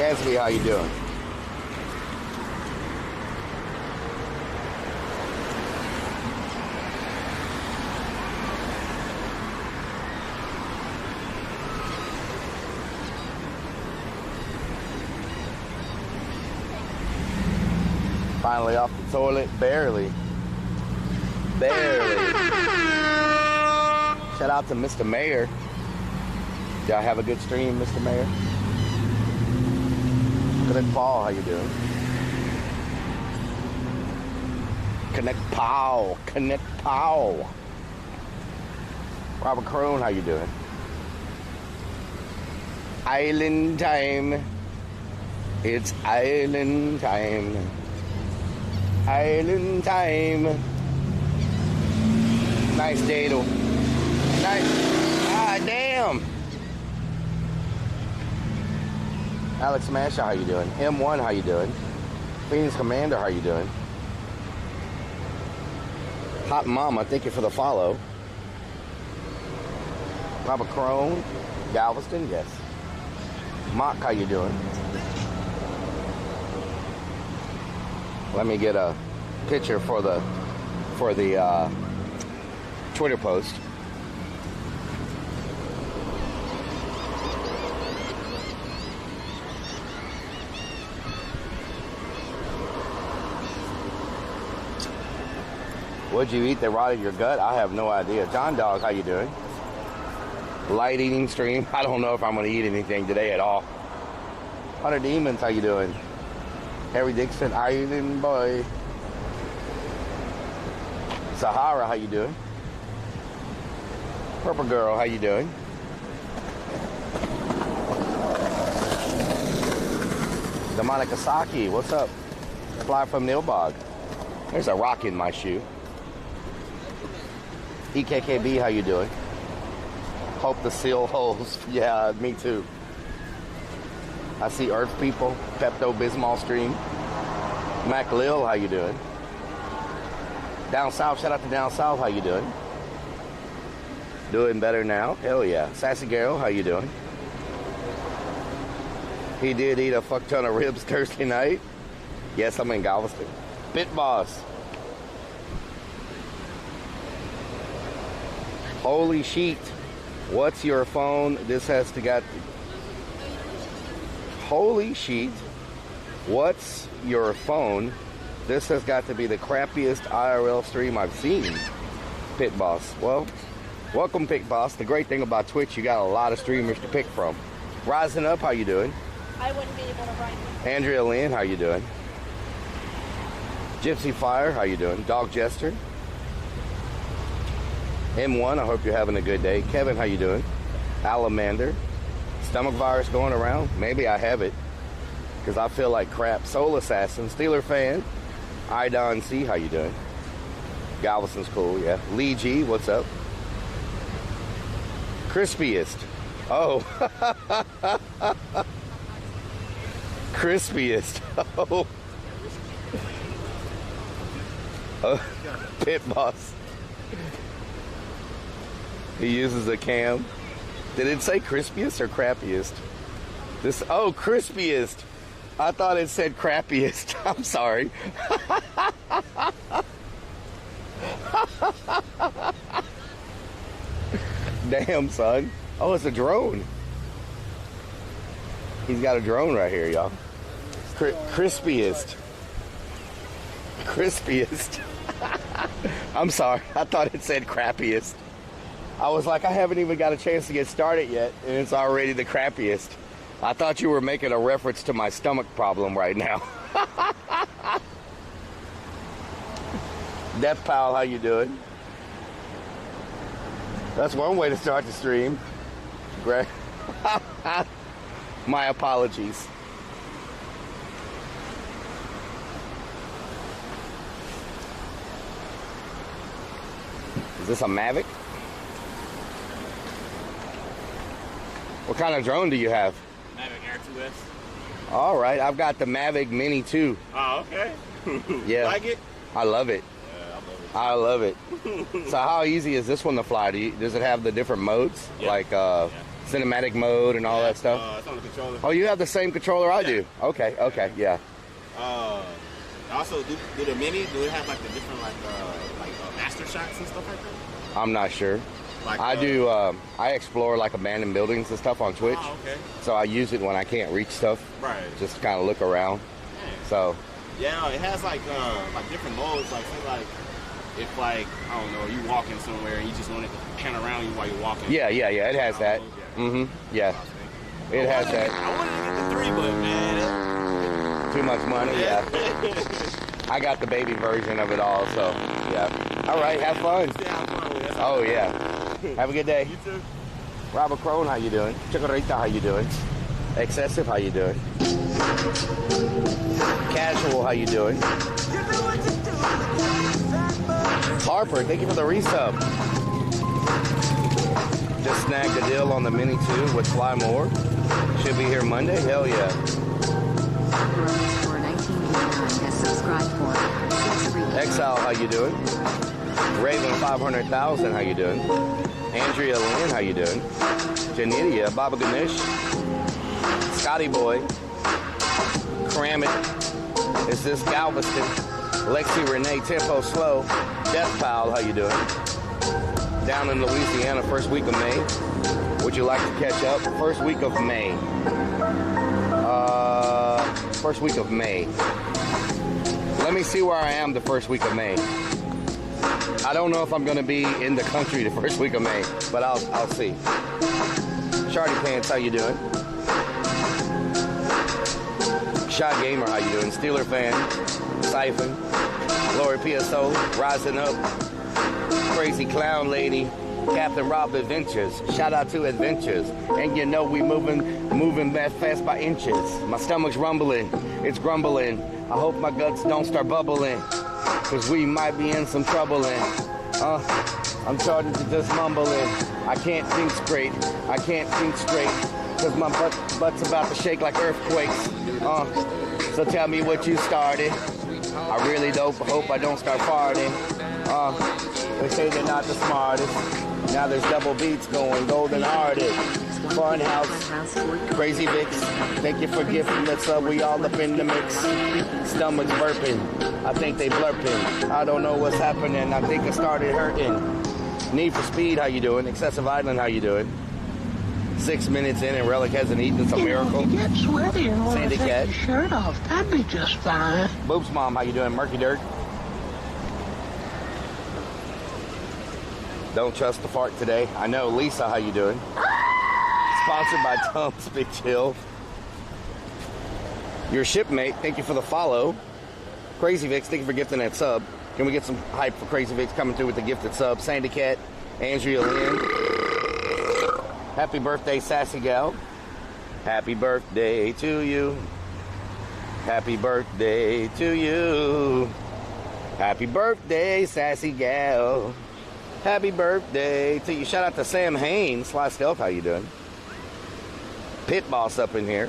Gatsby, how you doing? Finally off the toilet, barely. Shout out to Mr. Mayor. Y'all have a good stream, Mr. Mayor? Connect Paul, how you doing? Connect Paul. Robert Crone, how you doing? Island time. It's island time. Island time. Nice day though. Nice. Ah, damn. Alex Masha, how you doing? M1, how you doing? Phoenix Commander, how you doing? Hot Mama, thank you for the follow. Robert Crone, Galveston, yes. Mock, how you doing? Let me get a picture for the Twitter post. What'd you eat that rotted your gut? I have no idea. John Dog, how you doing? Light eating stream. I don't know if I'm going to eat anything today at all. Hunter Demons, how you doing? Harry Dixon, Island Boy. Sahara, how you doing? Purple Girl, how you doing? Demonica Saki, what's up? Fly from Nilbog. There's a rock in my shoe. EKKB, how you doing? Hope the seal holds. Yeah, me too. I see Earth People, Pepto-Bismol stream. Mac Lil, how you doing? Down South, shout out to Down South, how you doing? Doing better now? Hell yeah. Sassy Girl, how you doing? He did eat a fuck ton of ribs Thursday night. Yes, I'm in Galveston. Bit Boss. Holy sheet. What's your phone? This has to got... Holy sheet. What's your phone? This has got to be the crappiest IRL stream I've seen. Pit Boss. Well, welcome, Pit Boss. The great thing about Twitch, you got a lot of streamers to pick from. Rising Up, how you doing? I wouldn't be able to write. Andrea Lynn, how you doing? Gypsy Fire, how you doing? Dog Jester. M1, I hope you're having a good day. Kevin, how you doing? Alamander. Stomach virus going around? Maybe I have it, because I feel like crap. Soul Assassin, Steeler Fan. Idon C, how you doing? Galveston's cool, yeah. Lee G, what's up? Crispiest. Oh. Crispiest. Oh. Pit Boss. He uses a cam. Did it say crispiest or crappiest? This, oh, crispiest. I thought it said crappiest. I'm sorry. Damn, son. Oh, it's a drone. He's got a drone right here, y'all. Crispiest. Crispiest. I'm sorry. I thought it said crappiest. I was like, I haven't even got a chance to get started yet, and it's already the crappiest. I thought you were making a reference to my stomach problem right now. Death Pal, how you doing? That's one way to start the stream. Greg. My apologies. Is this a Mavic? What kind of drone do you have? Mavic Air 2S. All right, I've got the Mavic Mini 2. Oh, okay. Yeah. Like it? I love it. Yeah, I love it. So how easy is this one to fly? Does it have the different modes? Yeah. Like cinematic mode and all that stuff. It's on the controller. Oh, you have the same controller I do. Okay, yeah. Also, do the mini? Do it have like the different like master shots and stuff like that? I'm not sure. Like, I do. I explore like abandoned buildings and stuff on Twitch. Oh, okay. So I use it when I can't reach stuff. Right. Just kind of look around. Yeah. So. Yeah, it has like different modes. Like say like if like I don't know, you walking somewhere and you just want it to pan around you while you're walking. Yeah. It has that. Yeah. It has that. I wanted to get the 3, but man, too much money. Yeah. I got the baby version of it all. So yeah. All right. Have fun. Oh yeah. Have a good day. You too. Robert Crone, how you doing? Chikorita, how you doing? Excessive, how you doing? Casual, how you doing? Harper, thank you for the resub. Just snagged a deal on the Mini 2 with Fly More. Should be here Monday. Hell yeah. Exile, how you doing? Raven 500,000, how you doing? Andrea Lynn, how you doing? Janidia, Baba Ganesh, Scotty Boy, Cram It, is this Galveston? Lexi Renee, Tempo Slow, Death Pile, how you doing? Down in Louisiana, first week of May. Would you like to catch up? First week of May. First week of May. Let me see where I am the first week of May. I don't know if I'm going to be in the country the first week of May, but I'll see. Shardy Pants, how you doing? Shot Gamer, how you doing? Steeler Fan, Siphon, Lori PSO, Rising Up, Crazy Clown Lady, Captain Rob Adventures. Shout out to Adventures. And you know we moving that fast by inches. My stomach's rumbling, it's grumbling. I hope my guts don't start bubbling, cause we might be in some trouble I'm starting to just mumbling. I can't think straight, cause my butt's about to shake like earthquakes. So tell me what you started. I really hope I don't start farting. They say they're not the smartest. Now there's double beats going, golden hearted. Fun House, Crazy Vix, thank you for gifting the sub, we all up in the mix. Stomachs burping, I think they blurping. I don't know what's happening, I think it started hurting. Need for Speed, how you doing? Excessive Island, how you doing? 6 minutes in and Rellik hasn't eaten, it's a miracle. You get sweaty and want Sandy to take Cat. your shirt off, that'd be just fine. Boobs Mom, how you doing? Murky Dirt. Don't trust the fart today. I know. Lisa, how you doing? Sponsored by Tom's Big Chill. Your shipmate, thank you for the follow. Crazy Vix, thank you for gifting that sub. Can we get some hype for Crazy Vix coming through with the gifted sub? Sandy Cat, Andrea Lynn. Happy birthday, Sassy Gal. Happy birthday to you. Happy birthday to you. Happy birthday, Sassy Gal. Happy birthday to you. Shout out to Sam Haynes. Sly Stealth, how you doing? Pit Boss up in here.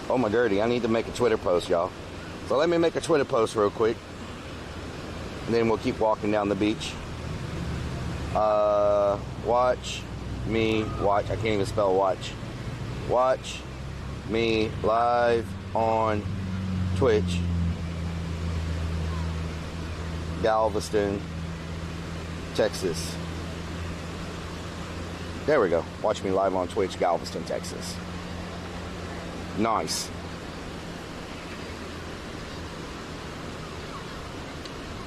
Oh my dirty, I need to make a Twitter post, y'all. So let me make a Twitter post real quick. And then we'll keep walking down the beach. Watch me watch. I can't even spell watch. Watch me live on Twitch. Galveston, Texas. There we go. Watch me live on Twitch, Galveston, Texas. Nice.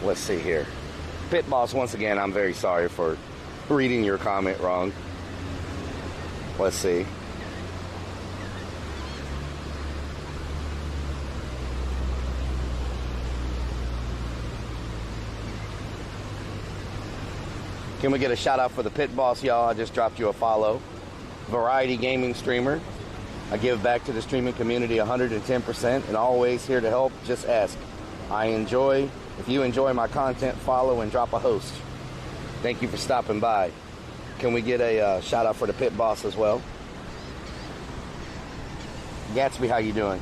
Let's see here. Pit Boss, once again, I'm very sorry for reading your comment wrong. Let's see. Can we get a shout out for the Pit Boss, y'all? I just dropped you a follow. Variety gaming streamer. I give back to the streaming community 110% and always here to help. Just ask. If you enjoy my content, follow and drop a host. Thank you for stopping by. Can we get a shout out for the Pit Boss as well? Gatsby, how you doing?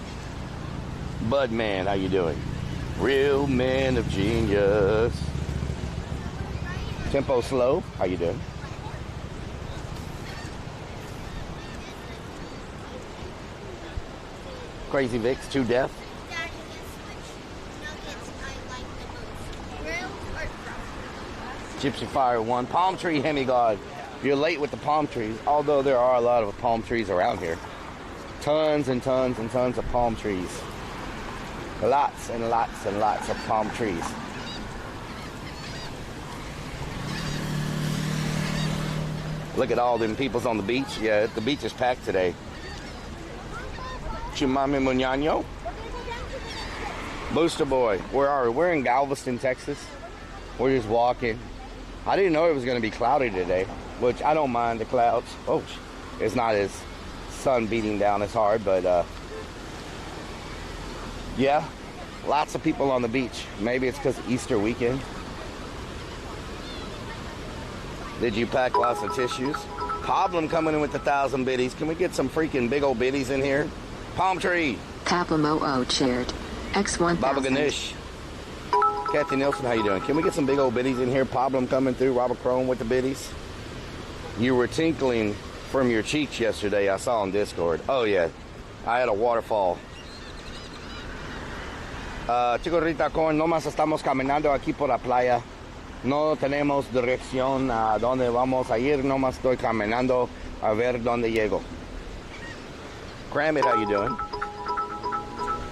Budman, how you doing? Real man of genius. Tempo Slow, how you doing? Crazy Vic's to death. Daddy, guess which nuggets I like the most? Grilled or fried? Gypsy Fire 1. Palm tree hemigod. You're late with the palm trees, although there are a lot of palm trees around here. Tons and tons and tons of palm trees. Lots and lots and lots of palm trees. Look at all them peoples on the beach. Yeah, the beach is packed today. Chumami Muñaño. Booster Boy. Where are we? We're in Galveston, Texas. We're just walking. I didn't know it was going to be cloudy today, which I don't mind the clouds. Oh, it's not as sun beating down as hard, but yeah, lots of people on the beach. Maybe it's because Easter weekend. Did you pack lots of tissues? Problem coming in with 1,000 biddies. Can we get some freaking big old biddies in here? Palm tree. Papamoo cheered. X1000. Baba Ganesh. Kathy Nelson, how you doing? Can we get some big old biddies in here? Problem coming through. Robert Crone with the biddies. You were tinkling from your cheeks yesterday. I saw on Discord. Oh yeah, I had a waterfall. Chico Rita Corn, nomás estamos caminando aquí por la playa. No tenemos dirección a dónde vamos a ir. Nomás estoy caminando a ver dónde llego. Cramit, how you doing?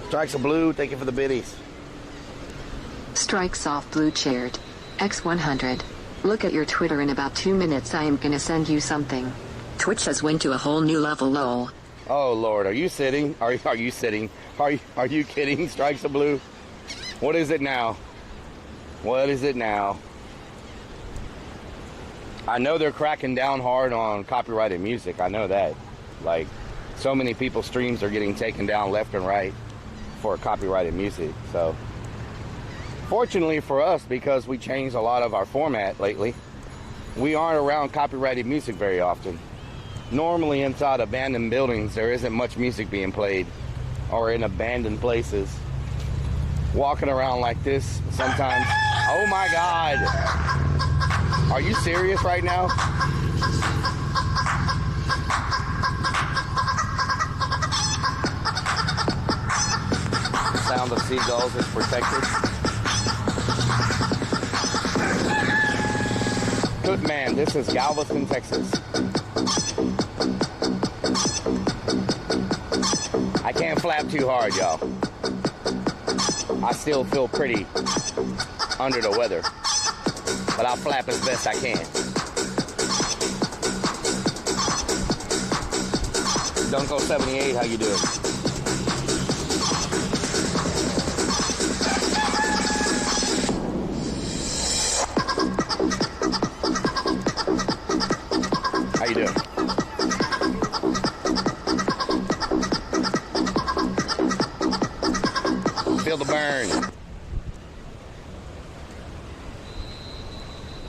Strikes of Blue, thank you for the biddies. Strikes off blue cheered. X100. Look at your Twitter in about 2 minutes. I am gonna send you something. Twitch has went to a whole new level, lol. Oh Lord, are you sitting? Are you sitting? Are you kidding? Strikes of Blue. What is it now? What is it now? I know they're cracking down hard on copyrighted music. I know that. Like, so many people's streams are getting taken down left and right for copyrighted music. So, fortunately for us, because we changed a lot of our format lately, we aren't around copyrighted music very often. Normally inside abandoned buildings, there isn't much music being played, or in abandoned places. Walking around like this sometimes. Oh my God. Are you serious right now? The sound of seagulls is protected. Good man, this is Galveston, Texas. I can't flap too hard, y'all. I still feel pretty under the weather, but I'll flap as best I can. Dunko 78, how you doing? How you doing? Feel the burn.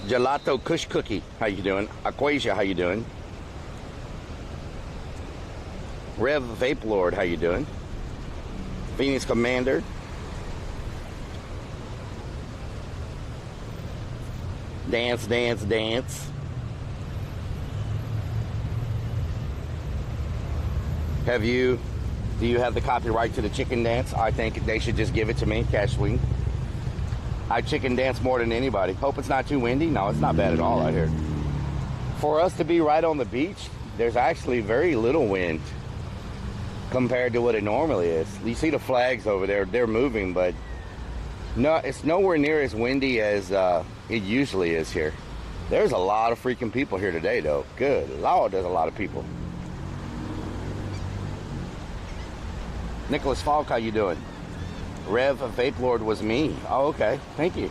Gelato Kush Cookie, how you doing? Aquasia, how you doing? Rev Vape Lord, how you doing? Phoenix Commander. Dance, dance, dance. Do you have the copyright to the chicken dance? I think they should just give it to me, Cash Swing. I chicken dance more than anybody. Hope it's not too windy. No, it's not bad at all out here. For us to be right on the beach, there's actually very little wind compared to what it normally is. You see the flags over there, they're moving, but no, it's nowhere near as windy as it usually is here. There's a lot of freaking people here today, though. Good Lord, there's a lot of people. Nicholas Falk, how you doing? Rev Vape Lord was me. Oh, okay. Thank you.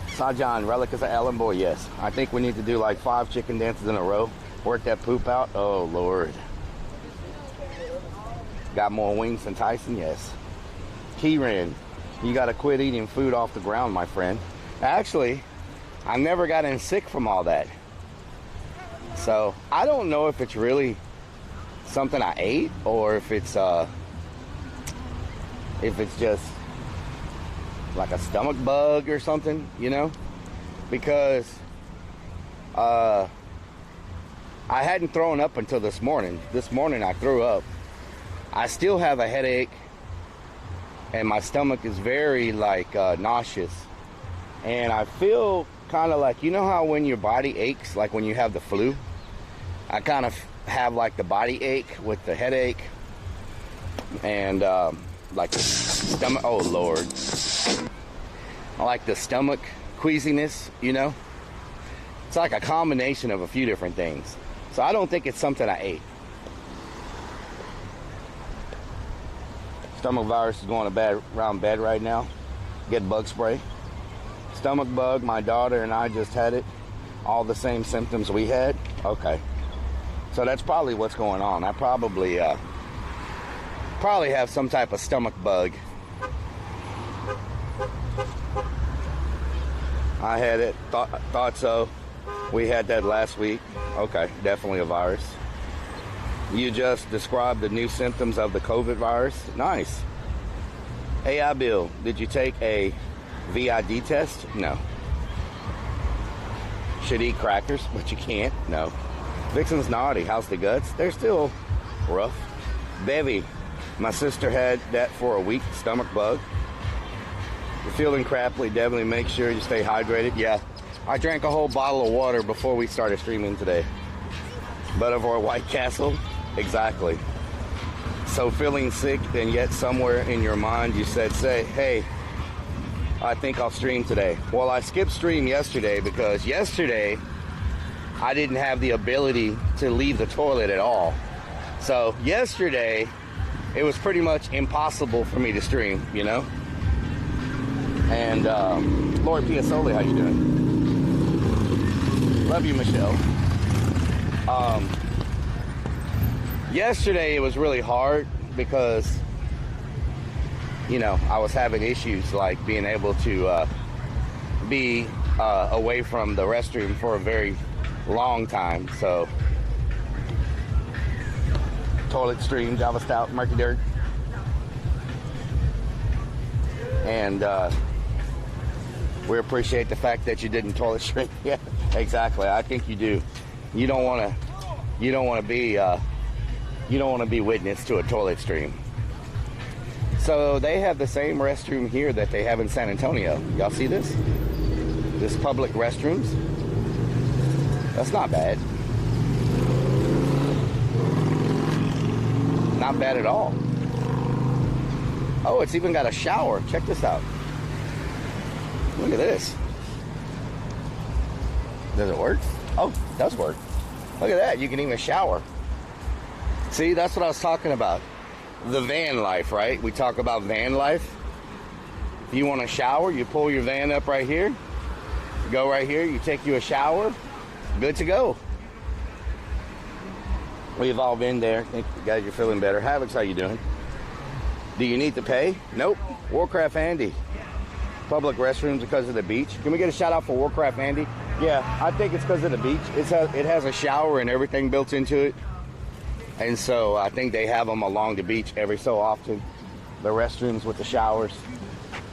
Sajan, Rellik is an Allen boy. Yes. I think we need to do like 5 chicken dances in a row. Work that poop out. Oh, Lord. Got more wings than Tyson? Yes. Keyran, you got to quit eating food off the ground, my friend. Actually, I never got in sick from all that. So, I don't know if it's really something I ate or if it's just like a stomach bug or something, you know, because I hadn't thrown up until this morning. This morning I threw up, I still have a headache, and my stomach is very like nauseous, and I feel kind of like, you know how when your body aches, like when you have the flu, I kind of have like the body ache with the headache, and like the stomach, oh Lord, I like the stomach queasiness, you know. It's like a combination of a few different things. So I don't think it's something I ate. Stomach virus is going around bed right now. Get bug spray. Stomach bug, my daughter and I just had it. All the same symptoms we had. Okay. So that's probably what's going on. I probably have some type of stomach bug. I had it. Thought so. We had that last week. Okay, definitely a virus. You just described the new symptoms of the COVID virus. Nice. Hey, Bill, did you take a VID test? No. Should eat crackers, but you can't? No. Vixen's naughty. How's the guts? They're still rough. Bevy, my sister had that for a week, stomach bug. You're feeling crappy, definitely make sure you stay hydrated. Yeah, I drank a whole bottle of water before we started streaming today. But of our White Castle, exactly. So feeling sick, and yet somewhere in your mind you said, hey, I think I'll stream today. Well, I skipped stream yesterday because yesterday I didn't have the ability to leave the toilet at all. So yesterday it was pretty much impossible for me to stream, you know? And Lord Piasoli, how you doing? Love you, Michelle. Yesterday it was really hard because, you know, I was having issues like being able to be away from the restroom for a very long time. So toilet stream, Java Stout, Murky Dirt. And we appreciate the fact that you didn't toilet stream. Yeah, exactly. I think you do. You don't want to be witness to a toilet stream. So they have the same restroom here that they have in San Antonio. Y'all see this? This public restrooms. That's not bad. Not bad at all. Oh, it's even got a shower. Check this out. Look at this. Does it work? Oh, it does work. Look at that. You can even shower. See, that's what I was talking about. The van life, right? We talk about van life. If you want to shower, you pull your van up right here. You go right here. You take you a shower. Good to go. We've all been there. Think guys, you're feeling better. Havix, how you doing? Do you need to pay? Nope. Warcraft Andy. Public restrooms because of the beach. Can we get a shout out for Warcraft Andy? Yeah, I think it's because of the beach. It has a shower and everything built into it. And so I think they have them along the beach every so often. The restrooms with the showers.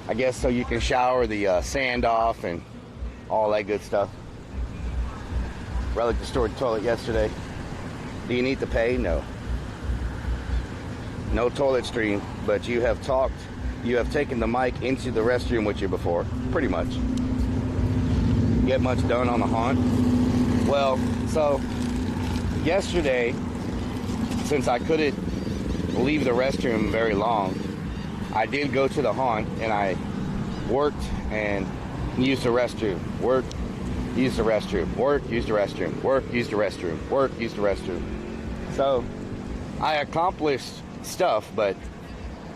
I guess so you can shower the sand off and all that good stuff. Rellik destroyed the toilet yesterday. Do you need to pay? No. No toilet stream, but you have taken the mic into the restroom with you before, pretty much. Get much done on the haunt? Well, so yesterday, since I couldn't leave the restroom very long, I did go to the haunt and I worked and used the restroom. Worked, used the restroom. Worked, used the restroom. Worked, used the restroom. Worked, used the restroom. So I accomplished stuff, but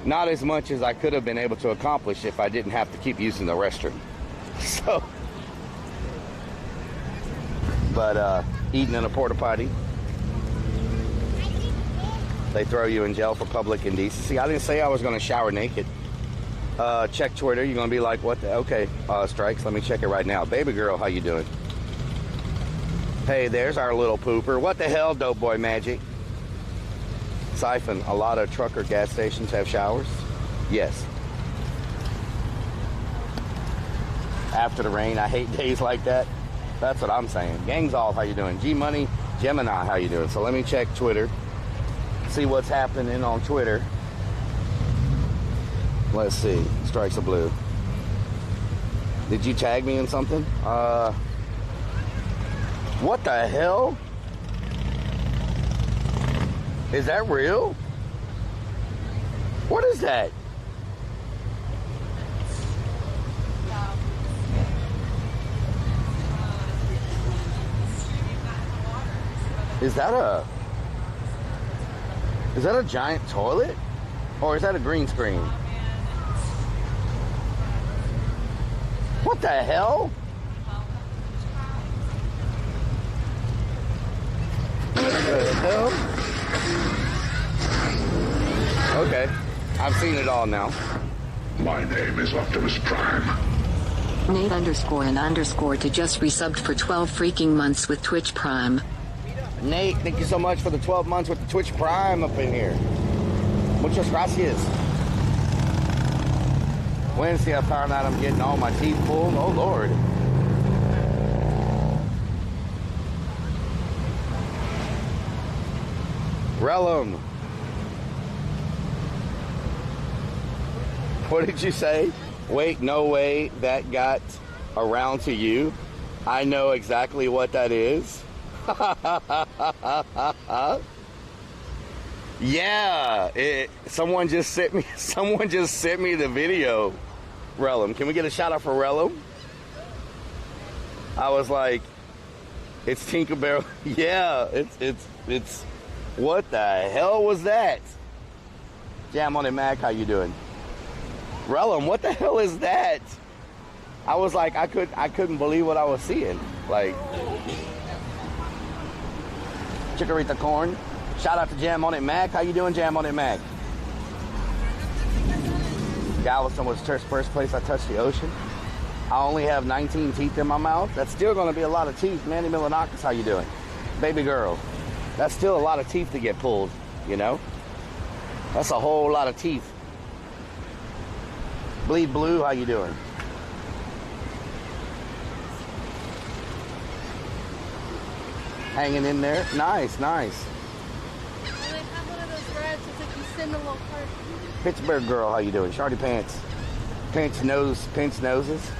not as much as I could have been able to accomplish if I didn't have to keep using the restroom. So, but eating in a porta potty, they throw you in jail for public indecency. I didn't say I was going to shower naked. Check Twitter. You're going to be like, what the? Okay, Strikes. Let me check it right now. Baby girl, how you doing? Hey, there's our little pooper. What the hell, dope boy magic? Siphon, a lot of trucker gas stations have showers? Yes. After the rain, I hate days like that. That's what I'm saying. Gangs all, how you doing? G-Money, Gemini, how you doing? So let me check Twitter. see what's happening on Twitter. Let's see. Strikes of blue. Did you tag me in something? What the hell? Is that real? What is that? Is that a giant toilet? Or is that a green screen? What the hell? What the hell? Okay, I've seen it all now. My name is Optimus Prime. Nate _and_ to just resubbed for 12 freaking months with Twitch Prime. Nate, thank you so much for the 12 months with the Twitch Prime up in here. Muchas gracias. Wednesday, I found out I'm getting all my teeth pulled. Oh, Lord. Relum. What did you say? Wait, no way that got around to you. I know exactly what that is. Yeah, someone just sent me the video. Relum, can we get a shout out for Relum? I was like, it's Tinkerbell. Yeah, it's what the hell was that? Jam on it, Mac, how you doing? Relum, what the hell is that? I was like, I couldn't believe what I was seeing. Like, Chikorita Corn. Shout out to Jam on it, Mac. How you doing, Jam on it, Mac? Galveston was the first place I touched the ocean. I only have 19 teeth in my mouth. That's still going to be a lot of teeth. Manny Milanakis, how you doing? Baby girl. That's still a lot of teeth to get pulled, you know? That's a whole lot of teeth. Bleed Blue, how you doing? Hanging in there. Nice, nice. And they have one of those reds, it's like you send a little card. Pittsburgh girl, how you doing? Shardy Pants. Pinch noses.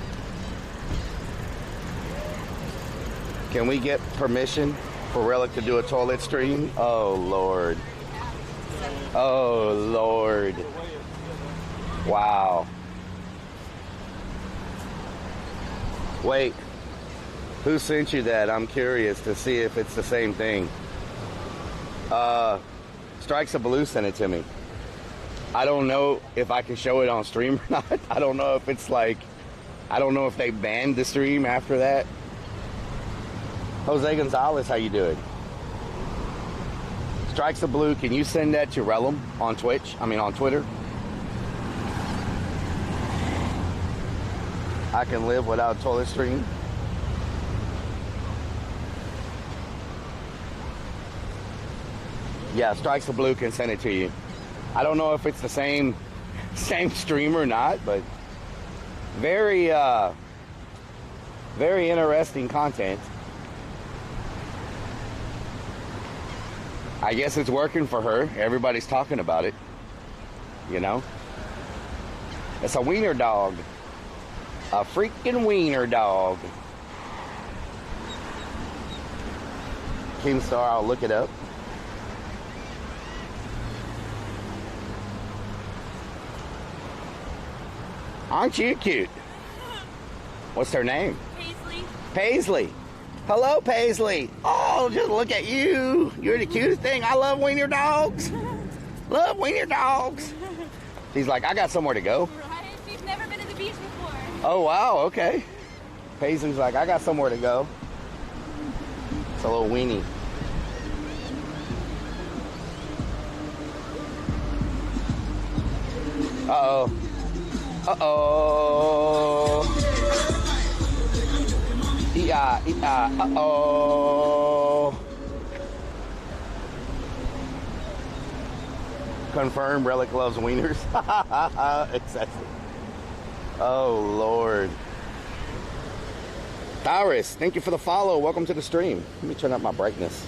Can we get permission for Rellik to do a toilet stream? Oh, Lord. Oh, Lord. Wow. Wait. Who sent you that? I'm curious to see if it's the same thing. Strikes of Blue sent it to me. I don't know if I can show it on stream or not. I don't know if it's like, I don't know if they banned the stream after that. Jose Gonzalez, how you doing? Strikes of Blue, can you send that to Relum on Twitch? I mean on Twitter. I can live without toilet stream. Yeah, Strikes of Blue can send it to you. I don't know if it's the same stream or not, but very interesting content. I guess it's working for her. Everybody's talking about it. You know? It's a wiener dog. A freaking wiener dog. Keemstar, I'll look it up. Aren't you cute? What's her name? Paisley. Paisley. Hello, Paisley. Oh, just look at you. You're the cutest thing. I love wiener dogs. Love wiener dogs. She's like, I got somewhere to go. Right? She's never been to the beach before. Oh, wow. Okay. Paisley's like, I got somewhere to go. It's a little weenie. Uh-oh. Uh-oh. Yeah, uh-oh. Confirm Rellik loves wieners. Excessive. Oh, Lord. Tyrus, thank you for the follow. Welcome to the stream. Let me turn up my brightness.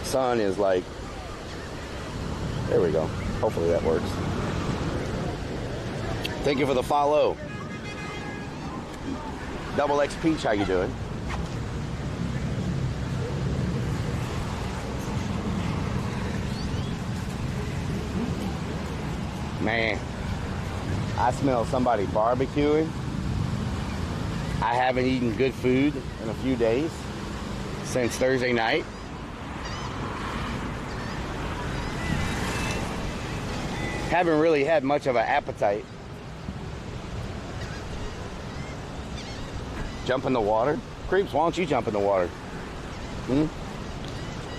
Sun is like There we go. Hopefully that works. Thank you for the follow. Double X Peach, how you doing? Man, I smell somebody barbecuing. I haven't eaten good food in a few days, since Thursday night. Haven't really had much of an appetite. Jump in the water? Creeps, why don't you jump in the water?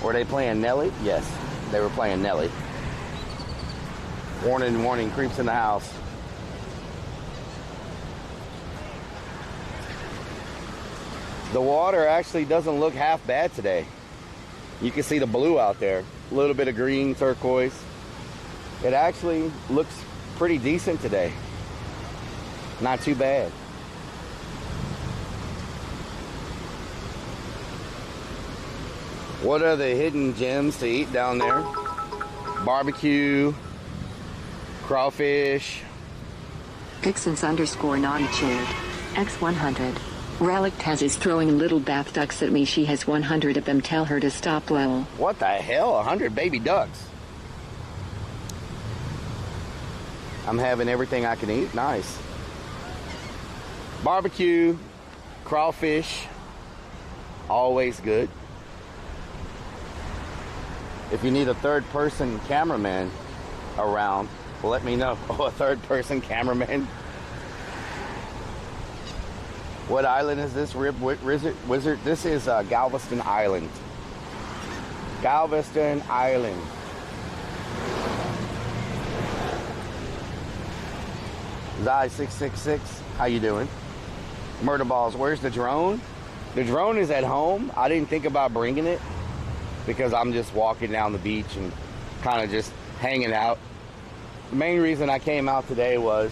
Were they playing Nelly? Yes, they were playing Nelly. Warning, warning, creeps in the house. The water actually doesn't look half bad today. You can see the blue out there. A little bit of green, turquoise. It actually looks pretty decent today. Not too bad. What are the hidden gems to eat down there? Barbecue, crawfish. Pixens _ non-chilled. X100. Rellik Taz is throwing little bath ducks at me. She has 100 of them. Tell her to stop, lol. What the hell? 100 baby ducks. I'm having everything I can eat. Nice. Barbecue, crawfish, always good. If you need a third-person cameraman around, let me know. Oh, a third-person cameraman. What island is this, Wizard? This is Galveston Island. Galveston Island. Zai666, how you doing? Murder Balls, where's the drone? The drone is at home. I didn't think about bringing it because I'm just walking down the beach and kind of just hanging out. The main reason I came out today was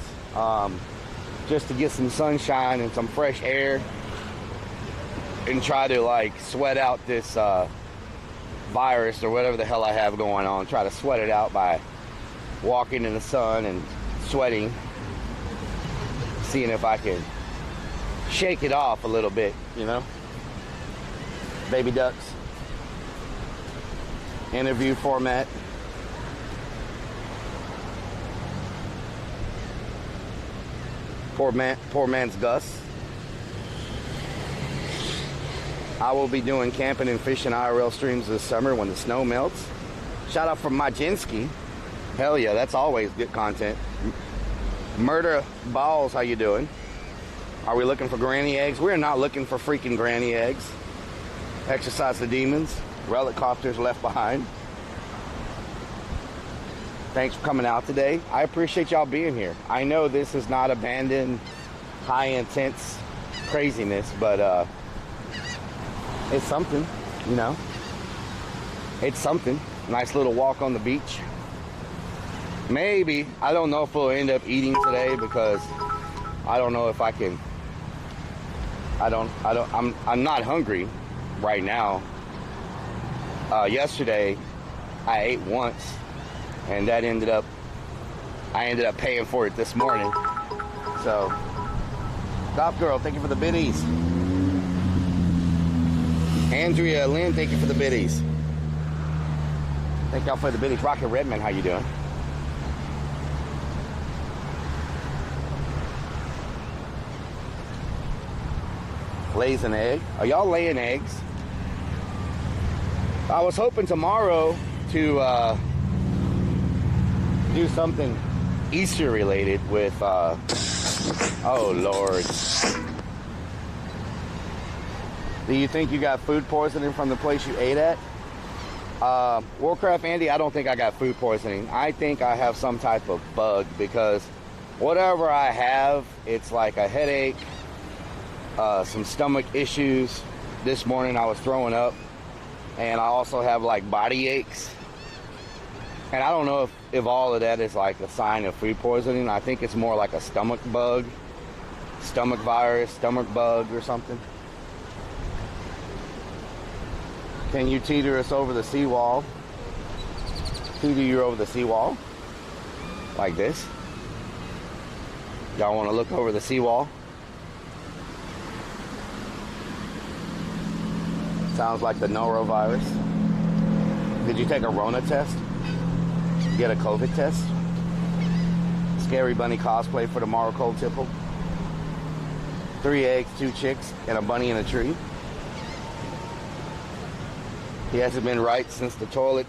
just to get some sunshine and some fresh air and try to like sweat out this virus or whatever the hell I have going on. Try to sweat it out by walking in the sun and sweating, seeing if I can shake it off a little bit, you know. Baby ducks. Interview format. Poor man's Gus. I will be doing camping and fishing IRL streams this summer when the snow melts. Shout out from Majinski. Hell yeah, that's always good content. Murder Balls, how you doing? Are we looking for granny eggs? We're not looking for freaking granny eggs. Exercise the demons. Relicopters left behind. Thanks for coming out today. I appreciate y'all being here. I know this is not abandoned, high intense craziness, but it's something, you know. It's something. Nice little walk on the beach. Maybe, I don't know if we'll end up eating today because I don't know if I can. I'm not hungry right now. Yesterday I ate once and that I ended up paying for it this morning. So, Golf Girl, thank you for the biddies. Andrea Lynn, thank you for the biddies. Thank y'all for the biddies. Rocket Redman, how you doing? Lays an egg. Are y'all laying eggs? I was hoping tomorrow to do something Easter related with oh Lord. Do you think you got food poisoning from the place you ate at? Warcraft Andy, I don't think I got food poisoning. I think I have some type of bug because whatever I have, it's like a headache, some stomach issues. This morning I was throwing up, and I also have like body aches. And I don't know if all of that is like a sign of food poisoning. I think it's more like a stomach bug, stomach virus, stomach bug or something. Can you teeter us over the seawall? Either you're over the seawall, like this. Y'all want to look over the seawall? Sounds like the norovirus. Did you take a Rona test? Get a COVID test? Scary bunny cosplay for tomorrow, Cold Tipple. 3 eggs, 2 chicks, and a bunny in a tree. He hasn't been right since the toilet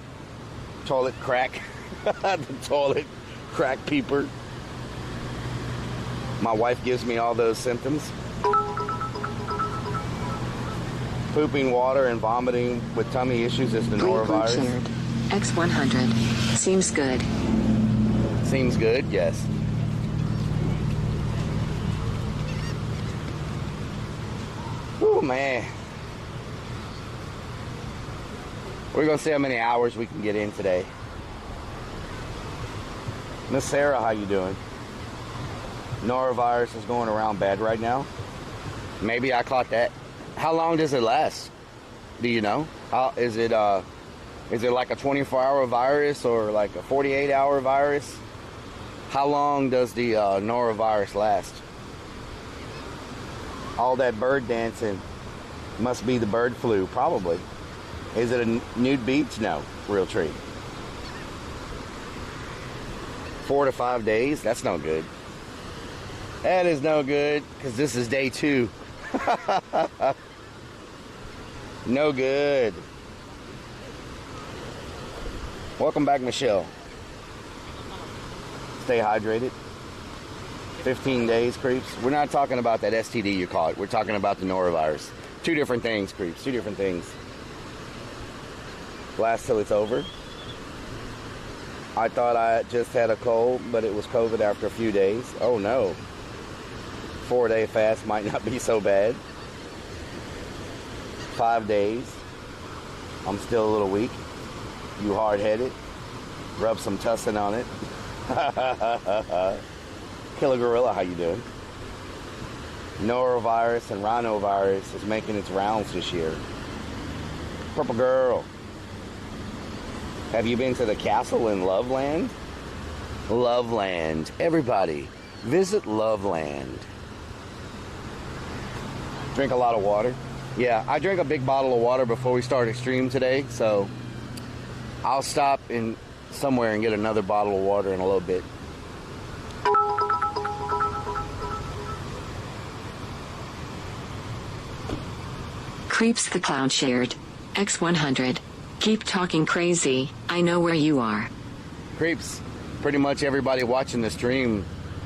crack. The toilet crack peeper. My wife gives me all those symptoms. Pooping water and vomiting with tummy issues is the norovirus. Shared. X100. Seems good. Seems good, yes. Oh man. We're gonna see how many hours we can get in today. Miss Sarah, how you doing? Norovirus is going around bad right now. Maybe I caught that. How long does it last? Do you know? Is it like a 24-hour virus or like a 48-hour virus? How long does the norovirus last? All that bird dancing must be the bird flu, probably. Is it a nude beach? No, real tree. 4 to 5 days? That's no good. That is no good, because this is day 2. No good. Welcome back, Michelle. Stay hydrated. 15 days, creeps. We're not talking about that STD you caught. We're talking about the norovirus. 2 different things, creeps. 2 different things. Last till it's over. I thought I just had a cold, but it was COVID after a few days. Oh no. 4-day fast might not be so bad. 5 days. I'm still a little weak. You hard-headed. Rub some tussin on it. Killer Gorilla, how you doing? Norovirus and rhinovirus is making its rounds this year. Purple Girl. Have you been to the castle in Loveland? Loveland. Everybody, visit Loveland. Drink a lot of water. Yeah, I drank a big bottle of water before we started stream today, so I'll stop in somewhere and get another bottle of water in a little bit. Creeps the Clown shared. X100. Keep talking crazy. I know where you are. Creeps, pretty much everybody watching the stream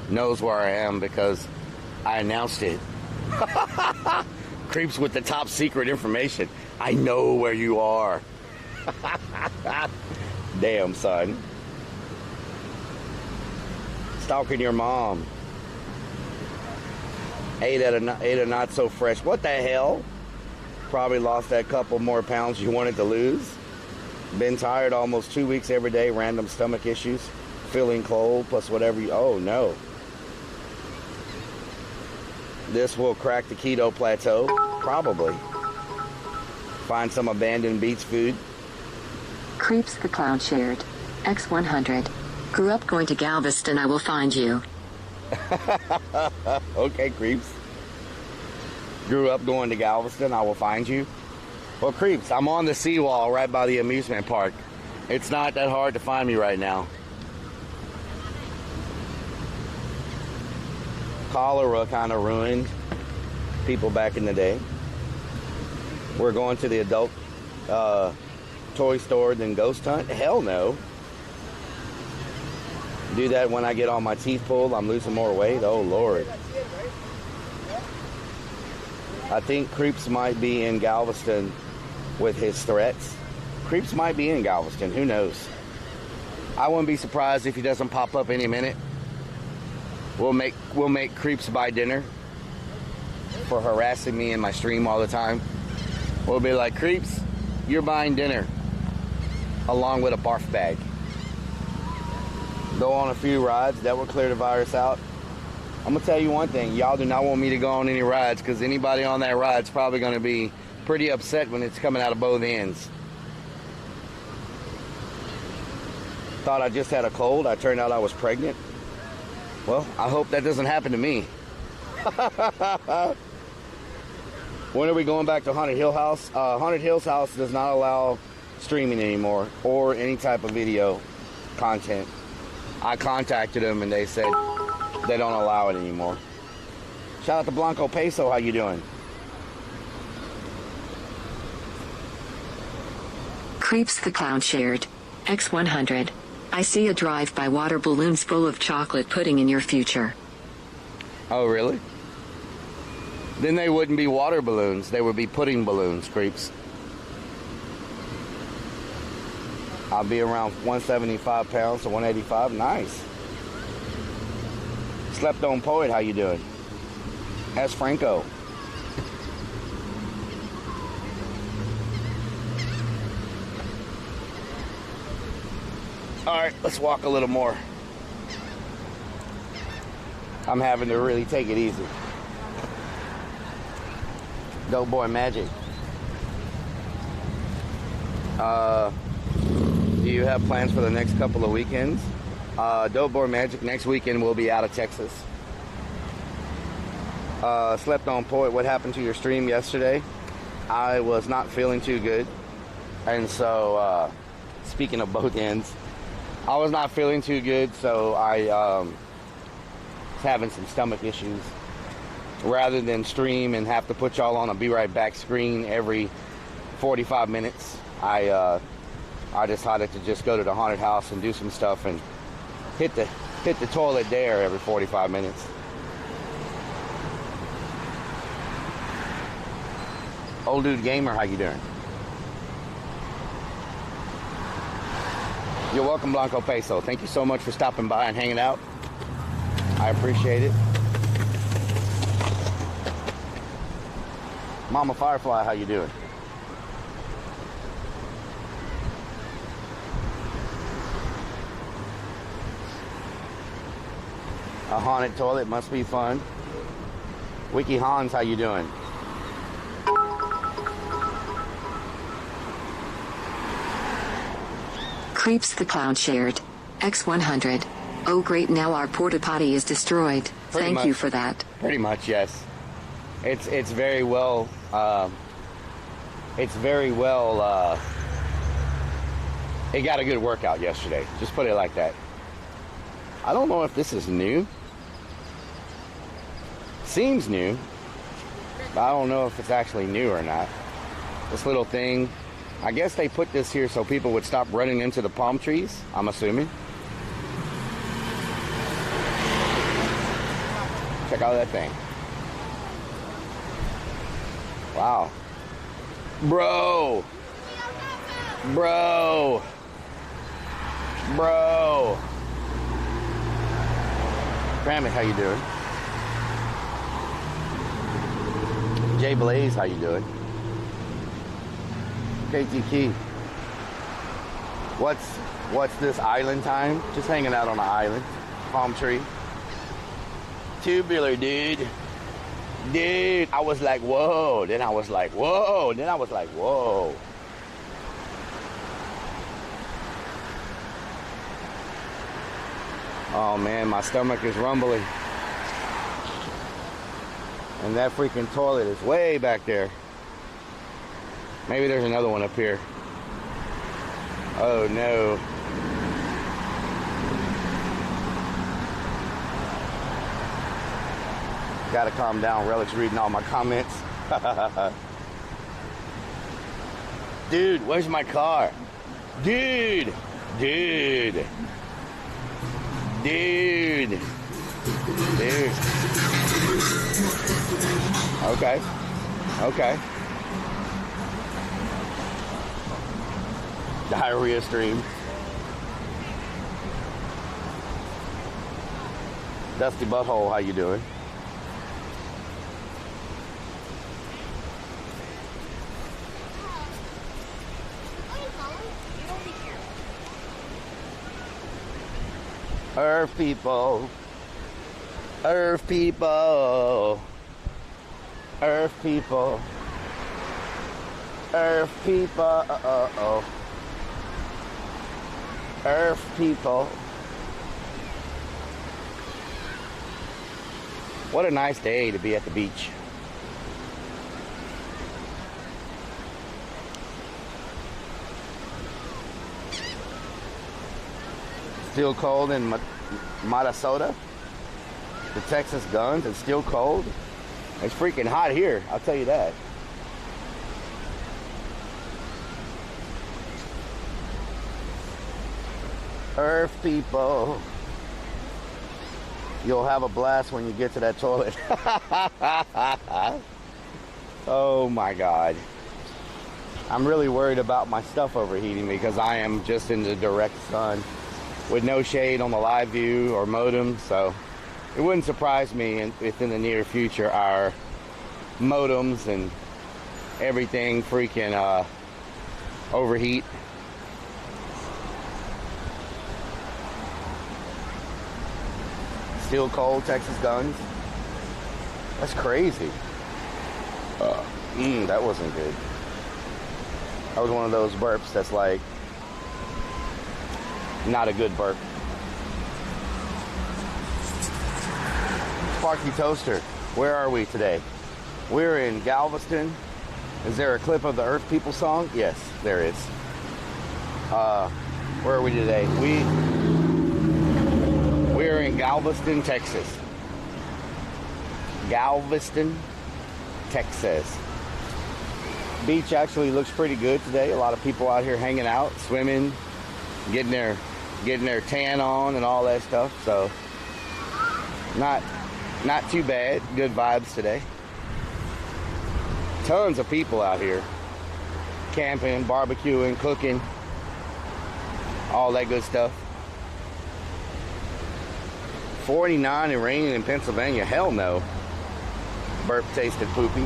knows where I am because I announced it. Creeps with the top secret information. I know where you are. Damn, son. Stalking your mom. Ate a not so fresh. What the hell? Probably lost that couple more pounds you wanted to lose. Been tired almost 2 weeks every day. Random stomach issues. Feeling cold plus whatever you... Oh, no. This will crack the keto plateau. Probably. Find some abandoned beach food. Creeps the Clown shared. X100. Grew up going to Galveston. I will find you. Okay, Creeps. Grew up going to Galveston. I will find you. Well, Creeps, I'm on the seawall right by the amusement park. It's not that hard to find me right now. Cholera kind of ruined people back in the day. We're going to the adult toy store, then ghost hunt? Hell no. Do that when I get all my teeth pulled. I'm losing more weight. Oh, Lord. I think Creeps might be in Galveston with his threats. Creeps might be in Galveston. Who knows? I wouldn't be surprised if he doesn't pop up any minute. We'll make Creeps buy dinner for harassing me in my stream all the time. We'll be like, Creeps, you're buying dinner along with a barf bag. Go on a few rides. That will clear the virus out. I'm going to tell you one thing. Y'all do not want me to go on any rides because anybody on that ride's probably going to be pretty upset when it's coming out of both ends. Thought I just had a cold. I turned out I was pregnant. Well, I hope that doesn't happen to me. When are we going back to Haunted Hill House? Haunted Hills House does not allow streaming anymore or any type of video content. I contacted them and they said they don't allow it anymore. Shout out to Blanco Peso. How you doing? Creeps the Clown shared. X100. I see a drive-by water balloons full of chocolate pudding in your future. Oh, really? Then they wouldn't be water balloons. They would be pudding balloons, creeps. I'll be around 175 pounds to 185. Nice. Slept on Poet, how you doing? S. Franco. All right, let's walk a little more. I'm having to really take it easy. Dope Boy Magic. Do you have plans for the next couple of weekends? Dope Boy Magic, next weekend we'll be out of Texas. Slept on Poet, what happened to your stream yesterday? I was not feeling too good. And so, speaking of both ends, I was not feeling too good, so I was having some stomach issues. Rather than stream and have to put y'all on a be right back screen every 45 minutes, I decided to just go to the haunted house and do some stuff and hit the toilet there every 45 minutes. Old Dude Gamer, how you doing? You're welcome, Blanco Peso. Thank you so much for stopping by and hanging out. I appreciate it. Mama Firefly, how you doing? A haunted toilet must be fun. Wiki Hans, how you doing? Creeps the Clown shared. X100. Oh great, now our porta potty is destroyed. Thank you for that. Pretty much, yes. It's very well, it got a good workout yesterday. Just put it like that. I don't know if this is new. Seems new, but I don't know if it's actually new or not. This little thing, I guess they put this here so people would stop running into the palm trees, I'm assuming. Check out that thing. Wow. Bro. Grammy, how you doing? Jay Blaze, how you doing? KT Key. What's this island time? Just hanging out on an island. Palm tree. Tubular, dude. Dude, I was like, whoa. Then I was like, whoa. Then I was like, whoa. Oh man, my stomach is rumbling. And that freaking toilet is way back there. Maybe there's another one up here. Oh no. Gotta calm down. Rellik's reading all my comments. Dude, where's my car? Dude. Okay. Diarrhea stream. Dusty Butthole, how you doing? Earth people. Earth people. What a nice day to be at the beach. Still cold in Minnesota. The Texas guns, it's still cold. It's freaking hot here, I'll tell you that. Earth people. You'll have a blast when you get to that toilet. Oh my God. I'm really worried about my stuff overheating because I am just in the direct sun with no shade on the live view or modem, so it wouldn't surprise me if in the near future our modems and everything freaking overheat. Still cold Texas guns. That's crazy. That wasn't good. That was one of those burps that's like not a good burp. Sparky Toaster, where are we today? We're in Galveston. Is there a clip of the Earth People song? Yes, there is. Where are we today? We're in Galveston, Texas. Galveston, Texas. Beach actually looks pretty good today. A lot of people out here hanging out, swimming, getting their tan on and all that stuff. So not too bad. Good vibes today. Tons of people out here camping, barbecuing, cooking, all that good stuff. 49 and raining in Pennsylvania. Hell no. Burp tasted poopy.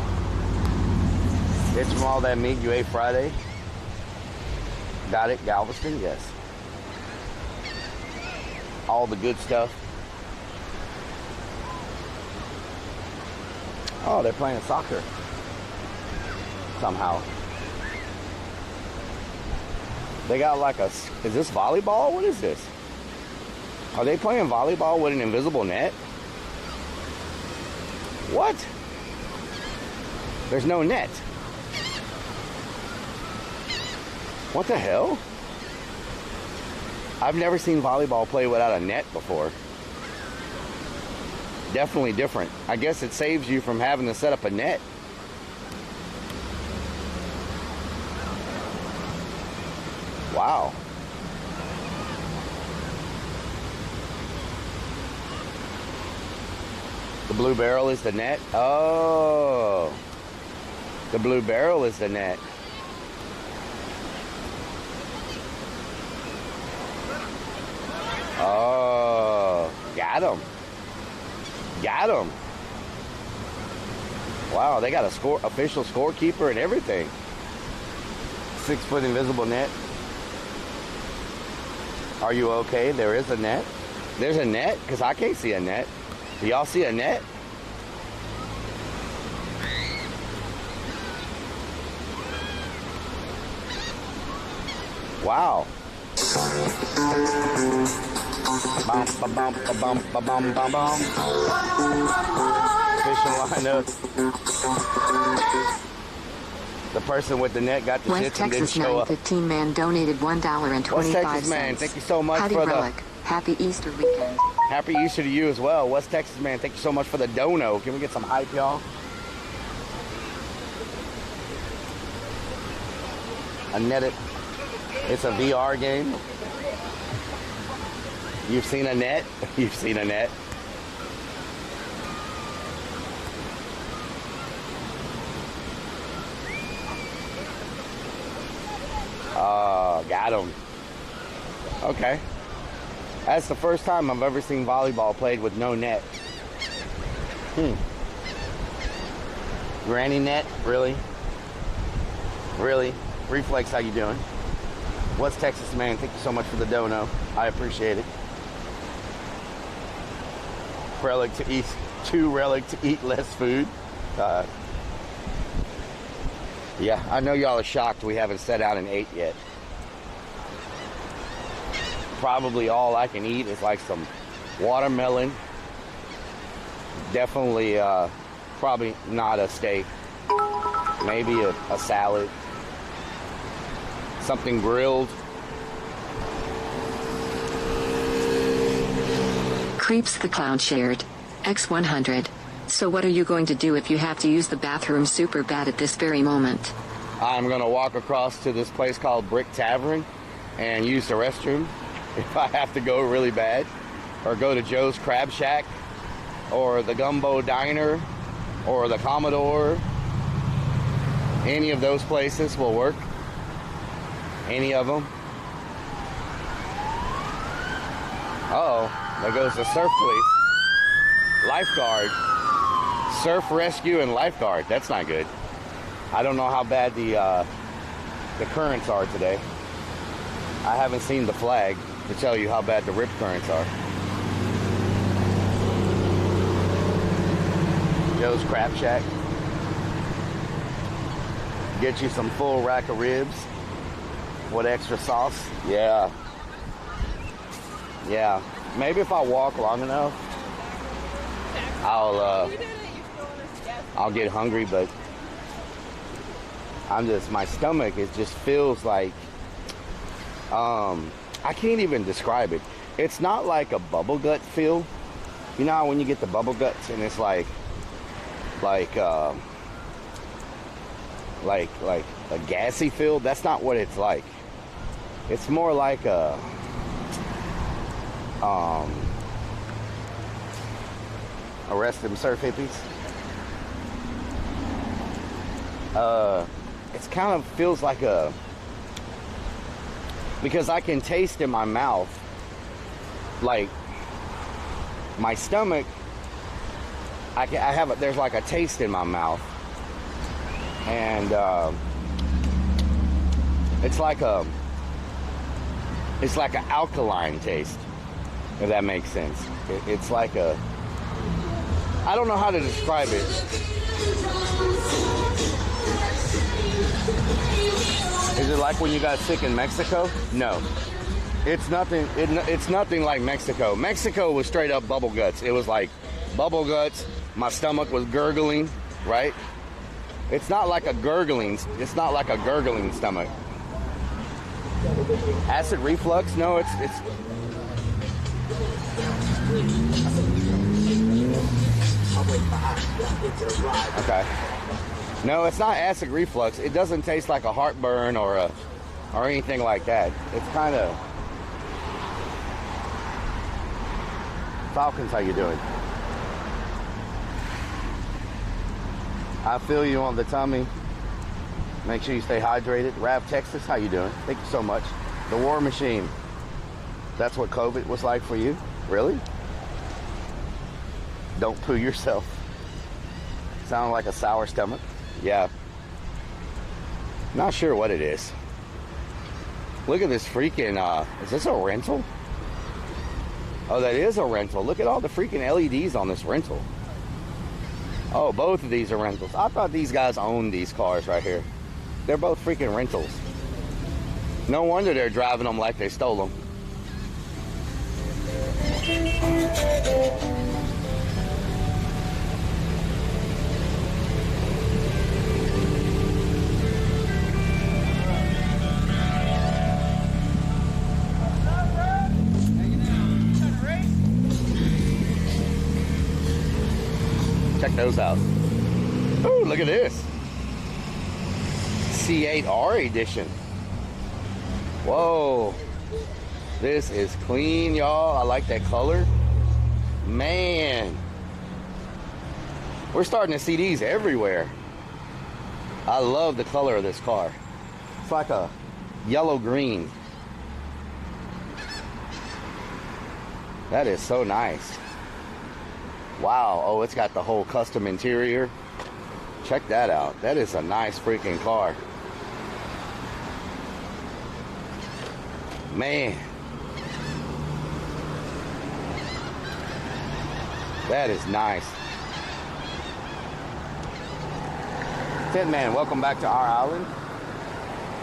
It's from all that meat you ate Friday. Got it, Galveston? Yes. All the good stuff. Oh, they're playing soccer. Somehow. They got like a... Is this volleyball? What is this? Are they playing volleyball with an invisible net? What? There's no net. What the hell? I've never seen volleyball play without a net before. Definitely different. I guess it saves you from having to set up a net. Wow. The blue barrel is the net? Oh. The blue barrel is the net. Oh. Got him. Got him. Wow, they got a official scorekeeper and everything. 6-foot invisible net. Are you okay? There is a net. There's a net? Because I can't see a net. Do y'all see a net? Wow. Bum, ba, bum, ba, bum, ba, bum, bum, bum. Fishing lineup. The person with the net got the West shits and didn't Texas show up. 915 man donated $1.25. West Texas man, thank you so much Howdy, for the... Rellik. Happy Easter weekend. Happy Easter to you as well. West Texas man, thank you so much for the dono. Can we get some hype, y'all? I net it. It's a VR game. You've seen a net? You've seen a net. Oh, got him. Okay. That's the first time I've ever seen volleyball played with no net. Granny net? Really? Really? Reflex, how you doing? West Texas man, thank you so much for the dono. I appreciate it. Rellik to eat, Rellik to eat less food. Yeah, I know y'all are shocked we haven't sat down and ate yet. probably all I can eat is like some watermelon. Definitely, probably not a steak. Maybe a salad. Something grilled. Creeps the Clown shared. X100. So what are you going to do if you have to use the bathroom super bad at this very moment? I'm going to walk across to this place called Brick Tavern and use the restroom if I have to go really bad. Or go to Joe's Crab Shack or the Gumbo Diner or the Commodore. Any of those places will work. Any of them. Uh-oh, there goes the surf police. Lifeguard. Surf rescue and lifeguard. That's not good. I don't know how bad the currents are today. I haven't seen the flag to tell you how bad the rip currents are. Joe's Crab Shack. Get you some full rack of ribs with extra sauce. Yeah. Yeah. Maybe if I walk long enough, I'll get hungry, but my stomach, it just feels like, I can't even describe it. It's not like a bubble gut feel. You know how when you get the bubble guts and it's like a gassy feel? That's not what it's like. It's more like arrest them surf hippies. It's kind of feels like because I can taste in my mouth, like my stomach, there's like a taste in my mouth, and it's like an alkaline taste, if that makes sense. It's like I don't know how to describe it. Is it like when you got sick in Mexico? No. It's nothing. It's nothing like Mexico. Mexico was straight up bubble guts. It was like bubble guts. My stomach was gurgling, right? It's not like a gurgling. It's not like a gurgling stomach. Acid reflux? No, it's. Okay. No, it's not acid reflux. It doesn't taste like a heartburn or anything like that. It's kind of. Falcons, how you doing? I feel you on the tummy. Make sure you stay hydrated. Rav, Texas, how you doing? Thank you so much. The War Machine. That's what COVID was like for you? Really? Don't poo yourself. Sound like a sour stomach? Yeah. Not sure what it is. Look at this freaking, is this a rental? Oh, that is a rental. Look at all the freaking LEDs on this rental. Oh, both of these are rentals. I thought these guys owned these cars right here. They're both freaking rentals. No wonder they're driving them like they stole them. Check those out. Oh, look at this. C8R edition. Whoa. This is clean, y'all. I like that color. Man. We're starting to see these everywhere. I love the color of this car. It's like a yellow-green. That is so nice. Wow. Oh, it's got the whole custom interior. Check that out. That is a nice freaking car. Man. That is nice. Tin Man, welcome back to our island.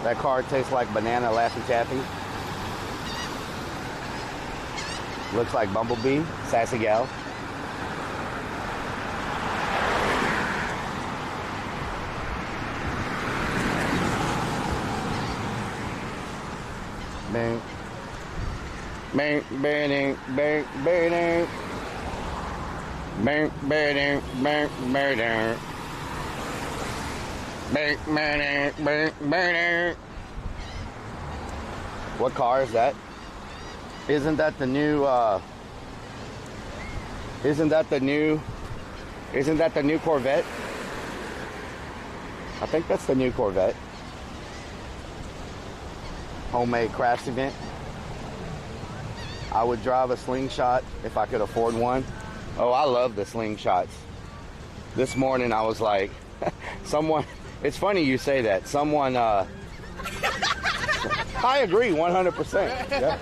That car tastes like banana Laffy Taffy. Looks like Bumblebee, sassy gal. Bang. Bang, bang, bang, bang, bang, bang, bang, bang, bang, bang, bang, bang. What car is that? Isn't that the new Corvette? I think that's the new Corvette. Homemade crafts event. I would drive a slingshot if I could afford one. Oh, I love the slingshots. This morning I was like, it's funny you say that. I agree 100%. Yeah.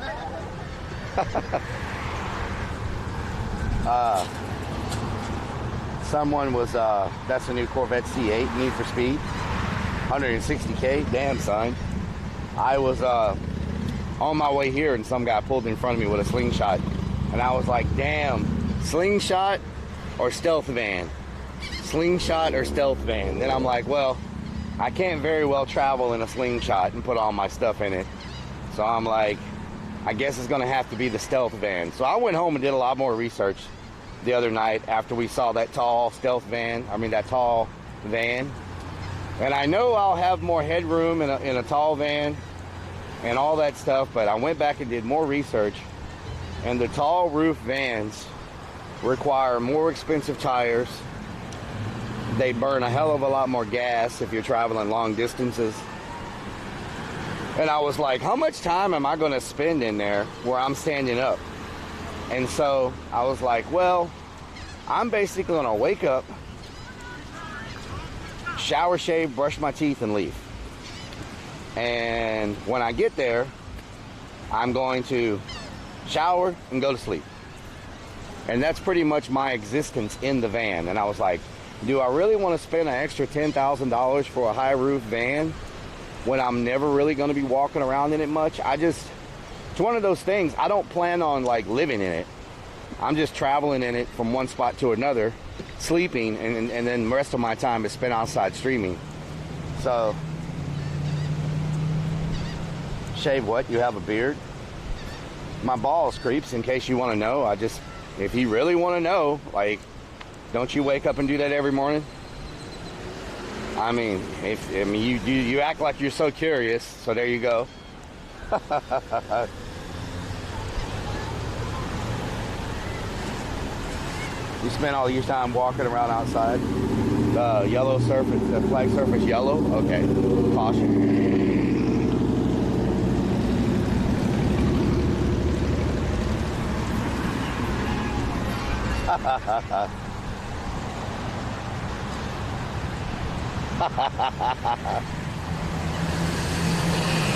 Someone was, that's a new Corvette C8, Need for Speed, 160K. Damn, son. I was on my way here and some guy pulled in front of me with a slingshot. And I was like, damn, slingshot or stealth van? Slingshot or stealth van? Then I'm like, well, I can't very well travel in a slingshot and put all my stuff in it. So I'm like, I guess it's gonna have to be the stealth van. So I went home and did a lot more research the other night after we saw that tall van. And I know I'll have more headroom in a tall van and all that stuff, but I went back and did more research, and the tall roof vans require more expensive tires. They burn a hell of a lot more gas if you're traveling long distances. And I was like, how much time am I going to spend in there where I'm standing up? And so I was like, well, I'm basically going to wake up, shower, shave, brush my teeth, and leave. And when I get there, I'm going to shower and go to sleep. And that's pretty much my existence in the van. And I was like, do I really want to spend an extra $10,000 for a high roof van when I'm never really going to be walking around in it much? It's one of those things. I don't plan on like living in it. I'm just traveling in it from one spot to another, sleeping, and then the rest of my time is spent outside streaming. So, shave what? You have a beard? My balls, creeps, in case you want to know. If you really want to know, like, don't you wake up and do that every morning? I mean, you act like you're so curious, so there you go. You spend all your time walking around outside. The yellow surface, the flag surface yellow? Okay, caution.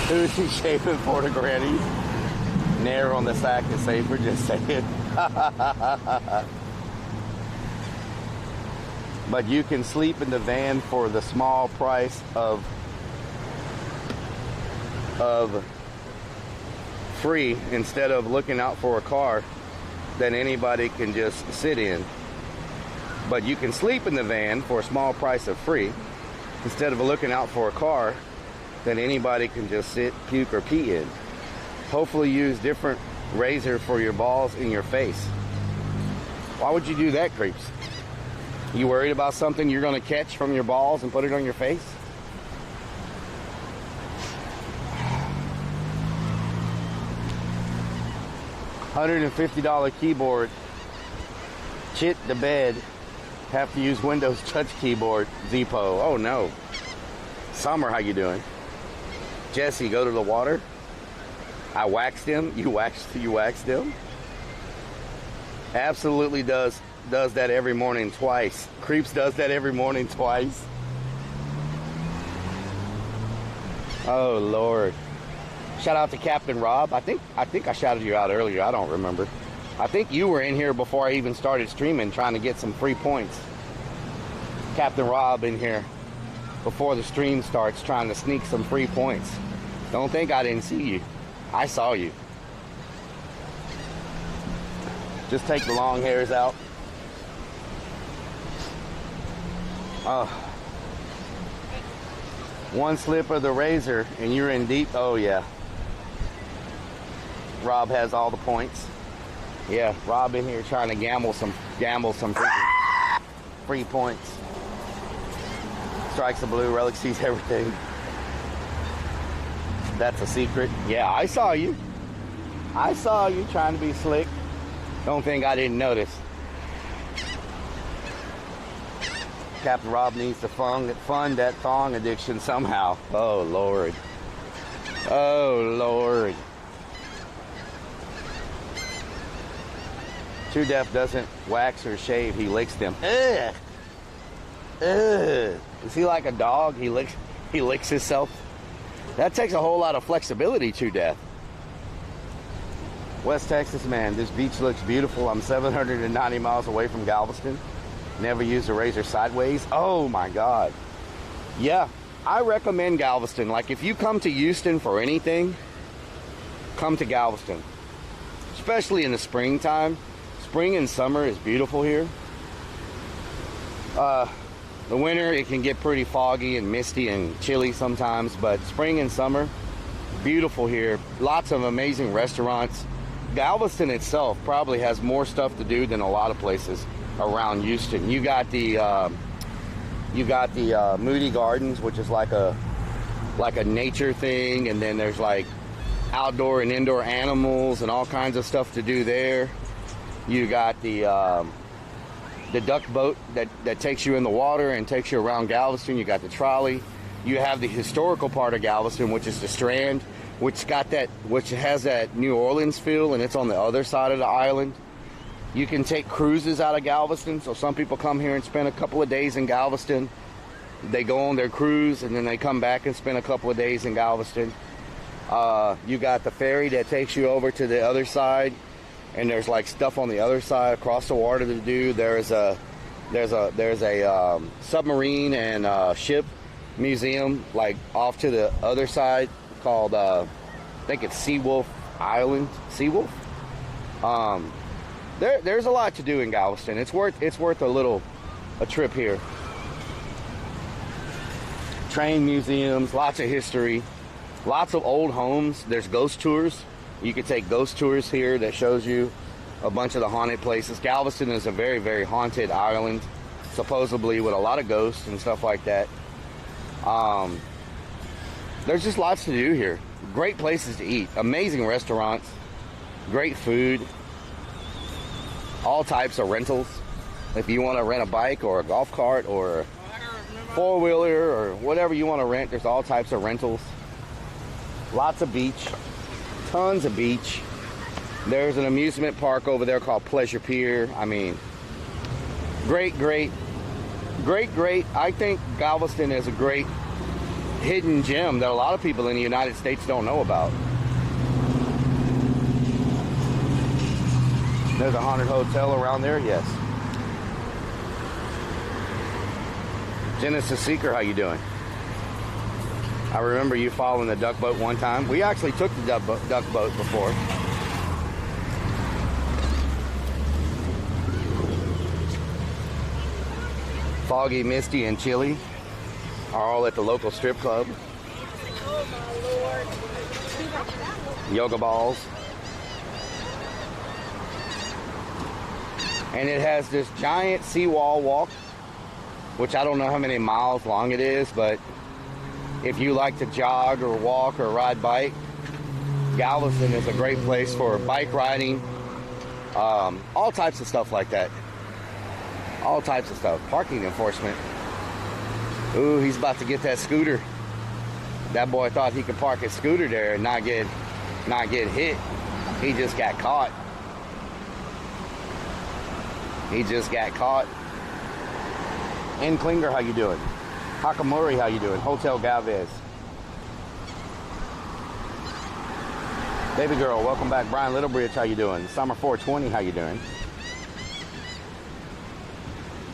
Who's he shaving for, the grannies? Nair on the sack is safer, just saying. But you can sleep in the van for the small price of free, instead of looking out for a car that anybody can just sit in. But you can sleep in the van for a small price of free, instead of looking out for a car that anybody can just sit, puke, or pee in. Hopefully use different razor for your balls in your face. Why would you do that, creeps? You worried about something you're going to catch from your balls and put it on your face? $150 keyboard. Chit the bed. Have to use Windows touch keyboard. Zippo. Oh no. Summer, how you doing? Jesse, go to the water. I waxed him. You waxed him? Absolutely does that every morning twice. Creeps does that every morning twice. Oh Lord. Shout out to Captain Rob. I think I shouted you out earlier. I don't remember. I think you were in here before I even started streaming, trying to get some free points. Captain Rob in here before the stream starts, trying to sneak some free points. Don't think I didn't see you. I saw you. Just take the long hairs out. One slip of the razor and you're in deep. Oh yeah. Rob has all the points. Yeah, Rob in here trying to gamble some freaking free points. Strikes the blue. Rellik sees everything. That's a secret. Yeah, I saw you. I saw you trying to be slick. Don't think I didn't notice. Captain Rob needs to fund that thong addiction somehow. Oh, Lord. Oh, Lord. Too Deaf doesn't wax or shave. He licks them. Ugh. Ugh. Is he like a dog? He licks himself. That takes a whole lot of flexibility, Too Deaf. West Texas, man, this beach looks beautiful. I'm 790 miles away from Galveston. Never used a razor sideways. Oh my God. Yeah, I recommend Galveston. Like if you come to Houston for anything, come to Galveston. Especially in the springtime. Spring and summer is beautiful here. The winter, it can get pretty foggy and misty and chilly sometimes, but spring and summer, beautiful here. Lots of amazing restaurants. Galveston itself probably has more stuff to do than a lot of places around Houston. You got the Moody Gardens, which is like a nature thing, and then there's like outdoor and indoor animals and all kinds of stuff to do there. You got the duck boat that takes you in the water and takes you around Galveston. You got the trolley. You have the historical part of Galveston, which is the Strand, which has that New Orleans feel, and it's on the other side of the island. You can take cruises out of Galveston. So some people come here and spend a couple of days in Galveston. They go on their cruise and then they come back and spend a couple of days in Galveston. You got the ferry that takes you over to the other side, and there's like stuff on the other side across the water to do. There's a submarine and ship museum like off to the other side called I think it's Seawolf Island. Seawolf. There's a lot to do in Galveston. It's worth a trip here. Train museums, lots of history, lots of old homes. There's ghost tours. You can take ghost tours here that shows you a bunch of the haunted places. Galveston is a very, very haunted island, supposedly with a lot of ghosts and stuff like that. There's just lots to do here. Great places to eat, amazing restaurants, great food, all types of rentals. If you want to rent a bike or a golf cart or a four-wheeler or whatever you want to rent, there's all types of rentals. Lots of beach, tons of beach. There's an amusement park over there called Pleasure Pier. I mean, great. I think Galveston is a great hidden gem that a lot of people in the United States don't know about. There's a haunted hotel around there, yes. Genesis Seeker, how you doing? I remember you following the duck boat one time. We actually took the duck boat before. Foggy, misty, and chilly are all at the local strip club. Yoga balls. And it has this giant seawall walk, which I don't know how many miles long it is, but if you like to jog or walk or ride bike, Galveston is a great place for bike riding, all types of stuff like that. All types of stuff. Parking enforcement. Ooh, he's about to get that scooter. That boy thought he could park his scooter there and not get hit. He just got caught. N. Klinger, how you doing? Hakamori, how you doing? Hotel Galvez. Baby girl, welcome back. Brian Littlebridge, how you doing? Summer 420, how you doing?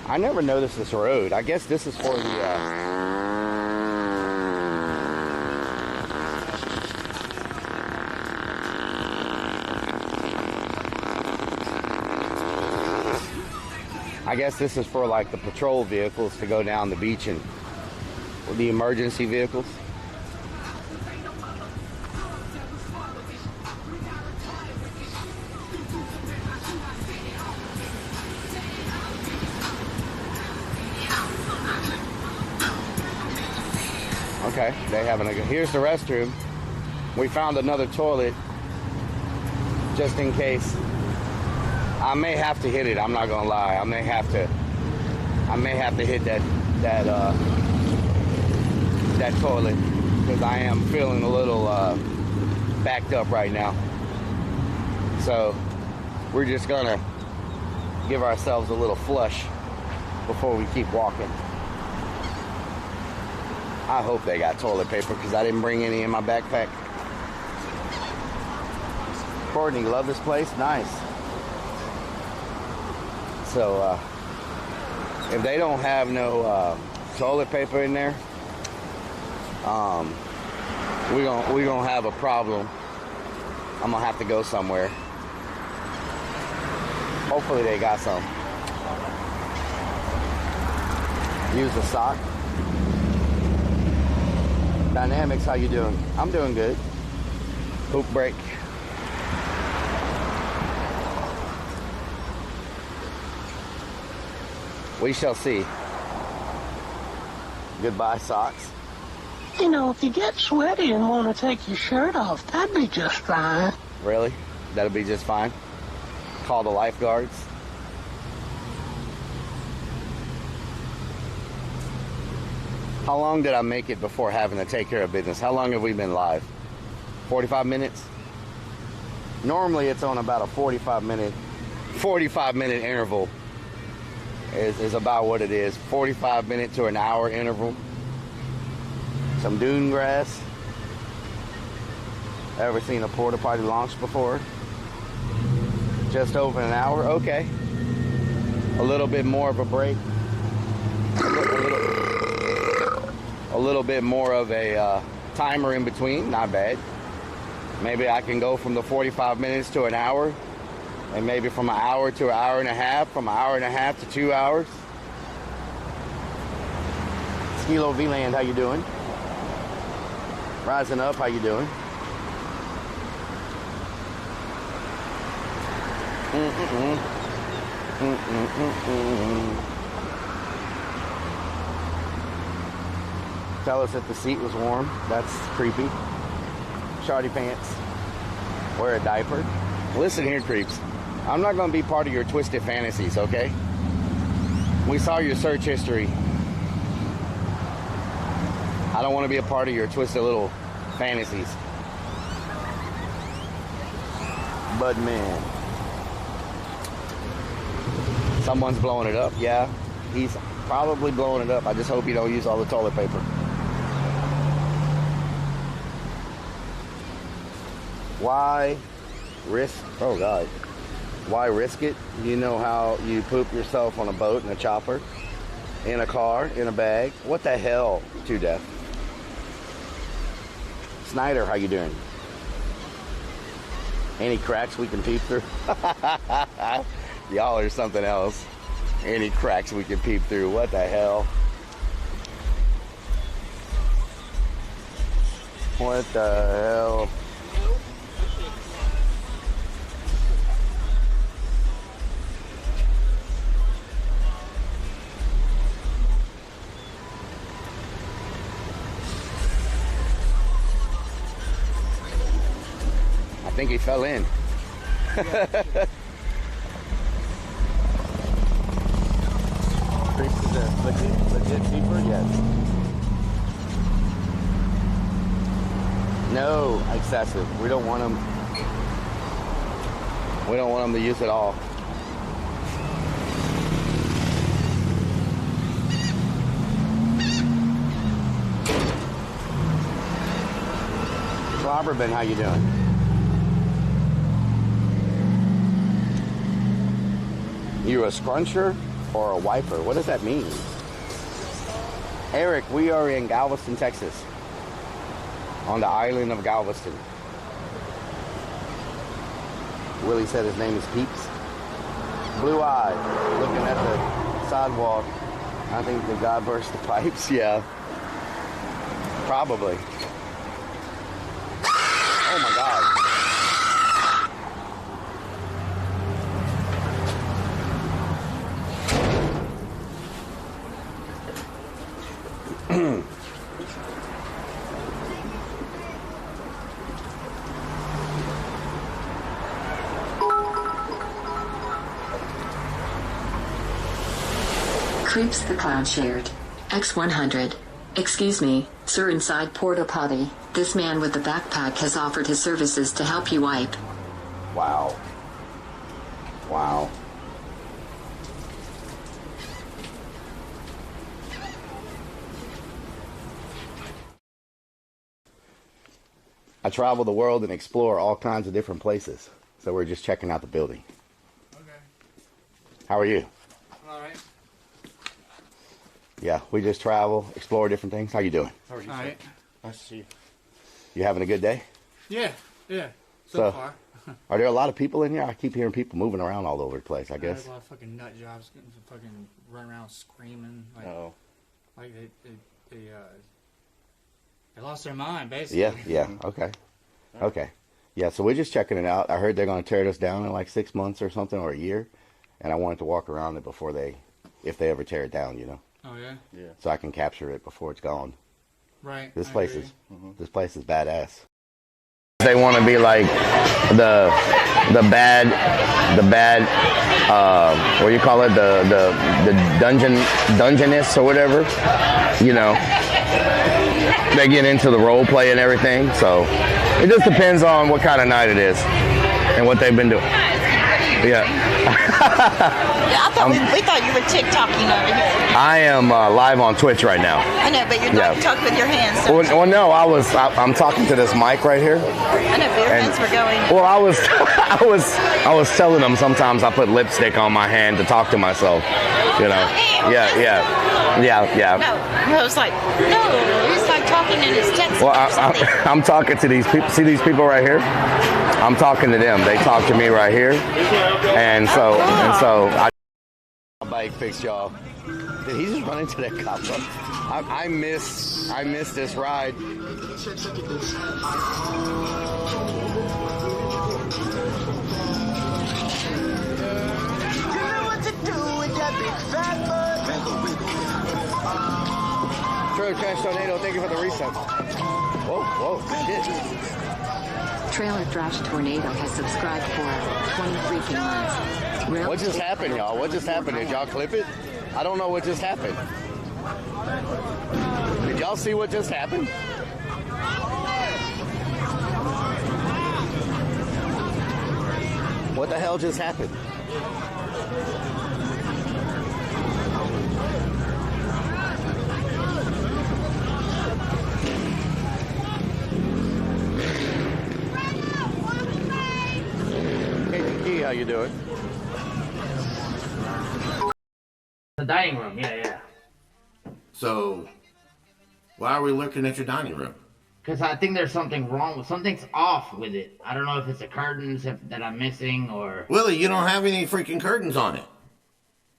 I never noticed this road. I guess this is for the I guess this is for like the patrol vehicles to go down the beach and the emergency vehicles. Okay, they having a good. Here's the restroom. We found another toilet just in case. I may have to hit it. I'm not gonna lie. I may have to hit that toilet because I am feeling a little backed up right now. So we're just gonna give ourselves a little flush before we keep walking. I hope they got toilet paper because I didn't bring any in my backpack. Courtney, you love this place? Nice. So, if they don't have no toilet paper in there, we gonna have a problem. I'm gonna have to go somewhere. Hopefully they got some. Use a sock. Dynamics, how you doing? I'm doing good. Poop break. We shall see. Goodbye, socks. You know, if you get sweaty and want to take your shirt off, that'd be just fine. Really? That'll be just fine. Call the lifeguards. How long did I make it before having to take care of business? How long have we been live? 45 minutes? Normally it's on about a 45 minute interval is about what it is. 45 minute to an hour interval. Some dune grass. Ever seen a porta potty launch before? Just over an hour? Okay. A little bit more of a break. A little bit more of a timer in between. Not bad. Maybe I can go from the 45 minutes to an hour. And maybe from an hour to an hour and a half. From an hour and a half to 2 hours. Skilo V-Land, how you doing? Rising Up, how you doing? Tell us that the seat was warm. That's creepy. Shardy pants. Wear a diaper. Listen here, creeps. I'm not going to be part of your twisted fantasies, okay? We saw your search history. I don't want to be a part of your twisted little fantasies. But man, someone's blowing it up. Yeah, he's probably blowing it up. I just hope you don't use all the toilet paper. Why risk? Oh God. Why risk it? You know how you poop yourself on a boat, in a chopper, in a car, in a bag? What the hell? To death. Snyder, how you doing? Any cracks we can peep through? Y'all are something else. Any cracks we can peep through? What the hell? What the hell? I think he fell in. Creeps is a legit keeper? Yes. No, excessive. We don't want them. We don't want them to use it all. Robert, how you doing? You a scruncher or a wiper? What does that mean? Eric, we are in Galveston, Texas. On the island of Galveston. Willie said his name is Peeps. Blue Eye. Looking at the sidewalk. I think the guy burst the pipes. Yeah. Probably. Oh my God. Creeps the Clown shared. X100. Excuse me, sir, inside Porta Potty. This man with the backpack has offered his services to help you wipe. Wow. Wow. I travel the world and explore all kinds of different places. So we're just checking out the building. Okay. How are you? All right. Yeah, we just travel, explore different things. How you doing? How are you? All right. Nice to see you. You having a good day? Yeah. So far. Are there a lot of people in here? I keep hearing people moving around all over the place, I guess. There's a lot of fucking nut jobs getting fucking running around screaming. Like, like they lost their mind, basically. Yeah. Okay. Yeah, so we're just checking it out. I heard they're going to tear this down in like 6 months or something, or a year. And I wanted to walk around it before if they ever tear it down, you know. Oh, yeah? Yeah. So I can capture it before it's gone. Right. This place is badass. They want to be like the bad what do you call it, the dungeonists or whatever, you know. They get into the role play and everything, so it just depends on what kind of night it is and what they've been doing. Yeah. We thought you were TikToking over here. I am live on Twitch right now. I know, but you're not talking with your hands. So Well, no, I'm talking to this mic right here. I know, but your hands were going. Well, I was telling them sometimes I put lipstick on my hand to talk to myself. You know. Yeah. No, I was like, no, he's like talking in his text. Well, I'm talking to these people. See these people right here? I'm talking to them. They talk to me right here, and so I bike fixed, y'all. Did he just run into that cop? I miss this ride. You know what to do with that big fat butt. Trailer Trash Tornado, thank you for the reset. Whoa, shit. Trailer Trash Tornado has subscribed for 20 freaking months. What just happened, y'all? What just happened? Did y'all clip it? I don't know what just happened. Did y'all see what just happened? What the hell just happened? Hey, how you doing? The dining room, yeah. So, why are we looking at your dining room? Because I think there's something wrong with something's off with it. I don't know if it's the curtains that I'm missing or. Willie, you don't have any freaking curtains on it.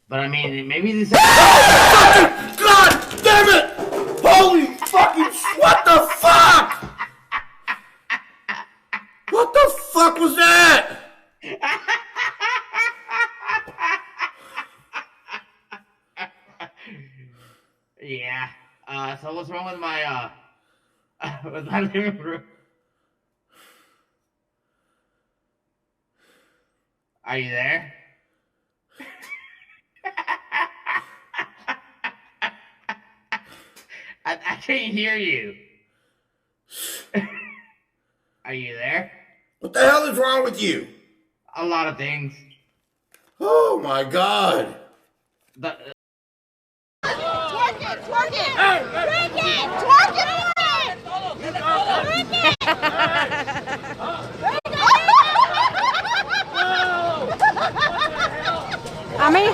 But I mean, maybe this. God damn it! Holy fucking! What the fuck? What the fuck was that? Yeah. So what's wrong with my living room? Are you there? I can't hear you. Are you there? What the hell is wrong with you? A lot of things. Oh my God. Twerk it! Twerk it! Twerk it! Twerk it! I mean...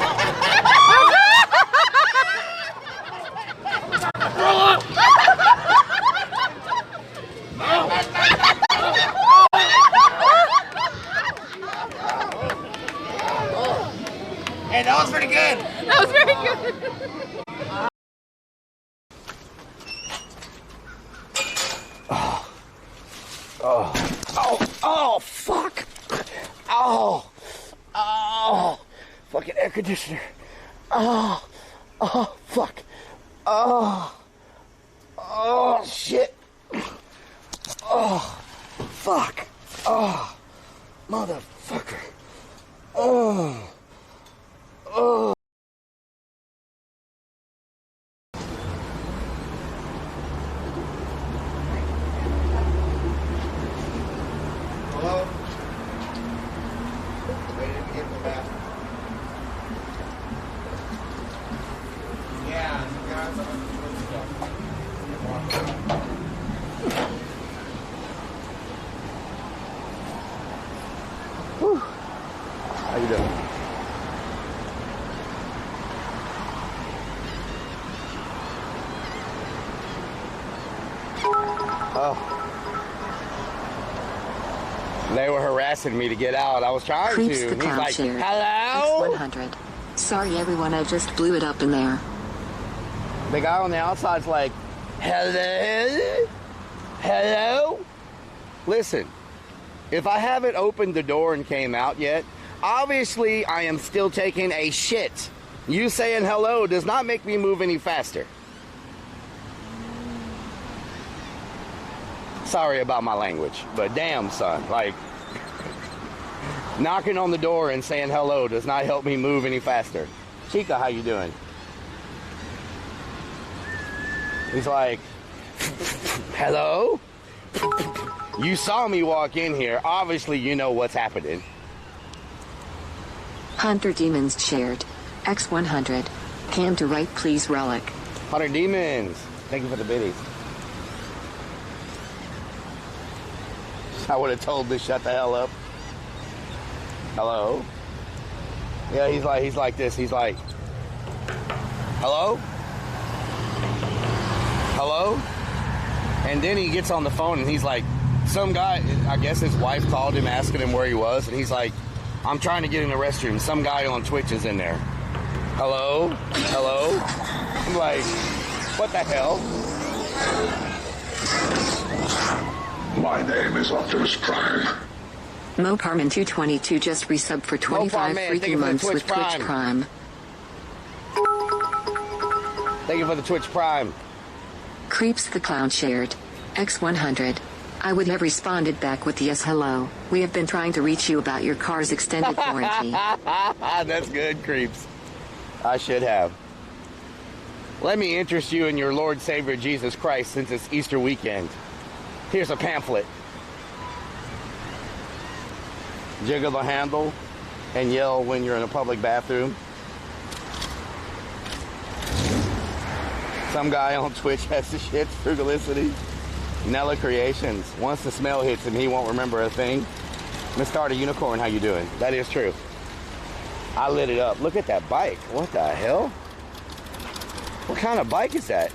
Hey, that was pretty good. That was very good. Oh, fuck. Oh, fucking air conditioner. Oh, fuck. Oh, shit. Oh, fuck. Oh, motherfucker. Oh. Hello? They didn't get the bathroom. Yeah, you guys are supposed to go. Whew. How you doing? Oh. They were harassing me to get out. I was trying Creeps to. the And he's like, shared. hello? X100. Sorry, everyone, I just blew it up in there. The guy on the outside's like, hello? Hello? Listen, if I haven't opened the door and came out yet, obviously I am still taking a shit. You saying hello does not make me move any faster. Sorry about my language, but damn, son, like, knocking on the door and saying hello does not help me move any faster. Chica, how you doing? He's like, hello? You saw me walk in here. Obviously, you know what's happening. Hunter Demons shared. X100. Cam to right, please, Rellik. Hunter Demons. Thank you for the biddies. I would have told this shut the hell up. Hello? Yeah, he's like this. He's like, hello? Hello? And then he gets on the phone and he's like, some guy, I guess his wife called him asking him where he was, and he's like, I'm trying to get in the restroom. Some guy on Twitch is in there. Hello? Hello? I'm like, what the hell? My name is Optimus Prime. Moparman 222 just resubbed for 25 freaking months with Twitch Prime. Thank you for the Twitch Prime. Creeps the Clown shared. X100. I would have responded back with yes, hello. We have been trying to reach you about your car's extended warranty. That's good, Creeps. I should have. Let me interest you in your Lord Savior Jesus Christ since it's Easter weekend. Here's a pamphlet. Jiggle the handle and yell when you're in a public bathroom. Some guy on Twitch has the shit, Frugalicity. Nella Creations. Once the smell hits him, he won't remember a thing. Miss Starter Unicorn, how you doing? That is true. I lit it up. Look at that bike. What the hell? What kind of bike is that?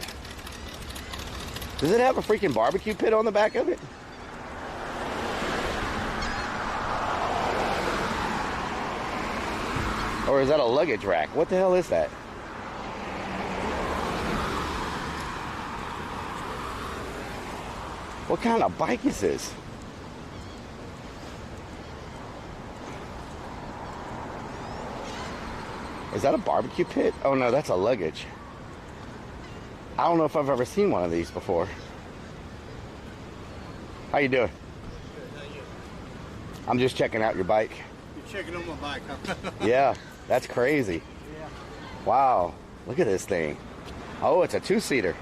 Does it have a freaking barbecue pit on the back of it? Or is that a luggage rack? What the hell is that? What kind of bike is this? Is that a barbecue pit? Oh no, that's a luggage. I don't know if I've ever seen one of these before. How you doing? Good, how you? I'm just checking out your bike. You're checking on my bike, huh? Yeah, that's crazy. Yeah. Wow, look at this thing. Oh, it's a two-seater.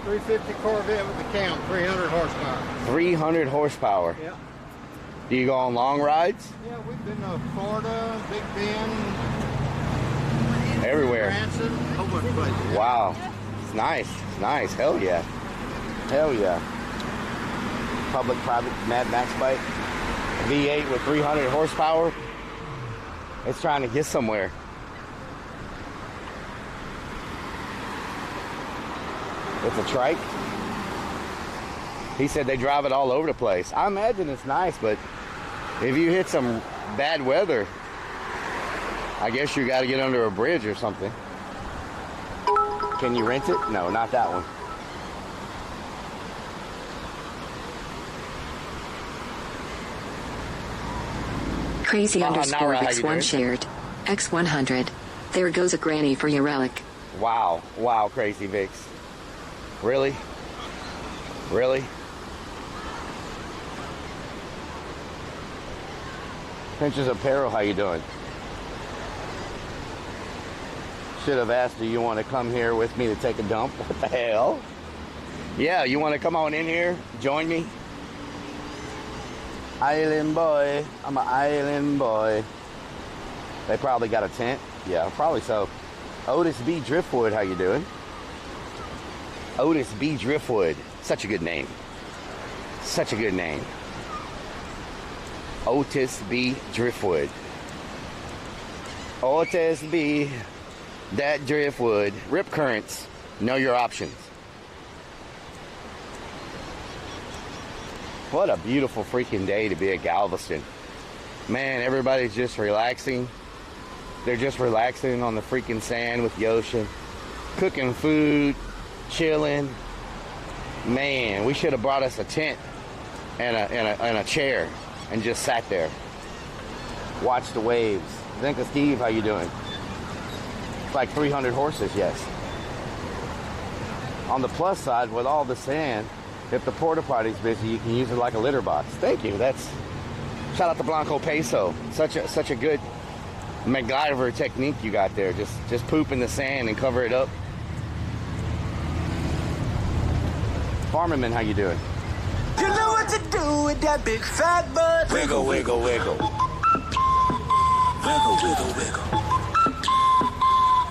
350 Corvette with the cam, 300 horsepower. 300 horsepower. Yeah. Do you go on long rides? Yeah, we've been to Florida, Big Bend, everywhere. Branson, a whole bunch of places. Wow, it's nice. It's nice. Hell yeah. Hell yeah. Public-private Mad Max bike. V8 with 300 horsepower. It's trying to get somewhere. It's a trike. He said they drive it all over the place. I imagine it's nice, but if you hit some bad weather, I guess you got to get under a bridge or something. Can you rent it? No, not that one. Crazy underscore Nara, how you doing? X1 shared. X100. There goes a granny for your relic. Wow. Wow, Crazy Vix. Really? Really? Pinches Apparel, how you doing? Should have asked, do you want to come here with me to take a dump? What the hell? Yeah, you want to come on in here? Join me? Island boy. I'm an island boy. They probably got a tent. Yeah, probably so. Otis B. Driftwood, how you doing? Otis B. Driftwood. Such a good name. Such a good name. Otis B. Driftwood. Otis B. That Driftwood. Rip Currents. Know your options. What a beautiful freaking day to be at Galveston. Man, everybody's just relaxing. They're just relaxing on the freaking sand with the ocean. Cooking food. Chilling. Man, we should have brought us a tent and a chair and just sat there. Watch the waves. Zinka Steve, how you doing? It's like 300 horses, yes. On the plus side, with all the sand, if the porta potty's busy, you can use it like a litter box. Thank you. That's shout out to Blanco Peso. Such a good MacGyver technique you got there. Just poop in the sand and cover it up. Farmerman, how you doing? You know what to do with that big fat butt. Wiggle, wiggle, wiggle. Wiggle, wiggle, wiggle.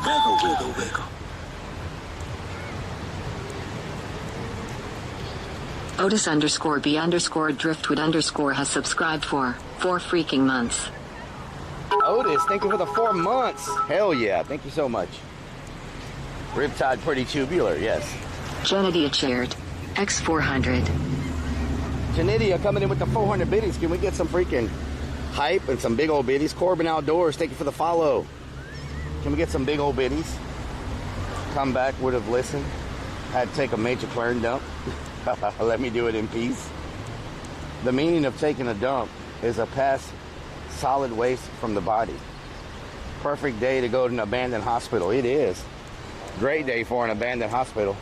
Wiggle, wiggle, wiggle. Otis underscore B underscore Driftwood underscore has subscribed for 4 freaking months. Otis, thank you for the 4 months. Hell yeah, thank you so much. Riptide pretty tubular, yes. Jenidia shared. X400. Janidia coming in with the 400 biddies. Can we get some freaking hype and some big old biddies? Corbin Outdoors, thank you for the follow. Can we get some big old biddies? Come back, would have listened. Had to take a major clearing dump. Let me do it in peace. The meaning of taking a dump is a pass solid waste from the body. Perfect day to go to an abandoned hospital. It is. Great day for an abandoned hospital.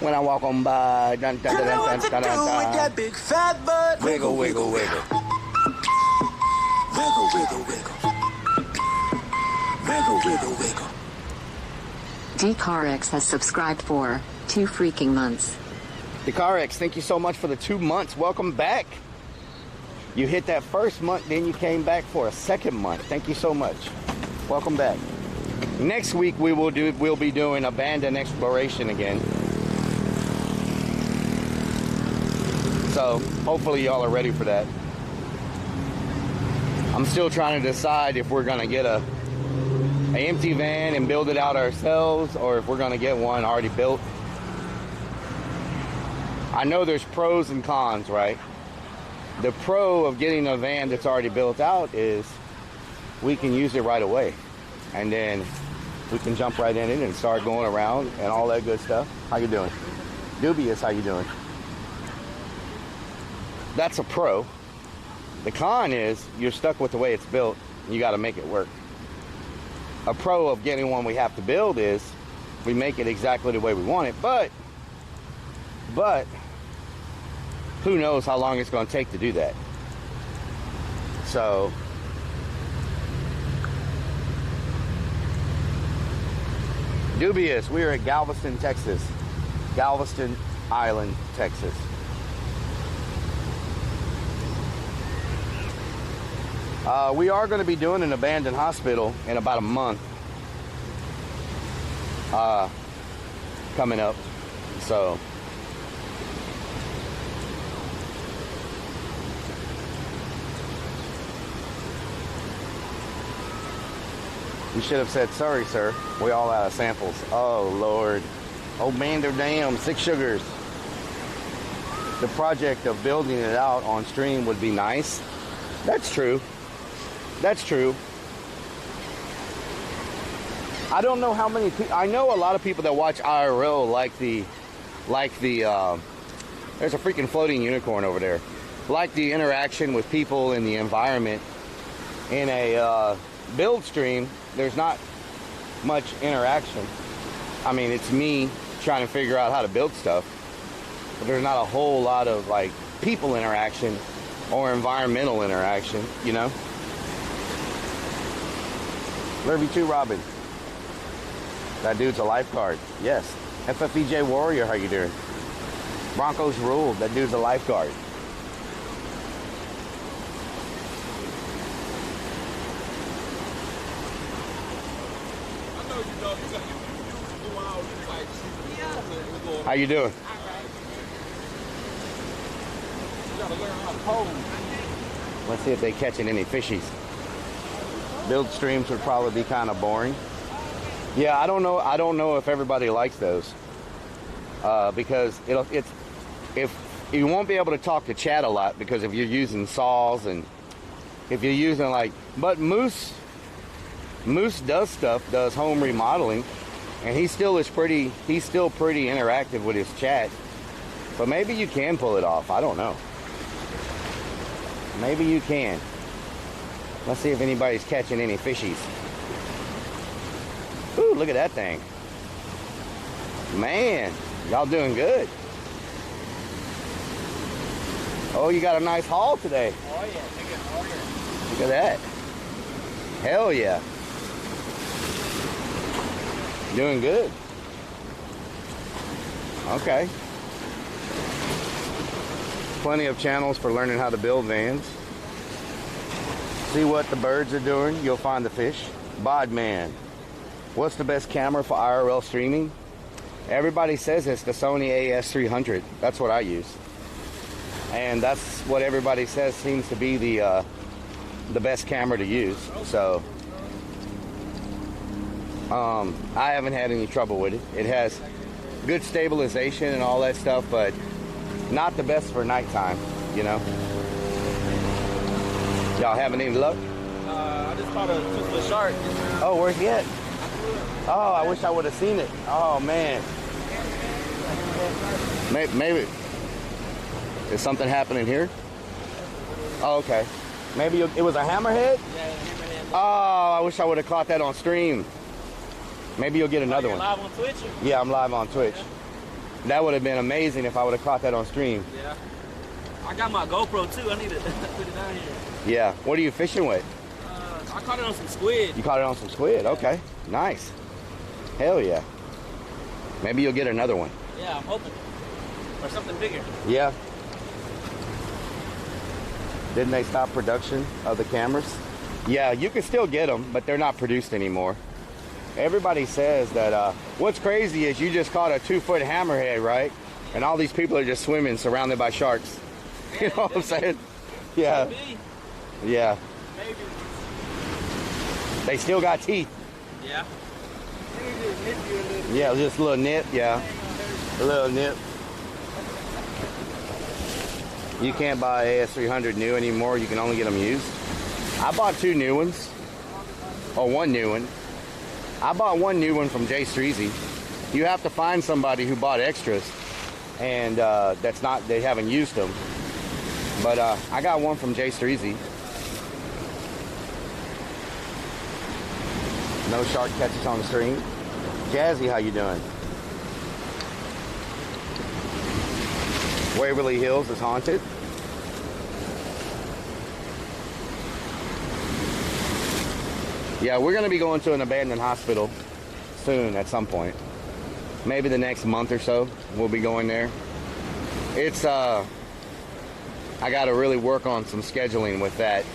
When I walk on by, dun, dun, dun, dun, dun, dun, dun, dun. That big fat butt. Wiggle, wiggle, wiggle. Wiggle, wiggle, wiggle. Wiggle, wiggle, wiggle. DCarX has subscribed for 2 freaking months. DCarX, thank you so much for the 2 months. Welcome back. You hit that first month, then you came back for a second month. Thank you so much. Welcome back. Next week we'll be doing abandoned exploration again. So hopefully y'all are ready for that. I'm still trying to decide if we're gonna get a empty van and build it out ourselves, or if we're gonna get one already built. I know there's pros and cons, right? The pro of getting a van that's already built out is we can use it right away, and then we can jump right in it and start going around and all that good stuff. How you doing? Dubious, how you doing? That's a pro. The con is you're stuck with the way it's built and you got to make it work. A pro of getting one we have to build is we make it exactly the way we want it, but who knows how long it's going to take to do that. So Dubious, we are at Galveston, Texas. Galveston Island, Texas. We are going to be doing an abandoned hospital in about a month coming up. So you should have said, sorry, sir. We all out of samples. Oh, Lord. Oh, man, they're damn. 6 sugars. The project of building it out on stream would be nice. That's true. That's true. I don't know how many people. I know a lot of people that watch IRL like the there's a freaking floating unicorn over there. like the interaction with people in the environment. In a build stream, there's not much interaction. I mean, it's me trying to figure out how to build stuff, but there's not a whole lot of like people interaction or environmental interaction, you know? Lurvy 2 Robin. That dude's a lifeguard. Yes. FFEJ Warrior, how you doing? Broncos ruled. That dude's a lifeguard. How you doing? Let's see if they catching any fishies. Build streams would probably be kind of boring. Yeah, I don't know if everybody likes those because if you won't be able to talk to chat a lot because if you're using saws and if you're using but Moose does home remodeling, and he's still pretty interactive with his chat. So maybe you can pull it off. I don't know. Maybe you can. Let's see if anybody's catching any fishies. Ooh, look at that thing. Man, y'all doing good. Oh, you got a nice haul today. Oh yeah, look at that. Hell yeah. Doing good. Okay. Plenty of channels for learning how to build vans. See what the birds are doing, you'll find the fish. Bodman. What's the best camera for IRL streaming? Everybody says it's the Sony AS300. That's what I use. And that's what everybody says seems to be the best camera to use. So I haven't had any trouble with it. It has good stabilization and all that stuff, but not the best for nighttime, you know. Y'all having any luck? I just caught a 2-foot shark. Oh, where's he at? Oh, I wish I would have seen it. Oh, man. Maybe. Is something happening here? Oh, okay. Maybe it was a hammerhead? Yeah, hammerhead. Oh, I wish I would have caught that on stream. Maybe you'll get another one. Live on Twitch? Yeah, I'm live on Twitch. That would have been amazing if I would have caught that on stream. Yeah. I got my GoPro too. I need to put it down here. Yeah. What are you fishing with? I caught it on some squid. You caught it on some squid? Yeah. Okay. Nice. Hell yeah. Maybe you'll get another one. Yeah, I'm hoping. Or something bigger. Yeah. Didn't they stop production of the cameras? Yeah, you can still get them, but they're not produced anymore. Everybody says that what's crazy is you just caught a 2-foot hammerhead, right? And all these people are just swimming surrounded by sharks. You know what I'm saying? Yeah. Yeah. Maybe. They still got teeth. Yeah. Yeah, just a little nip, yeah. A little nip. You can't buy AS300 new anymore. You can only get them used. I bought 2 new ones. Or 1 new one. I bought 1 new one from Jay Streezy. You have to find somebody who bought extras. And they haven't used them. But I got one from Jay Streezy. No shark catches on the stream. Jazzy, how you doing? Waverly Hills is haunted. Yeah, we're going to be going to an abandoned hospital soon at some point. Maybe the next month or so we'll be going there. It's I got to really work on some scheduling with that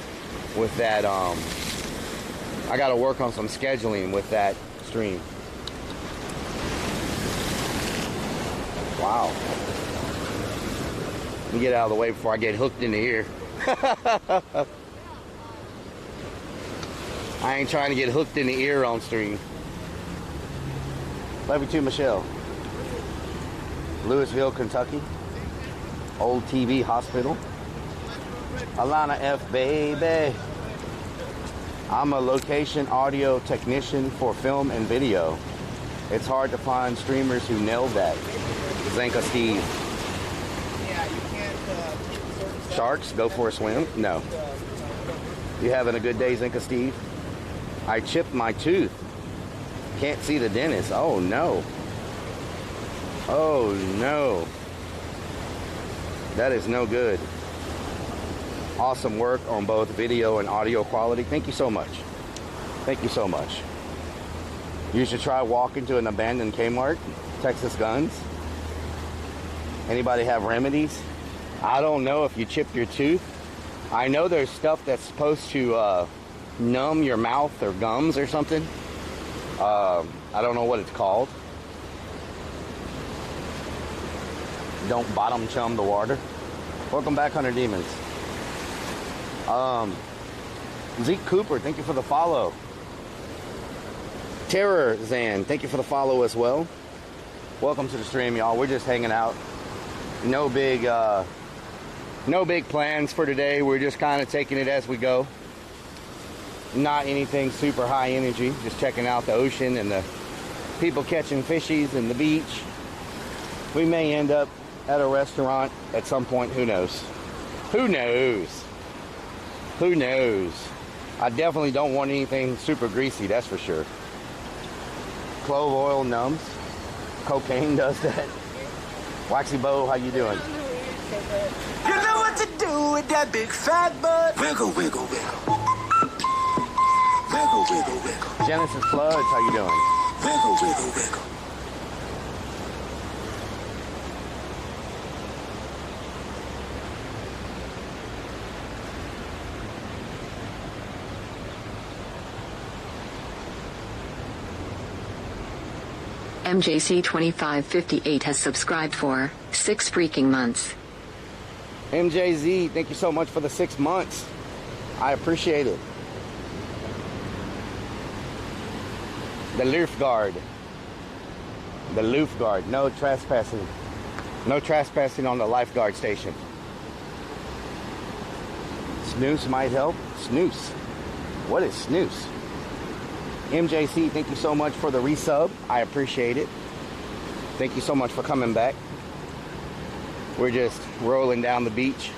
I got to work on some scheduling with that stream. Wow. Let me get out of the way before I get hooked in the ear. I ain't trying to get hooked in the ear on stream. Love you too, Michelle. Louisville, Kentucky. Old TV hospital. Alana F, baby. I'm a location audio technician for film and video. It's hard to find streamers who nailed that. Zenka Steve. Yeah, you can't keep certain Sharks, go for a swim? No. You having a good day, Zinka Steve? I chipped my tooth. Can't see the dentist. Oh, no. Oh, no. That is no good. Awesome work on both video and audio quality. Thank you so much. Thank you so much. You should try walking to an abandoned Kmart. Texas Guns. Anybody have remedies? I don't know if you chipped your tooth. I know there's stuff that's supposed to numb your mouth or gums or something. I don't know what it's called. Don't bottom chum the water. Welcome back, Hunter Demons. Zeke Cooper, thank you for the follow. Terror Zan, thank you for the follow as well. Welcome to the stream, y'all. We're just hanging out. No big plans for today. We're just kind of taking it as we go. Not anything super high energy. Just checking out the ocean and the people catching fishies and the beach. We may end up at a restaurant at some point. Who knows? Who knows? Who knows? I definitely don't want anything super greasy, that's for sure. Clove oil numbs. Cocaine does that. Waxy Bow, how you doing? You know what to do with that big fat butt. Wiggle, wiggle, wiggle. Wiggle, wiggle, wiggle. Genesis Floods, how you doing? Wiggle, wiggle, wiggle. MJC2558 has subscribed for 6 freaking months. MJZ, thank you so much for the 6 months. I appreciate it. The Loof Guard. The Loof Guard. No trespassing. No trespassing on the lifeguard station. Snooze might help. Snooze. What is snooze? MJC, thank you so much for the resub. I appreciate it. Thank you so much for coming back. We're just rolling down the beach.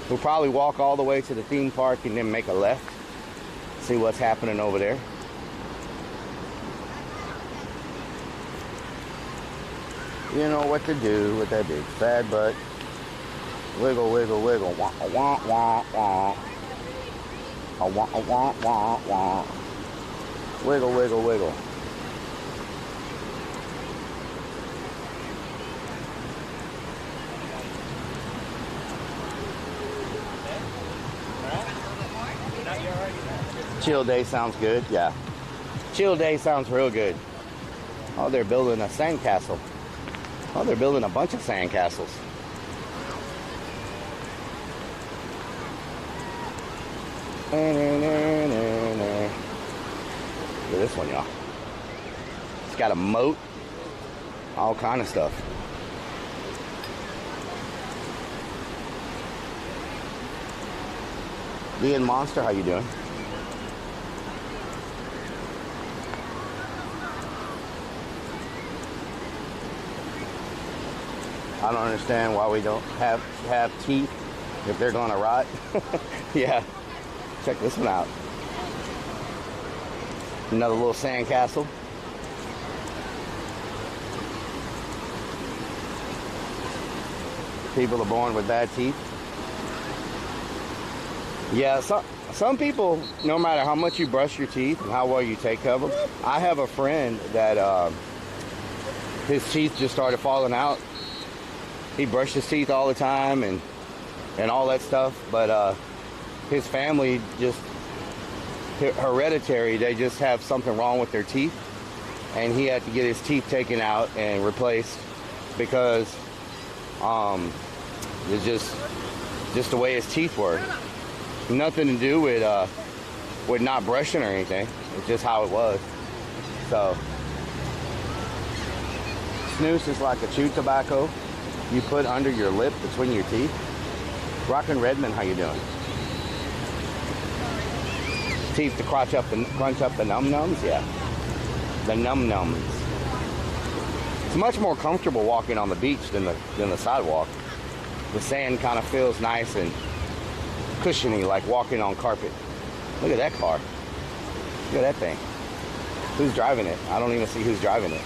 We'll probably walk all the way to the theme park and then make a left. See what's happening over there. You know what to do with that big fat butt. Wiggle, wiggle, wiggle. Wah, wah, wah, wah. Wah, wah, wah, wah. Wiggle, wiggle, wiggle. Chill day sounds good, yeah. Chill day sounds real good. Oh, they're building a sandcastle. Oh, they're building a bunch of sandcastles. Look at this one, y'all. It's got a moat. All kind of stuff. Ian Monster, how you doing? I don't understand why we don't have teeth if they're gonna rot. Yeah. Check this one out. Another little sandcastle. People are born with bad teeth. Yeah, some people, no matter how much you brush your teeth and how well you take care of them. I have a friend that his teeth just started falling out. He brushed his teeth all the time and all that stuff, but his family just hereditary. They just have something wrong with their teeth, and he had to get his teeth taken out and replaced because it's just the way his teeth were. Nothing to do with not brushing or anything. It's just how it was. So snooze is like a chewed tobacco you put under your lip between your teeth. Rockin' Redmond, how you doing? Teeth to crunch up the num-nums? Yeah. The num-nums. It's much more comfortable walking on the beach than the sidewalk. The sand kind of feels nice and cushiony, like walking on carpet. Look at that car. Look at that thing. Who's driving it? I don't even see who's driving it.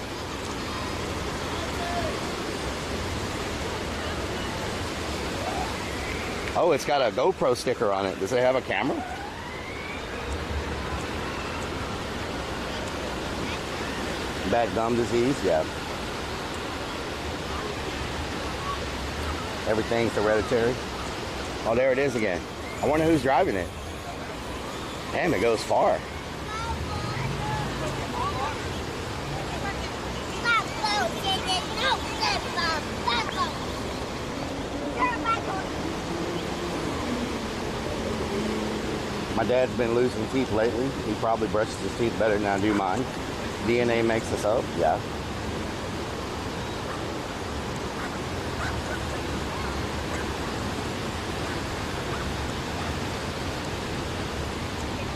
Oh, it's got a GoPro sticker on it. Does it have a camera? Bad gum disease, yeah. Everything's hereditary. Oh, there it is again. I wonder who's driving it. Damn, it goes far. My dad's been losing teeth lately. He probably brushes his teeth better than I do mine. DNA makes us up, yeah.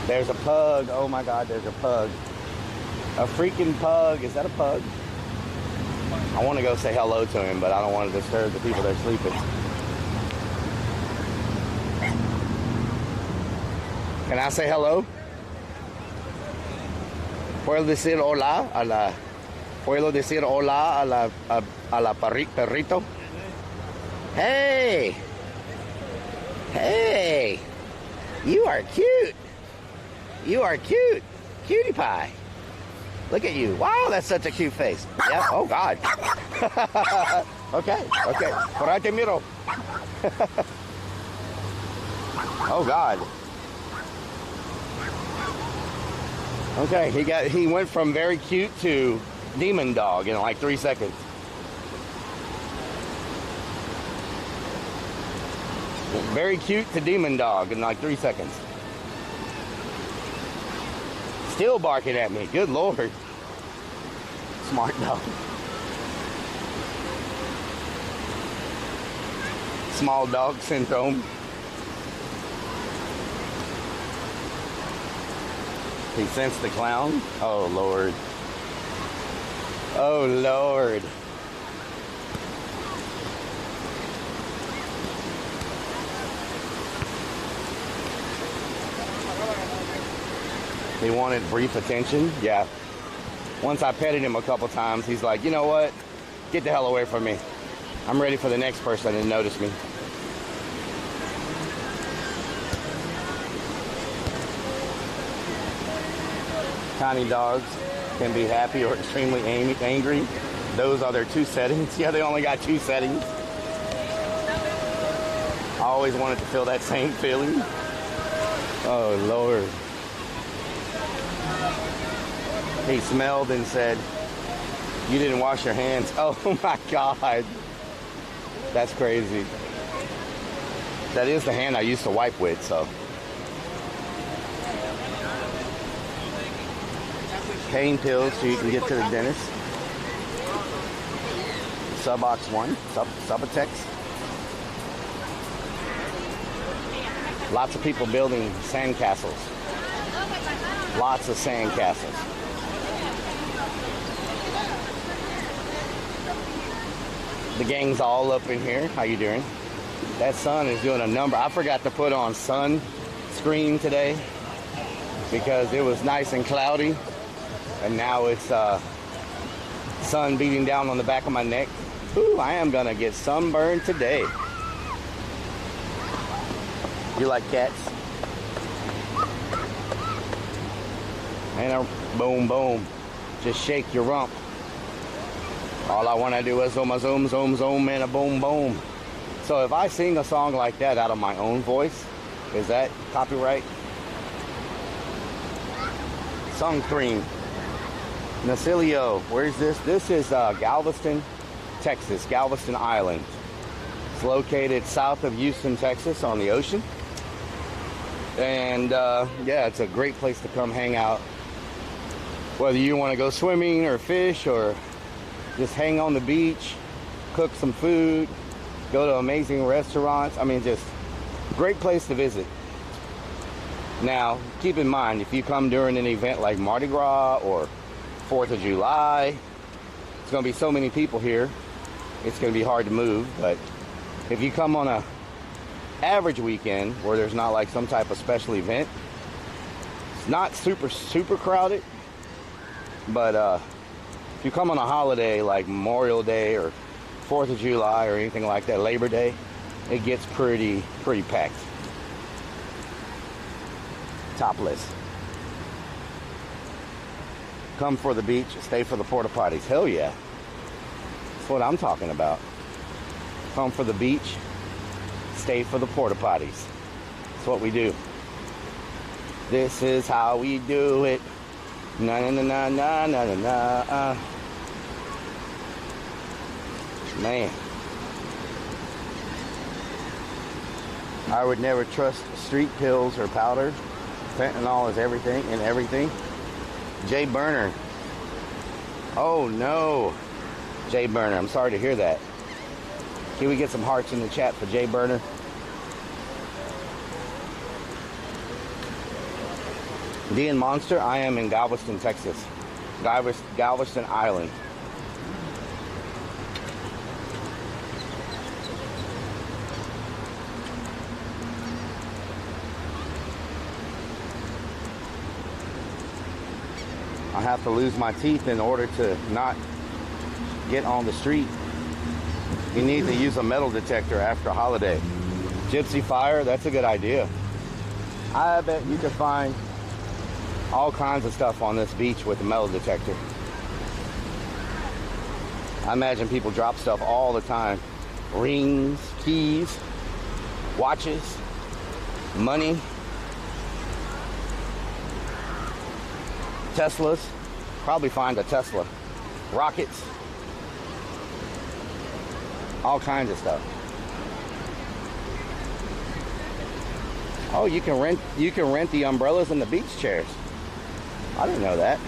There's a pug. Oh my God, there's a pug. A freaking pug. Is that a pug? I want to go say hello to him, but I don't want to disturb the people that are sleeping. Can I say hello? ¿Puedo decir hola a la... ¿Puedo decir hola a la perrito? Hey! Hey! You are cute! You are cute! Cutie pie! Look at you. Wow, that's such a cute face. Yep. Oh, God. Okay. Por ahí te miro. Oh, God. Okay, he went from very cute to demon dog in like 3 seconds. Very cute to demon dog in like 3 seconds. Still barking at me. Good Lord. Smart dog. Small dog syndrome. He sensed the clown. Oh, Lord. Oh, Lord. He wanted brief attention. Yeah. Once I petted him a couple times, he's like, you know what? Get the hell away from me. I'm ready for the next person to notice me. Tiny dogs can be happy or extremely angry. Those are their 2 settings. Yeah, they only got 2 settings. I always wanted to feel that same feeling. Oh, Lord. He smelled and said, you didn't wash your hands. Oh, my God. That's crazy. That is the hand I used to wipe with, so. Pain pills so you can get to the dentist. Subox 1, Subutex. Lots of people building sandcastles. Lots of sandcastles. The gang's all up in here. How you doing? That sun is doing a number. I forgot to put on sun screen today because it was nice and cloudy. And now it's sun beating down on the back of my neck. Ooh, I am gonna get sunburned today. You like cats? And a boom, boom. Just shake your rump. All I wanna do is zoom, zoom, zoom, zoom, and a boom, boom. So if I sing a song like that out of my own voice, is that copyright? Song Cream. Nacilio, where's this? This is Galveston, Texas, Galveston Island. It's located south of Houston, Texas, on the ocean. And yeah, it's a great place to come hang out. Whether you want to go swimming or fish or just hang on the beach, cook some food, go to amazing restaurants. I mean, just great place to visit. Now, keep in mind, if you come during an event like Mardi Gras or 4th of July, there's going to be so many people here, it's going to be hard to move, but If you come on a average weekend where there's not like some type of special event, it's not super crowded, but if you come on a holiday like Memorial Day or 4th of July or anything like that, Labor Day, it gets pretty packed. Topless. Come for the beach, stay for the porta potties. Hell yeah. That's what I'm talking about. Come for the beach, stay for the porta potties. That's what we do. This is how we do it. Na na na na na na na. Man. I would never trust street pills or powder. Fentanyl is everything and everything. Jay Burner. Oh no. Jay Burner, I'm sorry to hear that. Can we get some hearts in the chat for Jay Burner? D and Monster, I am in Galveston, Texas. Galveston Island. I have to lose my teeth in order to not get on the street. You need to use a metal detector after a holiday. Gypsy Fire, that's a good idea. I bet you can find all kinds of stuff on this beach with a metal detector. I imagine people drop stuff all the time. Rings, keys, watches, money, Teslas. Probably find a Tesla. Rockets. All kinds of stuff. Oh, you can rent the umbrellas and the beach chairs. I didn't know that.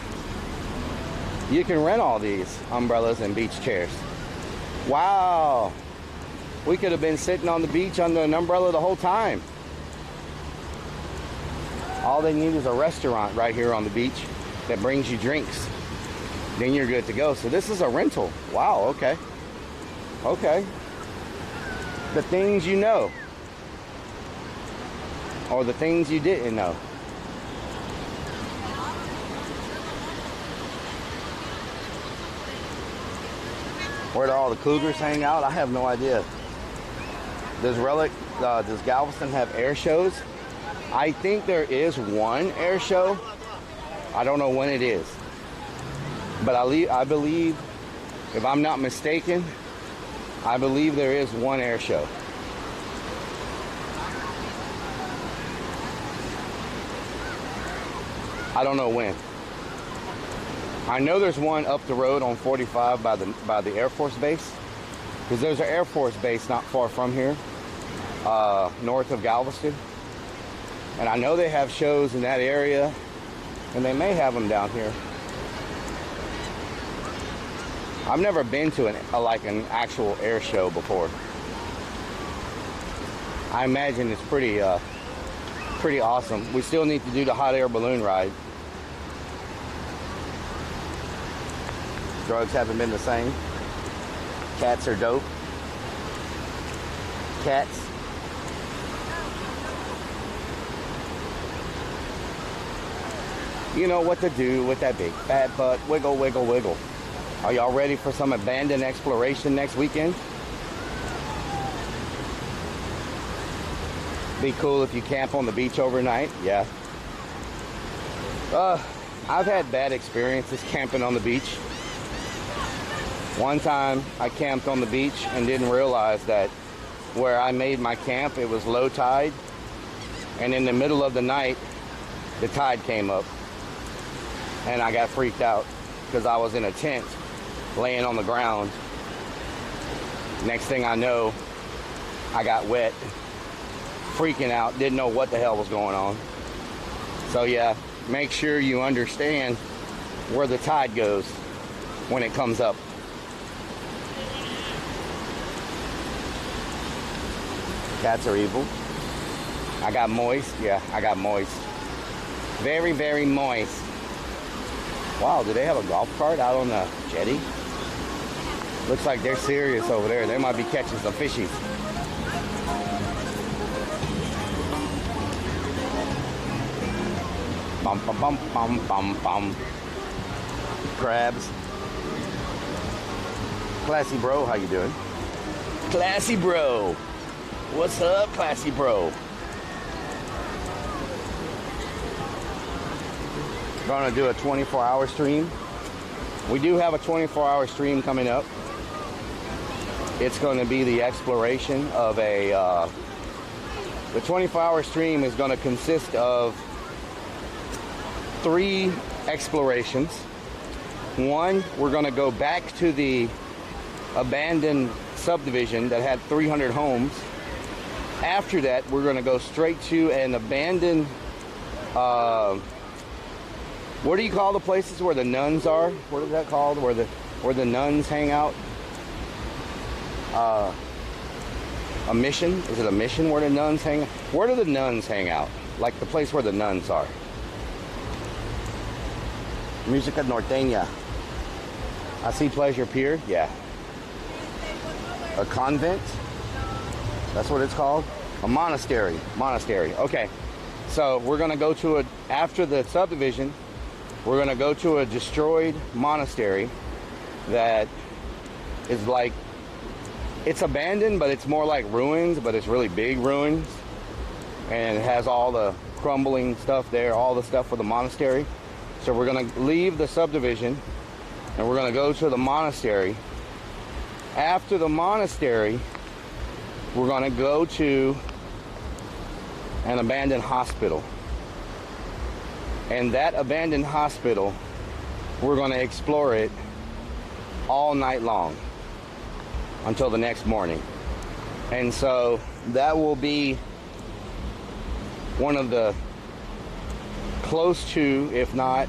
You can rent all these umbrellas and beach chairs. Wow. We could have been sitting on the beach under an umbrella the whole time. All they need is a restaurant right here on the beach that brings you drinks. Then you're good to go. So this is a rental. Wow, okay. Okay. The things you know. Or the things you didn't know. Where do all the cougars hang out? I have no idea. Does Rellik, does Galveston have air shows? I think there is one air show. I don't know when it is. But I believe, if I'm not mistaken, I believe there is one air show. I don't know when. I know there's one up the road on 45 by the Air Force Base. Because there's an Air Force Base not far from here, north of Galveston. And I know they have shows in that area, and they may have them down here. I've never been to an actual air show before. I imagine it's pretty awesome. We still need to do the hot air balloon ride. Drugs haven't been the same. Cats are dope. Cats. You know what to do with that big fat butt. Wiggle, wiggle, wiggle. Are y'all ready for some abandoned exploration next weekend? Be cool if you camp on the beach overnight. Yeah. I've had bad experiences camping on the beach. One time I camped on the beach and didn't realize that where I made my camp, it was low tide. And in the middle of the night, the tide came up. And I got freaked out because I was in a tent laying on the ground. Next thing I know, I got wet, freaking out, didn't know what the hell was going on. So yeah, make sure you understand where the tide goes when it comes up. Cats are evil. I got moist. Yeah, I got moist. Very, very moist. Wow, do they have a golf cart out on the jetty? Looks like they're serious over there. They might be catching some fishies. Bum, bum, bum, bum, bum, bum. Crabs. Classy bro, how you doing? Classy bro. What's up, classy bro? Gonna do a 24-hour stream. We do have a 24-hour stream coming up. It's going to be the exploration of a... the 24-hour stream is going to consist of 3 explorations. One, we're going to go back to the abandoned subdivision that had 300 homes. After that, we're going to go straight to an abandoned... what do you call the places where the nuns are? What is that called? Where the nuns hang out? A mission? Is it a mission where the nuns hang out? Where do the nuns hang out? Like the place where the nuns are. Musica Norteña. I see Pleasure Pier. Yeah. A convent? That's what it's called? A monastery. Monastery. Okay. So we're going to go to after the subdivision, we're going to go to a destroyed monastery that is like, it's abandoned, but it's more like ruins, but it's really big ruins. And it has all the crumbling stuff there, all the stuff for the monastery. So we're going to leave the subdivision and we're going to go to the monastery. After the monastery, we're going to go to an abandoned hospital. And that abandoned hospital, we're going to explore it all night long until the next morning. And so that will be one of the close to, if not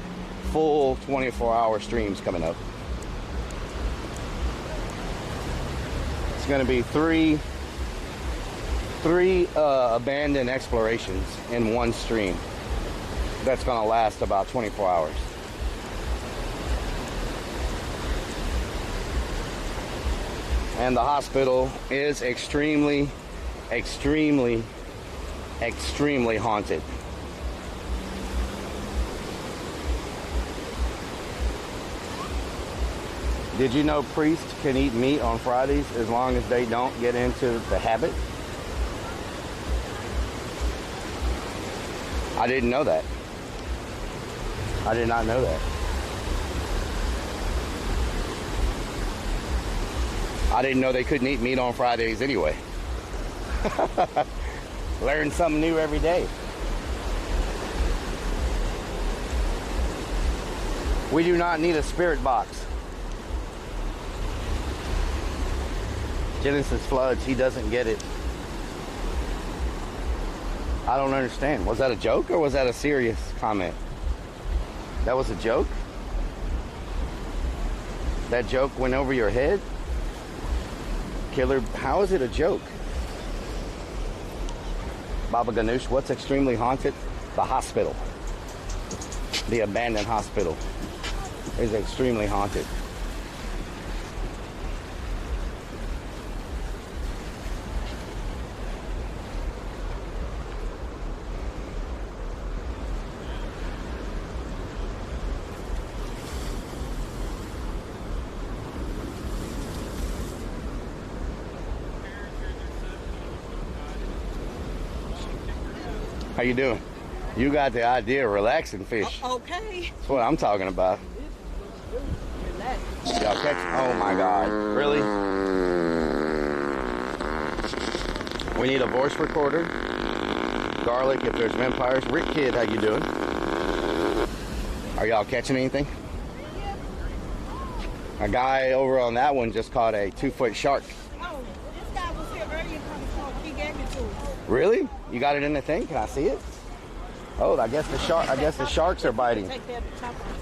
full 24-hour streams coming up. It's going to be three abandoned explorations in one stream. That's going to last about 24 hours. And the hospital is extremely, extremely, extremely haunted. Did you know priests can eat meat on Fridays as long as they don't get into the habit? I didn't know that. I did not know that. I didn't know they couldn't eat meat on Fridays anyway. Learn something new every day. We do not need a spirit box. Genesis floods, he doesn't get it. I don't understand. Was that a joke or was that a serious comment? That was a joke? That joke went over your head? Killer, how is it a joke? Baba Ganoush, what's extremely haunted? The hospital. The abandoned hospital is extremely haunted. How you doing? You got the idea of relaxing fish. Okay. That's what I'm talking about. Y'all catch? Oh my God! Really? We need a voice recorder. Garlic, if there's vampires. Rick Kid, how you doing? Are y'all catching anything? A guy over on that one just caught a 2-foot shark. Oh, this guy was here earlier. He gave it to us. Really? You got it in the thing? Can I see it? Oh, I guess the sharks are biting. Take that top off.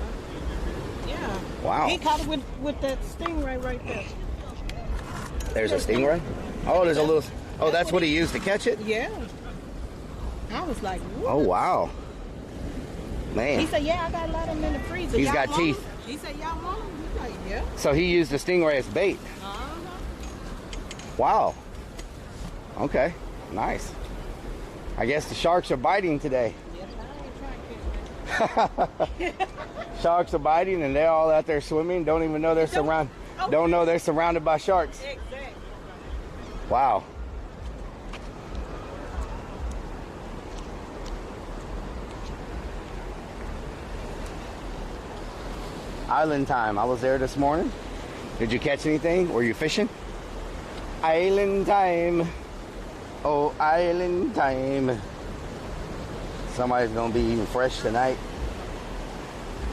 Yeah. Wow. He caught it with that stingray right there. There's a stingray? Oh, there's a little... Oh, that's what he used to catch it? Yeah. I was like, what? Oh, wow. Man. He said, yeah, I got a lot of them in the freezer. He's Y'all got want teeth. them? He said, y'all want them? He's like, yeah. So he used the stingray as bait. Wow. Okay. Nice. I guess the sharks are biting today. Sharks are biting and they're all out there swimming. Don't even know they're don't know they're surrounded by sharks. Exactly. Wow. Island time. I was there this morning. Did you catch anything? Were you fishing? Island time. Oh, island time. Somebody's gonna be eating fresh tonight.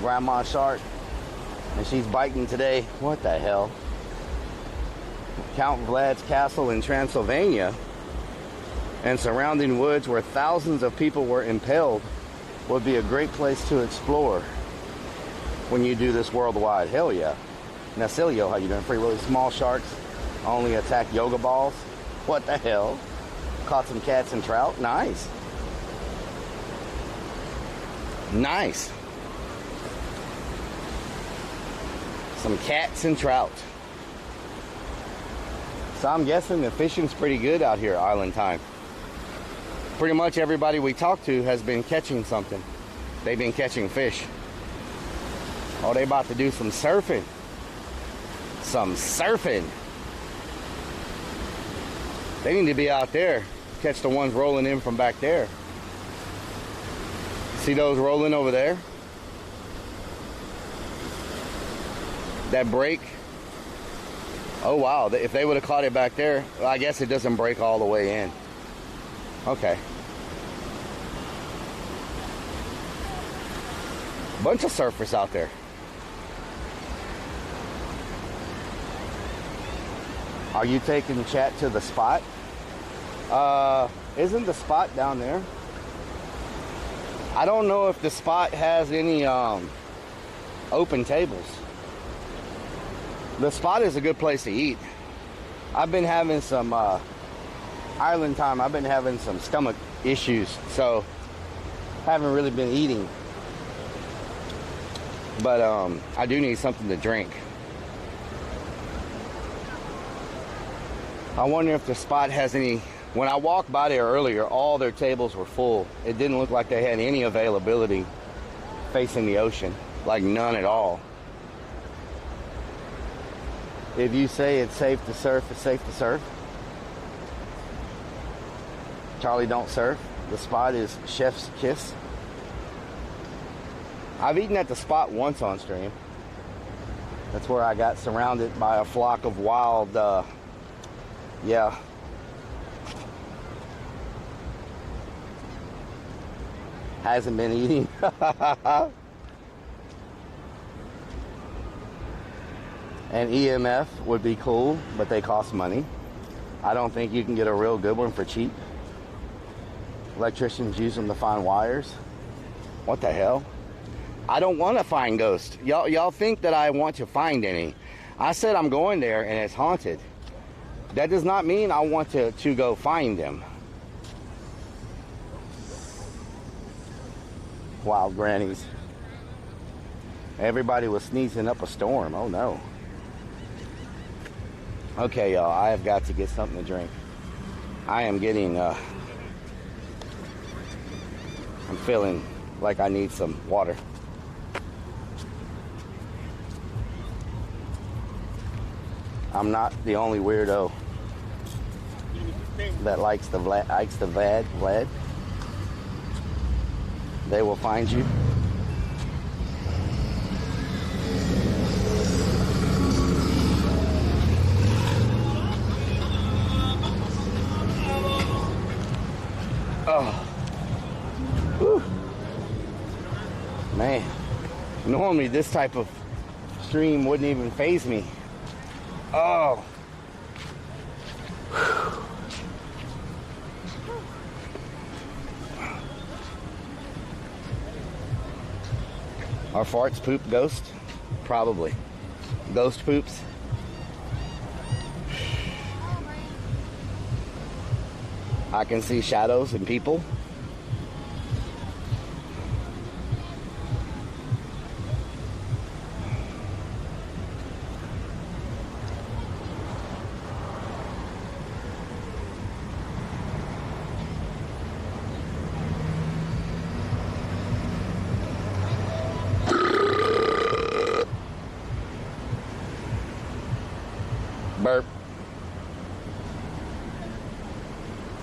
Grandma shark. And she's biting today. What the hell? Count Vlad's castle in Transylvania and surrounding woods where thousands of people were impaled would be a great place to explore when you do this worldwide. Hell yeah. Nacilio, how you doing? Free Willy. Small sharks only attack yoga balls. What the hell? Caught some cats and trout. Nice. Nice. Some cats and trout. So I'm guessing the fishing's pretty good out here, island time. Pretty much everybody we talk to has been catching something. They've been catching fish. Oh, they about to do some surfing. Some surfing. They need to be out there. Catch the ones rolling in from back there. See those rolling over there? That break. Oh wow, if they would have caught it back there, well, I guess it doesn't break all the way in. Okay. Bunch of surfers out there. Are you taking chat to the spot? Isn't the spot down there? I don't know if the spot has any open tables. The spot is a good place to eat. I've been having some island time. I've been having some stomach issues, so haven't really been eating. But I do need something to drink. I wonder if the spot has any. When I walked by there earlier, all their tables were full. It didn't look like they had any availability facing the ocean, like none at all. If you say it's safe to surf, it's safe to surf. Charlie don't surf. The spot is Chef's Kiss. I've eaten at the spot once on stream. That's where I got surrounded by a flock of wild, yeah. Hasn't been eating. And EMF would be cool, but they cost money. I don't think you can get a real good one for cheap. Electricians use them to find wires. What the hell? I don't want to find ghosts. Y'all think that I want to find any. I said I'm going there and it's haunted. That does not mean I want to go find them. Wild grannies. Everybody was sneezing up a storm. Oh no. Okay, y'all, I have got to get something to drink. I am getting, I'm feeling like I need some water. I'm not the only weirdo that likes the Vlad. They will find you. Oh. Whew. Man. Normally this type of stream wouldn't even faze me. Oh. Are farts poop ghost? Probably. Ghost poops. I can see shadows and people.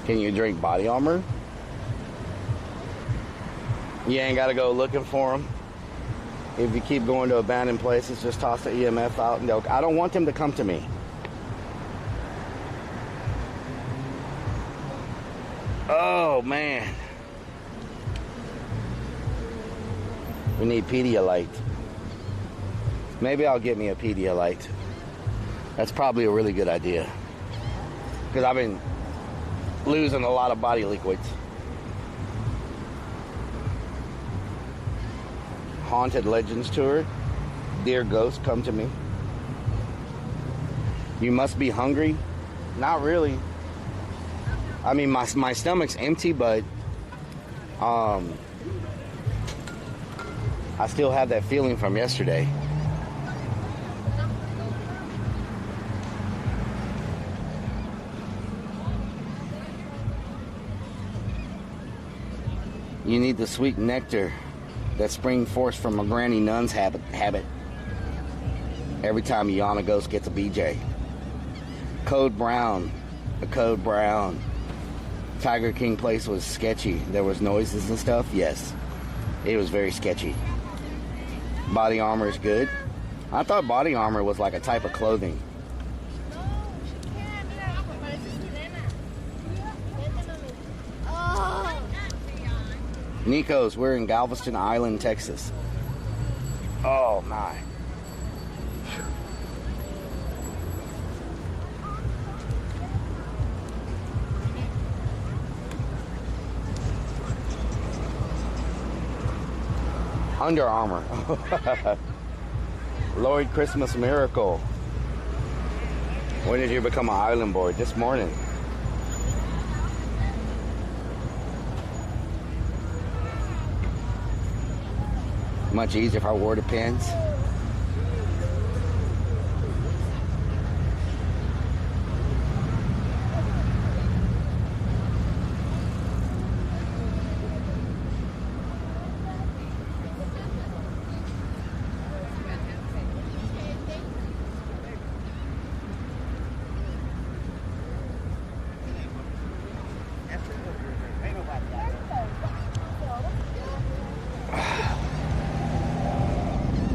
Can you drink body armor? You ain't got to go looking for them. If you keep going to abandoned places, just toss the EMF out and I don't want them to come to me. Oh, man. We need Pedialyte. Maybe I'll get me a Pedialyte. That's probably a really good idea. Because I've been losing a lot of body liquids. Haunted Legends Tour. Dear Ghost, come to me. You must be hungry. Not really. I mean, my stomach's empty, but I still have that feeling from yesterday. You need the sweet nectar that spring forth from a granny nun's habit. Every time Yana Ghost gets a BJ. Code Brown. The Code Brown. Tiger King place was sketchy. There was noises and stuff. Yes. It was very sketchy. Body armor is good. I thought body armor was like a type of clothing. Nico's, we're in Galveston Island, Texas. Oh my. Under Armour. Lloyd Christmas Miracle. When did you become an island boy? This morning. Much easier if I wore the pins.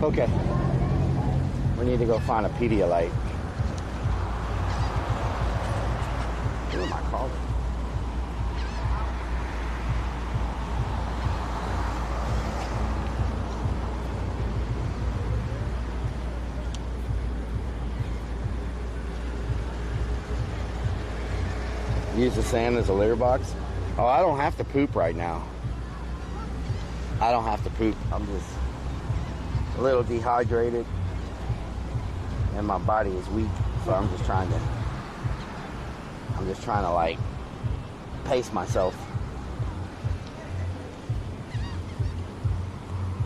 Okay. We need to go find a Pedialyte. Who am I calling? Use the sand as a litter box? Oh, I don't have to poop right now. I don't have to poop. I'm just a little dehydrated and my body is weak, so I'm just trying to like pace myself.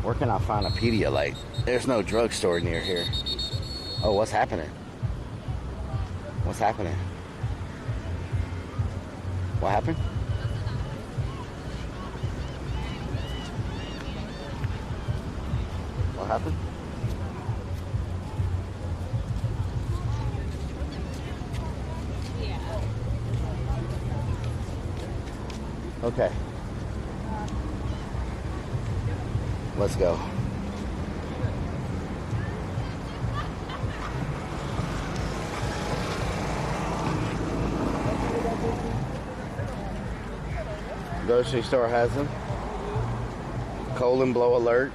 Where can I find a Pedialyte? There's no drugstore near here. Oh, what's happening? What's happening? What happened? What happened? Okay. Let's go. Grocery store has them. Colon blow alert.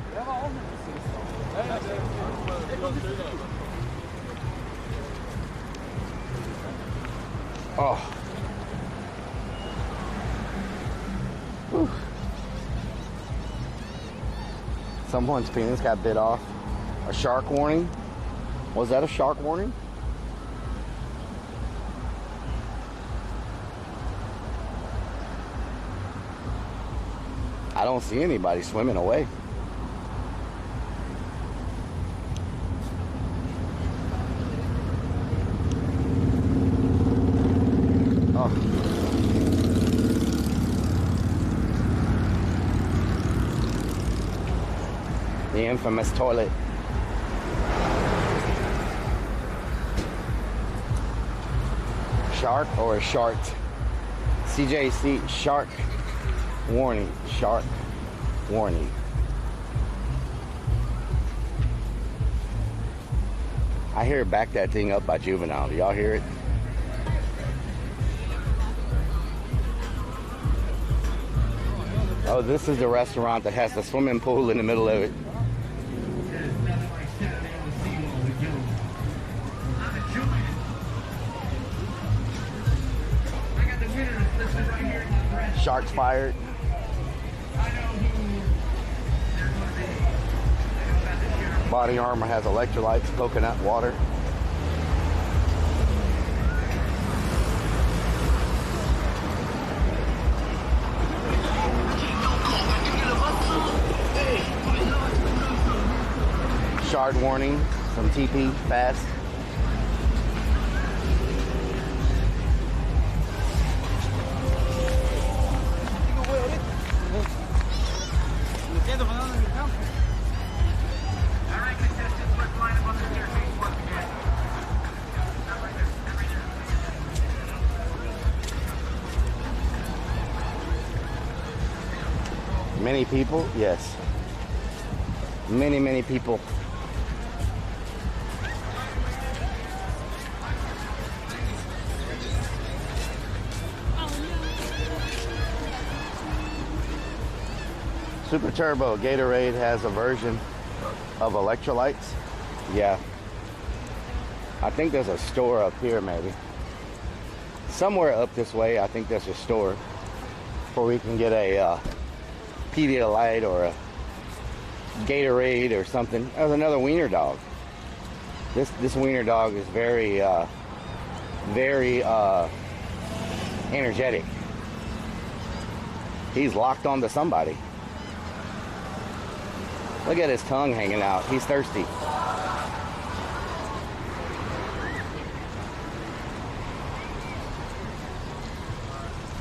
Oh. Whew. Someone's penis got bit off. A shark warning? Was that a shark warning? I don't see anybody swimming away. Oh. The infamous toilet. Shark or a shart? CJC, shark warning, shark warning. I hear Back That Thing Up by Juvenile. Do y'all hear it? Oh, this is the restaurant that has the swimming pool in the middle of it. Sharks fired. Body Armor has electrolytes, coconut water. Shard warning, some TP, fast. Many people, yes. Many people. Super Turbo Gatorade has a version of electrolytes. Yeah. I think there's a store up here maybe. Somewhere up this way, I think there's a store where we can get a Pedialyte or a Gatorade or something. There's another wiener dog. This wiener dog is very energetic. He's locked onto somebody. Look at his tongue hanging out. He's thirsty.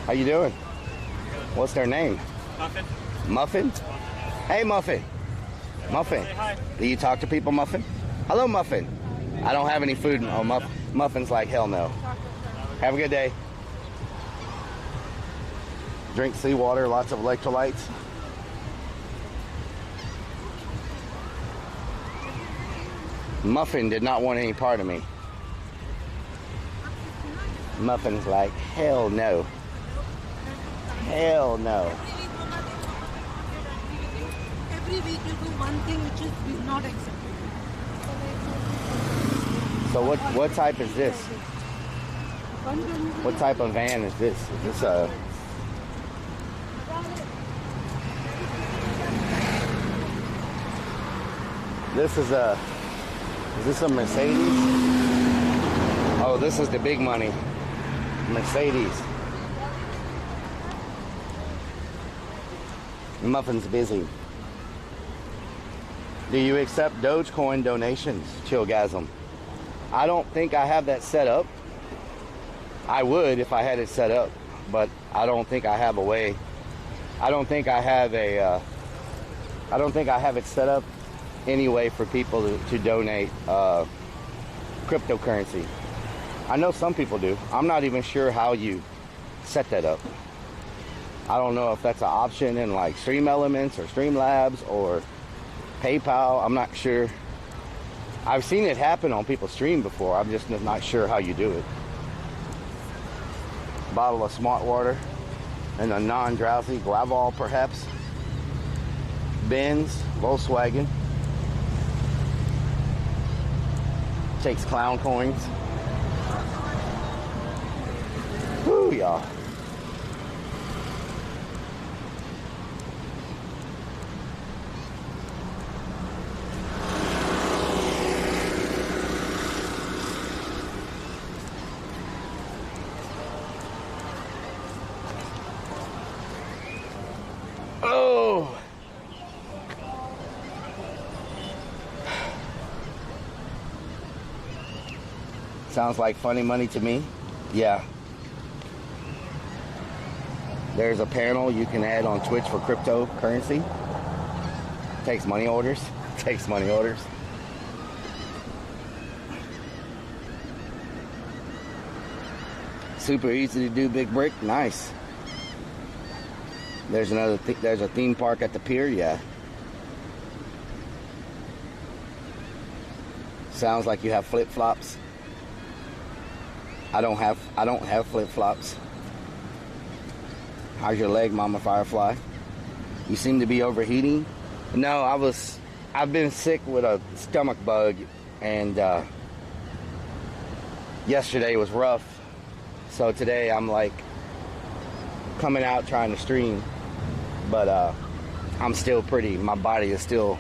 How you doing? What's their name? Muffin. Muffin? Hey, Muffin. Muffin. Say hi. Do you talk to people, Muffin? Hello, Muffin. I don't have any food. Oh, Muffin's like, hell no. Have a good day. Drink seawater, lots of electrolytes. Muffin did not want any part of me. Muffin's like, hell no. Hell no. Every week you do one thing which is not accepted. So what type is this? What type of van is this? Is this a... Is this a Mercedes? Oh, this is the big money. Mercedes. Muffin's busy. Do you accept Dogecoin donations, Chillgasm? I don't think I have that set up. I would if I had it set up, but I don't think I have a way. I don't think I have a. I don't think I have it set up any way for people to donate cryptocurrency. I know some people do. I'm not even sure how you set that up. I don't know if that's an option in like Stream Elements or Streamlabs or PayPal. I'm not sure. I've seen it happen on people's stream before. I'm just not sure how you do it. Bottle of smart water and a non-drowsy Glavol perhaps. Benz, Volkswagen. Takes clown coins. Woo, y'all. Oh. Sounds like funny money to me. Yeah. There's a panel you can add on Twitch for cryptocurrency. Takes money orders. Takes money orders. Super easy to do, Big Brick. Nice. There's there's a theme park at the pier, yeah. Sounds like you have flip-flops. I don't have flip-flops. How's your leg, Mama Firefly? You seem to be overheating. No, I've been sick with a stomach bug, and yesterday was rough. So today I'm like coming out trying to stream, but I'm still my body is still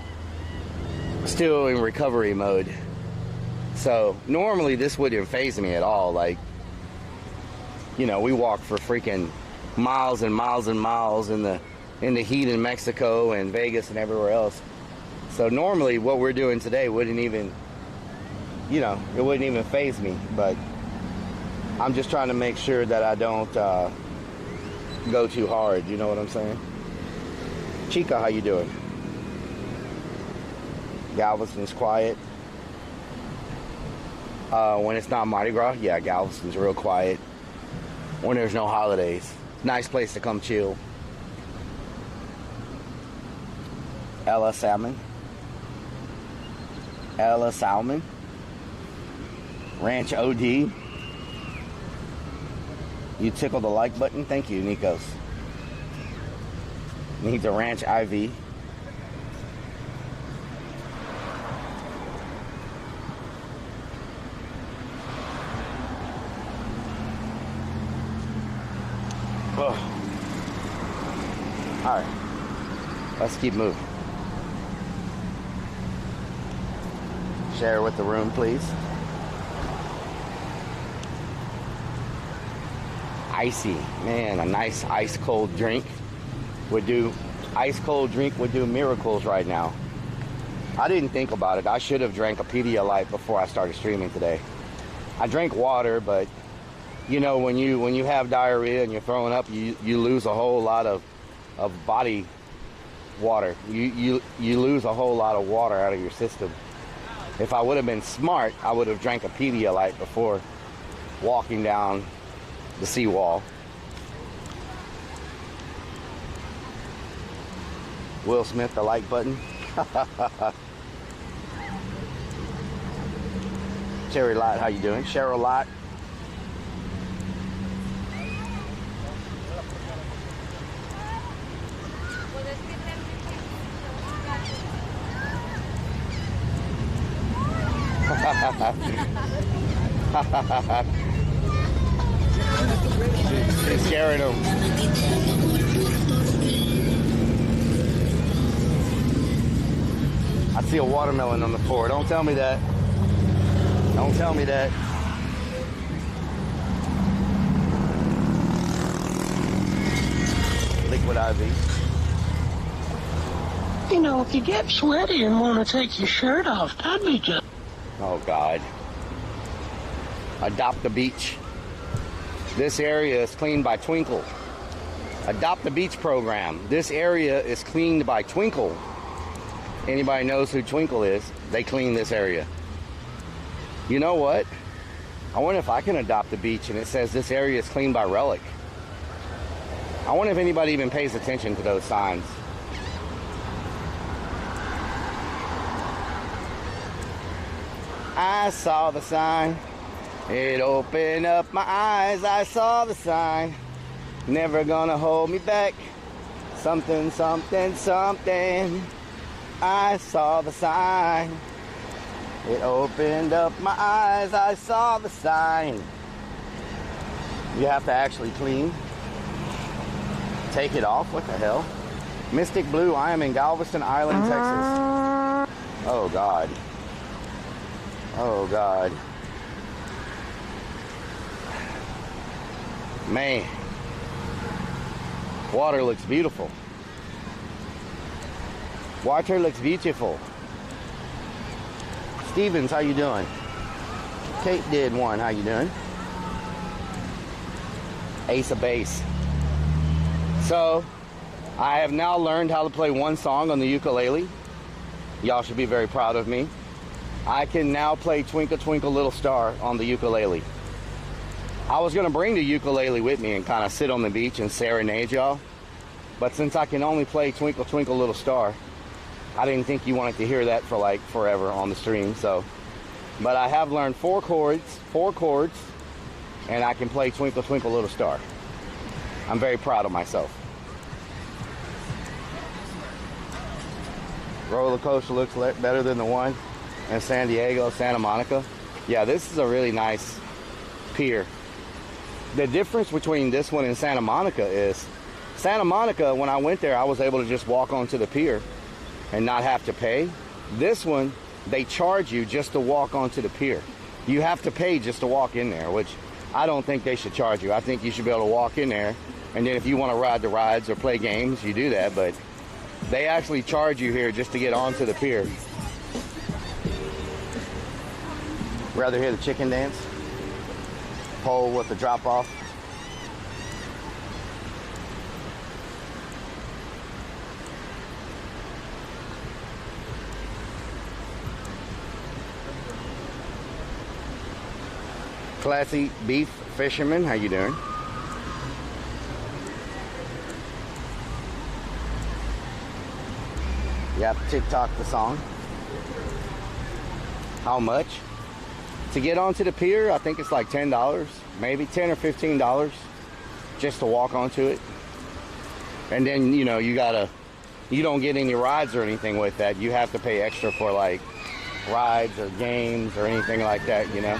in recovery mode. So normally this wouldn't faze me at all. Like, you know, we walk for freaking miles and miles and miles in the heat in Mexico and Vegas and everywhere else. So normally what we're doing today wouldn't even, you know, it wouldn't even faze me. But I'm just trying to make sure that I don't go too hard. You know what I'm saying? Chica, how you doing? Galveston's quiet. When it's not Mardi Gras, yeah, Galveston's real quiet. When there's no holidays. Nice place to come chill. Ella Salmon. Ranch OD. You tickle the like button. Thank you, Nikos. Needs a ranch IV. Alright, let's keep moving. Share with the room, please. Icy, man, a nice ice cold drink would do miracles right now. I didn't think about it. I should have drank a Pedialyte before I started streaming today. I drank water, but you know, when you have diarrhea and you're throwing up, you lose a whole lot of body water. You lose a whole lot of water out of your system. If I would have been smart, I would have drank a Pedialyte before walking down the seawall. Will Smith, the like button. Cherry Lot, how you doing? Cheryl Lot. It's scaring them. I see a watermelon on the floor. Don't tell me that. Don't tell me that. Liquid IV. You know, if you get sweaty and want to take your shirt off, that'd be just... Oh, God. Adopt the beach. This area is cleaned by Twinkle. Adopt the beach program. This area is cleaned by Twinkle. Anybody knows who Twinkle is? They clean this area. You know what? I wonder if I can adopt the beach and it says this area is cleaned by Rellik. I wonder if anybody even pays attention to those signs. I saw the sign. It opened up my eyes. I saw the sign. Never gonna hold me back. Something, something, something. I saw the sign. It opened up my eyes. I saw the sign. You have to actually clean. Take it off. What the hell? Mystic Blue, I am in Galveston Island, Texas. Oh, God. Oh, God. Man. Water looks beautiful. Water looks beautiful. Stevens, how you doing? Kate did one. How you doing? Ace of Base. So, I have now learned how to play one song on the ukulele. Y'all should be very proud of me. I can now play Twinkle Twinkle Little Star on the ukulele. I was going to bring the ukulele with me and kind of sit on the beach and serenade y'all. But since I can only play Twinkle Twinkle Little Star, I didn't think you wanted to hear that for like forever on the stream. So, but I have learned four chords, and I can play Twinkle Twinkle Little Star. I'm very proud of myself. Roller coaster looks better than the one in San Diego, Santa Monica. Yeah, this is a really nice pier. The difference between this one and Santa Monica is Santa Monica, when I went there, I was able to just walk onto the pier and not have to pay. This one, they charge you just to walk onto the pier. You have to pay just to walk in there, which I don't think they should charge you. I think you should be able to walk in there, and then if you want to ride the rides or play games, you do that, but they actually charge you here just to get onto the pier. Rather hear the chicken dance? Pole with the drop off. Classy Beef Fisherman, how you doing? You have to TikTok the song. How much? To get onto the pier, I think it's like $10, maybe $10 or $15 just to walk onto it. And then, you know, you don't get any rides or anything with that. You have to pay extra for like rides or games or anything like that, you know.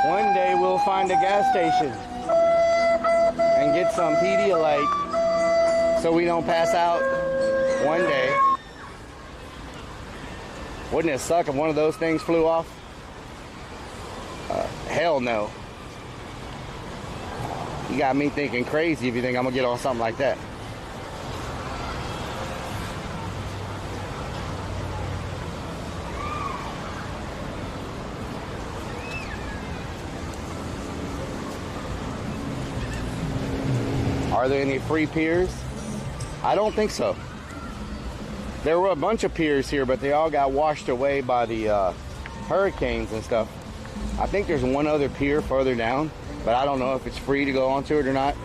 One day we'll find a gas station and get some Pedialyte so we don't pass out. One day. Wouldn't it suck if one of those things flew off? Hell no. You got me thinking crazy if you think I'm gonna get on something like that. Are there any free piers? I don't think so. There were a bunch of piers here, but they all got washed away by the hurricanes and stuff. I think there's one other pier further down, but I don't know if it's free to go onto it or not.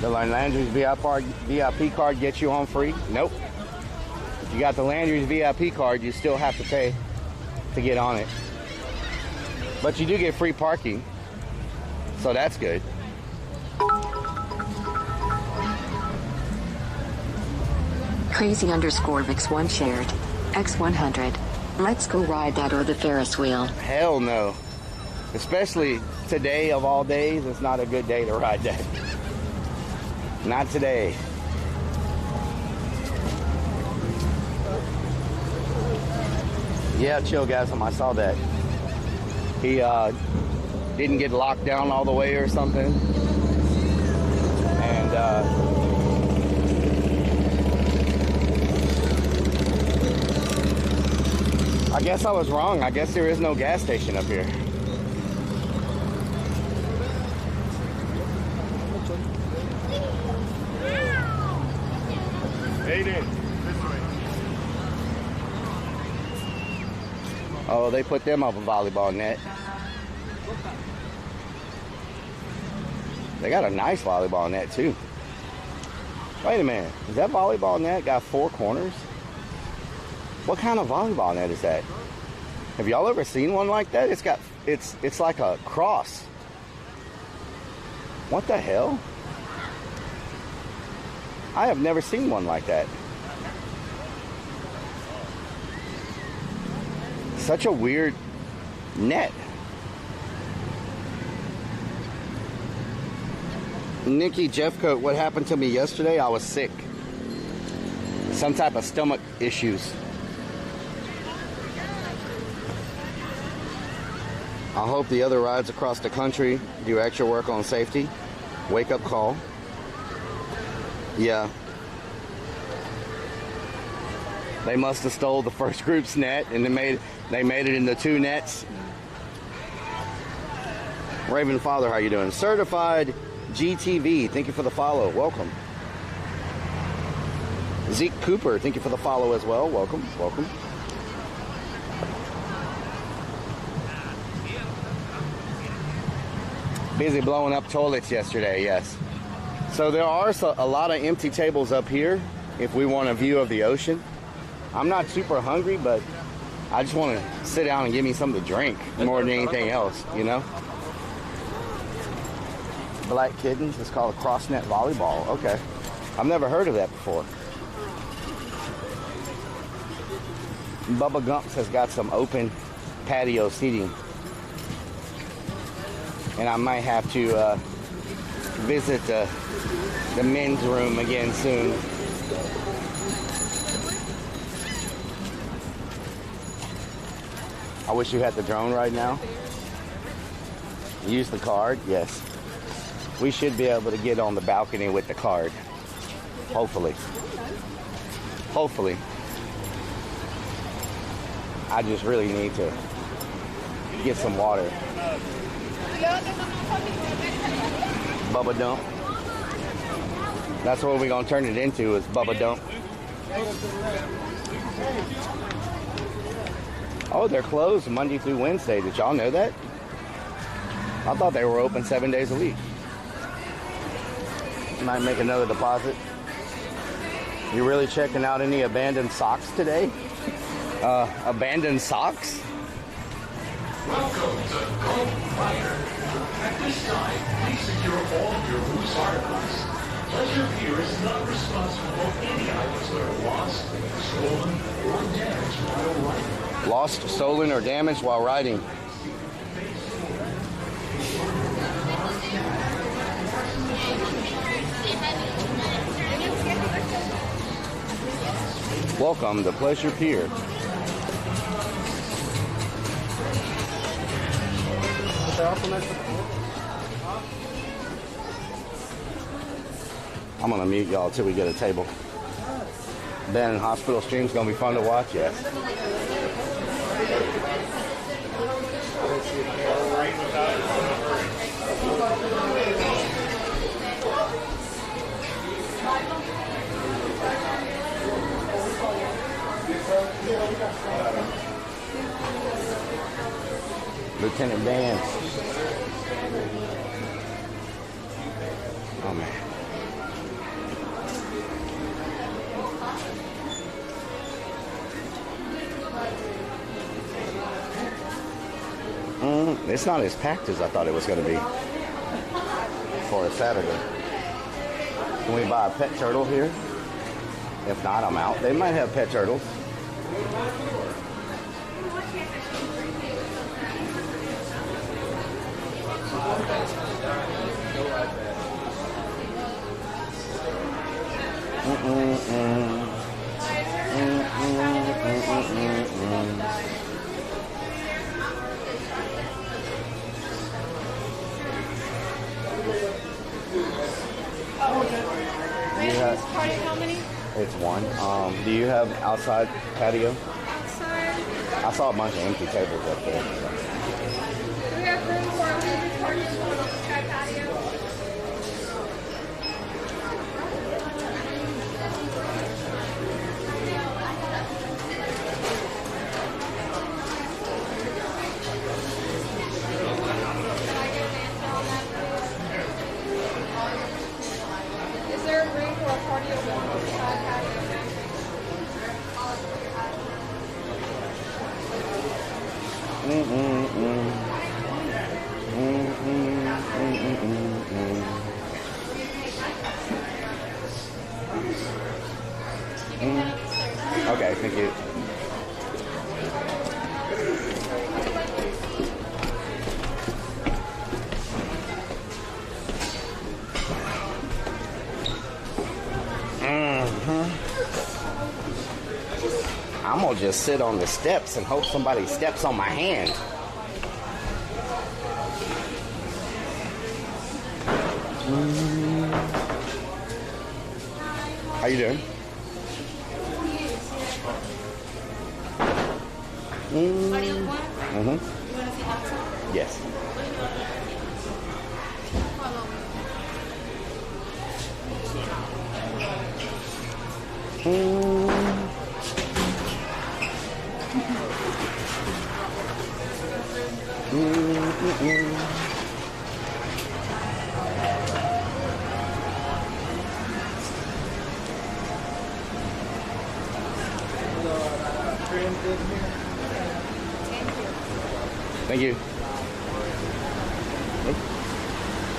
The Landry's VIP card gets you on free? Nope. If you got the Landry's VIP card, you still have to pay to get on it. But you do get free parking, so that's good. Crazy_Vix1 shared. X100. Let's go ride that or the Ferris wheel. Hell no. Especially today of all days, it's not a good day to ride that. Not today. Yeah, Chillgasm, I saw that. He didn't get locked down all the way or something. And I guess I was wrong. I guess there is no gas station up here. Aiden, this way. Oh, they put them up a volleyball net. They got a nice volleyball net too. Wait a minute, is that volleyball net got 4 corners? What kind of volleyball net is that? Have y'all ever seen one like that? It's like a cross. What the hell? I have never seen one like that. Such a weird net. Nikki Jeffcoat, what happened to me yesterday? I was sick. Some type of stomach issues. I hope the other rides across the country do extra work on safety. Wake up call. Yeah. They must have stole the first group's net and they made it into 2 nets. Raven Father, how you doing? Certified GTV, thank you for the follow. Welcome. Zeke Cooper, thank you for the follow as well. Welcome, welcome. Busy blowing up toilets yesterday, yes. So there are a lot of empty tables up here if we want a view of the ocean. I'm not super hungry, but I just want to sit down and give me something to drink more than anything else, you know? Black Kittens, it's called cross-net volleyball. Okay. I've never heard of that before. Bubba Gumps has got some open patio seating. And I might have to visit the men's room again soon. I wish you had the drone right now. Use the card, yes. We should be able to get on the balcony with the card. Hopefully. Hopefully. I just really need to get some water. Bubba Dump. That's what we're going to turn it into, is Bubba Dump. Oh, they're closed Monday through Wednesday. Did y'all know that? I thought they were open 7 days a week. Might make another deposit. You really checking out any abandoned socks today? Abandoned socks? Welcome to Gold Fighter. At this time, please secure all of your loose articles. Pleasure Pier is not responsible for any items that are lost, stolen, or damaged while riding. Lost, stolen, or damaged while riding. Welcome to Pleasure Pier. I'm gonna mute y'all till we get a table. Ben and Hospital Stream's gonna be fun to watch, yes. Lieutenant Dan. Oh man. It's not as packed as I thought it was going to be for a Saturday. Can we buy a pet turtle here? If not, I'm out. They might have pet turtles. Party how many? It's one. Do you have outside patio? Outside. I saw a bunch of empty tables up there. We have room for a big party on the outside patio. Is there a room for a party on the outside patio? Okay, thank you. I'm gonna just sit on the steps and hope somebody steps on my hand. How you doing? Yes. Thank you.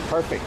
Perfect.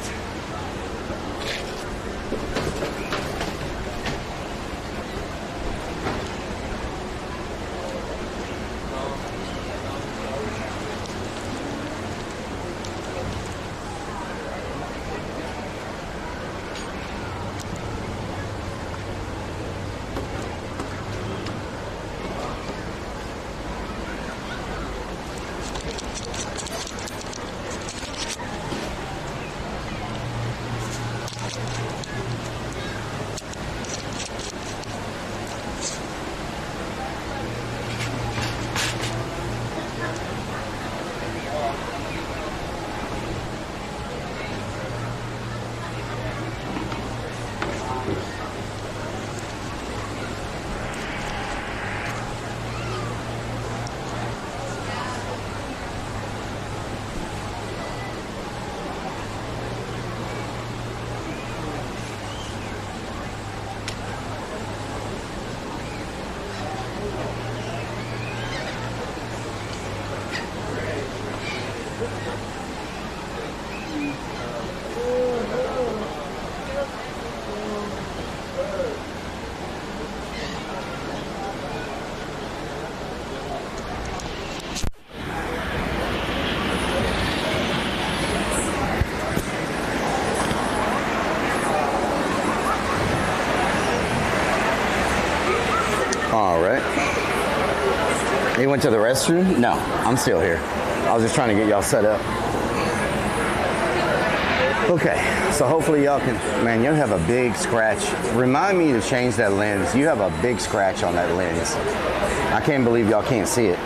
All right. You went to the restroom? No, I'm still here. I was just trying to get y'all set up. Okay, so hopefully y'all can, man, you have a big scratch. Remind me to change that lens. You have a big scratch on that lens. I can't believe y'all can't see it.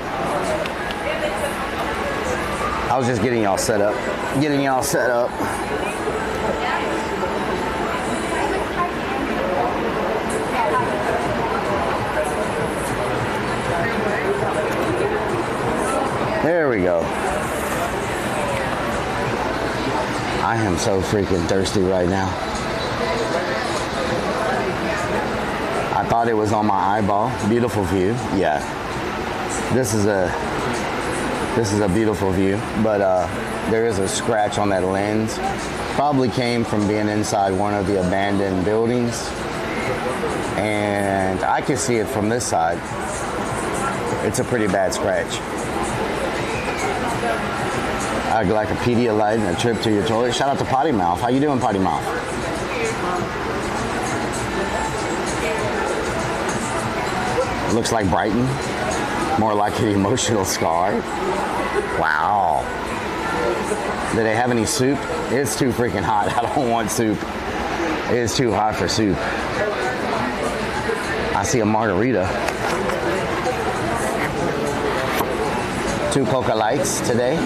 I was just getting y'all set up. Getting y'all set up. There we go. I am so freaking thirsty right now. I thought it was on my eyeball. Beautiful view. Yeah. This is a beautiful view, but there is a scratch on that lens. Probably came from being inside one of the abandoned buildings. And I can see it from this side. It's a pretty bad scratch. I'd like a Pedialyte and a trip to your toilet. Shout out to Potty Mouth. How you doing, Potty Mouth? Looks like Brighton. More like an emotional scar. Wow. Do they have any soup? It's too freaking hot. I don't want soup. It is too hot for soup. I see a margarita. 2 Coca Lights today.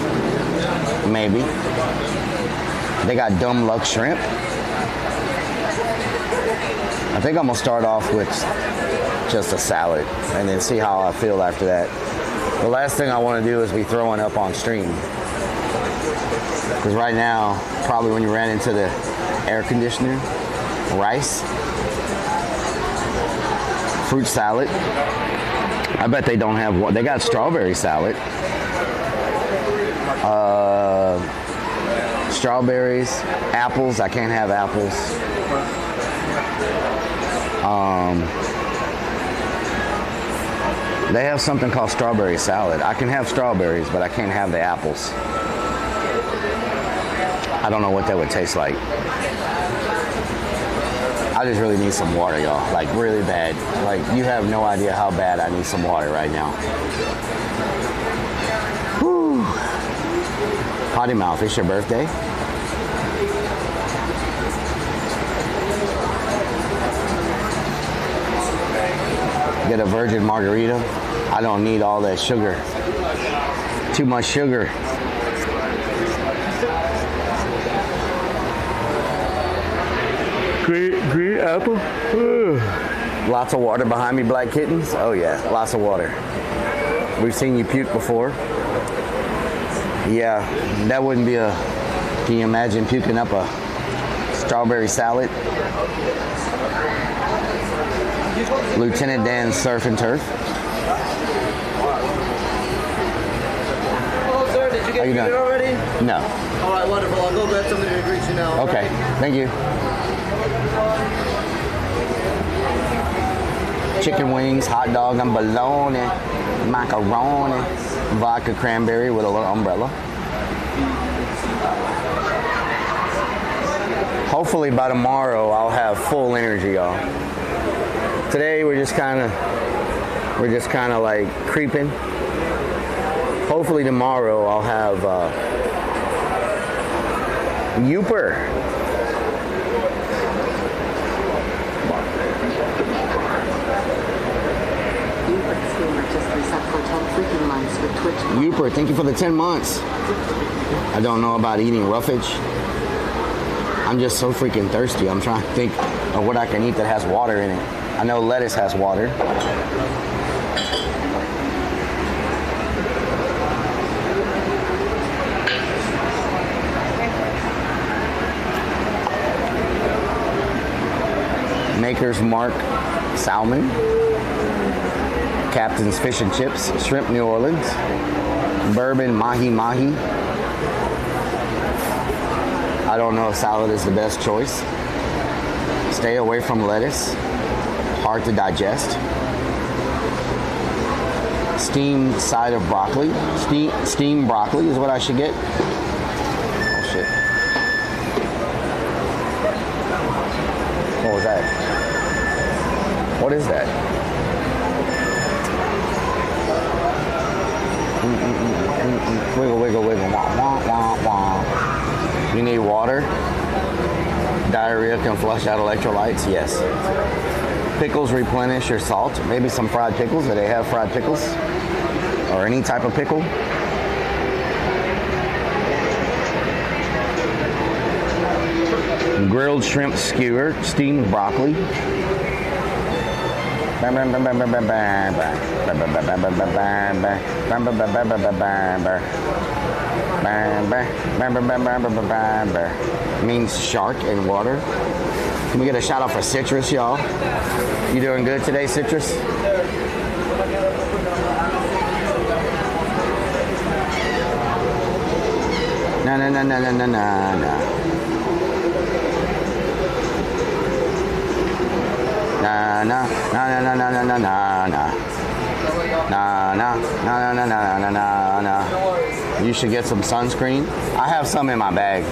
Maybe. They got Dumb Luck Shrimp. I think I'm gonna start off with just a salad and then see how I feel after that. The last thing I want to do is be throwing up on stream. Because right now, probably when you ran into the air conditioner, rice, fruit salad. I bet they don't have one. They got strawberry salad. Strawberries, apples. I can't have apples. They have something called strawberry salad. I can have strawberries, but I can't have the apples. I don't know what that would taste like. I just really need some water, y'all. Like, really bad. Like, you have no idea how bad I need some water right now. Whew. Potty Mouth, it's your birthday? Get a virgin margarita. I don't need all that sugar. Too much sugar. Green apple. Ugh. Lots of water behind me, Black Kittens. Oh yeah, lots of water. We've seen you puke before. Yeah, that wouldn't be a... Can you imagine puking up a strawberry salad? Lieutenant Dan's Surf and Turf. Hello, sir. Did you get How you greeted doing? already? No. All right, wonderful. I'll go grab somebody to greet you now. Okay, thank you. Chicken wings, hot dog, and bologna, macaroni, vodka cranberry with a little umbrella. Hopefully by tomorrow I'll have full energy, y'all. Today we're just kind of like creeping. Hopefully tomorrow I'll have Youper. Youper, thank you for the 10 months. I don't know about eating roughage. I'm just so freaking thirsty. I'm trying to think of what I can eat that has water in it. I know lettuce has water. Maker's Mark salmon. Captain's Fish and Chips, Shrimp New Orleans, Bourbon Mahi Mahi. I don't know if salad is the best choice. Stay away from lettuce, hard to digest. Steamed side of broccoli. Steamed broccoli is what I should get. Oh shit. What was that? What is that? Wiggle, wiggle, wiggle. Wah, wah, wah, wah. You need water? Diarrhea can flush out electrolytes? Yes. Pickles replenish your salt. Maybe some fried pickles. Do they have fried pickles? Or any type of pickle? Grilled shrimp skewer. Steamed broccoli. Means shark in water. Can we get a shout out for Citrus, y'all? You doing good today, Citrus? Na na na na na na na na. Na na na na na na na na na na na na na na na na. You should get some sunscreen. I have some in my bag.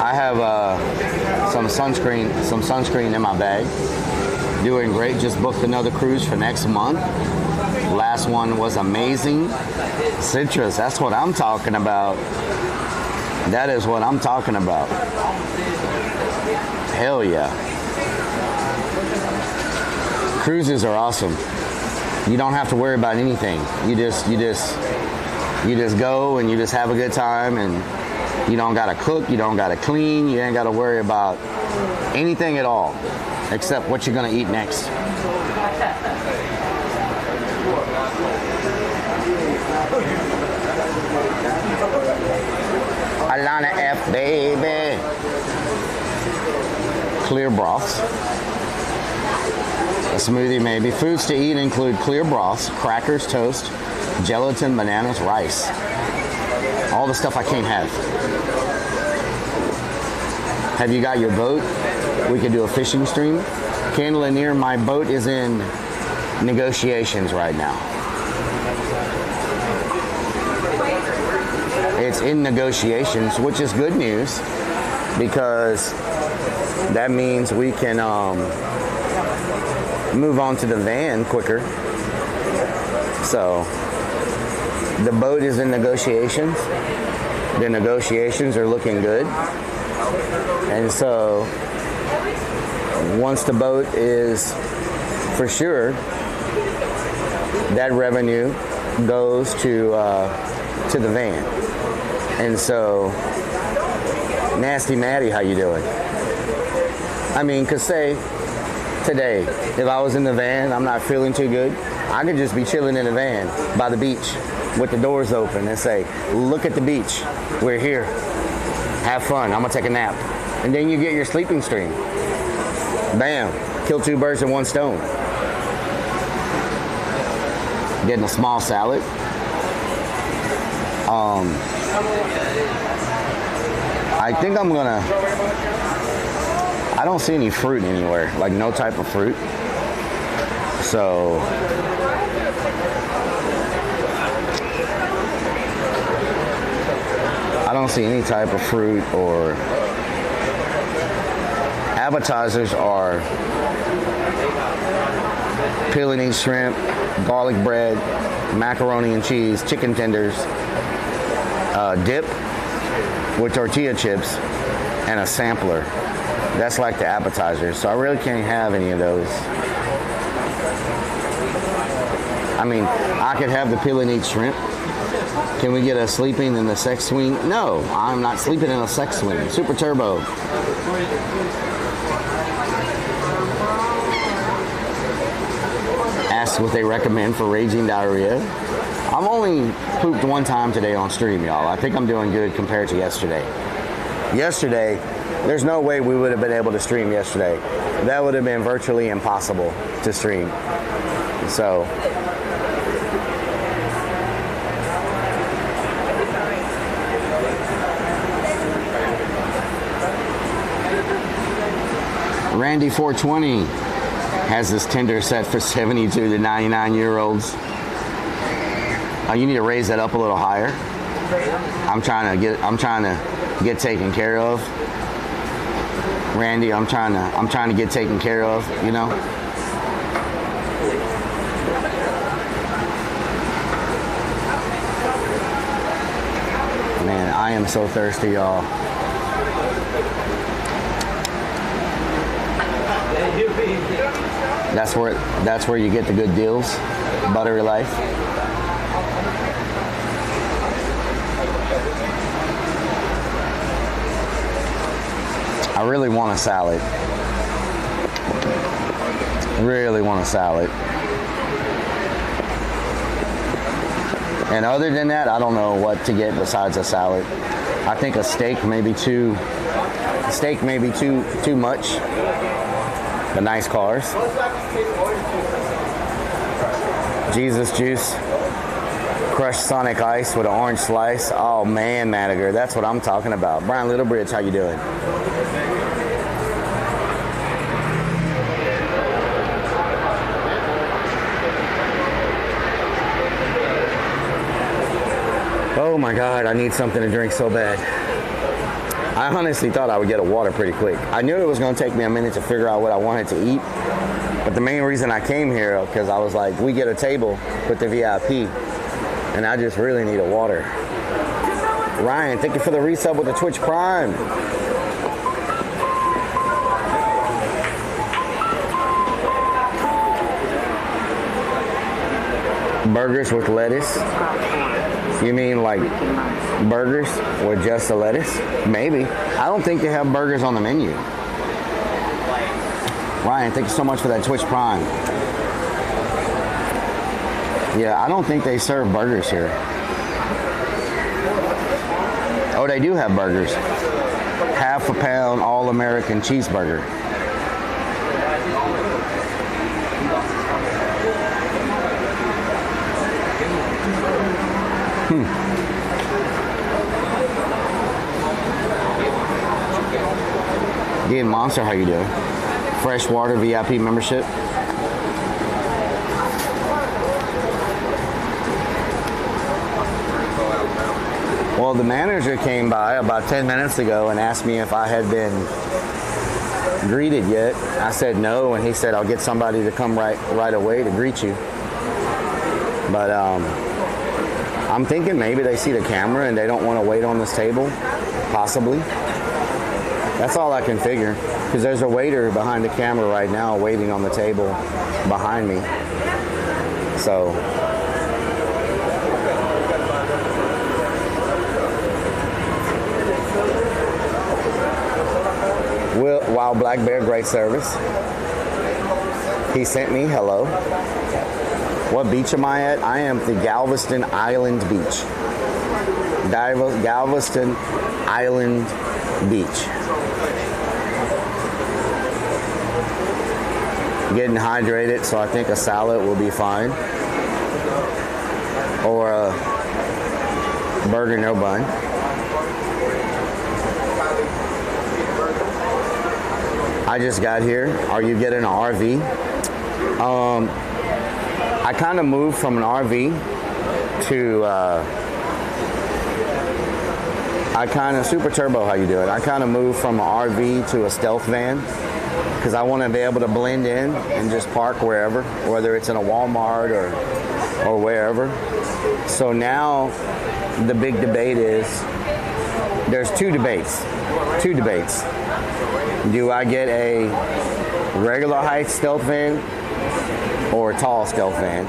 I have some sunscreen in my bag. Doing great. Just booked another cruise for next month. Last one was amazing. Citrus, that's what I'm talking about. That is what I'm talking about. Hell yeah. Cruises are awesome. You don't have to worry about anything. You just go and you just have a good time, and you don't gotta cook, you don't gotta clean, you ain't gotta worry about anything at all except what you're gonna eat next. Alana F, baby. Clear broths. A smoothie maybe. Foods to eat include clear broths, crackers, toast, gelatin, bananas, rice. All the stuff I can't have. Have you got your boat? We could do a fishing stream. Candelier, my boat is in negotiations right now. It's in negotiations, which is good news because that means we can move on to the van quicker. So the boat is in negotiations. The negotiations are looking good. And so once the boat is for sure, that revenue goes to the van. And so Nasty Maddie, how you doing? I mean, cause say today, if I was in the van, I'm not feeling too good, I could just be chilling in the van by the beach with the doors open and say, look at the beach. We're here. Have fun. I'm gonna take a nap. And then you get your sleeping stream. Bam. Kill 2 birds with 1 stone. Getting a small salad. I think I'm gonna, I don't see any fruit anywhere, like no type of fruit. So I don't see any type of fruit, or appetizers are peel and eat shrimp, garlic bread, macaroni and cheese, chicken tenders, dip with tortilla chips, and a sampler. That's like the appetizers. So I really can't have any of those. I mean, I could have the peel and eat shrimp. Can we get a sleeping in the sex swing? No, I'm not sleeping in a sex swing. Super Turbo. Ask what they recommend for raging diarrhea. I've only pooped 1 time today on stream, y'all. I think I'm doing good compared to yesterday. Yesterday, there's no way we would have been able to stream yesterday. That would have been virtually impossible to stream. So, Randy 420 has this Tinder set for 72 to 99-year-olds. You need to raise that up a little higher. I'm trying to get taken care of. Randy, I'm trying to get taken care of, you know? Man, I am so thirsty, y'all. That's where you get the good deals. Buttery Life. I really want a salad. Really want a salad. And other than that, I don't know what to get besides a salad. I think a steak may be too much. The nice cars. Jesus Juice. Crushed Sonic Ice with an orange slice. Oh man, Madiger, that's what I'm talking about. Brian Littlebridge, how you doing? Oh my God, I need something to drink so bad. I honestly thought I would get a water pretty quick. I knew it was going to take me a minute to figure out what I wanted to eat. But the main reason I came here, because I was like, we get a table with the VIP. And I just really need a water. Ryan, thank you for the resub with the Twitch Prime. Burgers with lettuce. You mean like burgers with just the lettuce? Maybe. I don't think they have burgers on the menu. Ryan, thank you so much for that Twitch Prime. Yeah, I don't think they serve burgers here. Oh, they do have burgers. Half a pound all-American cheeseburger. Dean Monster, how you doing? Freshwater VIP membership. Well, the manager came by about 10 minutes ago and asked me if I had been greeted yet. I said no, and he said I'll get somebody to come right away to greet you. But I'm thinking maybe they see the camera and they don't want to wait on this table, possibly. That's all I can figure, because there's a waiter behind the camera right now waiting on the table behind me. So called Black Bear, great service. He sent me, hello. What beach am I at? I am at the Galveston Island Beach. Galveston Island Beach. Getting hydrated, so I think a salad will be fine. Or a burger, no bun. I just got here. Are you getting an RV? I kind of moved from an RV to Super Turbo, how you doing? I kind of moved from an RV to a stealth van because I want to be able to blend in and just park wherever, whether it's in a Walmart or wherever. So now the big debate is, there's two debates. Do I get a regular height stealth van or a tall stealth van?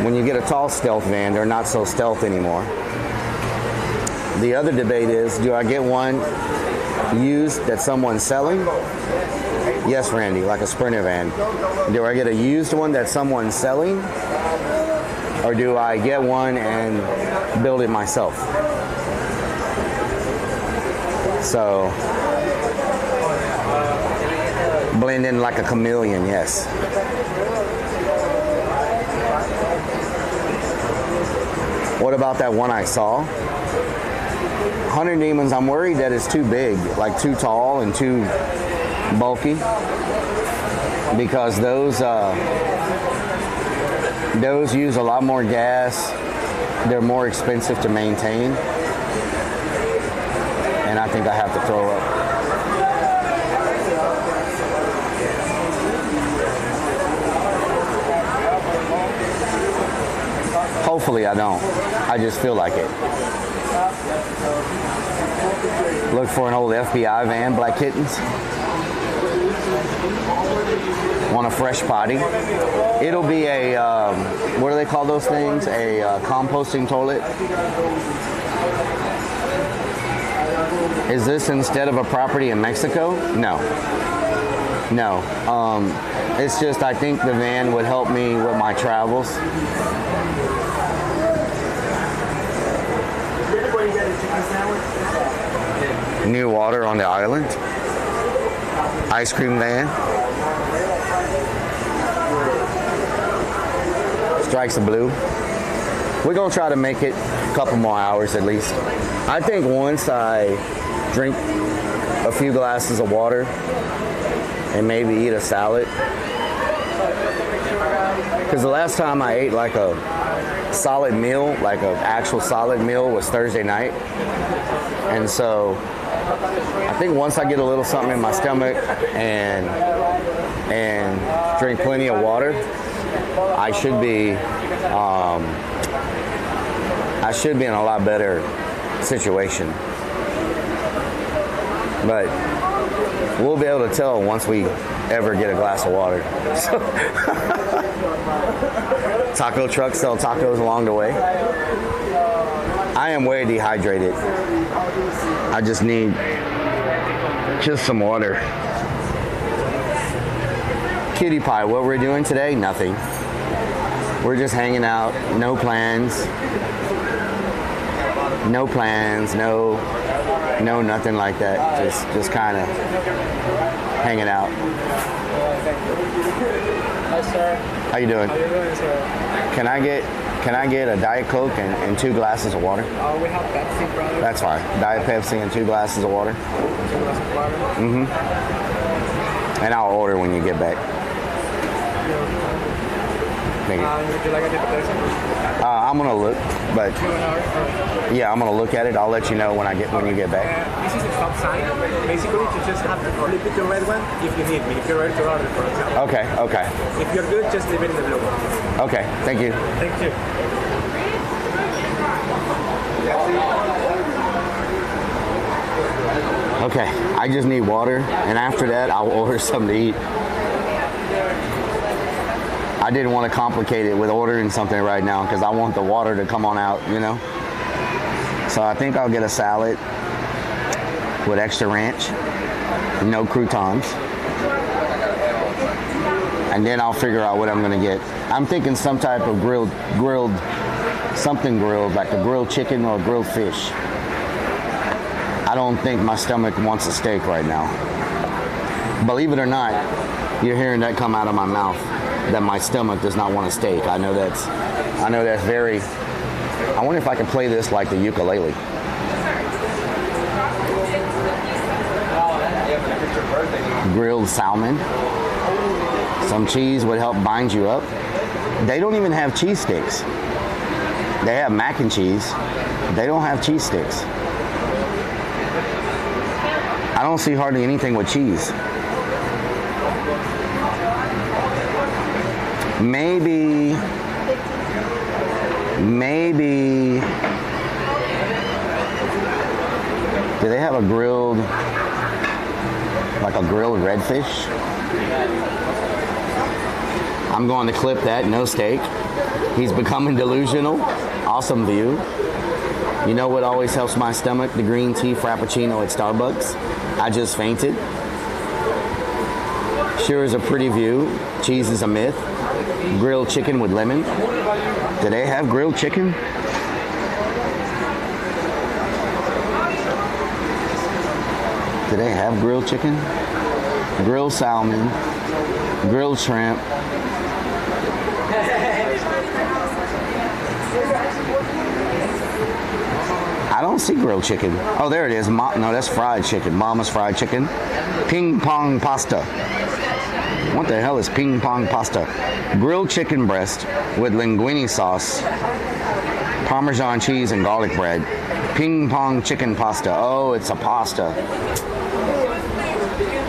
When you get a tall stealth van, they're not so stealth anymore. The other debate is, do I get one used that someone's selling? Yes, Randy, like a Sprinter van. Do I get a used one that someone's selling? Or do I get one and build it myself? So, blend in like a chameleon, yes. What about that one I saw? 100 Demons, I'm worried that it's too big, like too tall and too bulky, because those use a lot more gas. They're more expensive to maintain, and I think I have to throw up. Hopefully I don't. I just feel like it. Look for an old FBI van, Black Kittens. Want a fresh potty. It'll be a, what do they call those things? A composting toilet. Is this instead of a property in Mexico? No. It's just, I think the van would help me with my travels. New water on the island. Ice cream van. Strikes a blue. We're gonna try to make it a couple more hours at least. I think once I drink a few glasses of water and maybe eat a salad, because the last time I ate like a solid meal, like an actual solid meal, was Thursday night. And so I think once I get a little something in my stomach and drink plenty of water, I should be in a lot better situation. But we'll be able to tell once we ever get a glass of water. Taco trucks sell tacos along the way. I am way dehydrated. I just need just some water. Cutie pie, what we're doing today? Nothing. We're just hanging out. No plans. No nothing like that. Just kind of hanging out. Hi, sir. How you doing? How you doing, sir? Can I get a Diet Coke and 2 glasses of water? We have Pepsi, brother. That's fine. Diet Pepsi and 2 glasses of water. 2 glasses of water. Mm-hmm. And I'll order when you get back. Thank you. Would you like a different person? I'm gonna look, but yeah, I'm gonna look at it. I'll let you know when you get back. This is the stop sign. Basically, you just have to flip it to red one if you need me. If you're ready to order, for example. Okay. If you're good, just leave it in the blue one. Okay. Thank you. Thank you. Okay. I just need water, and after that, I'll order something to eat. I didn't want to complicate it with ordering something right now because I want the water to come on out, you know. So I think I'll get a salad with extra ranch no croutons. And then I'll figure out what I'm gonna get. I'm thinking some type of grilled, something grilled, like a grilled chicken or a grilled fish. I don't think my stomach wants a steak right now. Believe it or not, you're hearing that come out of my mouth, that my stomach does not want a steak. I know that's very, I wonder if I can play this like the ukulele. Grilled salmon. Some cheese would help bind you up. They don't even have cheese sticks. They have mac and cheese. They don't have cheese sticks. I don't see hardly anything with cheese. Maybe do they have a grilled, like a grilled redfish? I'm going to clip that, no steak. He's becoming delusional. Awesome view. You know what always helps my stomach? The green tea frappuccino at Starbucks. I just fainted. Sure is a pretty view. Cheese is a myth. Grilled chicken with lemon. Do they have grilled chicken? Do they have grilled chicken? Grilled salmon. Grilled shrimp. I don't see grilled chicken. Oh, there it is. No, that's fried chicken. Mama's fried chicken. Ping pong pasta. What the hell is ping pong pasta? Grilled chicken breast with linguine sauce, Parmesan cheese, and garlic bread. Ping pong chicken pasta. Oh, it's a pasta.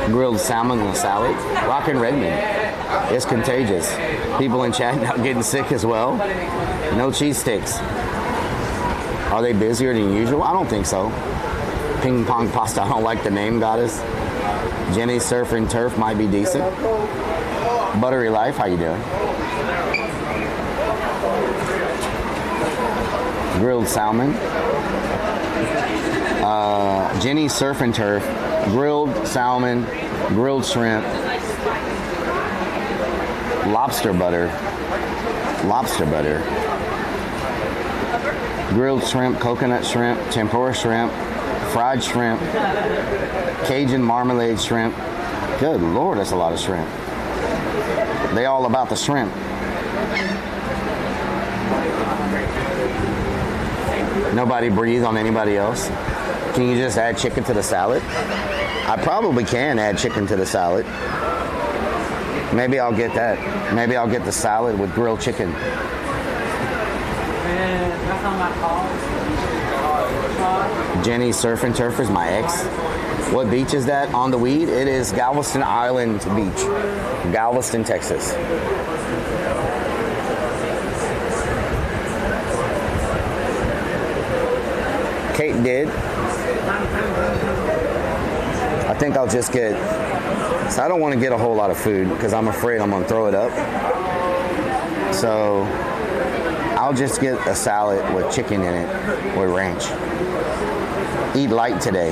Grilled salmon and a salad. Rockin' Redmond. It's contagious. People in chat now getting sick as well. No cheese sticks. Are they busier than usual? I don't think so. Ping pong pasta. I don't like the name, goddess. Jenny's Surf and Turf might be decent. Buttery Life, how you doing? Grilled salmon. Jenny's Surf and Turf. Grilled salmon. Grilled shrimp. Lobster butter. Lobster butter. Grilled shrimp, coconut shrimp, tempura shrimp, fried shrimp, Cajun marmalade shrimp. Good Lord, that's a lot of shrimp. They all about the shrimp. Nobody breathe on anybody else. Can you just add chicken to the salad? I probably can add chicken to the salad. Maybe I'll get that. Maybe I'll get the salad with grilled chicken. Jenny Surf and Turf is my ex. What beach is that? On the Weed? It is Galveston Island Beach. Galveston, Texas. Kate did. I think I'll just get... So I don't want to get a whole lot of food because I'm afraid I'm going to throw it up. So... I'll just get a salad with chicken in it, with ranch. Eat light today.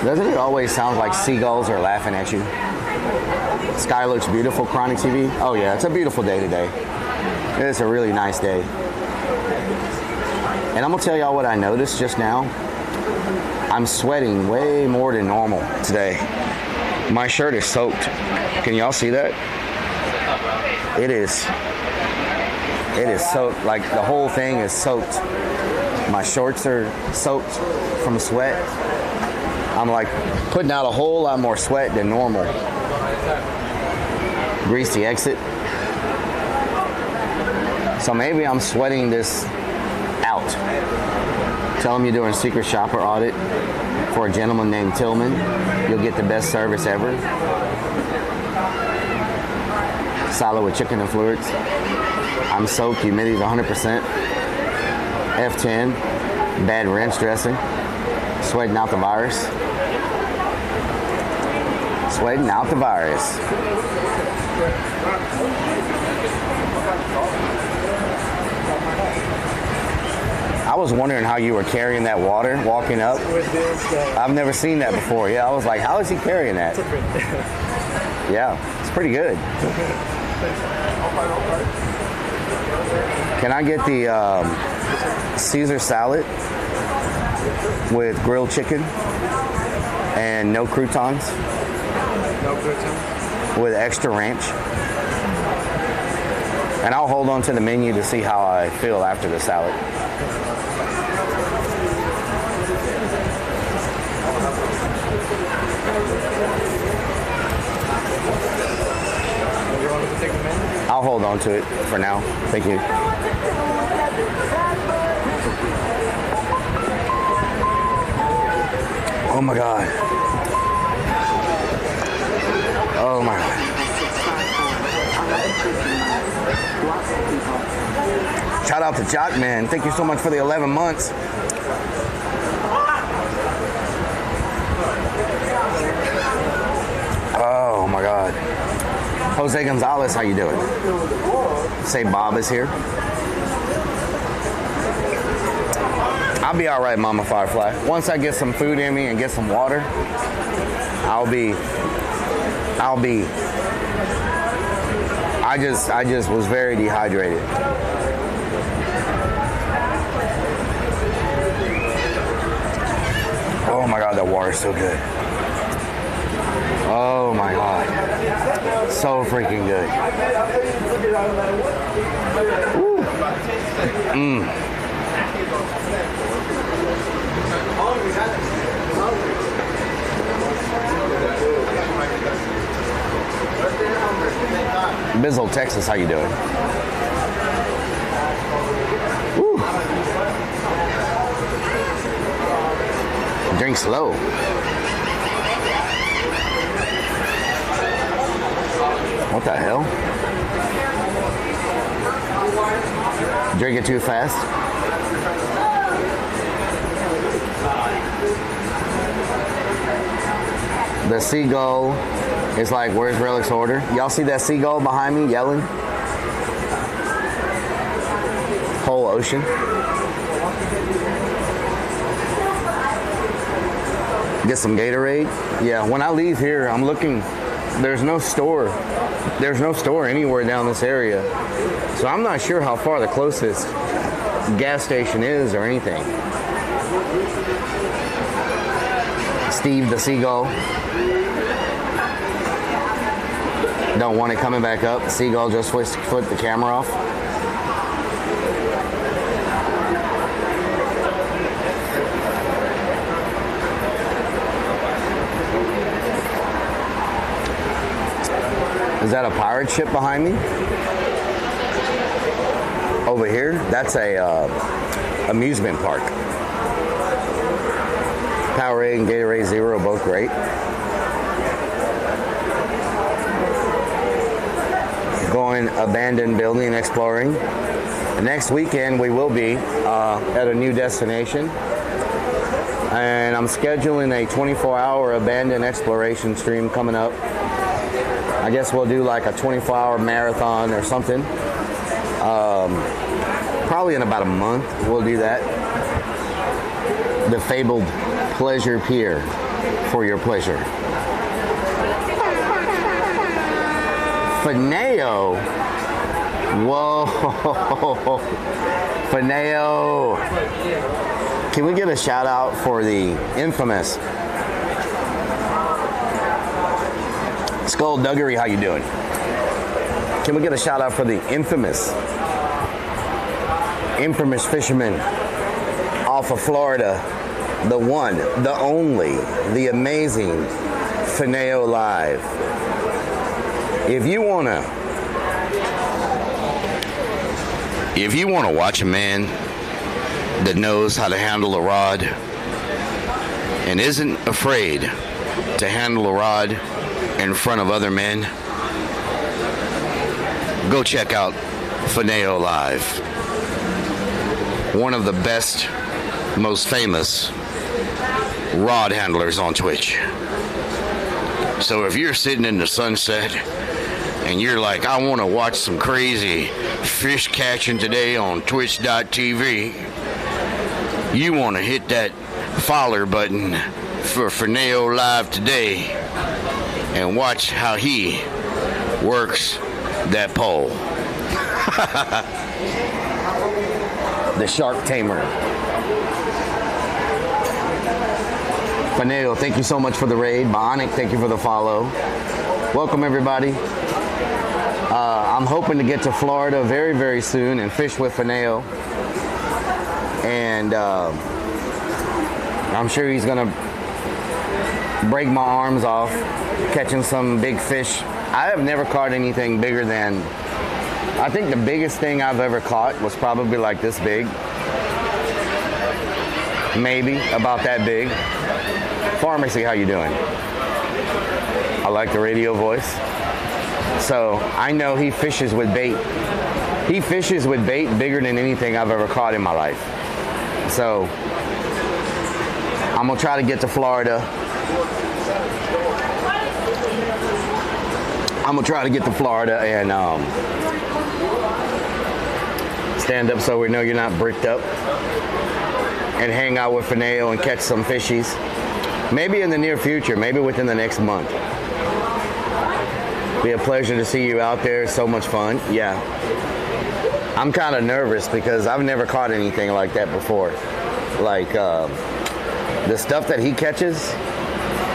Doesn't it always sound like seagulls are laughing at you? Sky looks beautiful, Chronic TV. Oh yeah, it's a beautiful day today. It's a really nice day. And I'm gonna tell y'all what I noticed just now. I'm sweating way more than normal today. My shirt is soaked. Can y'all see that? It is soaked. Like the whole thing is soaked. My shorts are soaked from sweat. I'm like putting out a whole lot more sweat than normal. Greasy exit. So maybe I'm sweating this out. Tell them you're doing a secret shopper audit for a gentleman named Tillman. You'll get the best service ever. Salad with chicken and fluids. I'm soaked. Humidity's 100%. F10. Bad ranch dressing. Sweating out the virus. Sweating out the virus. I I was wondering how you were carrying that water walking up. With this, I've never seen that before. Yeah, I was like, how is he carrying that? Yeah, it's pretty good. Can I get the Caesar salad with grilled chicken and no croutons? No croutons? With extra ranch. And I'll hold on to the menu to see how I feel after the salad. You want me to take the menu? I'll hold on to it for now. Thank you. Oh my God. Oh my God. Shout out to Jock Man. Thank you so much for the 11 months. Oh my God. Jose Gonzalez, how you doing? Say Bob is here. I'll be all right, Mama Firefly. Once I get some food in me and get some water, I just was very dehydrated. Oh my God, that water's so good. Oh my God. So freaking good. Woo. Bizzle, Texas, how you doing? Woo. Drink slow. What the hell? Drink it too fast? The seagull is like, where's Rellik's order? Y'all see that seagull behind me yelling? Whole ocean. Get some Gatorade. Yeah, when I leave here, I'm looking. There's no store. There's no store anywhere down this area. So I'm not sure how far the closest gas station is or anything. Steve the seagull. Don't want it coming back up. The seagull just flipped the camera off. Is that a pirate ship behind me? Over here? That's a amusement park. Powerade and Gatorade Zero, both great. Going abandoned building exploring. Next weekend we will be at a new destination. And I'm scheduling a 24-hour abandoned exploration stream coming up. I guess we'll do like a 24-hour marathon or something. Probably in about a month we'll do that. The fabled Pleasure Pier for your pleasure. Fineo. Whoa. Fineo. Can we get a shout out for the infamous Skullduggery? How you doing? Can we get a shout out for the infamous fisherman off of Florida, the one, the only, the amazing Fineo Live. If you wanna watch a man that knows how to handle a rod and isn't afraid to handle a rod in front of other men, go check out Fineo Live. One of the best, most famous rod handlers on Twitch. So if you're sitting in the sunset and you're like, I want to watch some crazy fish catching today on twitch.tv, you want to hit that follow button for Ferneo Live today and watch how he works that pole. The Shark Tamer. Ferneo, thank you so much for the raid. Bionic, thank you for the follow. Welcome, everybody. I'm hoping to get to Florida very, very soon and fish with Ferneo. And I'm sure he's going to break my arms off catching some big fish. I have never caught anything bigger than, I think the biggest thing I've ever caught was probably like this big. Maybe about that big. Pharmacy, how you doing? I like the radio voice. So I know he fishes with bait. He fishes with bait bigger than anything I've ever caught in my life. So I'm gonna try to get to Florida. And stand up so we know you're not bricked up. And hang out with Ferneo and catch some fishies. Maybe in the near future, maybe within the next month. Be a pleasure to see you out there. It's so much fun. Yeah. I'm kind of nervous because I've never caught anything like that before. Like the stuff that he catches,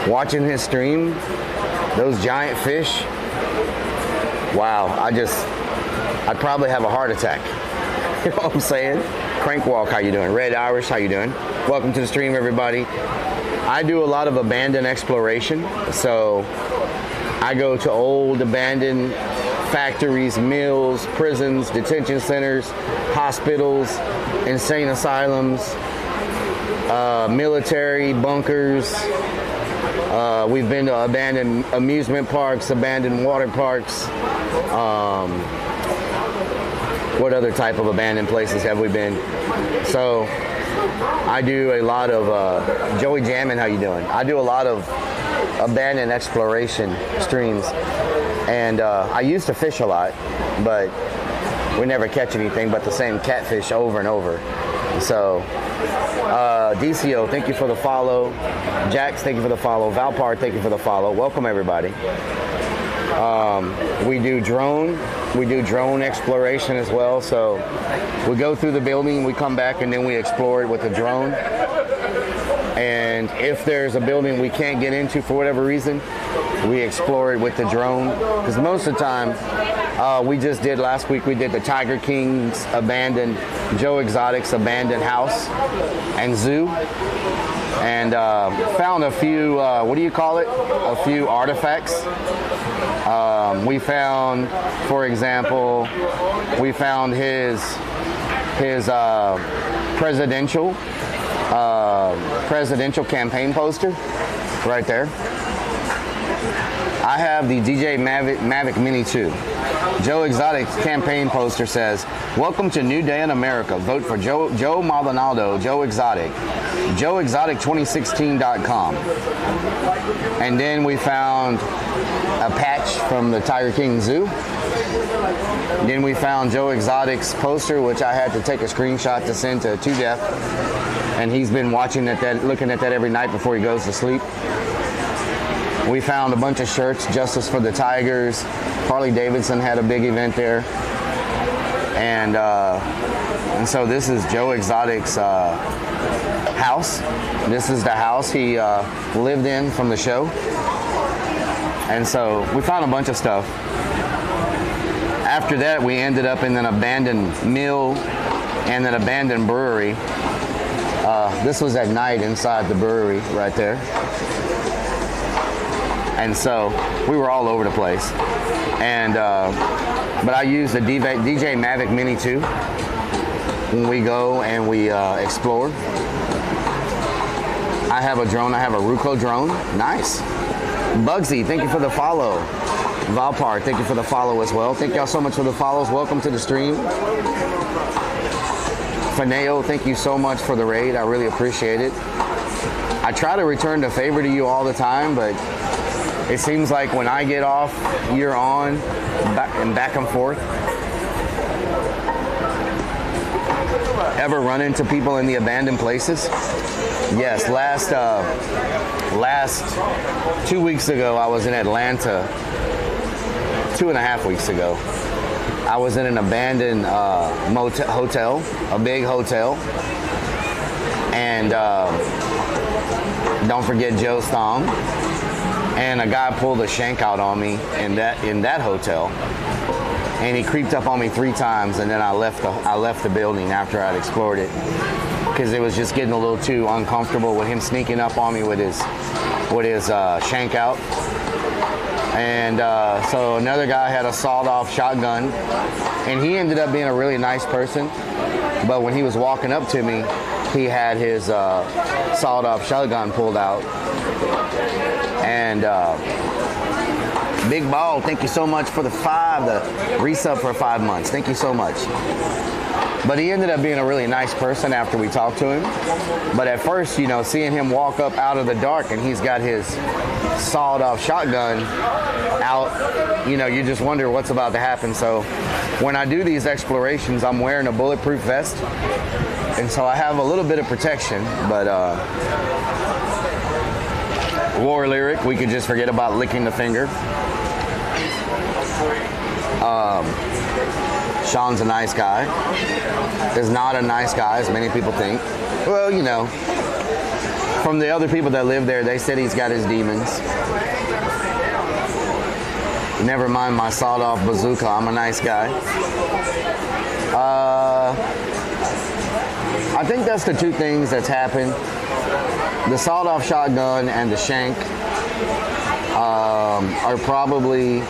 watching his stream, those giant fish. Wow, I'd probably have a heart attack. You know what I'm saying? Crankwalk, how you doing? Red Irish, how you doing? Welcome to the stream, everybody. I do a lot of abandoned exploration, so I go to old abandoned factories, mills, prisons, detention centers, hospitals, insane asylums, military bunkers. We've been to abandoned amusement parks, abandoned water parks. What other type of abandoned places have we been? So I do a lot of, Joey Jammin, how you doing? I do a lot of abandoned exploration streams. And I used to fish a lot, but we never catch anything but the same catfish over and over. So DCO, thank you for the follow. Jax, thank you for the follow. Valpar, thank you for the follow. Welcome, everybody. We do drone exploration as well. So we go through the building, we come back, and then we explore it with a drone. And if there's a building we can't get into for whatever reason, we explore it with the drone. Because most of the time, last week we did the Tiger King's abandoned, Joe Exotic's abandoned house and zoo. And found a few, a few artifacts. We found, for example, his presidential campaign poster right there. I have the DJ Mavic Mini 2. Joe Exotic's campaign poster says, "Welcome to New Day in America. Vote for Joe Maldonado, Joe Exotic. JoeExotic2016.com." And then we found a patch from the Tiger King Zoo. Then we found Joe Exotic's poster, which I had to take a screenshot to send to Death. And he's been looking at that every night before he goes to sleep. We found a bunch of shirts, Justice for the Tigers. Harley Davidson had a big event there. And so this is Joe Exotic's house. This is the house he lived in from the show. And so we found a bunch of stuff. After that, we ended up in an abandoned mill and an abandoned brewery. This was at night inside the brewery right there. And so we were all over the place. And but I use the DJ Mavic Mini 2 when we go and we explore. I have a drone. I have a Ruco drone. Nice. Bugsy, thank you for the follow. Valpar, thank you for the follow as well. Thank y'all so much for the follows. Welcome to the stream. Ferneo, thank you so much for the raid. I really appreciate it. I try to return the favor to you all the time, but it seems like when I get off, you're on, back and forth. ever run into people in the abandoned places? Yes, last 2 weeks ago, I was in Atlanta. 2.5 weeks ago, I was in an abandoned hotel, a big hotel, and don't forget Joe's thong. And a guy pulled a shank out on me in that hotel, and he creeped up on me 3 times, and then I left the building after I'd explored it because it was just getting a little too uncomfortable with him sneaking up on me with his shank out. And so another guy had a sawed-off shotgun, and he ended up being a really nice person. But when he was walking up to me, he had his sawed-off shotgun pulled out. And Big Ball, thank you so much for the resub for 5 months. Thank you so much. But he ended up being a really nice person after we talked to him. But at first, you know, seeing him walk up out of the dark and he's got his sawed-off shotgun out, you know, you just wonder what's about to happen. So when I do these explorations, I'm wearing a bulletproof vest. And so I have a little bit of protection, but War Lyric, we could just forget about licking the finger. Sean's a nice guy. Is not a nice guy, as many people think. Well, you know, from the other people that live there, they said he's got his demons. Never mind my sawed-off bazooka. I'm a nice guy. I think that's the 2 things that's happened. The sawed-off shotgun and the shank are probably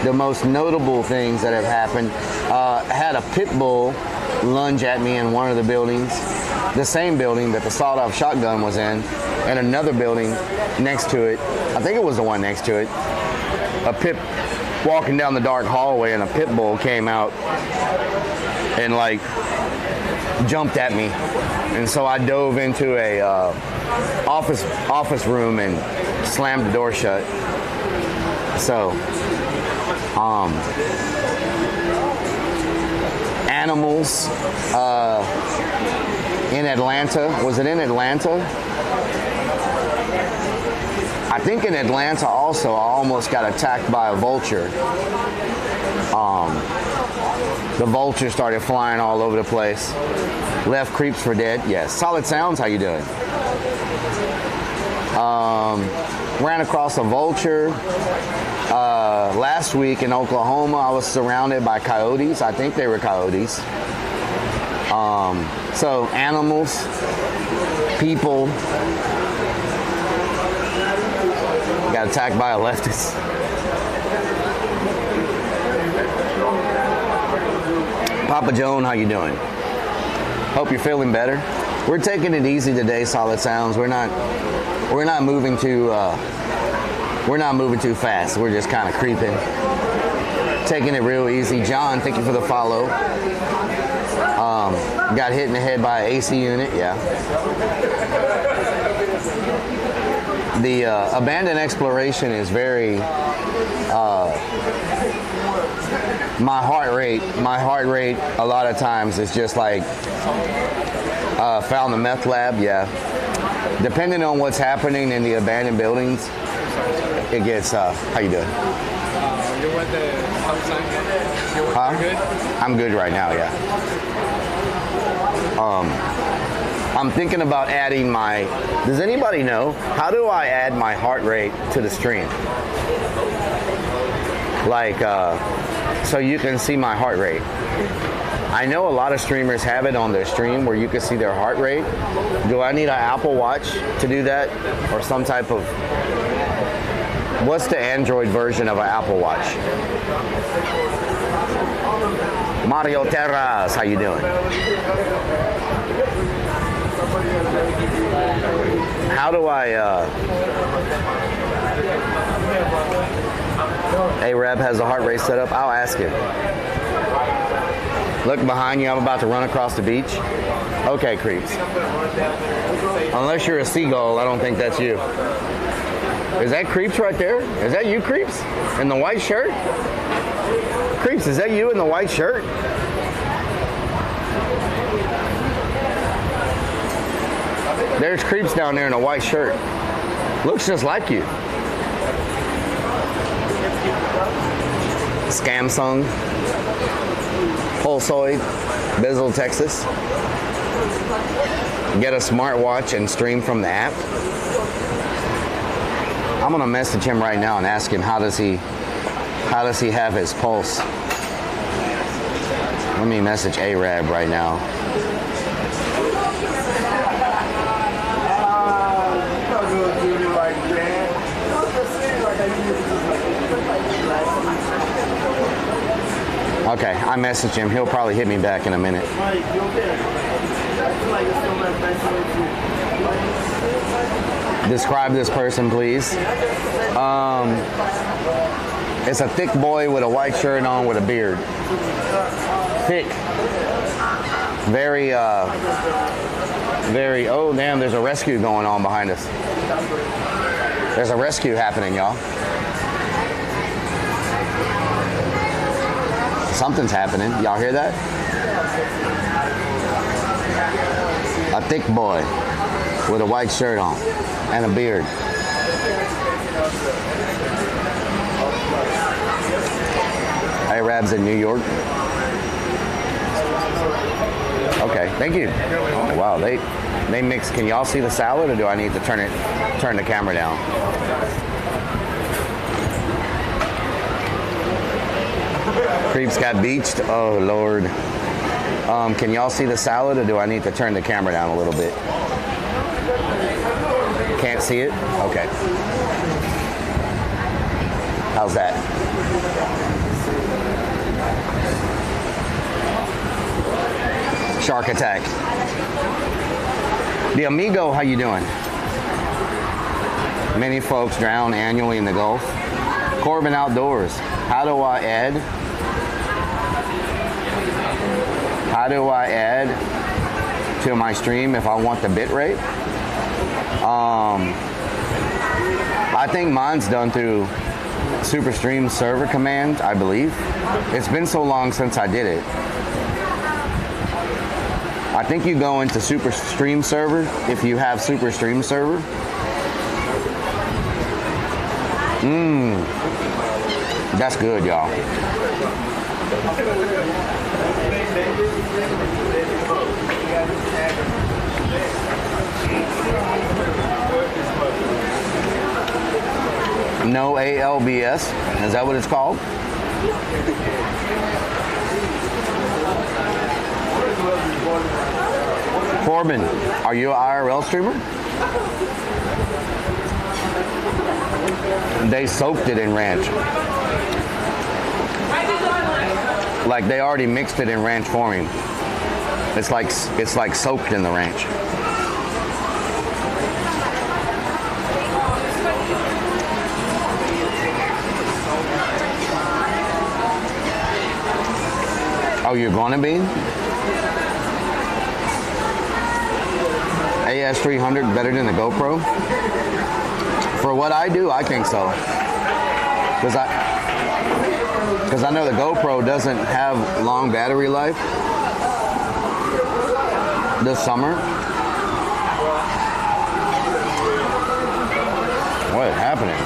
the most notable things that have happened. I had a pit bull lunge at me in one of the buildings, the same building that the sawed-off shotgun was in, and another building next to it. I think it was the one next to it. Walking down the dark hallway, and a pit bull came out and like jumped at me, and so I dove into a office room and slammed the door shut. So animals in Atlanta. Was it in Atlanta? I think in Atlanta also I almost got attacked by a vulture. The vulture started flying all over the place. Left creeps for dead. Yes. Solid Sounds, how you doing? Ran across a vulture. Last week in Oklahoma, I was surrounded by coyotes. I think they were coyotes. So animals, people. Got attacked by a leftist. Papa Joan, how you doing? Hope you're feeling better. We're taking it easy today, Solid Sounds. We're not moving too fast. We're just kind of creeping. Taking it real easy. John, thank you for the follow. Got hit in the head by an AC unit, yeah. The abandoned exploration is very my heart rate a lot of times is just like found the meth lab, yeah. Depending on what's happening in the abandoned buildings, it gets how you doing? You want the outside? Huh? Good? I'm good right now, yeah. I'm thinking about adding does anybody know, how do I add my heart rate to the stream? Like, so you can see my heart rate. I know a lot of streamers have it on their stream where you can see their heart rate. Do I need an Apple Watch to do that? Or some type of, what's the Android version of an Apple Watch? Mario Terras, how you doing? How do I, Arab has a heart rate set up? I'll ask him. Look behind you, I'm about to run across the beach. Okay, creeps. Unless you're a seagull, I don't think that's you. Is that Creeps right there? Is that you, Creeps? In the white shirt? Creeps, is that you in the white shirt? There's creeps down there in a white shirt. Looks just like you. Scamsung, Pulsoid, Bizzle, Texas. Get a smartwatch and stream from the app. I'm gonna message him right now and ask him how does he have his pulse. Let me message Arab right now. Okay, I messaged him. He'll probably hit me back in a minute. Describe this person, please. It's a thick boy with a white shirt on with a beard. Thick. Very, oh damn, there's a rescue going on behind us. There's a rescue happening, y'all. Something's happening. Y'all hear that? A thick boy with a white shirt on and a beard. Arabs in New York. Okay, thank you. Oh, wow, they mix. Can y'all see the salad, or do I need to turn the camera down? Creeps got beached. Oh Lord. Can y'all see the salad, or do I need to turn the camera down a little bit? Can't see it? Okay. How's that? Shark attack. The Amigo, how you doing? Many folks drown annually in the Gulf. Corbin Outdoors. How do I add to my stream if I want the bit rate? I think mine's done through SuperStream server command, I believe. It's been so long since I did it. I think you go into SuperStream server if you have SuperStream server. That's good, y'all. No ALBS. Is that what it's called? Corbin, are you an IRL streamer? They soaked it in ranch. Like they already mixed it in ranch for me. It's like soaked in the ranch. Oh, you're gonna be? AS300 better than the GoPro? For what I do, I think so. Because I know the GoPro doesn't have long battery life this summer. What is happening?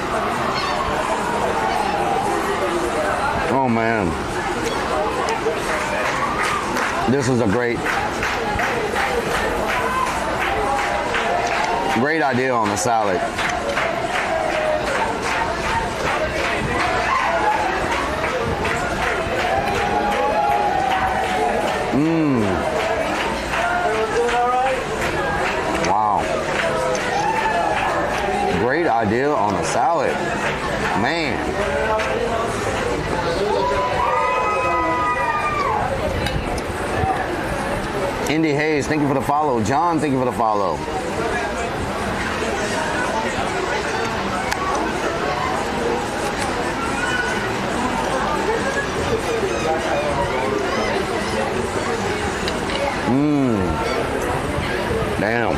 Oh man. This is a great idea on the salad. Wow. Great idea on the salad. Man. Indy Hayes, thank you for the follow. John, thank you for the follow. Damn.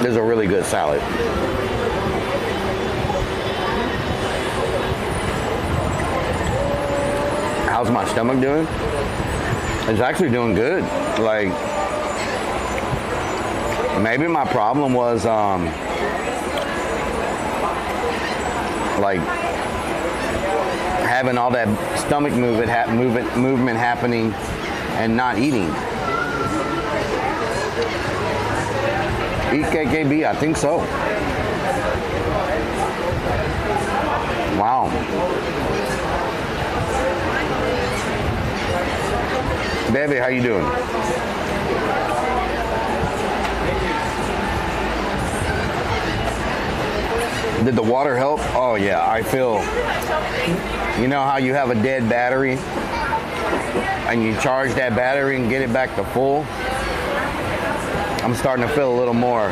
This is a really good salad. How's my stomach doing? It's actually doing good. Like, maybe my problem was like having all that stomach movement happening and not eating. Eat KKB, I think so. Wow. Baby, how you doing? Did the water help? Oh yeah, I feel, you know how you have a dead battery and you charge that battery and get it back to full? I'm starting to feel a little more.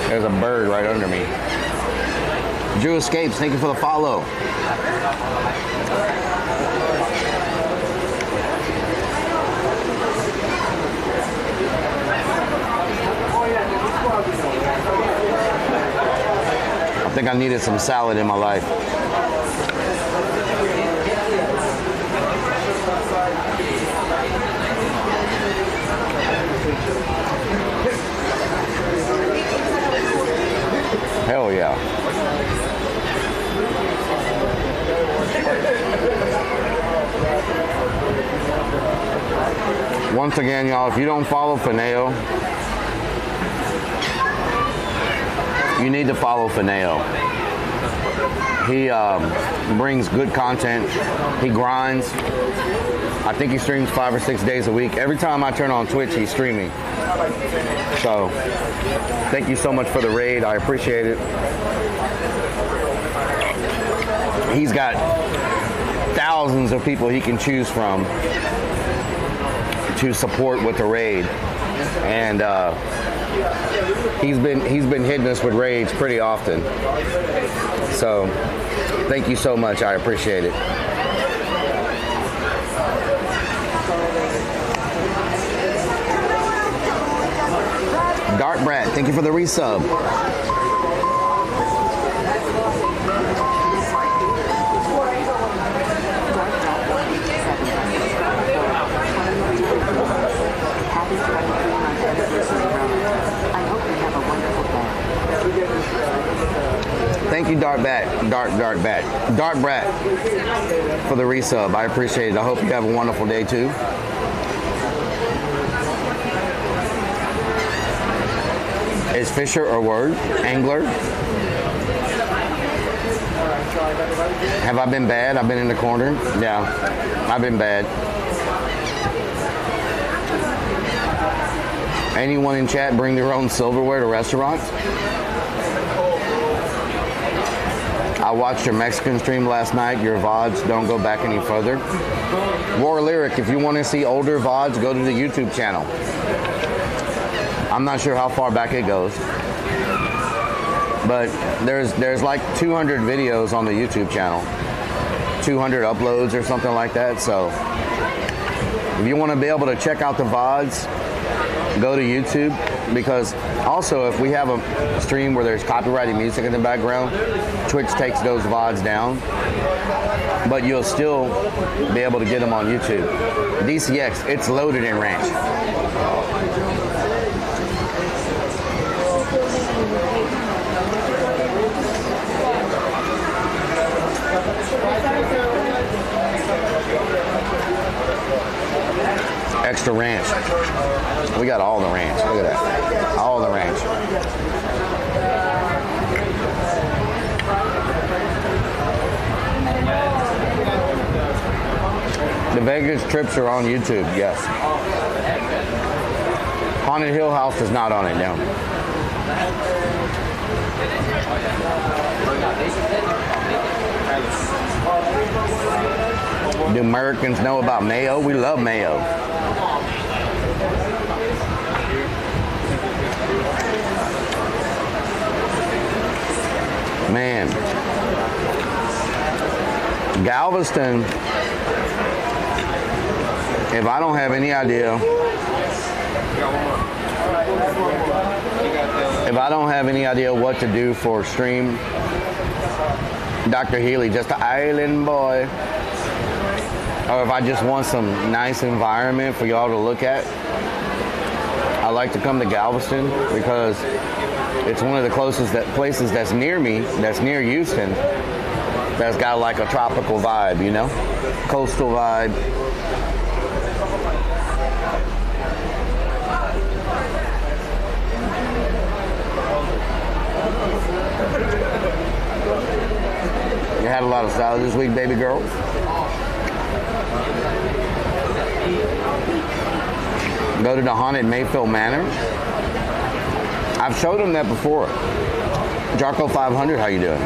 There's a bird right under me. Drew Escapes, thank you for the follow. I think I needed some salad in my life. Hell yeah. Once again, y'all, if you don't follow Fineo, you need to follow Fineo. He brings good content. He grinds. I think he streams 5 or 6 days a week. Every time I turn on Twitch, he's streaming. So, thank you so much for the raid. I appreciate it. He's got thousands of people he can choose from to support with the raid. And he's been hitting us with raids pretty often. So thank you so much. I appreciate it. Dark Brat, thank you for the resub. Thank you, Dark Brat, for the resub. I appreciate it. I hope you have a wonderful day too. Is Fisher a word? Angler? Have I been bad? I've been in the corner. Yeah, I've been bad. Anyone in chat bring their own silverware to restaurants? I watched your Mexican stream last night. Your VODs don't go back any further. War Lyric, if you want to see older VODs, go to the YouTube channel. I'm not sure how far back it goes. But there's like 200 videos on the YouTube channel. 200 uploads or something like that. So if you want to be able to check out the VODs, go to YouTube. Because also, if we have a stream where there's copyrighted music in the background, Twitch takes those VODs down. But you'll still be able to get them on YouTube. DCX, it's loaded in ranch. Extra ranch. We got all the ranch. Look at that. All the ranch. The Vegas trips are on YouTube, yes. Haunted Hill House is not on it now. Do Americans know about mayo? We love mayo. Man, Galveston, if I don't have any idea If I don't have any idea what to do for stream, Dr. Healy, just an island boy. Or if I just want some nice environment for y'all to look at, I like to come to Galveston because it's one of the closest places that's near me, that's near Houston, that's got like a tropical vibe, you know? Coastal vibe. You had a lot of salad this week, baby girl? Go to the haunted Mayfield Manor. I've showed them that before. Jarko 500, how you doing?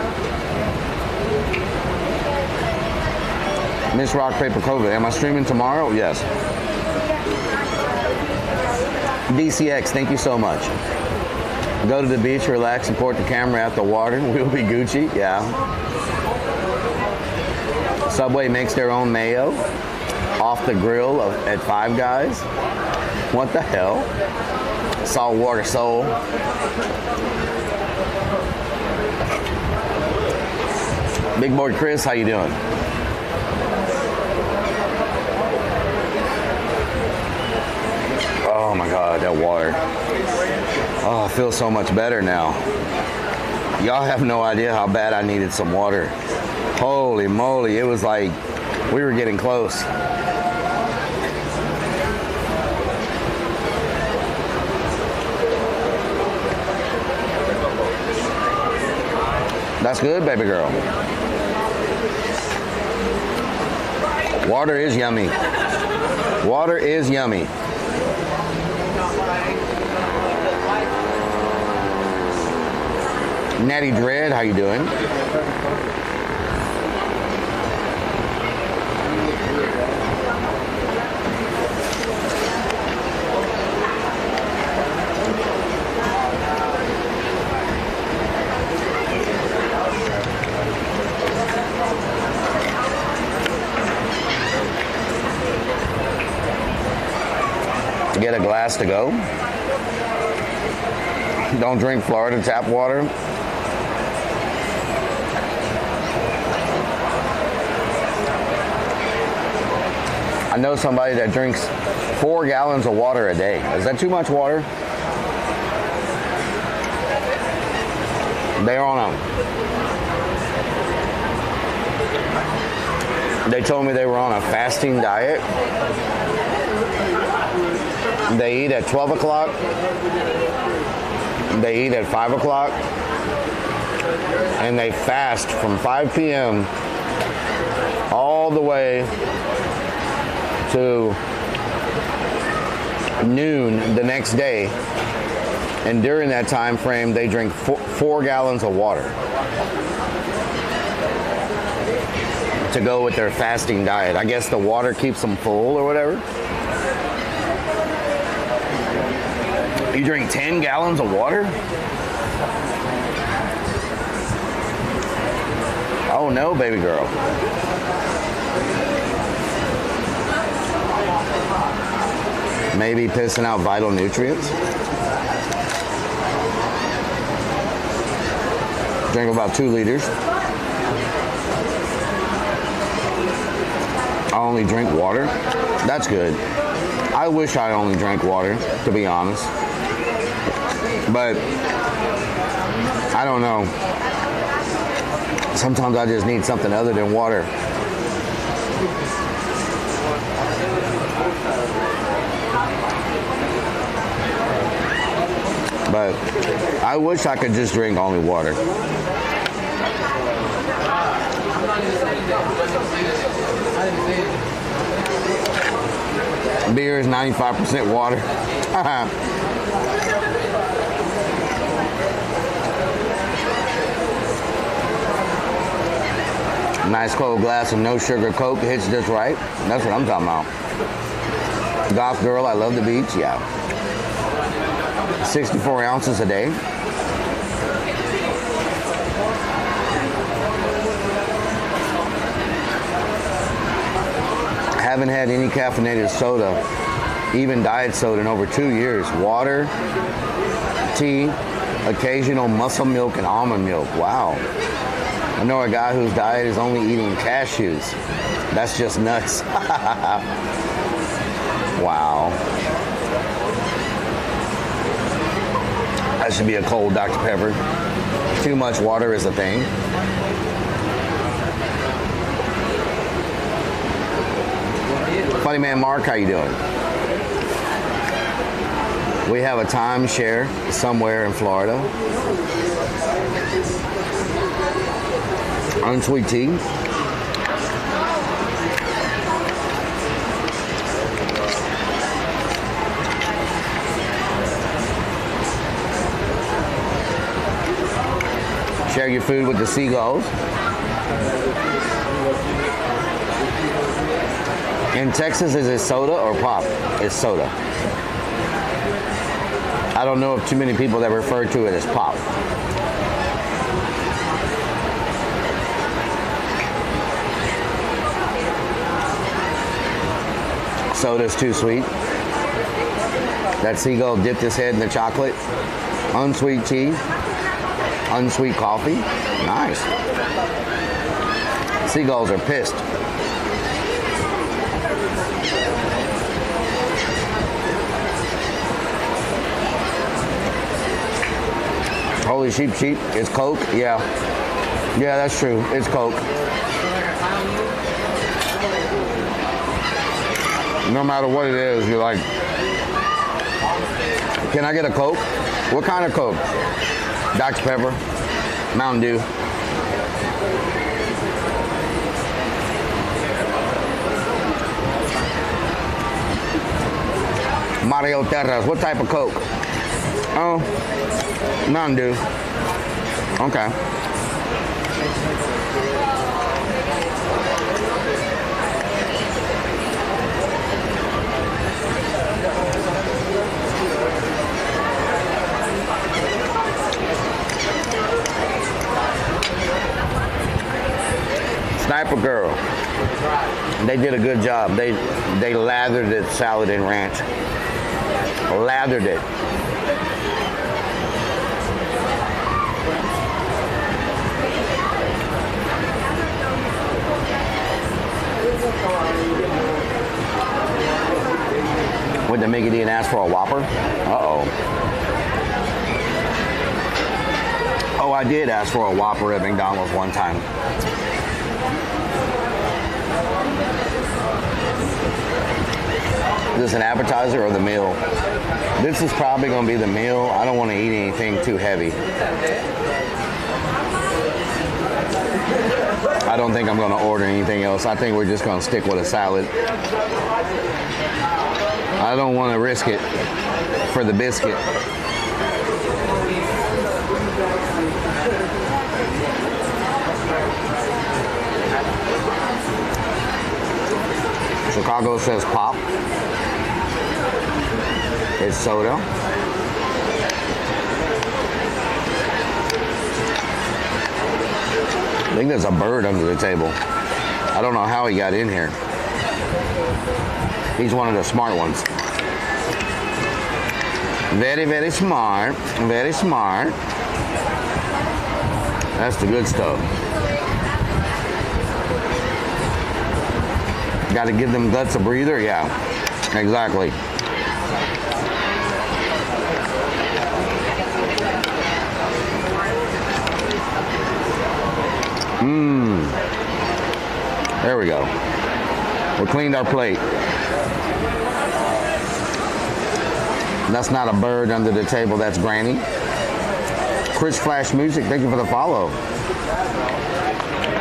Miss Rock Paper COVID. Am I streaming tomorrow? Yes. DCX, thank you so much. Go to the beach, relax, and port the camera at the water. We'll be Gucci. Yeah. Subway makes their own mayo off the grill at Five Guys. What the hell? Saltwater soul. Big boy Chris, how you doing? Oh my God, that water. Oh, I feel so much better now. Y'all have no idea how bad I needed some water. Holy moly, it was like we were getting close. That's good, baby girl. Water is yummy. Water is yummy. Natty Dread, how you doing? Get a glass to go. Don't drink Florida tap water. I know somebody that drinks 4 gallons of water a day. Is that too much water? They told me they were on a fasting diet. They eat at 12 o'clock. They eat at 5 o'clock. And they fast from 5 p.m. all the way to noon the next day. And during that time frame, they drink 4 gallons of water to go with their fasting diet. I guess the water keeps them full or whatever. You drink 10 gallons of water? Oh no, baby girl. Maybe pissing out vital nutrients. Drink about 2 liters. I only drink water. That's good. I wish I only drank water, to be honest. But I don't know. Sometimes I just need something other than water. But I wish I could just drink only water. Beer is 95% water. Nice cold glass of no sugar Coke hits just right. That's what I'm talking about. Goth girl, I love the beach. Yeah. 64 ounces a day. Haven't had any caffeinated soda, even diet soda, in over 2 years. Water, tea, Occasional muscle milk and almond milk. Wow. I know a guy whose diet is only eating cashews. That's just nuts. Wow. That should be a cold Dr. Pepper. Too much water is a thing. Funny Man Mark, how you doing? We have a timeshare somewhere in Florida. Unsweet tea. Share your food with the seagulls. In Texas, is it soda or pop? It's soda. I don't know of too many people that refer to it as pop. Soda's too sweet. That seagull dipped his head in the chocolate. Unsweet tea. Unsweet coffee. Nice. Seagulls are pissed. Holy sheep. It's Coke? Yeah. Yeah, that's true. It's Coke. No matter what it is, you're like, can I get a Coke? What kind of Coke? Dr. Pepper? Mountain Dew? Mario Terras, what type of Coke? Oh, Mountain Dew. Okay. Sniper Girl. They did a good job. They lathered it salad and ranch. Lathered it. Went to Mickey D and asked for a Whopper? Uh-oh. Oh, I did ask for a Whopper at McDonald's one time. Is this an appetizer or the meal? This is probably going to be the meal. I don't want to eat anything too heavy. I don't think I'm going to order anything else. I think we're just going to stick with a salad. I don't want to risk it for the biscuit. Chicago says pop. It's soda. I think there's a bird under the table. I don't know how he got in here. He's one of the smart ones. Very, very smart. Very smart. That's the good stuff. Got to give them guts a breather? Yeah, exactly. There we go. We cleaned our plate. That's not a bird under the table, that's Granny. Chris Flash Music, thank you for the follow.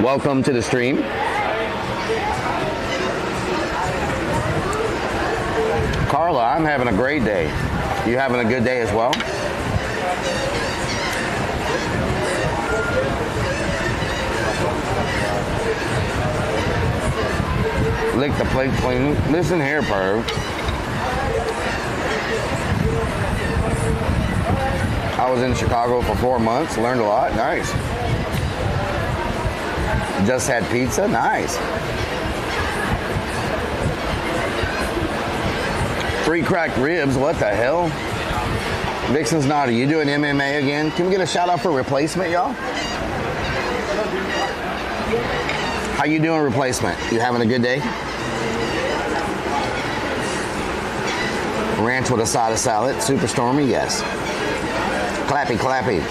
Welcome to the stream. Carla, I'm having a great day. You having a good day as well? Lick the plate clean. Listen here, perv. I was in Chicago for 4 months, learned a lot. Nice. Just had pizza. Nice. 3 cracked ribs. What the hell? Vixen's naughty. You doing MMA again? Can we get a shout out for Replacement, y'all? How you doing, Replacement? You having a good day? Ranch with a side of salad. Super stormy, yes. Clappy, clappy.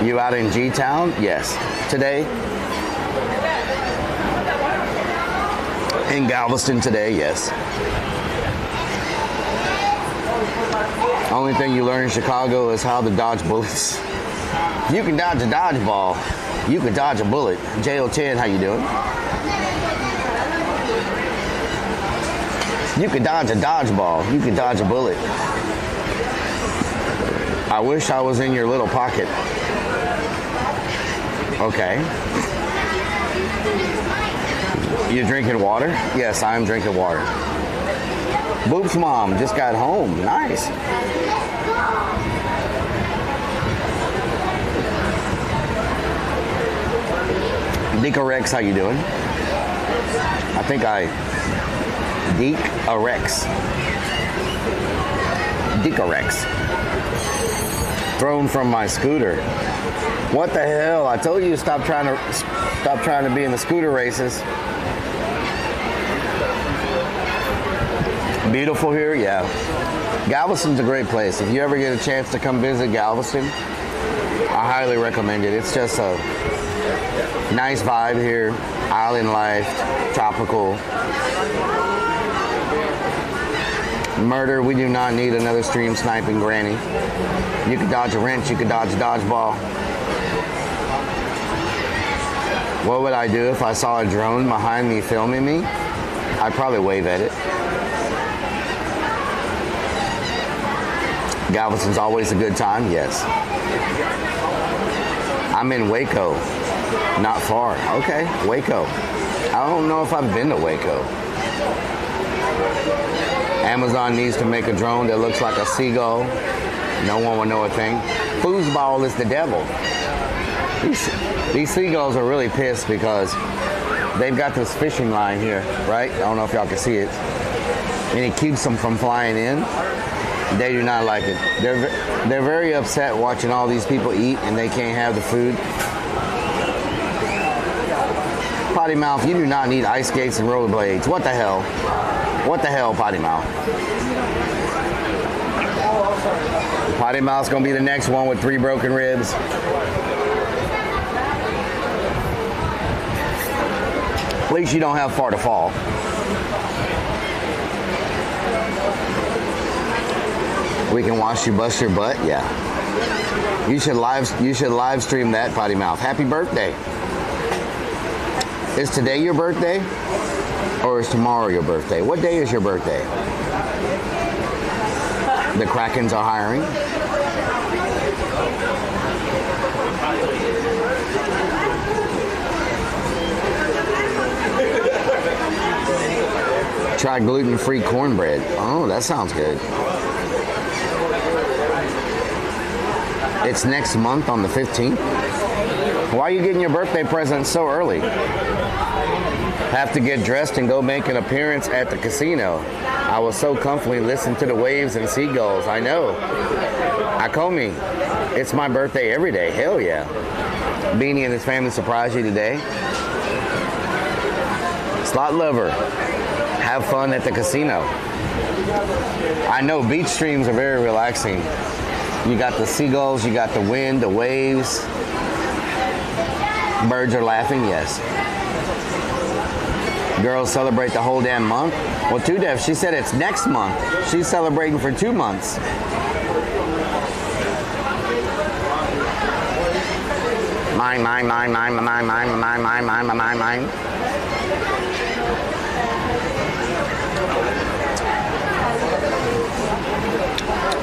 You out in G-Town? Yes. Today? In Galveston today, yes. Only thing you learn in Chicago is how to dodge bullets. You can dodge a dodgeball. You can dodge a bullet. JO10, how you doing? You can dodge a dodgeball. You can dodge a bullet. I wish I was in your little pocket. Okay. You drinking water? Yes, I'm drinking water. Boop's mom just got home. Nice. Deco Rex, how you doing? I think Deco Rex. Deco Rex. Thrown from my scooter. What the hell? I told you to stop trying to be in the scooter races. Beautiful here, yeah. Galveston's a great place. If you ever get a chance to come visit Galveston, I highly recommend it. It's just a nice vibe here. Island life, tropical. Murder, we do not need another stream sniping granny. You can dodge a wrench, you can dodge a dodgeball. What would I do if I saw a drone behind me filming me? I'd probably wave at it. Galveston's always a good time, yes. I'm in Waco, not far. Okay, Waco. I don't know if I've been to Waco. Amazon needs to make a drone that looks like a seagull. No one will know a thing. Foosball is the devil. These seagulls are really pissed because they've got this fishing line here, right? I don't know if y'all can see it. And it keeps them from flying in. They do not like it. They're very upset watching all these people eat and they can't have the food. Potty Mouth, you do not need ice skates and rollerblades. What the hell? What the hell, Potty Mouth? Potty Mouth's gonna be the next one with 3 broken ribs. At least you don't have far to fall. We can watch you bust your butt, yeah. You should live stream that, Potty Mouth. Happy birthday. Is today your birthday? Or is tomorrow your birthday? What day is your birthday? The Krakens are hiring. Try gluten-free cornbread. Oh, that sounds good. It's next month on the 15th. Why are you getting your birthday present so early? Have to get dressed and go make an appearance at the casino. I will so comfortably listen to the waves and seagulls. I know. Akomi, it's my birthday every day. Hell yeah. Beanie and his family surprise you today. Slot lover, have fun at the casino. I know beach streams are very relaxing. You got the seagulls, you got the wind, the waves. Birds are laughing, yes. Girls celebrate the whole damn month. Well, 2Def, she said it's next month. She's celebrating for 2 months. Mine.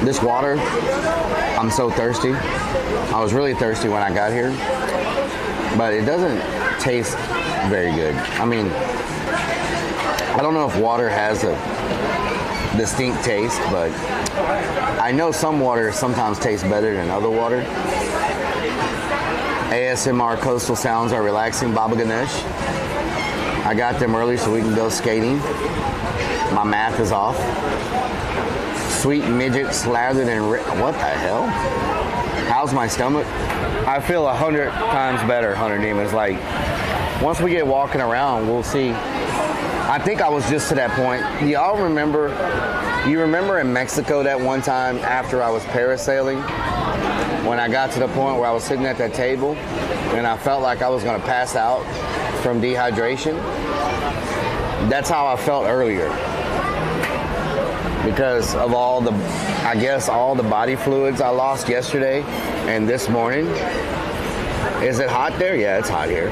This water, I'm so thirsty. I was really thirsty when I got here, but it doesn't taste very good. I mean, I don't know if water has a distinct taste, but I know some water sometimes tastes better than other water. ASMR coastal sounds are relaxing, Baba Ganesh. I got them early so we can go skating. My math is off. Sweet midget slathered in what the hell? How's my stomach? I feel 100 times better, Hunter Demons. Like, once we get walking around, we'll see. I think I was just to that point. Y'all remember, you remember in Mexico that one time after I was parasailing, when I got to the point where I was sitting at that table and I felt like I was going to pass out from dehydration? That's how I felt earlier. Because of all the, I guess, all the body fluids I lost yesterday and this morning. Is it hot there? Yeah, it's hot here.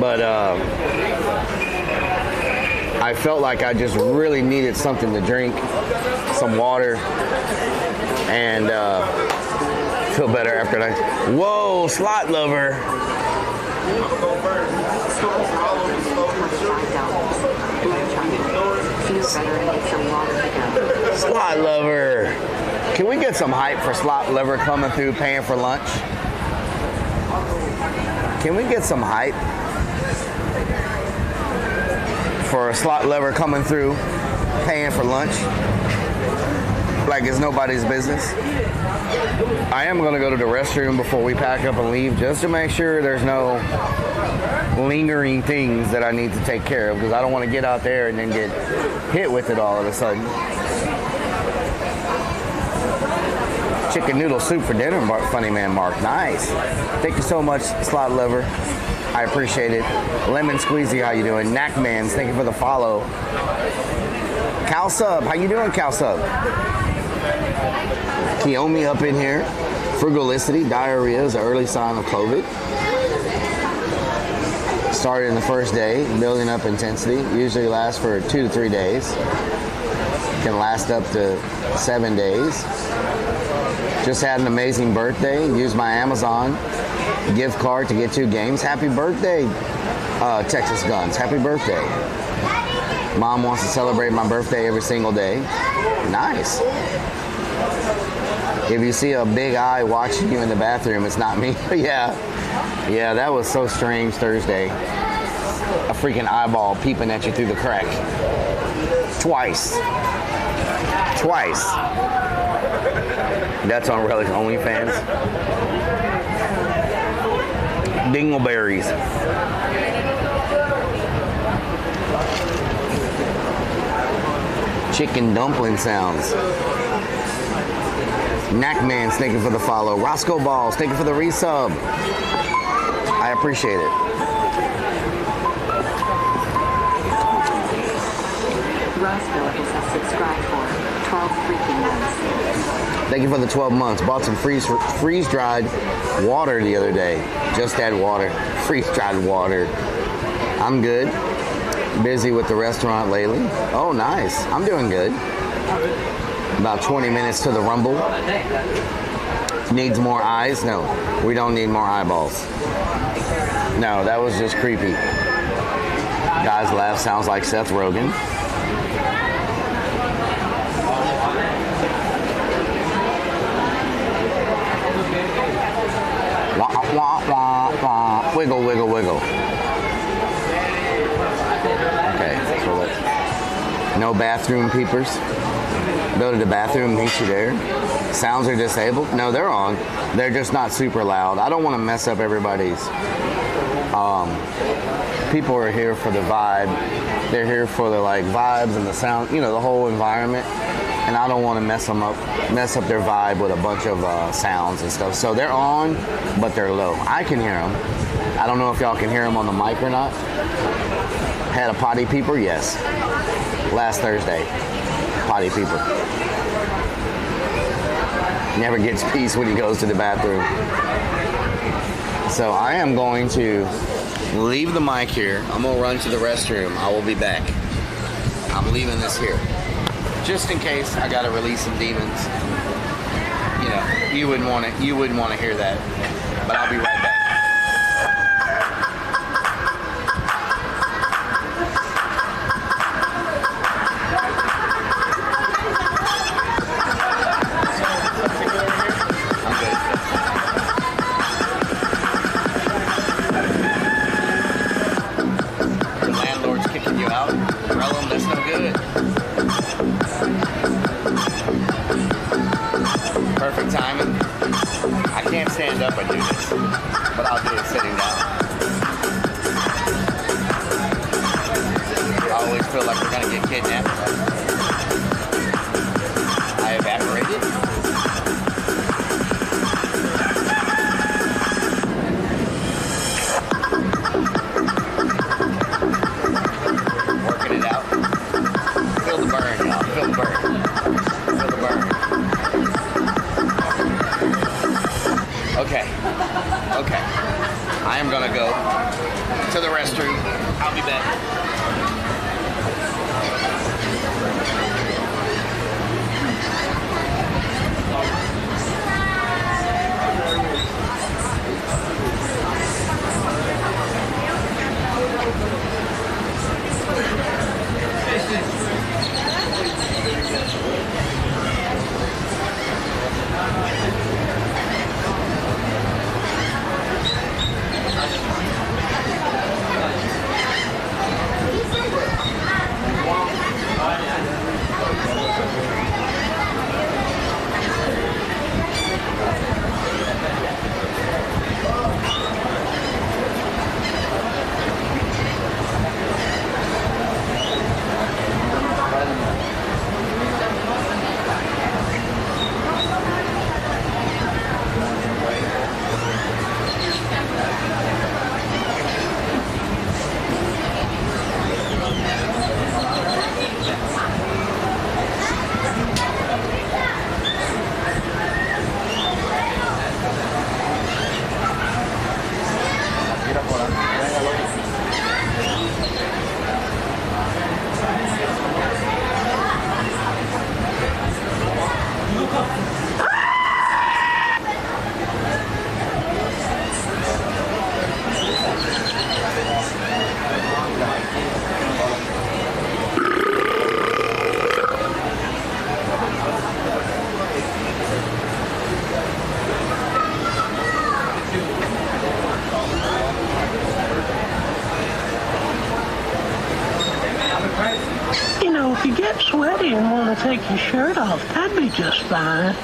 But I felt like I just really needed something to drink, some water, and feel better after that. Whoa, slot lover. Slot lover. Can we get some hype for slot lover coming through paying for lunch? Can we get some hype for a slot lover coming through paying for lunch? Like it's nobody's business. I am going to go to the restroom before we pack up and leave just to make sure there's no lingering things that I need to take care of, because I don't want to get out there and then get hit with it all of a sudden. Chicken noodle soup for dinner, funny man Mark. Nice. Thank you so much, slot lover. I appreciate it. Lemon Squeezy, how you doing? Knackmans, thank you for the follow. Cal Sub, how you doing, Cal Sub? Kiyomi up in here. Frugalicity, diarrhea is an early sign of COVID. Started in the first day, building up intensity. Usually lasts for 2 to 3 days. Can last up to 7 days. Just had an amazing birthday. Used my Amazon gift card to get 2 games. Happy birthday, Texas Guns. Happy birthday. Mom wants to celebrate my birthday every single day. Nice. If you see a big eye watching you in the bathroom, it's not me. Yeah, that was so strange Thursday. A freaking eyeball peeping at you through the crack. Twice. That's on Rellik OnlyFans. Dingleberries. Chicken dumpling sounds. Knackmans, thank you for the follow. Roscoe Balls, thank you for the resub. I appreciate it. Roscoe is a subscribe for 12 freaking months. Thank you for the 12 months. Bought some freeze-dried water the other day. Just had water. Freeze-dried water. I'm good. Busy with the restaurant lately. Oh, nice. I'm doing good. About 20 minutes to the Rumble. Needs more eyes? No, we don't need more eyeballs. No, that was just creepy. Guy's laugh sounds like Seth Rogen. Wah, wah, wah, wah. Wiggle, wiggle, wiggle. Okay, so no bathroom peepers. Go to the bathroom, meet you there. Sounds are disabled? No, they're on. They're just not super loud. I don't want to mess up everybody's. People are here for the vibe. They're here for the vibes and the sound, the whole environment. And I don't want to mess up their vibe with a bunch of sounds and stuff. So they're on, but they're low. I can hear them. I don't know if y'all can hear them on the mic or not. Had a potty peeper? Yes. Last Thursday. Potty peeper. Never gets peace when he goes to the bathroom. So I am going to leave the mic here. I'm going to run to the restroom. I will be back. I'm leaving this here. Just in case I got to release some demons. You wouldn't want to hear that. But I'll be right back. That's no good. Perfect timing. I can't stand up and do this, but I'll do it sitting down. I always feel like we're gonna get kidnapped. I evaporated. Working it out. Feel the burn, y'all. Feel the burn. Feel the burn. Okay. Okay. I am gonna go to the restroom. I'll be back. You know, if you get sweaty and want to take your shirt off, that'd be just fine.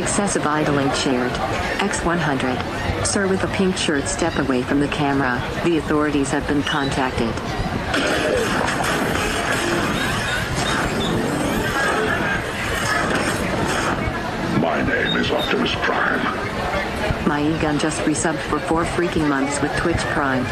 Excessive idling shared. X100. Sir with a pink shirt, step away from the camera. The authorities have been contacted. My name is Optimus Prime. My E-Gun just resubbed for 4 freaking months with Twitch Prime.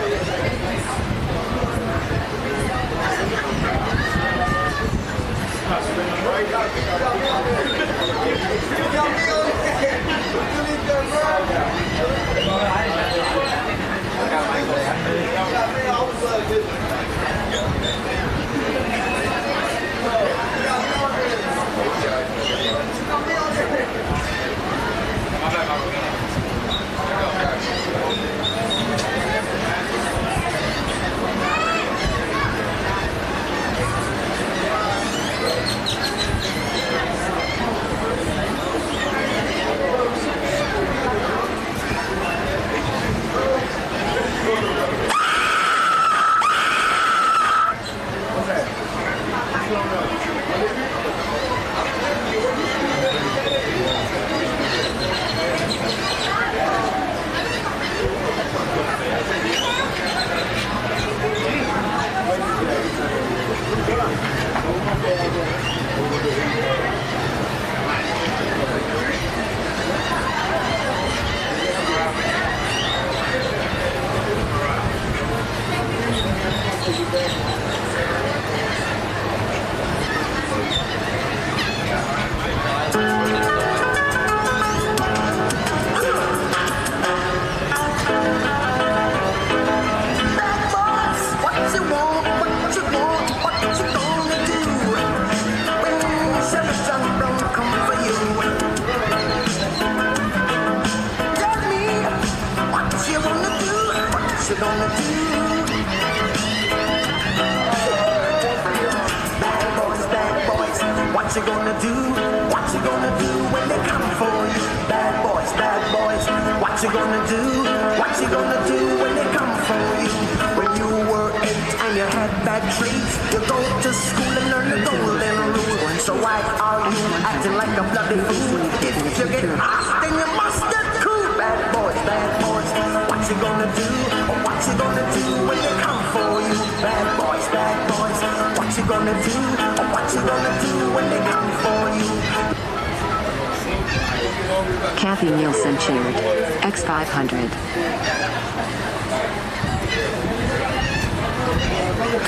Kathy Nielsen shared. X500.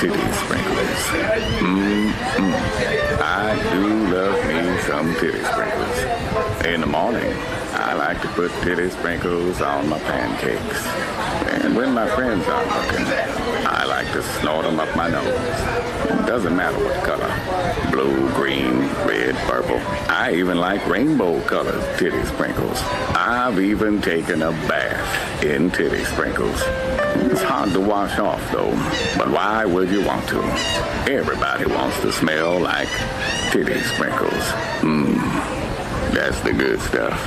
Titty sprinkles. I do love me some titty sprinkles. In the morning, I like to put titty sprinkles on my pancakes. And when my friends aren't looking, I like to snort them up my nose. It doesn't matter what color. Blue, green, red, purple. I even like rainbow colored titty sprinkles. I've even taken a bath in titty sprinkles. It's hard to wash off though, but why would you want to? Everybody wants to smell like titty sprinkles. That's the good stuff.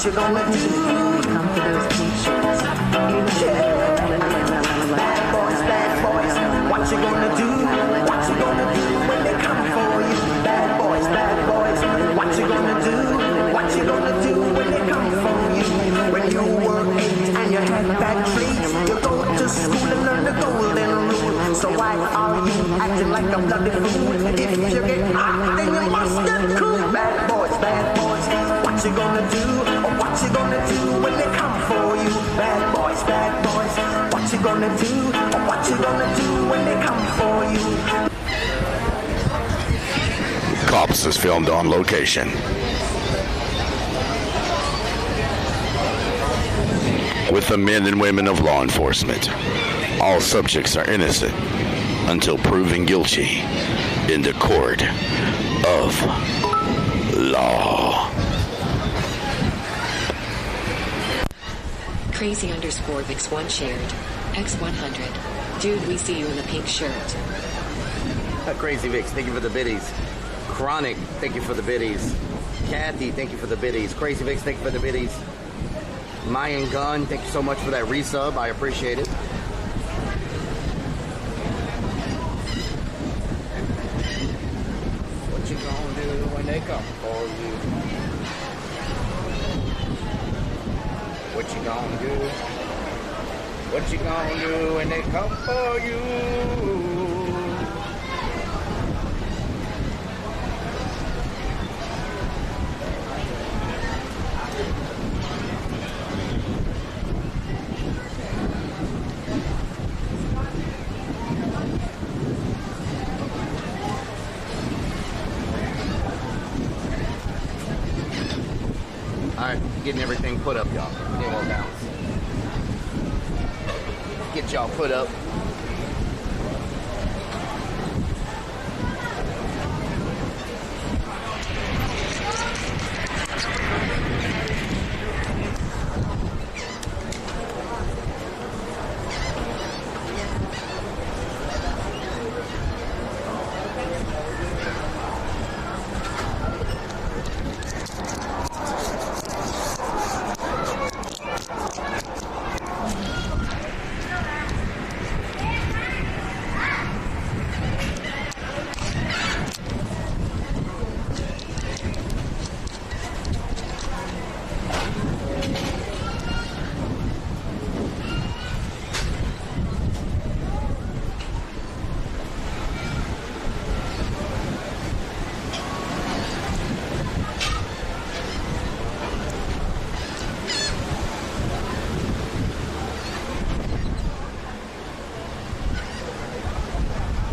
What you gonna do? Come for those pink shirts. Bad boys, what you gonna do? What you gonna do when they come for you? Bad boys, what you gonna do? What you gonna do when they come for you? When you were 8 and you had bad traits, you go to school and learn the golden rule. So why are you acting like a bloody fool? If you get hot, then you must get cool. Bad boys, what you gonna do? What you gonna do when they come for you? Bad boys, what you gonna do? What you gonna do when they come for you? Cops is filmed on location. With the men and women of law enforcement, all subjects are innocent until proven guilty in the court of law. Crazy_Vix1 shared. X100. Dude, we see you in the pink shirt. Crazy Vix, thank you for the biddies. Chronic, thank you for the biddies. Kathy, thank you for the biddies. Crazy Vix, thank you for the biddies. Mayan Gun, thank you so much for that resub. I appreciate it. What you gonna do when they come for you? What you gonna do? What you gonna do when they come for you? Alright, getting everything put up, y'all. Get a little balance. Get y'all put up.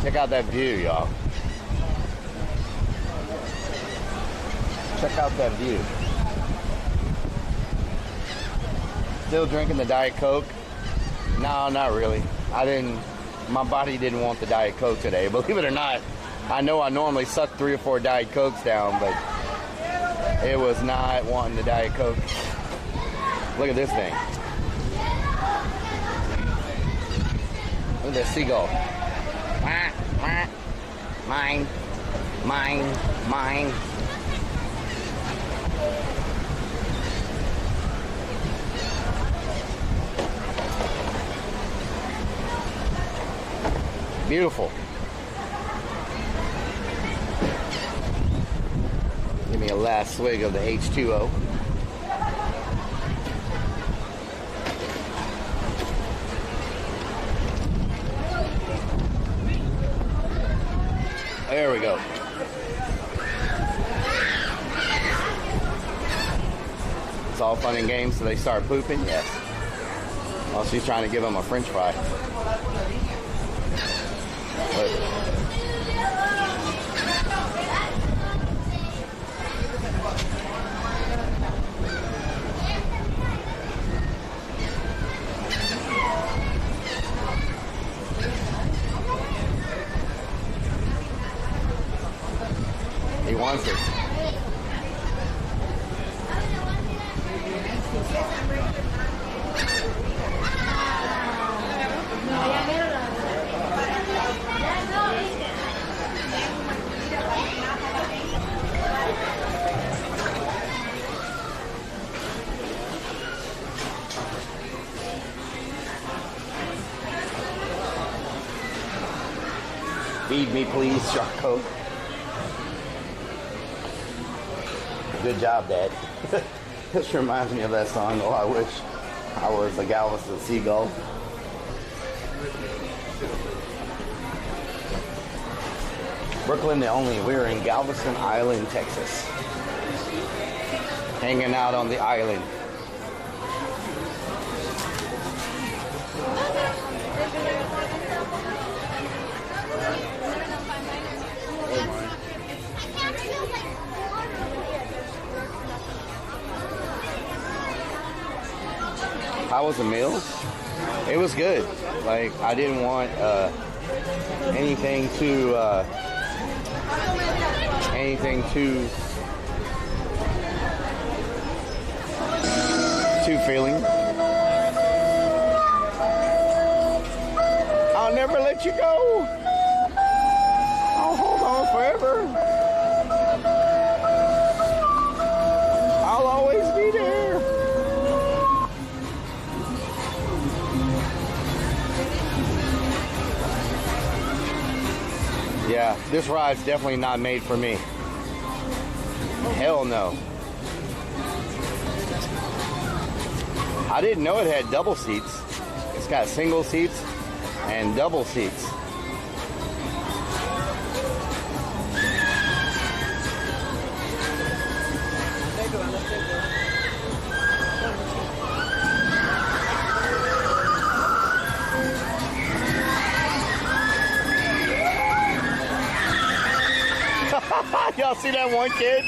Check out that view, y'all. Check out that view. Still drinking the Diet Coke? No, not really. My body didn't want the Diet Coke today. Believe it or not, I know I normally suck 3 or 4 Diet Cokes down, but it was not wanting the Diet Coke. Look at this thing. Look at that seagull. Mine, mine, mine. Beautiful. Give me a last swig of the H2O. There we go. It's all fun and games, so they start pooping? Yes. Oh, she's trying to give him a French fry. He wants it. Feed me, please, Charco. Good job, Dad. This reminds me of that song, Oh, I Wish I Was a Galveston Seagull. Brooklyn, the only. We're in Galveston Island, Texas. Hanging out on the island. How was the meal? It was good. Like, I didn't want anything too filling. I'll never never let you go. I'll hold on forever. I'll always be there. Yeah, this ride's definitely not made for me. Hell no. I didn't know it had double seats. It's got single seats and double seats. Y'all see that one kid?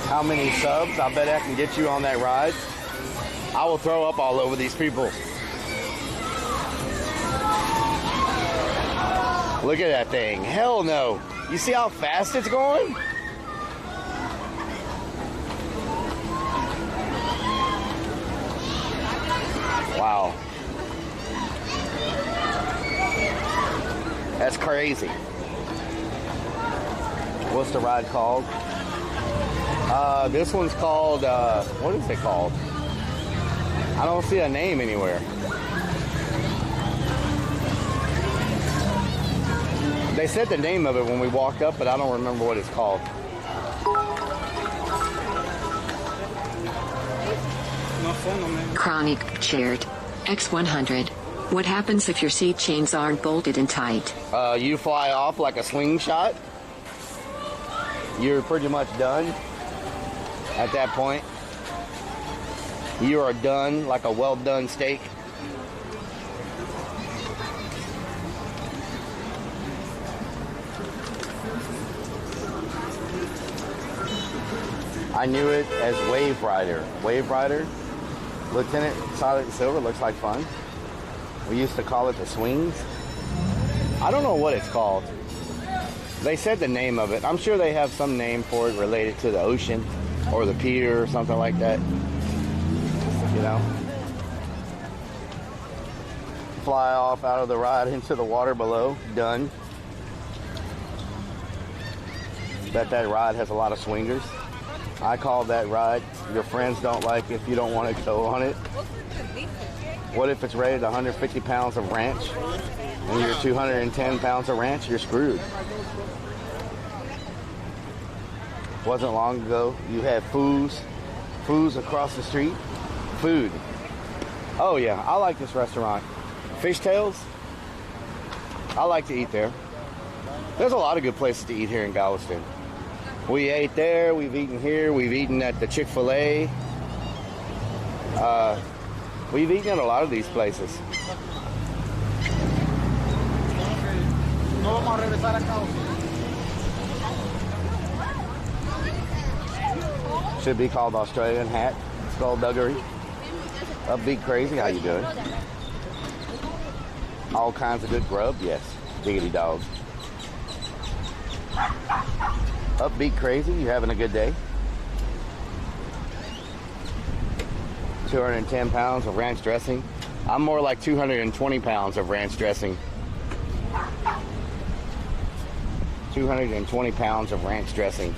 How many subs? I bet I can get you on that ride. I will throw up all over these people. Look at that thing. Hell no. You see how fast it's going? Wow. That's crazy. What's the ride called? This one's called, what is it called? I don't see a name anywhere. They said the name of it when we walked up, but I don't remember what it's called. Chronic shared. X100. What happens if your seat chains aren't bolted in tight? You fly off like a slingshot. You're pretty much done at that point. You are done like a well-done steak. I knew it as Wave Rider. Wave Rider, Lieutenant Silent Silver, looks like fun. We used to call it the Swings. I don't know what it's called. They said the name of it. I'm sure they have some name for it related to the ocean or the pier or something like that. You know? Fly off out of the ride into the water below. Done. Bet that ride has a lot of swingers. I call that ride your friends don't like if you don't want to go on it. What if it's rated 150 pounds of ranch and you're 210 pounds of ranch? You're screwed. Wasn't long ago you had Foos across the street. Food. Oh yeah, I like this restaurant. Fishtails. I like to eat there. There's a lot of good places to eat here in Galveston. We ate there, we've eaten here, we've eaten at the Chick-fil-A. We've eaten at a lot of these places. Should be called Australian Hat, Skullduggery. Upbeat Crazy, how you doing? All kinds of good grub, yes. Diggity dogs. Upbeat Crazy, you having a good day? 210 pounds of ranch dressing. I'm more like 220 pounds of ranch dressing. 220 pounds of ranch dressing.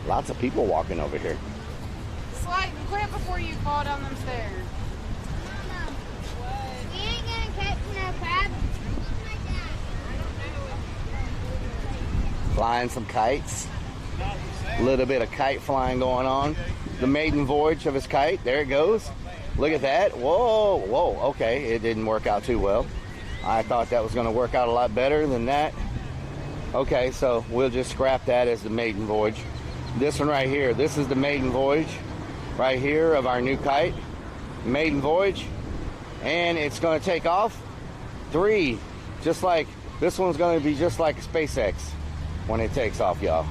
Lots of people walking over here. Slide, quit before you fall down them stairs. We ain't gonna catch no crab. Flying some kites. A little bit of kite flying going on. The maiden voyage of his kite. There it goes. Look at that. Whoa, whoa. Okay, it didn't work out too well. I thought that was going to work out a lot better than that. Okay, so we'll just scrap that as the maiden voyage. This one right here. This is the maiden voyage right here of our new kite. Maiden voyage. And it's going to take off 3. Just like, this one's going to be just like SpaceX when it takes off, y'all.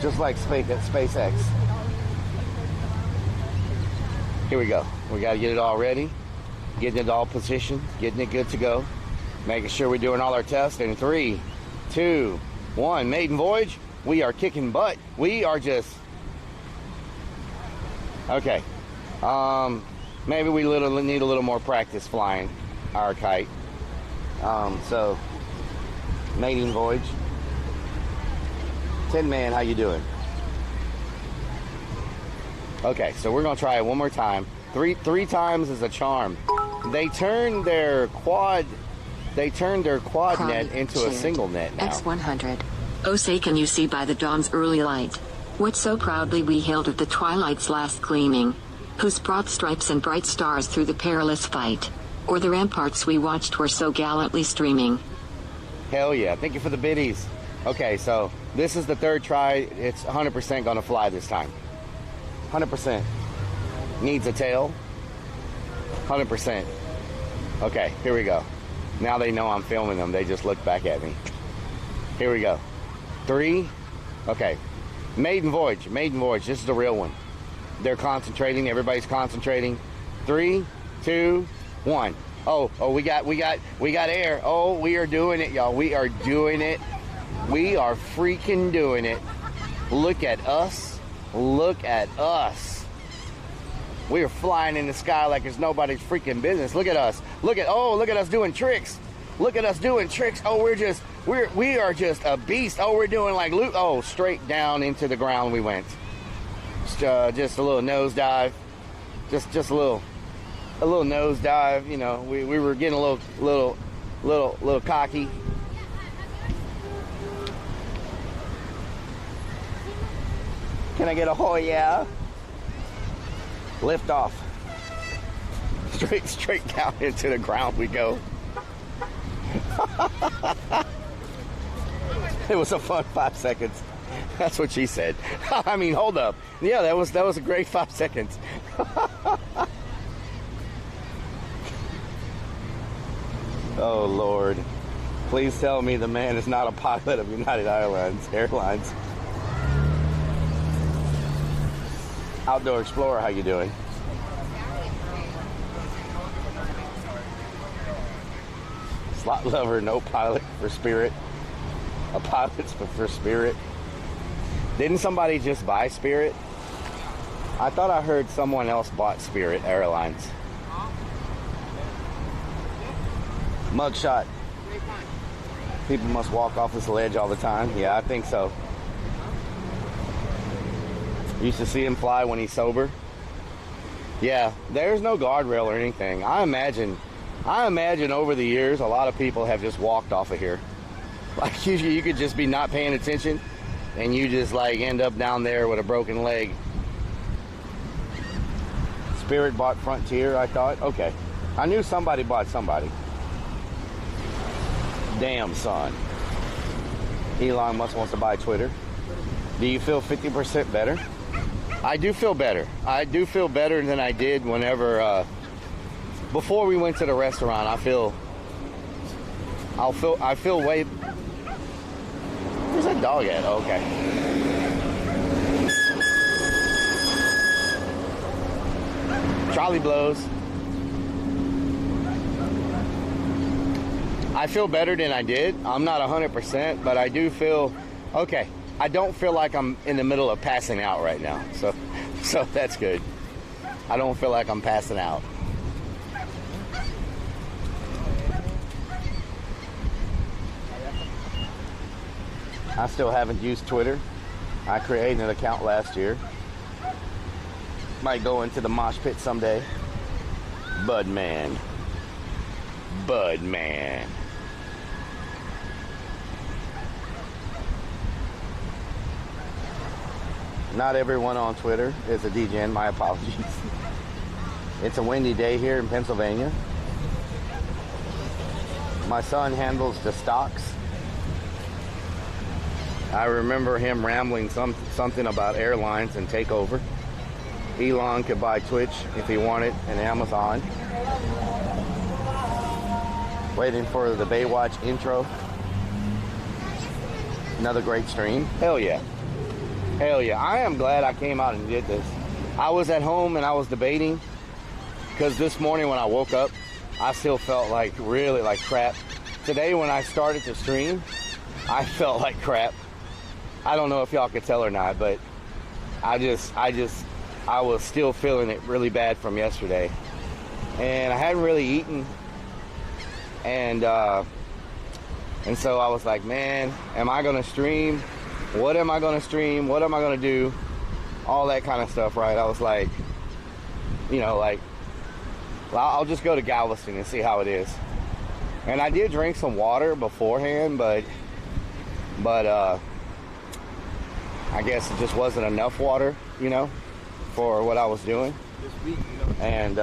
Just like SpaceX. Here we go. We got to get it all ready, getting it all positioned, getting it good to go, making sure we're doing all our tests. In 3, 2, 1, maiden voyage. We are kicking butt. We are just... Okay. Maybe we need a little more practice flying our kite. So, maiden voyage. Tin Man, how you doing? Okay, so we're gonna try it one more time. Three times is a charm. They turned their quad net into a single net now. X100. Oh, say, can you see by the dawn's early light what so proudly we hailed at the twilight's last gleaming, whose broad stripes and bright stars through the perilous fight, or the ramparts we watched were so gallantly streaming? Hell yeah! Thank you for the biddies. Okay, so this is the third try. It's 100% gonna fly this time. 100%. Needs a tail. 100%. Okay, here we go. Now they know I'm filming them. They just look back at me. Here we go. 3. Okay. Maiden voyage. Maiden voyage. This is the real one. They're concentrating. Everybody's concentrating. 3, 2, 1. Oh, we got air. Oh, we are doing it, y'all. We are doing it. We are freaking doing it. Look at us. Look at us. We are flying in the sky like it's nobody's freaking business. Look at us. Look at us doing tricks. Look at us doing tricks. Oh, we are just a beast. Oh, we're doing like straight down into the ground we went. Just a little nose dive. Just a little nose dive. You know, we were getting a little cocky. Can I get a oh yeah? Lift off. Straight down into the ground we go. It was a fun 5 seconds. That's what she said. I mean, hold up. Yeah, that was a great 5 seconds. Oh Lord. Please tell me the man is not a pilot of United Airlines. Outdoor Explorer, how you doing? Slot lover, no pilot for Spirit. A pilot for Spirit. Didn't somebody just buy Spirit? I thought I heard someone else bought Spirit Airlines. Mugshot. People must walk off this ledge all the time. Yeah, I think so. Used to see him fly when he's sober. Yeah, there's no guardrail or anything. I imagine over the years a lot of people have just walked off of here. Like you could just be not paying attention and you just like end up down there with a broken leg. Spirit bought Frontier, I thought. Okay. I knew somebody bought somebody. Damn, son. Elon Musk wants to buy Twitter. Do you feel 50% better? I do feel better. I do feel better than I did whenever, before we went to the restaurant. I feel way... Where's that dog at? Oh, okay. Trolley blows. I feel better than I did. I'm not 100%, but I do feel okay. I don't feel like I'm in the middle of passing out right now. So that's good. I don't feel like I'm passing out. I still haven't used Twitter. I created an account last year. Might go into the mosh pit someday. Budman. Not everyone on Twitter is a DGen. My apologies. It's a windy day here in Pennsylvania. My son handles the stocks. I remember him rambling something about airlines and takeover. Elon could buy Twitch if he wanted and Amazon. Waiting for the Baywatch intro. Another great stream. Hell yeah. Hell yeah. I am glad I came out and did this. I was at home and I was debating Because this morning when I woke up, I still felt like really like crap. Today when I started to stream, I felt like crap. I don't know if y'all could tell or not, but I was still feeling it really bad from yesterday. And I hadn't really eaten. And so I was like, man, am I going to stream? What am I going to stream? What am I going to do? All that kind of stuff, right? I was like, you know, like, well, I'll just go to Galveston and see how it is. And I did drink some water beforehand, but I guess it just wasn't enough water, you know, for what I was doing. And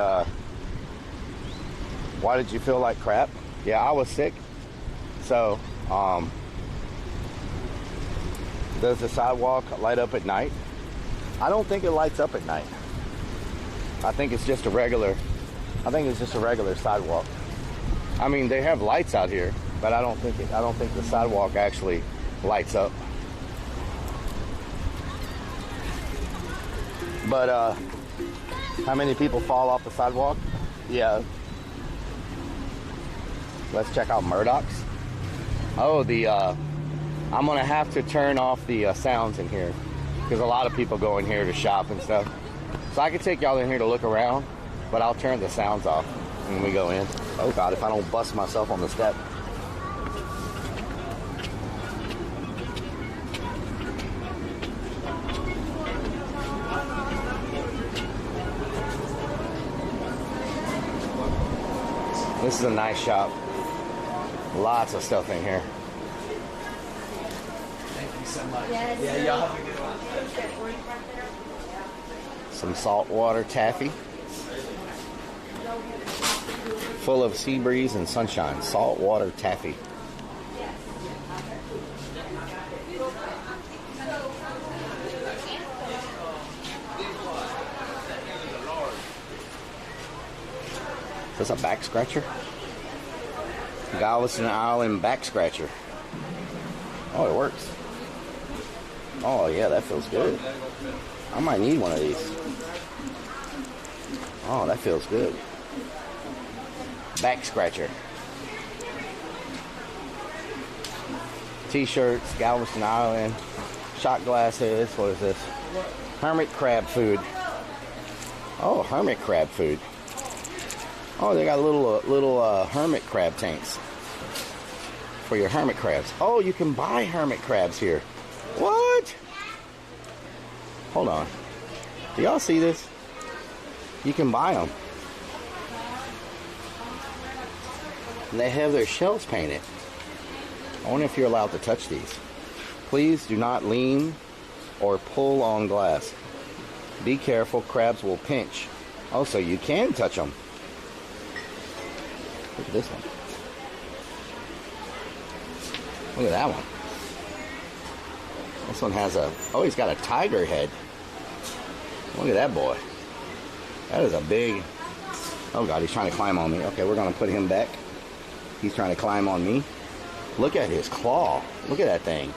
why did you feel like crap? Yeah, I was sick. So, does the sidewalk light up at night? I don't think it lights up at night. I think it's just a regular sidewalk. I mean, they have lights out here, but I don't think the sidewalk actually lights up. But how many people fall off the sidewalk? Yeah. Let's check out Murdoch's. Oh, I'm gonna have to turn off the sounds in here because a lot of people go in here to shop and stuff. So I can take y'all in here to look around, but I'll turn the sounds off when we go in. Oh God, if I don't bust myself on the step. This is a nice shop. Lots of stuff in here. Thank you so much. Yes. Yeah, y'all have a good one. Some saltwater taffy. Full of sea breeze and sunshine. Saltwater taffy. Is this a back scratcher? Galveston Island back scratcher. Oh, it works. Oh yeah, that feels good. I might need one of these. Oh, that feels good. Back scratcher. T-shirts, Galveston Island, shot glasses. What is this? Hermit crab food. Oh, hermit crab food. Oh, they got little hermit crab tanks for your hermit crabs. Oh, you can buy hermit crabs here. What? Hold on. Do y'all see this? You can buy them. And they have their shells painted. I wonder if you're allowed to touch these. Please do not lean or pull on glass. Be careful, crabs will pinch. Oh, so you can touch them. Look at this one. Look at that one. This one has oh, he's got a tiger head. Look at that boy. That is a big, oh God, he's trying to climb on me. Okay, we're gonna put him back. He's trying to climb on me. Look at his claw. Look at that thing.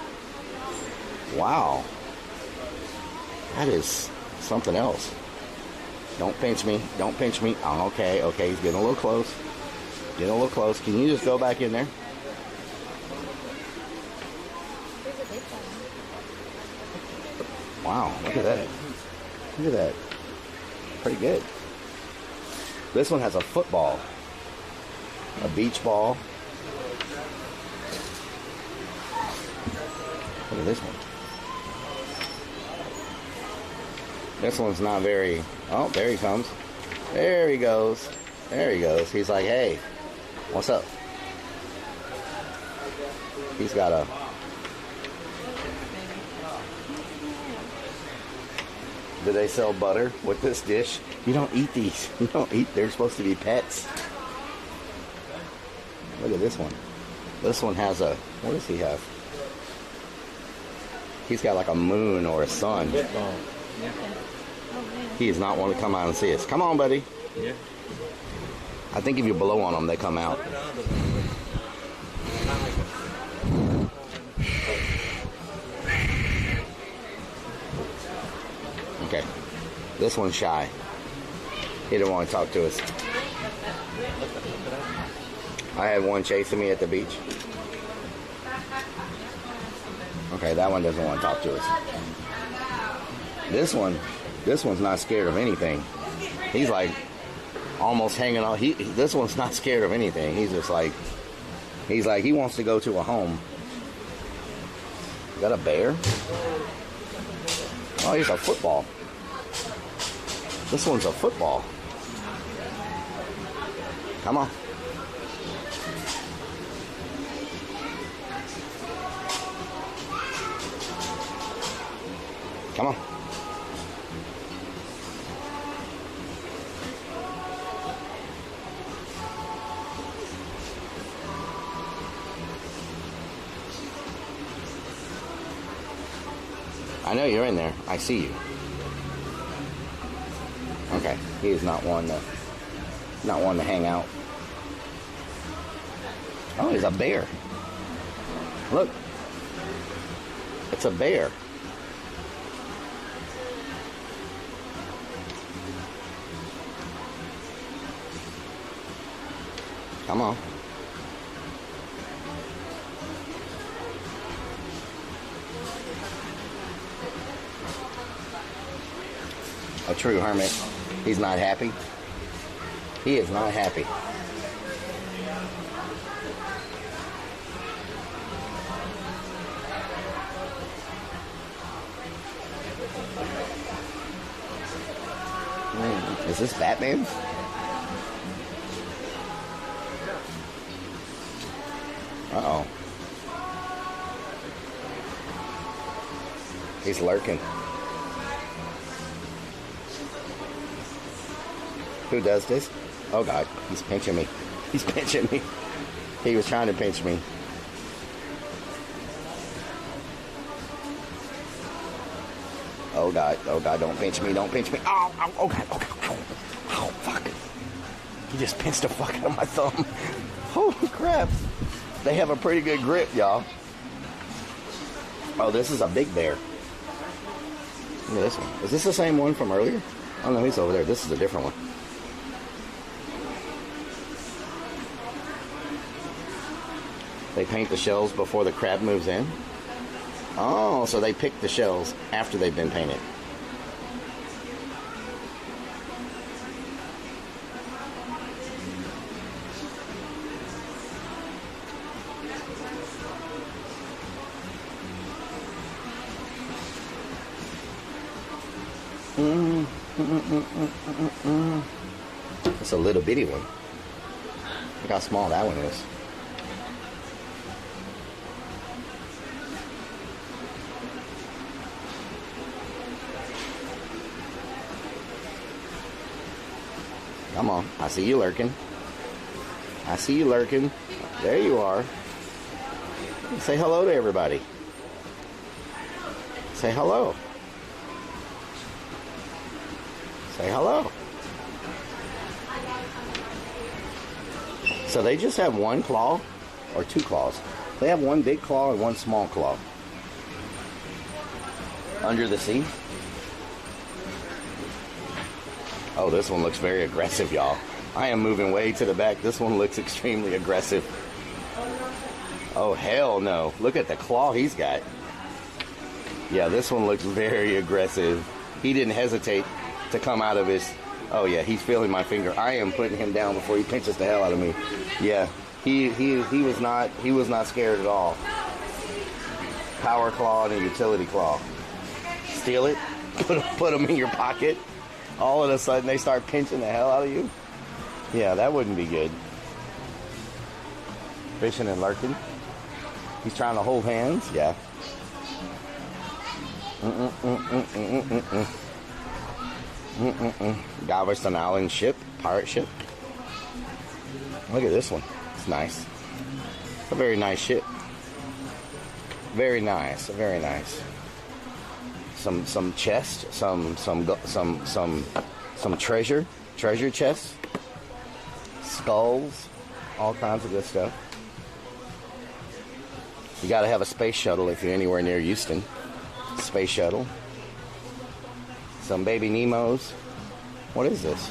Wow. That is something else. Don't pinch me. Don't pinch me. Oh, okay, okay, he's getting a little close. Getting a little close. Can you just go back in there? Wow, look at that. Look at that. Pretty good. This one has a football. A beach ball. Look at this one. This one's not very... Oh, there he comes. There he goes. There he goes. He's like, hey, what's up? He's got a... Do they sell butter with this dish? You don't eat these. You don't eat. They're supposed to be pets. Look at this one. This one has a... What does he have? He's got like a moon or a sun. He does not want to come out and see us. Come on, buddy. Yeah. I think if you blow on them, they come out. Okay. This one's shy. He didn't want to talk to us. I had one chasing me at the beach. Okay, that one doesn't want to talk to us. This one's not scared of anything. He's like almost hanging on. This one's not scared of anything. He's just like, he wants to go to a home. Is that a bear? Oh, he's a football. This one's a football. Come on. Come on. I know you're in there. I see you. Okay, he is not one to hang out. Oh, he's a bear. Look. It's a bear. Come on. A true hermit. He's not happy. He is not happy. Is this Batman? Uh-oh. He's lurking. Who does this? Oh God, he's pinching me. He's pinching me. He was trying to pinch me. Oh God, don't pinch me, don't pinch me. Oh God, oh God, oh fuck. He just pinched the fuck out of my thumb. Holy crap. They have a pretty good grip, y'all. Oh, this is a big bear. Look at this one. Is this the same one from earlier? Oh no, he's over there. This is a different one. They paint the shells before the crab moves in. Oh, so they pick the shells after they've been painted. It's a little bitty one. Look how small that one is. Come on. I see you lurking. I see you lurking. There you are. Say hello to everybody. Say hello. Say hello. So they just have one claw or two claws? They have one big claw and one small claw. Under the sea? Oh, this one looks very aggressive, y'all. I am moving way to the back. This one looks extremely aggressive. Oh, hell no. Look at the claw he's got. Yeah, this one looks very aggressive. He didn't hesitate to come out of his... Oh, yeah, he's feeling my finger. I am putting him down before he pinches the hell out of me. Yeah, he was not scared at all. Power claw and a utility claw. Steal it. Put them in your pocket. All of a sudden, they start pinching the hell out of you. Yeah, that wouldn't be good. Fishing and lurking. He's trying to hold hands. Yeah. Galveston Island ship. Pirate ship. Look at this one. It's nice. It's a very nice ship. Very nice. Very nice. Some chest, some treasure chests, skulls, all kinds of good stuff. You got to have a space shuttle if you're anywhere near Houston. Space shuttle. Some baby Nemos. What is this?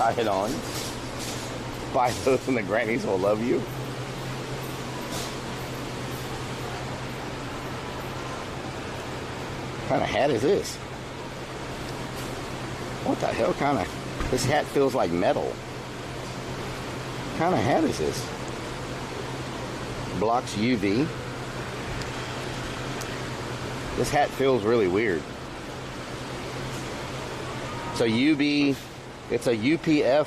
Try it on. Buy those and the grannies will love you. What kind of hat is this? What the hell kind of... This hat feels like metal. What kind of hat is this? Blocks UV. This hat feels really weird. It's a UV... It's a UPF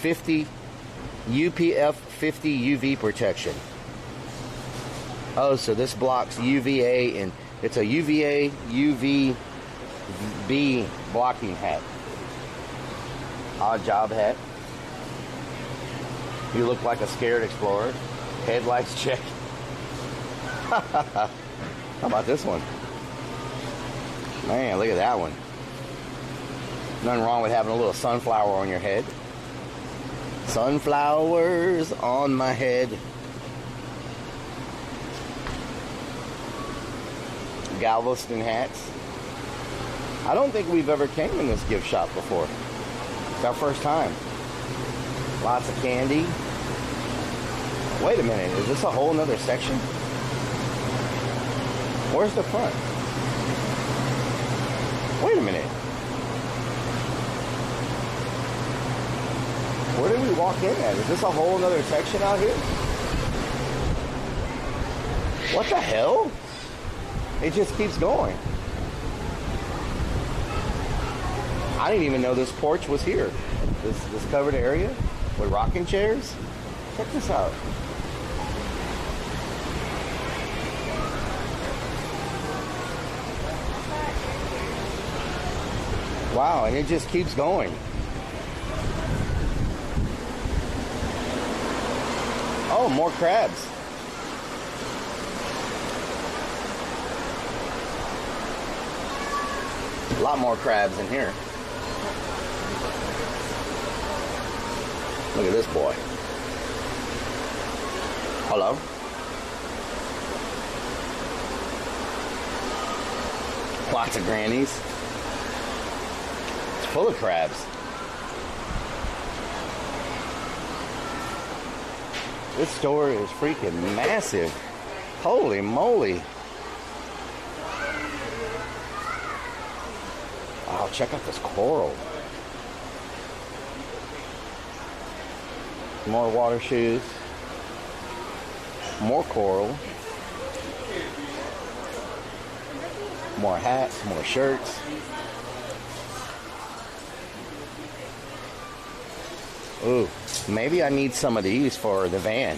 50 UV protection. Oh, so this blocks UVA, and it's a UVA UVB blocking hat. Odd job hat. You look like a scared explorer. Headlights check. How about this one? Man, look at that one. Nothing wrong with having a little sunflower on your head. Sunflowers on my head. Galveston hats. I don't think we've ever came in this gift shop before. It's our first time. Lots of candy. Wait a minute, is this a whole nother section? Where's the front? Wait a minute. Where did we walk in at? Is this a whole nother section out here? What the hell? It just keeps going. I didn't even know this porch was here. This covered area with rocking chairs. Check this out. Wow, and it just keeps going. Oh, more crabs. A lot more crabs in here. Look at this boy. Hello. Lots of grannies. It's full of crabs. This store is freaking massive. Holy moly. Wow, check out this coral. More water shoes. More coral. More hats, more shirts. Ooh, maybe I need some of these for the van.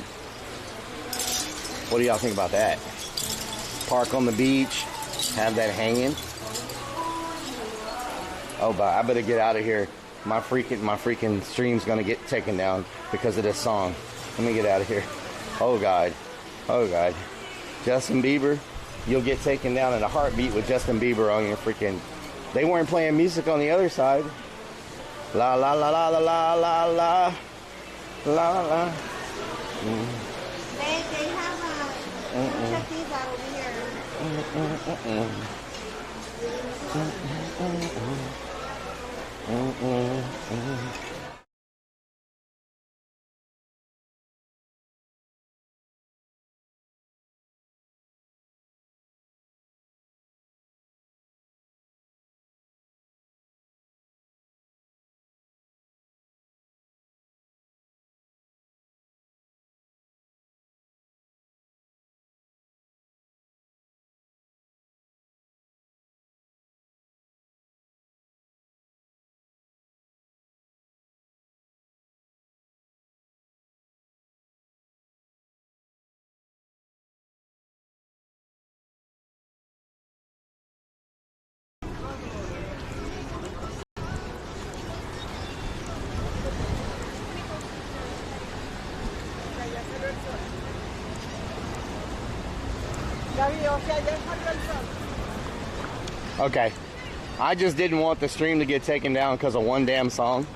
What do y'all think about that? Park on the beach, have that hanging. Oh, but I better get out of here. My freaking stream's gonna get taken down because of this song. Let me get out of here. Oh God, oh God. Justin Bieber, you'll get taken down in a heartbeat with Justin Bieber on your freaking. They weren't playing music on the other side. La la la la la la la la la la. They have check these out over here. Okay, I just didn't want the stream to get taken down because of one damn song.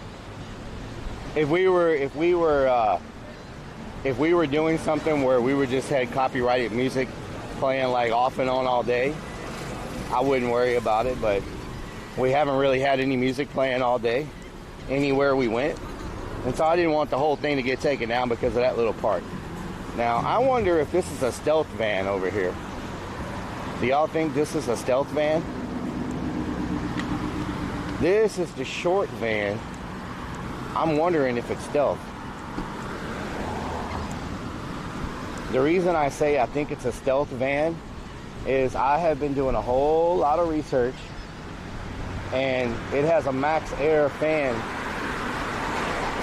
If we were doing something where we just had copyrighted music playing like off and on all day, I wouldn't worry about it. But we haven't really had any music playing all day anywhere we went. And so I didn't want the whole thing to get taken down because of that little part. Now, I wonder if this is a stealth van over here. Do y'all think this is a stealth van? This is the short van. I'm wondering if it's stealth. The reason I say I think it's a stealth van is I have been doing a whole lot of research, and it has a max air fan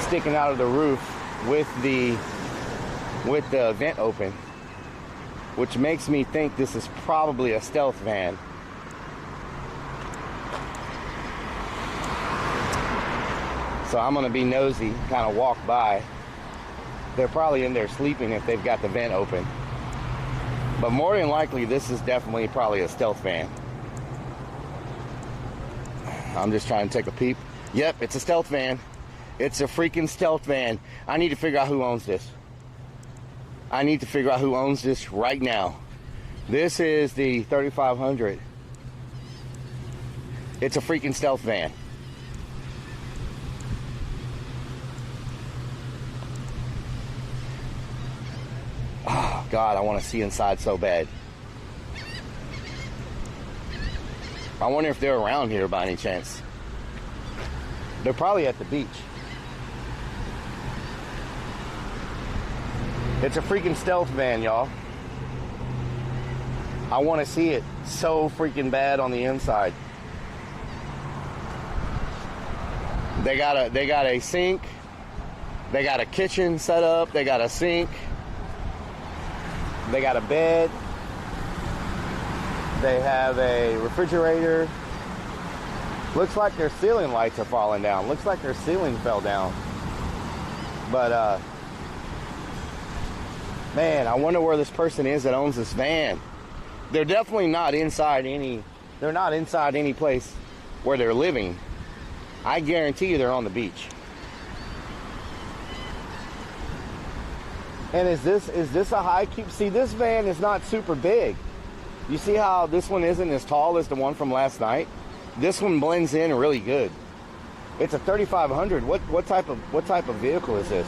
sticking out of the roof with the vent open, which makes me think this is probably a stealth van. So I'm gonna be nosy, kind of walk by. They're probably in there sleeping if they've got the vent open. But more than likely, this is definitely probably a stealth van. I'm just trying to take a peep. Yep, it's a stealth van. It's a freaking stealth van. I need to figure out who owns this. I need to figure out who owns this right now. This is the 3500. It's a freaking stealth van. Oh, God, I want to see inside so bad. I wonder if they're around here by any chance. They're probably at the beach. It's a freaking stealth van, y'all. I want to see it so freaking bad on the inside. They got a sink. They got a kitchen set up. They got a sink. They got a bed. They have a refrigerator. Looks like their ceiling lights are falling down. Looks like their ceiling fell down. But, man, I wonder where this person is that owns this van. They're definitely not inside any place where they're living. I guarantee you they're on the beach. And is this a high cube? See, this van is not super big. You see how this one isn't as tall as the one from last night? This one blends in really good. It's a 3500. What type of vehicle is this?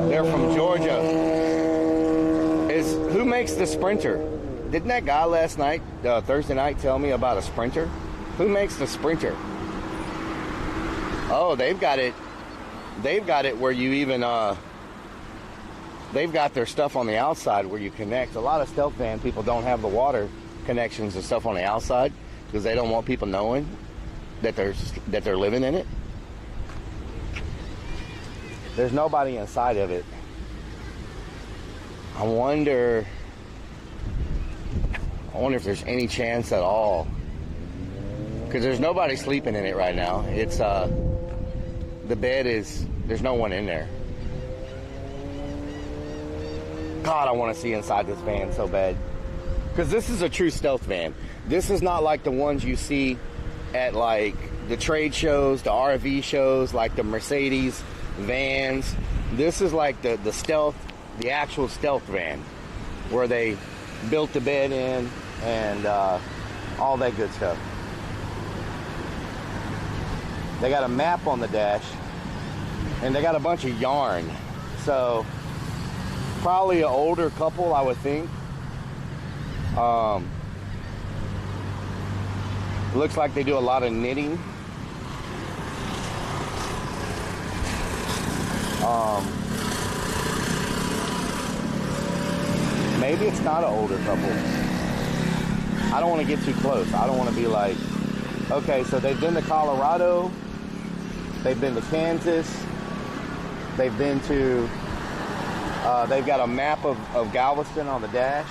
They're from Georgia. Who makes the Sprinter? Didn't that guy last night, Thursday night, tell me about a Sprinter? Who makes the Sprinter? Oh, they've got it where you even, they've got their stuff on the outside where you connect. A lot of stealth van people don't have the water connections and stuff on the outside because they don't want people knowing that they're living in it. There's nobody inside of it. I wonder if there's any chance at all, because there's nobody sleeping in it right now. It's the bed is, there's no one in there. God, I want to see inside this van so bad, because this is a true stealth van. This is not like the ones you see at like the trade shows, the RV shows, like the Mercedes vans. This is like the stealth, the actual stealth van, where they built the bed in and all that good stuff. They got a map on the dash, and they got a bunch of yarn. So probably an older couple, I would think. Looks like they do a lot of knitting. Maybe it's not an older couple. I don't want to get too close. I don't want to be like, okay, so they've been to Colorado, they've been to Kansas, they've been to, they've got a map of Galveston on the dash.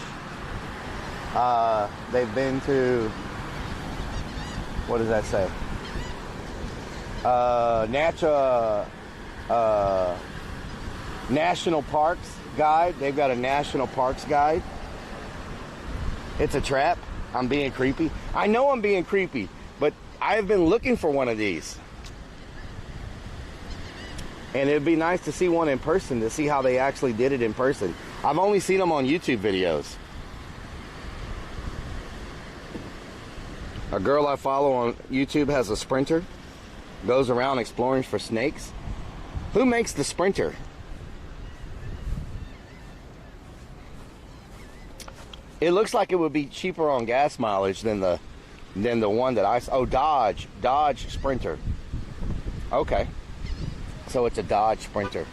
They've been to, what does that say? National Parks guide. They've got a National Parks guide. It's a trap. I'm being creepy. I know I'm being creepy, but I've been looking for one of these. And it'd be nice to see one in person, to see how they actually did it in person. I've only seen them on YouTube videos. A girl I follow on YouTube has a Sprinter. Goes around exploring for snakes. Who makes the Sprinter? It looks like it would be cheaper on gas mileage than the one that I... Oh, Dodge Sprinter. Okay. So it's a Dodge Sprinter.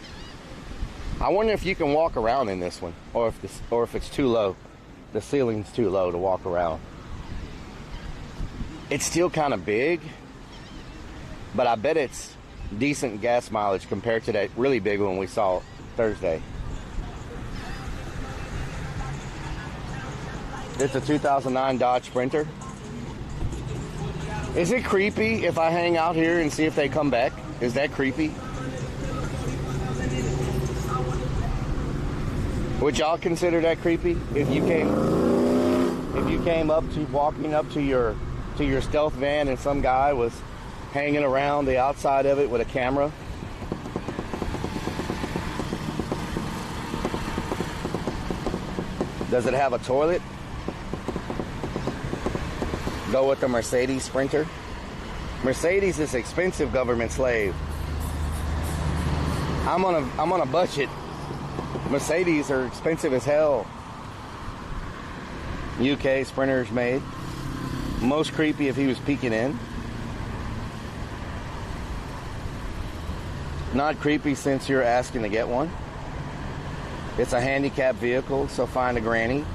I wonder if you can walk around in this one, or if it's too low. The ceiling's too low to walk around. It's still kind of big, but I bet it's decent gas mileage compared to that really big one we saw Thursday. It's a 2009 Dodge Sprinter. Is it creepy if I hang out here and see if they come back? Is that creepy? Would y'all consider that creepy if you came walking up to your stealth van and some guy was hanging around the outside of it with a camera? Does it have a toilet? Go with the Mercedes Sprinter. Mercedes is expensive, government slave. I'm on a budget. Mercedes are expensive as hell. UK Sprinters made. Most creepy if he was peeking in. Not creepy since you're asking to get one. It's a handicapped vehicle, so find a granny.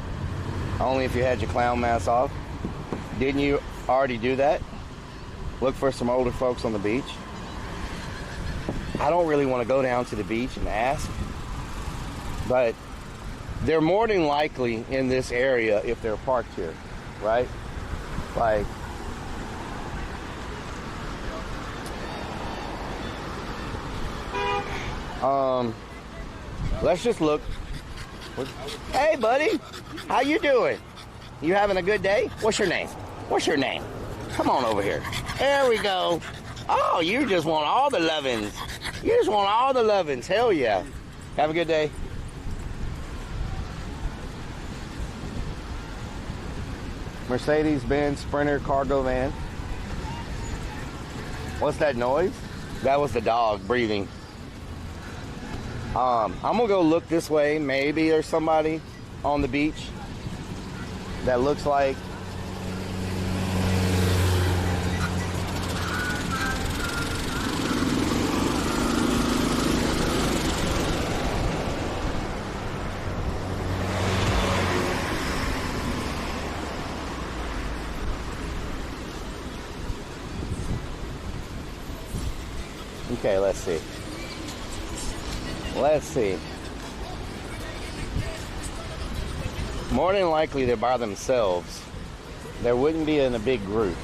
Only if you had your clown mask off. Didn't you already do that? Look for some older folks on the beach. I don't really want to go down to the beach and ask, but they're more than likely in this area if they're parked here, right? Like, let's just look. Hey, buddy, how you doing? You having a good day? What's your name? What's your name? Come on over here. There we go. Oh, you just want all the lovin's. You just want all the lovin's. Hell yeah. Have a good day. Mercedes-Benz Sprinter cargo van. What's that noise? That was the dog breathing. I'm gonna go look this way. Maybe there's somebody on the beach that looks like okay, let's see. Let's see. More than likely they're by themselves. They wouldn't be in a big group.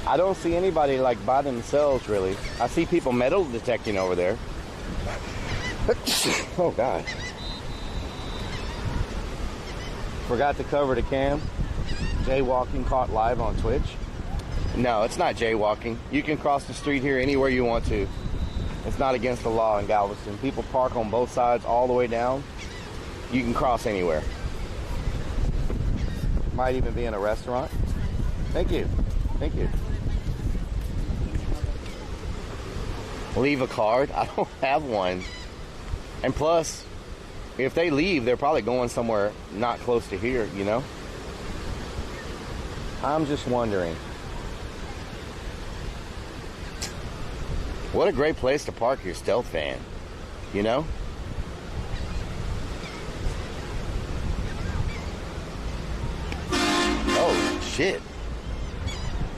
I don't see anybody like by themselves really. I see people metal detecting over there. Oh God. Forgot to cover the cam. Jaywalking caught live on Twitch. No, it's not jaywalking. You can cross the street here anywhere you want to. It's not against the law in Galveston. People park on both sides all the way down. You can cross anywhere. Might even be in a restaurant. Thank you. Thank you. Leave a card? I don't have one. And plus, if they leave, they're probably going somewhere not close to here, you know? I'm just wondering. What a great place to park your stealth van, you know? Oh, shit.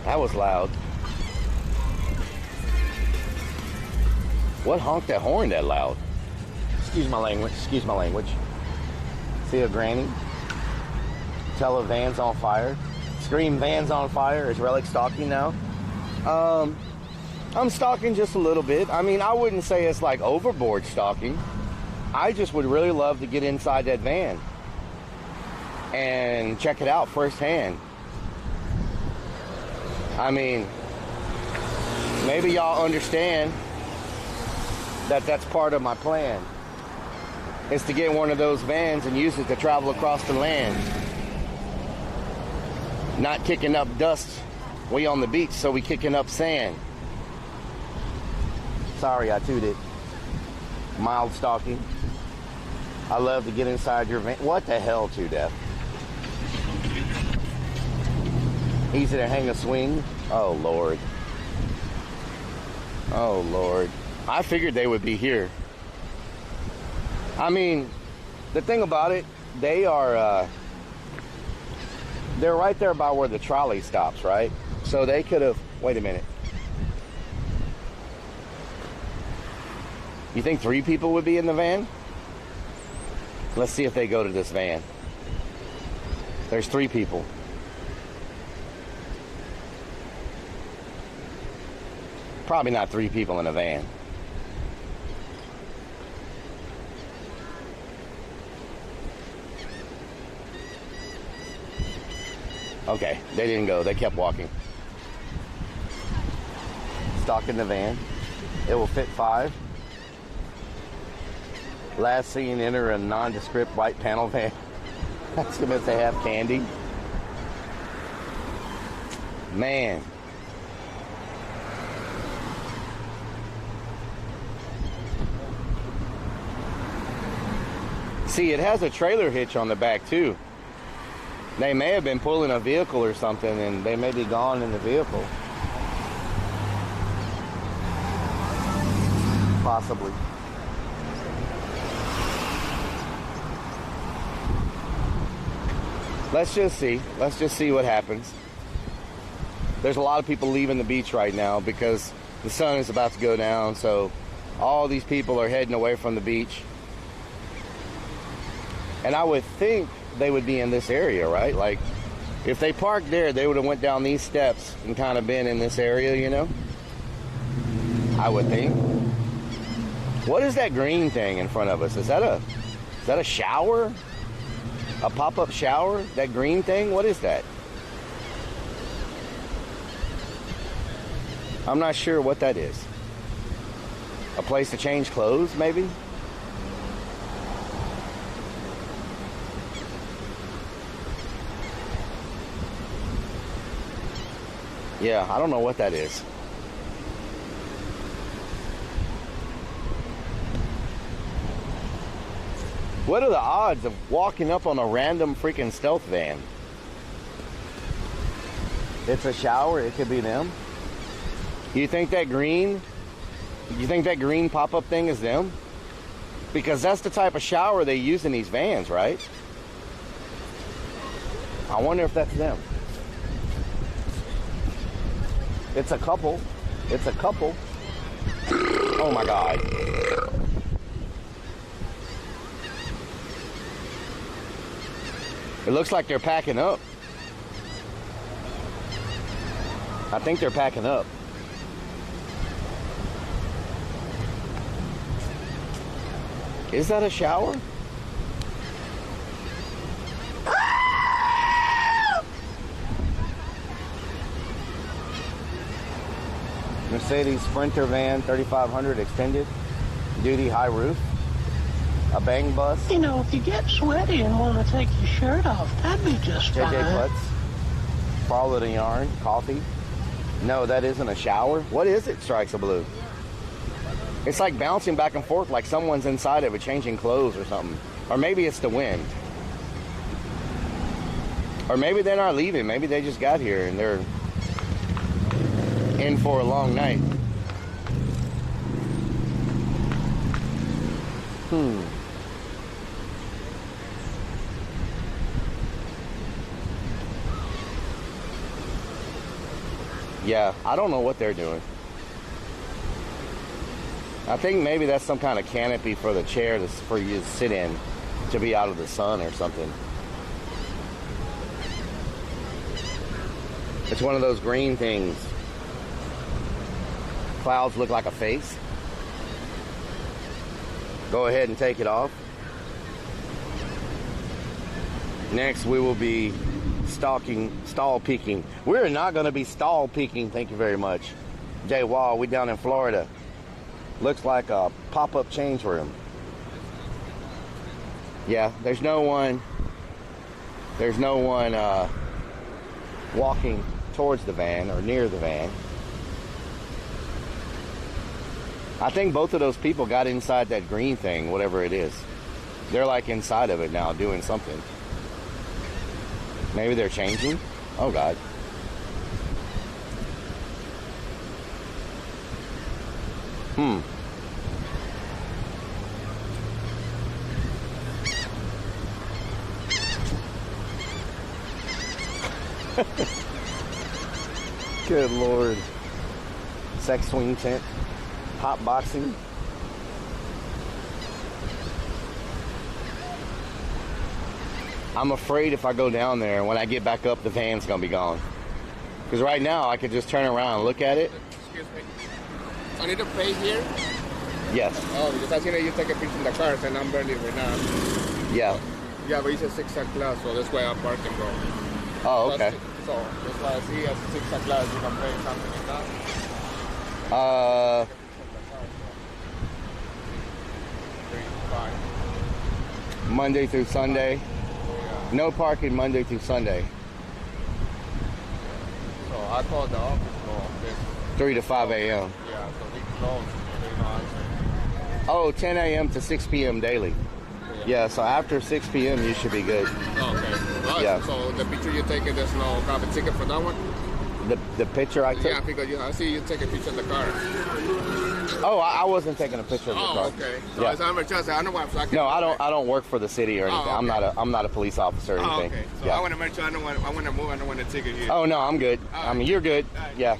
That was loud. What honked that horn that loud? Excuse my language. Excuse my language. See a granny? Tell a van's on fire. Scream van's on fire. Is Rellik stalking now? I'm stalking just a little bit. I mean, I wouldn't say it's like overboard stalking. I just would really love to get inside that van and check it out firsthand. I mean, maybe y'all understand that that's part of my plan. Is to get one of those vans and use it to travel across the land. Not kicking up dust. We on the beach, so we kicking up sand. Sorry, I tooted. Mild stalking. I love to get inside your van. What the hell, Two Death? Easy to hang a swing. Oh, Lord. Oh, Lord. I figured they would be here. I mean, the thing about it, they are, they're right there by where the trolley stops, right? So they could have, wait a minute. You think 3 people would be in the van? Let's see if they go to this van. There's 3 people. Probably not 3 people in a van. Okay, they didn't go. They kept walking. Stock in the van. It will fit 5. Last seen enter a nondescript white panel van. Ask them if they have candy. Man. See, it has a trailer hitch on the back too. They may have been pulling a vehicle or something, and they may be gone in the vehicle. Possibly. Let's just see. Let's just see what happens. There's a lot of people leaving the beach right now because the sun is about to go down, so all these people are heading away from the beach. And I would think they would be in this area, right? Like, if they parked there, they would have went down these steps and kind of been in this area, you know? I would think. What is that green thing in front of us? Is that a shower? A pop-up shower? That green thing? What is that? I'm not sure what that is. A place to change clothes, maybe? Yeah, I don't know what that is. What are the odds of walking up on a random freaking stealth van? It's a shower, it could be them. You think that green pop-up thing is them? Because that's the type of shower they use in these vans, right? I wonder if that's them. It's a couple. It's a couple. Oh my God. It looks like they're packing up. I think they're packing up. Is that a shower? Mercedes Sprinter van, 3500 extended, duty high roof, a bang bus. You know, if you get sweaty and want to take your shirt off, that'd be just fine. JJ Putts, follow the yarn, coffee. No, that isn't a shower. What is it, Strikes a Blue? It's like bouncing back and forth like someone's inside of it changing clothes or something. Or maybe it's the wind. Or maybe they're not leaving. Maybe they just got here and they're in for a long night. Yeah, I don't know what they're doing. I think maybe that's some kind of canopy for the chair for you to sit in to be out of the sun or something. It's one of those green things. Clouds look like a face. Go ahead and take it off. Next, we will be stall peeking. We're not going to be stall peeking. Thank you very much. Jay Wall, we down in Florida. Looks like a pop-up change room. Yeah, there's no one walking towards the van or near the van. I think both of those people got inside that green thing, whatever it is. They're like inside of it now doing something. Maybe they're changing? Oh God. Good Lord. Sex swing tent. Hot boxing. I'm afraid if I go down there and when I get back up, the van's gonna be gone. Because right now I could just turn around and look at it. Excuse me. I need to pay here? Yes. Oh, because I see that you take a picture in the car and I'm barely right now. Yeah. Yeah, but it's a 6 o'clock, so that's why I'm parking, bro. Oh, okay. So that's why I see at 6 o'clock you can pay something like that. Monday through Sunday. No parking Monday through Sunday. So I called the office for this. 3 to 5 a.m. Yeah, so they close. They don't answer. Oh, 10 a.m. to 6 p.m. daily. Yeah, so after 6 p.m. you should be good. Okay. Right. Yeah. So the picture you're taking, there's no copy ticket for that one? The picture I took? Yeah, because I see you take a picture of the car. Oh, I wasn't taking a picture of the car. Oh, okay. So Yeah. it's emergency. I know why I'm flagging. No, I don't work for the city or anything. Oh, okay. I'm not a police officer or Oh, anything. okay. So Yeah. I want to make sure I want to move. I don't want to ticket here. Oh no, I'm good. I mean, you're good. Yeah.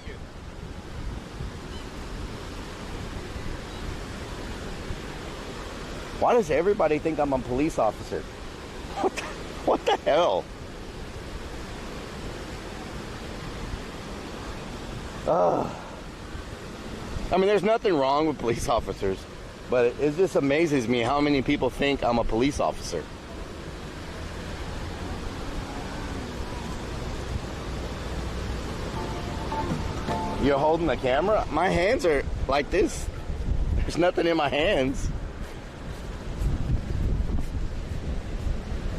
Why does everybody think I'm a police officer? What the hell? I mean, there's nothing wrong with police officers, but it just amazes me how many people think I'm a police officer. You're holding the camera? My hands are like this. There's nothing in my hands.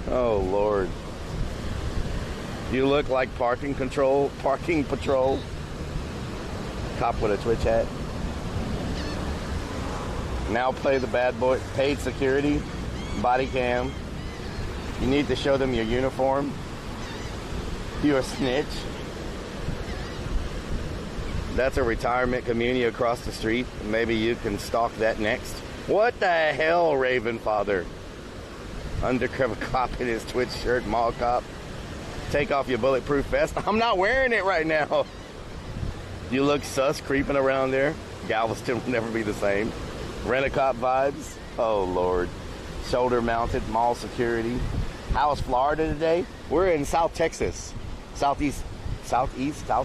Oh, Lord. You look like parking patrol. Cop with a Twitch hat. Now play the bad boy. Paid security. Body cam. You need to show them your uniform. You're a snitch. That's a retirement community across the street. Maybe you can stalk that next. What the hell, Raven Father? Undercover cop in his Twitch shirt, mall cop. Take off your bulletproof vest. I'm not wearing it right now. You look sus creeping around there. Galveston will never be the same. Rent-a-cop vibes. Oh, Lord. Shoulder mounted, mall security. How's Florida today? We're in South Texas. South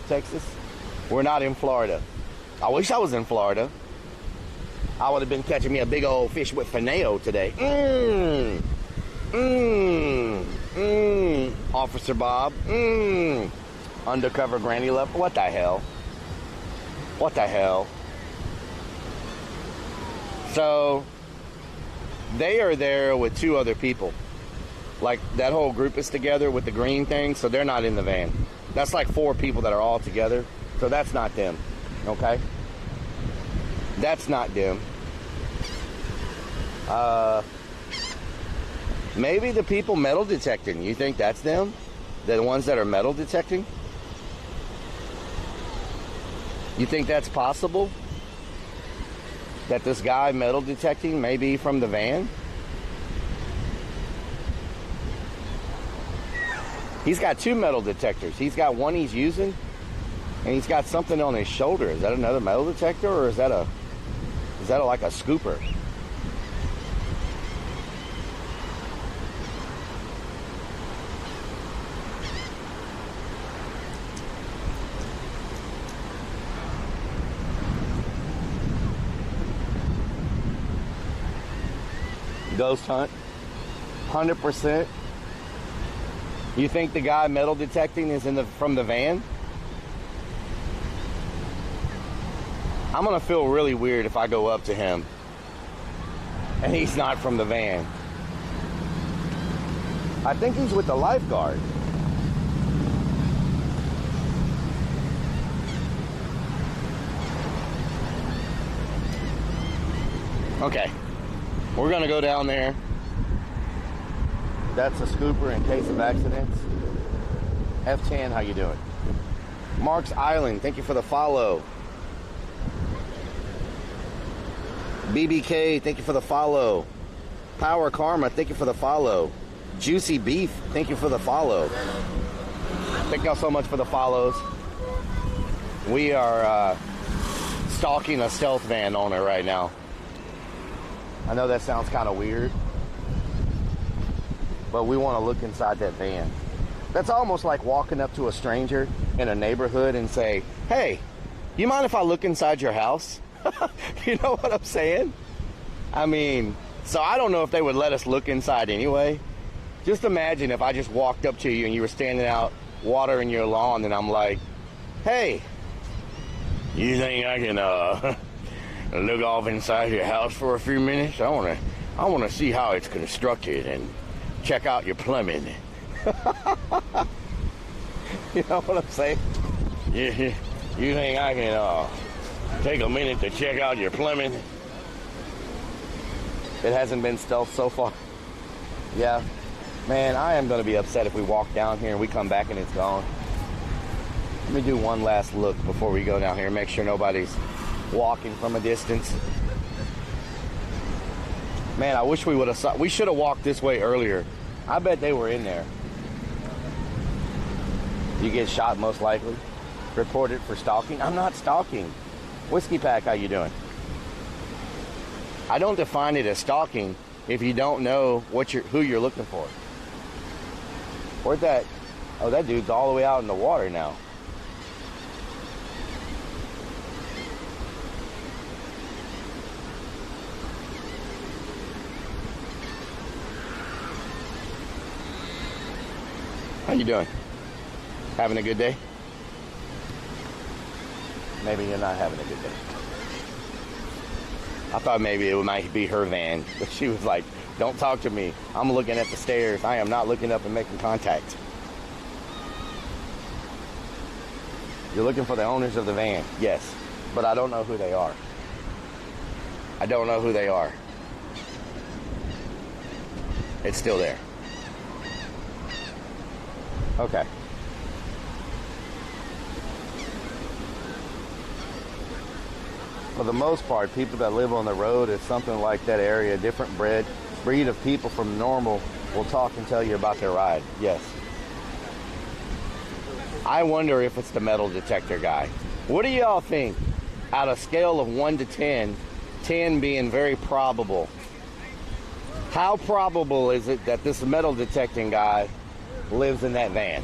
Texas. We're not in Florida. I wish I was in Florida. I would have been catching me a big old fish with fineo today. Officer Bob. Undercover granny love. What the hell? What the hell? So, they are there with 2 other people. Like, that whole group is together with the green thing, so they're not in the van. That's like 4 people that are all together. So that's not them, okay? That's not them. Maybe the people metal detecting. You think that's them? They're the ones that are metal detecting? You think that's possible? That this guy metal detecting may be from the van? He's got 2 metal detectors. He's got one he's using, and he's got something on his shoulder. Is that another metal detector, or is that like a scooper? Ghost hunt, 100%. You think the guy metal detecting is from the van? I'm gonna feel really weird if I go up to him and he's not from the van. I think he's with the lifeguard. Okay, we're gonna go down there. That's a scooper in case of accidents. F10, how you doing? Mark's Island, thank you for the follow. BBK, thank you for the follow. Power Karma, thank you for the follow. Juicy Beef, thank you for the follow. Thank y'all so much for the follows. We are stalking a stealth van owner right now. I know that sounds kind of weird, but we want to look inside that van. That's almost like walking up to a stranger in a neighborhood and say, hey, you mind if I look inside your house? You know what I'm saying? I mean, so I don't know if they would let us look inside anyway. Just imagine if I just walked up to you and you were standing out watering your lawn and I'm like, hey, you think I can look off inside your house for a few minutes? I want to see how it's constructed and check out your plumbing. You know what I'm saying? You think I can take a minute to check out your plumbing? It hasn't been stealth so far. Yeah. Man, I am going to be upset if we walk down here and we come back and it's gone. Let me do one last look before we go down here. Make sure nobody's walking from a distance. Man, I wish we should have walked this way earlier. I bet they were in there. You get shot most likely. Reported for stalking. I'm not stalking. Whiskey Pack, how you doing? I don't define it as stalking if you don't know who you're looking for. Where'd that? Oh, that dude's all the way out in the water now. How you doing? Having a good day? Maybe you're not having a good day. I thought maybe it might be her van, but she was like, don't talk to me. I'm looking at the stairs. I am not looking up and making contact. You're looking for the owners of the van. Yes, but I don't know who they are. I don't know who they are. It's still there. Okay. For the most part, people that live on the road, it's something like that area, different breed of people from normal will talk and tell you about their ride. Yes. I wonder if it's the metal detector guy. What do y'all think? Out of a scale of 1 to 10, 10 being very probable, how probable is it that this metal detecting guy lives in that van?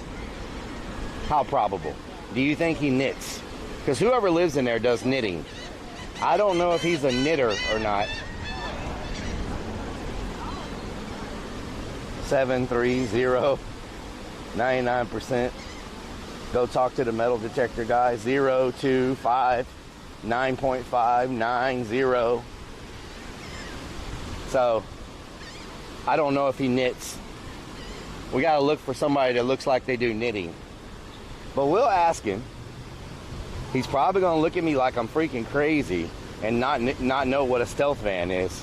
How probable? Do you think he knits? Because whoever lives in there does knitting. I don't know if he's a knitter or not. 730 99%. Go talk to the metal detector guy. 025 9.5 90. So I don't know if he knits. We got to look for somebody that looks like they do knitting. But we'll ask him. He's probably going to look at me like I'm freaking crazy and not know what a stealth van is.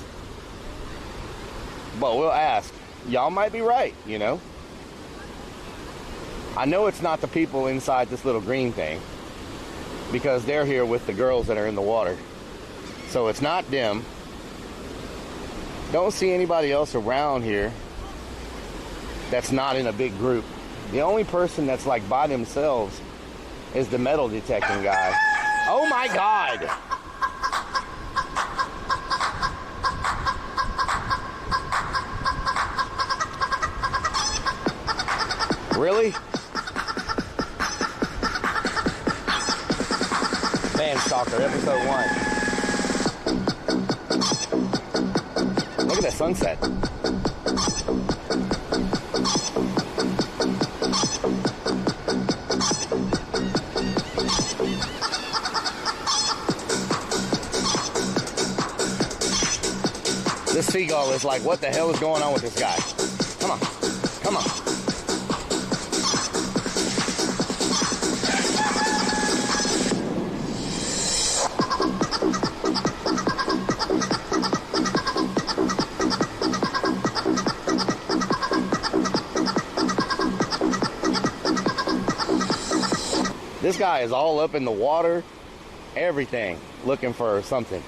But we'll ask. Y'all might be right, you know. I know it's not the people inside this little green thing because they're here with the girls that are in the water. So it's not them. Don't see anybody else around here that's not in a big group. The only person that's like by themselves is the metal detecting guy. Oh my God! Really? Van Stalker, episode 1. Look at that sunset. This seagull is like, what the hell is going on with this guy? Come on. Come on. This guy is all up in the water, everything, looking for something.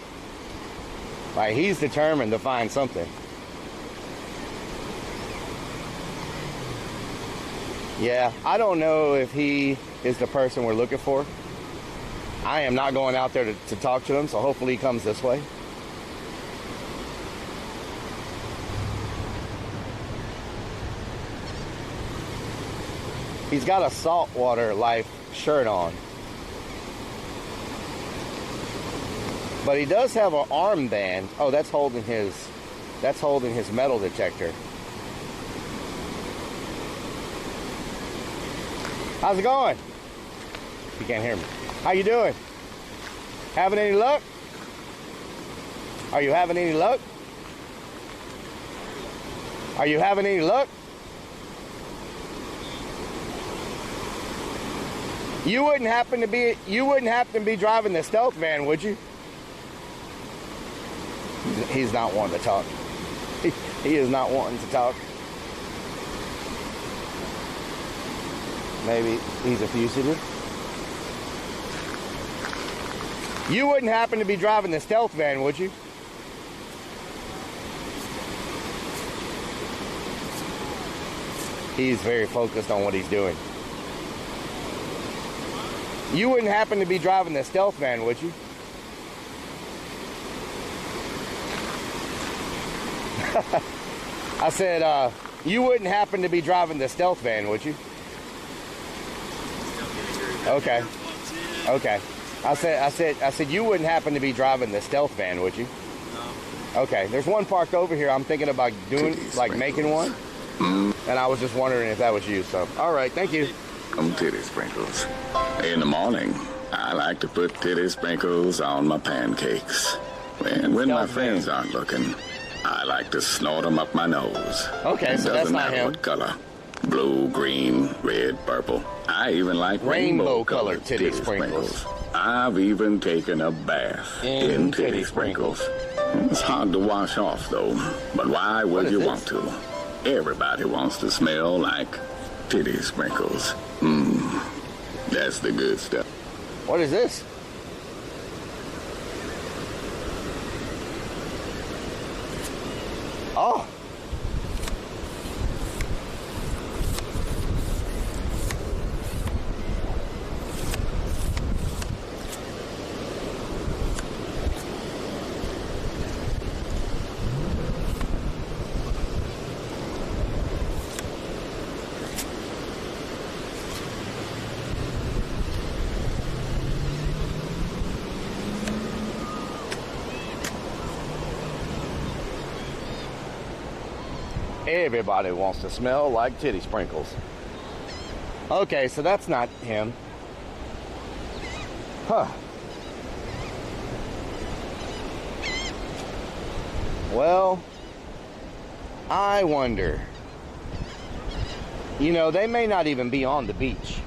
Like, he's determined to find something. Yeah, I don't know if he is the person we're looking for. I am not going out there to talk to him, so hopefully he comes this way. He's got a saltwater life shirt on. But he does have an armband. Oh, that's holding his metal detector. How's it going? You can't hear me. How you doing? Having any luck? Are you having any luck? Are you having any luck? You wouldn't happen to be driving the stealth van, would you? He's not wanting to talk. He is not wanting to talk. Maybe he's a fugitive. You wouldn't happen to be driving the stealth van, would you? He's very focused on what he's doing. You wouldn't happen to be driving the stealth van, would you? I said, you wouldn't happen to be driving the stealth van, would you? Okay. Okay. I said you wouldn't happen to be driving the stealth van, would you? No. Okay. There's one parked over here. I'm thinking about doing, like, making one. And I was just wondering if that was you. So, all right. Thank you. Titty sprinkles. In the morning, I like to put titty sprinkles on my pancakes. And when my friends aren't looking, I like to snort them up my nose. Okay, so that's not him. What color. Blue, green, red, purple. I even like rainbow-colored titty sprinkles. I've even taken a bath in titty sprinkles. It's hard to wash off, though. But why would you want to? Everybody wants to smell like titty sprinkles. That's the good stuff. What is this? Oh. Everybody wants to smell like titty sprinkles. Okay, so that's not him. Huh. Well, I wonder. You know, they may not even be on the beach,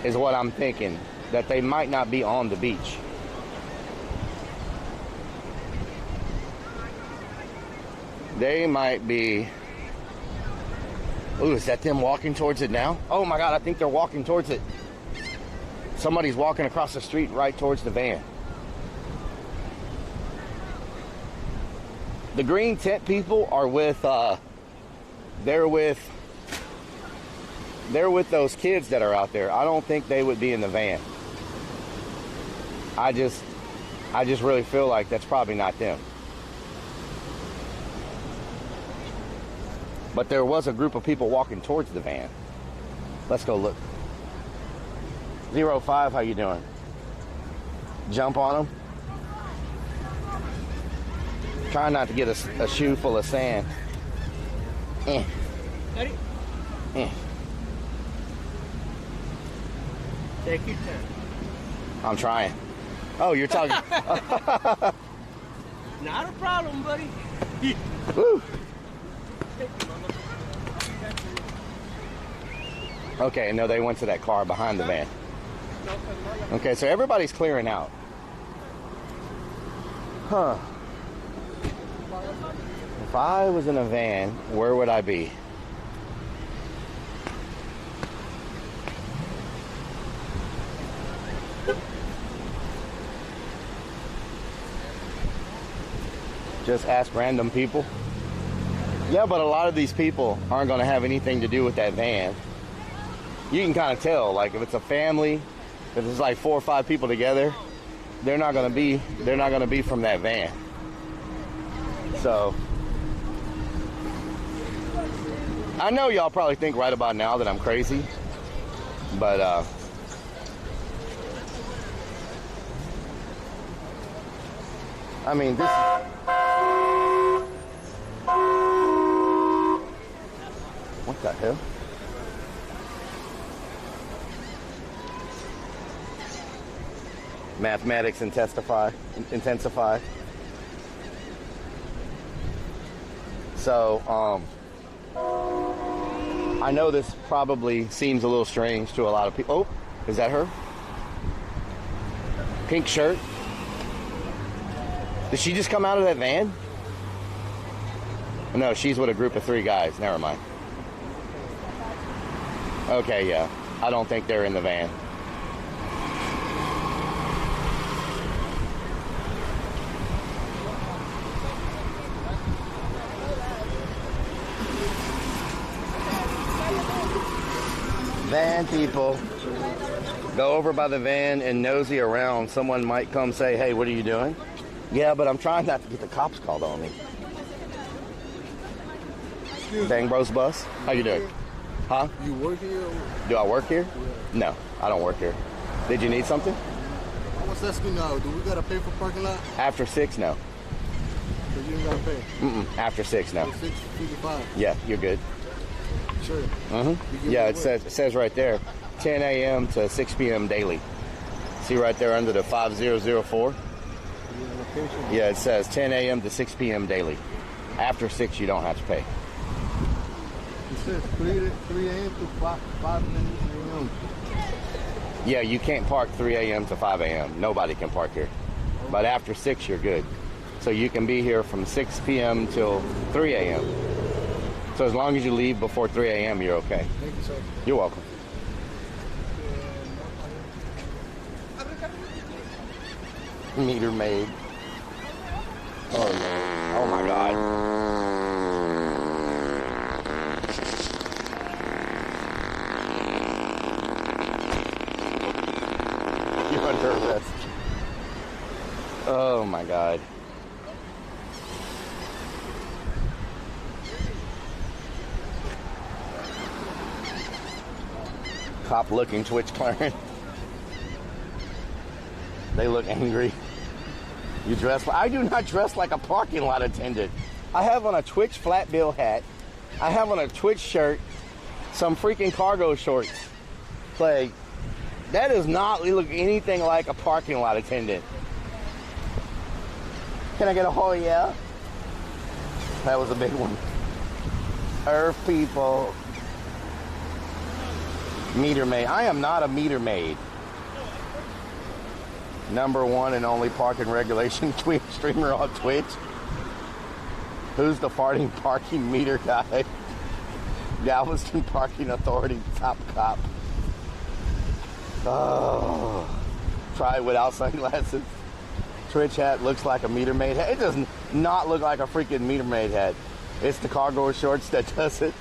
is what I'm thinking. That they might not be on the beach. They might be... Ooh, is that them walking towards it now? Oh my God, I think they're walking towards it. Somebody's walking across the street right towards the van. The green tent people are with, they're with those kids that are out there. I don't think they would be in the van. I just really feel like that's probably not them. But there was a group of people walking towards the van. Let's go look. 05, how you doing? Jump on them. Try not to get a shoe full of sand. Ready? Take your time. I'm trying. Oh, you're talking. Not a problem, buddy. Woo. Okay, no, they went to that car behind the van. Okay, so everybody's clearing out. Huh. If I was in a van, where would I be? Just ask random people. Yeah, but a lot of these people aren't going to have anything to do with that van. You can kind of tell, like if it's a family, if it's like 4 or 5 people together, they're not going to be from that van. So I know y'all probably think right about now that I'm crazy, but I mean, this. What the hell? Mathematics intensify. So, I know this probably seems a little strange to a lot of people. Oh, is that her? Pink shirt? Did she just come out of that van? No, she's with a group of 3 guys. Never mind. Okay, yeah. I don't think they're in the van. Van people, go over by the van and nosy around. Someone might come say, hey, what are you doing? Yeah, but I'm trying not to get the cops called on me. Bang Bros Bus, how you doing? Huh? You work here? Do I work here? Yeah. No, I don't work here. Did you need something? I was asking now, do we gotta pay for parking lot? After 6, no. So you ain't gotta pay? After 6, no. 6:55. Yeah, you're good. Sure. Yeah, it says right there, 10 a.m. to 6 p.m. daily. See right there under the 5004? Yeah, it says 10 a.m. to 6 p.m. daily. After 6, you don't have to pay. It says 3 a.m. to 5 a.m. Yeah, you can't park 3 a.m. to 5 a.m. Nobody can park here. But after 6, you're good. So you can be here from 6 p.m. till 3 a.m. So as long as you leave before 3 a.m., you're okay. Thank you, sir. You're welcome. Meter maid. Oh, no. Oh, my God. You're under arrest. Oh, my God. Cop looking Twitch clearance. They look angry. You dress. I do not dress like a parking lot attendant. I have on a Twitch flat bill hat. I have on a Twitch shirt, some freaking cargo shorts. Like, that does not look anything like a parking lot attendant. Can I get a oh yeah? That was a big one. Earth people. Meter maid. I am not a meter maid. Number 1 and only parking regulation Twitch streamer on Twitch. Who's the farting parking meter guy? Galveston Parking Authority top cop. Oh, try it without sunglasses. Twitch hat looks like a meter maid hat. It does not look like a freaking meter maid hat. It's the cargo shorts that does it.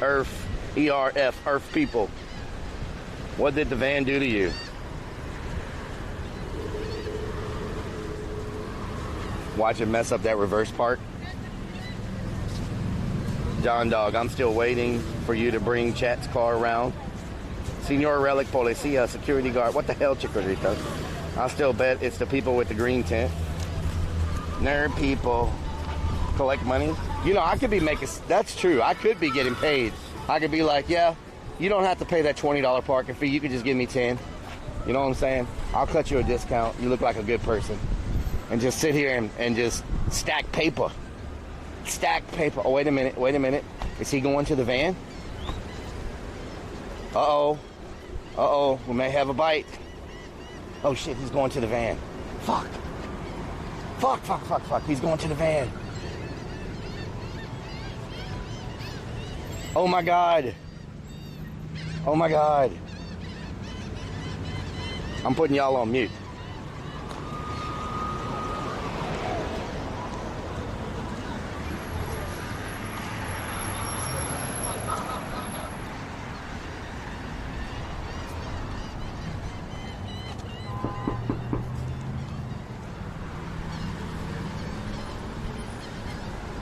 Earth. ERF, Earth people. What did the van do to you? Watch it mess up that reverse park. John Dog, I'm still waiting for you to bring Chat's car around. Senor Relic Policia, security guard. What the hell, Chicorito? I still bet it's the people with the green tent. Nerd people. Collect money. You know, I could be making... That's true. I could be getting paid. I could be like, yeah, you don't have to pay that $20 parking fee. You could just give me 10. You know what I'm saying? I'll cut you a discount. You look like a good person. and just sit here and just stack paper. Stack paper. Oh, wait a minute. Is he going to the van? Uh-oh, we may have a bite. Oh shit, he's going to the van. Fuck. He's going to the van. Oh my God. I'm putting y'all on mute.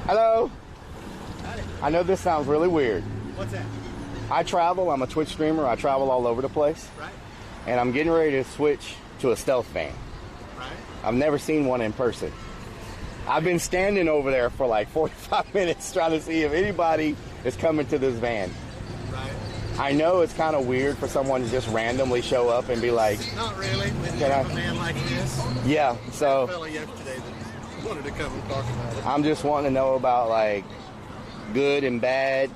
Hello? I know this sounds really weird. What's that? I travel. I'm a Twitch streamer. I travel all over the place. Right. And I'm getting ready to switch to a stealth van. Right. I've never seen one in person. I've been standing over there for like 45 minutes trying to see if anybody is coming to this van. Right. I know it's kind of weird for someone to just randomly show up and be like... Not really. When you have a man like this. Yeah, so... A fella yesterday that wanted to come and talk about it. I'm just wanting to know about like good and bad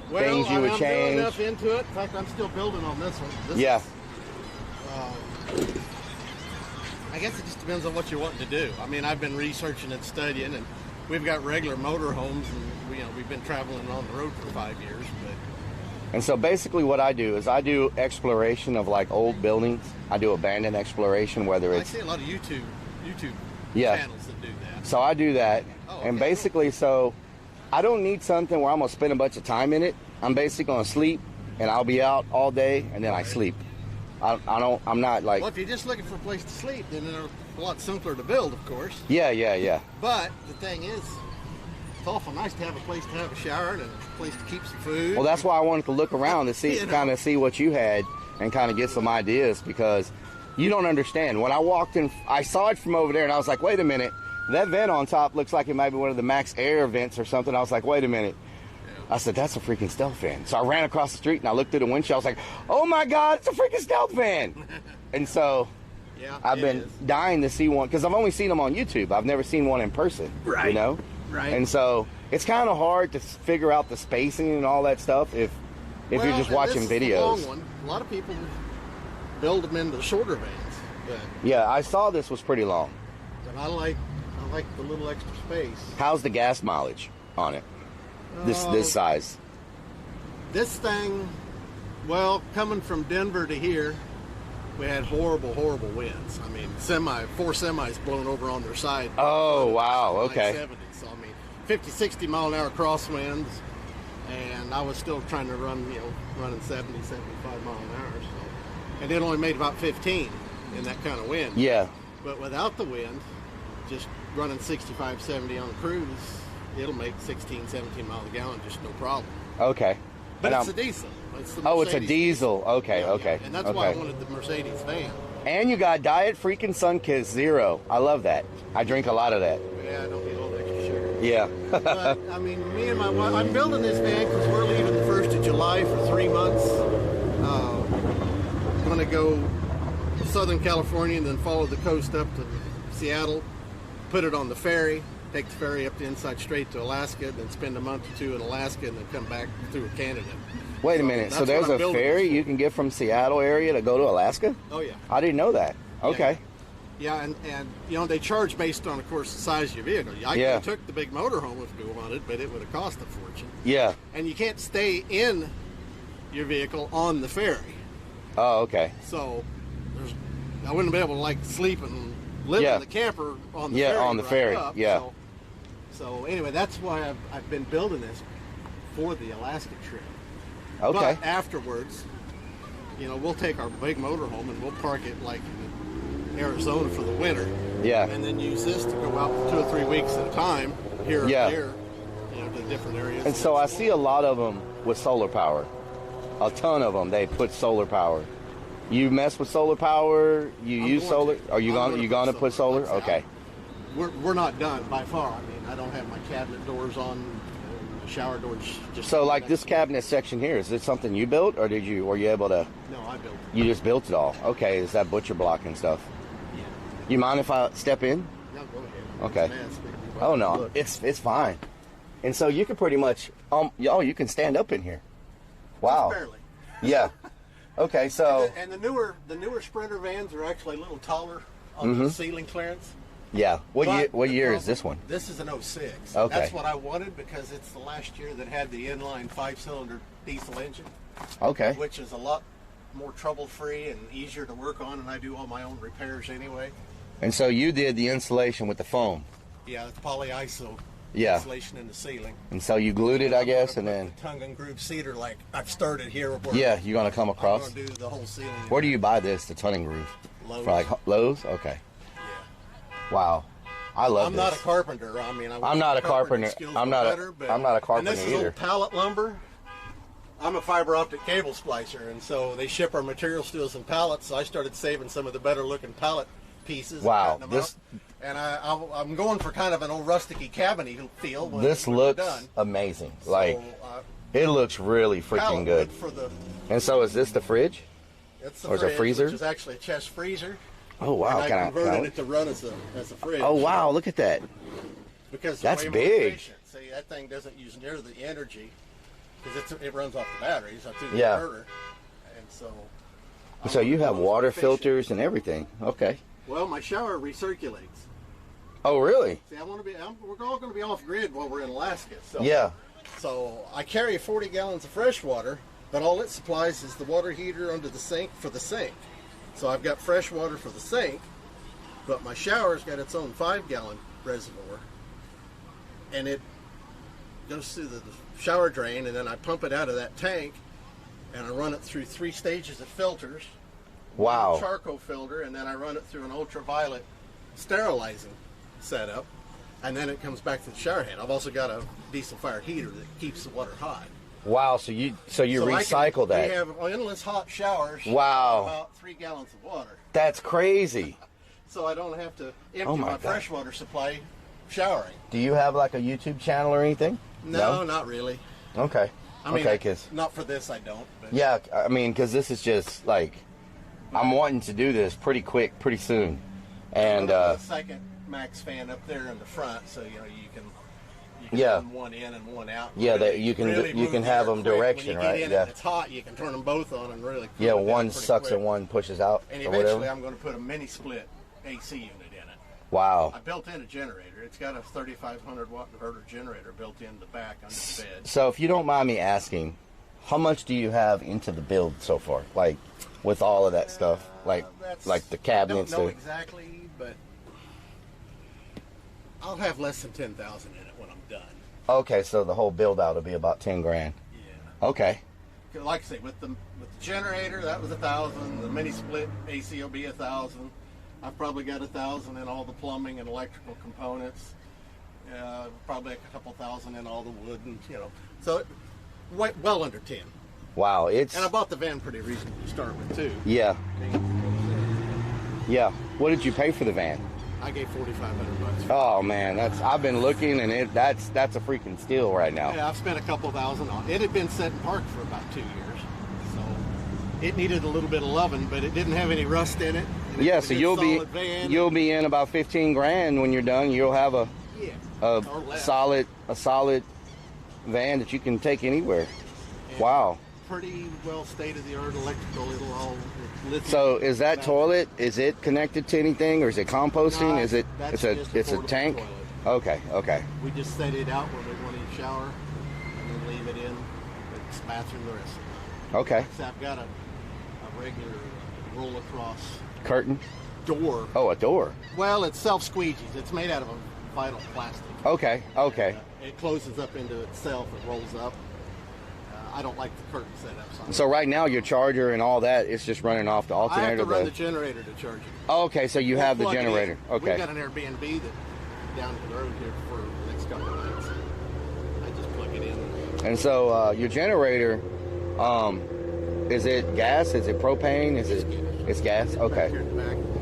things you would I'm change. building up into it. In fact, I'm still building on this one. I guess it just depends on what you're wanting to do. I mean, I've been researching and studying, and we've got regular motor homes, and we've been traveling on the road for 5 years. And so basically what I do is I do exploration of like old buildings. I do abandoned exploration, whether it's... I see a lot of YouTube yeah. channels that do that. So I do that. Okay. And basically, so I don't need something where I'm going to spend a bunch of time in it. I'm basically going to sleep, and I'll be out all day, and then I sleep. I'm not like... Well, if you're just looking for a place to sleep, then they're a lot simpler to build, of course. Yeah. But the thing is, it's awful nice to have a place to have a shower and a place to keep some food. Well, that's why I wanted to look around to see, kind of see what you had and kind of get some ideas, because you don't understand. When I walked in, I saw it from over there, and I was like, wait a minute. That vent on top looks like it might be one of the Max Air vents or something. I was like, wait a minute. I said, that's a freaking stealth van. So I ran across the street, and I looked through the windshield. I was like, oh, my God, it's a freaking stealth van. And so I've been dying to see one, because I've only seen them on YouTube. I've never seen one in person, you know? Right. And so it's kind of hard to figure out the spacing and all that stuff if you're just watching videos. This is a long one. A lot of people build them into shorter vans. Yeah, I saw this was pretty long. But I like the little extra space. How's the gas mileage on it? This size. This thing, well, coming from Denver to here, we had horrible winds. I mean, 4 semis blown over on their side. Oh, wow, okay. 70, so I mean, 50, 60 mile an hour crosswinds, and I was still trying to run, running 70, 75 mile an hour. So, and it only made about 15 in that kind of wind. Yeah. But without the wind, just running 65, 70 on a cruise, it'll make 16, 17 miles a gallon, just no problem. Okay. But it's a diesel. It's a diesel. Okay, okay. And that's why I wanted the Mercedes van. And you got Diet freaking Sunkist Zero. I love that. I drink a lot of that. Yeah, I don't need all the extra sugar. Yeah. But, I mean, me and my wife, I'm building this van because we're leaving the 1st of July for 3 months. I'm going to go to Southern California and then follow the coast up to Seattle, put it on the ferry, take the ferry up the inside straight to Alaska, then spend a month or two in Alaska, and then come back through Canada. Wait a minute. So there's a ferry you can get from Seattle area to go to Alaska? Oh, yeah. I didn't know that. Okay. Yeah, and they charge based on, of course, the size of your vehicle. I could have took the big motorhome if we wanted, but it would have cost a fortune. Yeah. And you can't stay in your vehicle on the ferry. Oh, okay. So I wouldn't be able to sleep and live in the camper on the ferry. Yeah, on the ferry. Up. Yeah. So anyway, that's why I've been building this for the Alaska trip. Okay. But afterwards, we'll take our big motorhome and we'll park it in Arizona for the winter. Yeah. And then use this to go out for 2 or 3 weeks at a time here and there, to different areas. And so I see a lot of them with solar power. A ton of them, they put solar power. You mess with solar power? You use solar? Are you going to put solar? Okay. We're not done by far. I mean, I don't have my cabinet doors on, shower doors. Just so, like this cabinet section here, is this something you built, or were you able to? No, I built it. You just built it all. Okay, is that butcher block and stuff? Yeah. You mind if I step in? No, go ahead. Okay. It's nasty. Oh no, Look. it's fine. And so you can pretty much you can stand up in here. Wow. Just barely. Yeah. Okay, so And the newer Sprinter vans are actually a little taller on the ceiling clearance. yeah. What But year the is this one? This is an 06. Okay. That's what I wanted because it's the last year that had the inline 5-cylinder diesel engine. Okay. Which is a lot more trouble-free and easier to work on, and I do all my own repairs anyway. And so you did the insulation with the foam. Yeah, it's polyiso insulation in the ceiling. And so you glued it, I guess, and then Tongue and groove cedar, like I've started here. Where yeah, you're gonna come across. I'm gonna do the whole ceiling. Where do you buy this? The tongue and groove? Lowe's. For like Lowe's? Okay. Yeah. Wow. I love I'm this. not a carpenter. I mean, I'm not a carpenter. I'm not a carpenter and this is either. old pallet lumber. I'm a fiber optic cable splicer, and so they ship our materials to us in pallets. So I started saving some of the better looking pallet pieces. Wow, and this, and I'm going for kind of an old rusticy cabiny feel. This looks amazing. Like it looks really freaking good. For the, and so is this the fridge? It's the or is fridge, it a freezer? which is actually a chest freezer. Oh wow! And I converted it to run as a fridge. Oh wow! Look at that. Because that's way big. More efficient. See, that thing doesn't use near the energy because it runs off the batteries, not through the inverter, and so. So you have water filters and everything. Okay. Well, my shower recirculates. Oh really? See, we're all going to be off grid while we're in Alaska. So, yeah. So I carry 40 gallons of fresh water, but all it supplies is the water heater under the sink for the sink. So I've got fresh water for the sink, but my shower's got its own 5-gallon reservoir, and it goes through the shower drain, and then I pump it out of that tank, and I run it through 3 stages of filters. Wow. One charcoal filter, and then I run it through an ultraviolet sterilizing setup, and then it comes back to the shower head. I've also got a diesel fired heater that keeps the water hot. Wow, so you recycle that. We have endless hot showers. Wow. About 3 gallons of water. That's crazy. So I don't have to empty my freshwater supply showering. Do you have like a YouTube channel or anything? No, not really. Okay. I mean, okay, cause not for this I don't. But yeah, I mean, because this is just like I'm wanting to do this pretty quick, pretty soon, and a second max fan up there in the front, so you can run one in and one out. Yeah, really, that you can really have them quick. direction, when you right? get in Yeah. and it's hot, you can turn them both on and really. Yeah, one sucks quick. and one pushes out. And or eventually, whatever. I'm going to put a mini split AC unit in it. Wow. I built in a generator. It's got a 3,500 watt inverter generator built in the back under the bed. So, if you don't mind me asking, how much do you have into the build so far? Like, with all of that stuff, like the cabinets. I don't know exactly, but I'll have less than 10,000 in it when I'm done. Okay, so the whole build out will be about 10 grand. Yeah. Okay. Like I say, with the generator, that was 1,000. The mini split AC will be 1,000. I've probably got 1,000 in all the plumbing and electrical components. Probably a couple thousand in all the wood and so well under 10. Wow, and I bought the van pretty reasonable to start with too. Yeah. Yeah. What did you pay for the van? I gave $4,500. Oh man, I've been looking and that's a freaking steal right now. Yeah, I've spent a couple thousand on it. It had been set in park for about 2 years, so it needed a little bit of loving, but it didn't have any rust in it. Yeah, so you'll be in about 15 grand when you're done. You'll have a solid van that you can take anywhere. And wow. Pretty well state-of-the-art electrical. It'll all lithium. So is that toilet? Is it connected to anything, or is it composting? No, is it? It's a tank. Toilet. Okay. Okay. We just set it out where we want to shower, and then leave it in. It's bathroom the rest of the time. Okay. So I've got a regular roll across curtain door. Oh, a door. Well, it's self-squeegees. It's made out of a vinyl plastic. Okay. Okay. And, it closes up into itself. It rolls up. I don't like the curtain setup. So right now your charger and all that is just running off the alternator. I have to run the generator to charge it. Oh, okay, so you have the generator. Okay. We've got an Airbnb that down the road here for the next couple of nights. I just plug it in. And so your generator, is it gas? Is it propane? It's gas? Okay.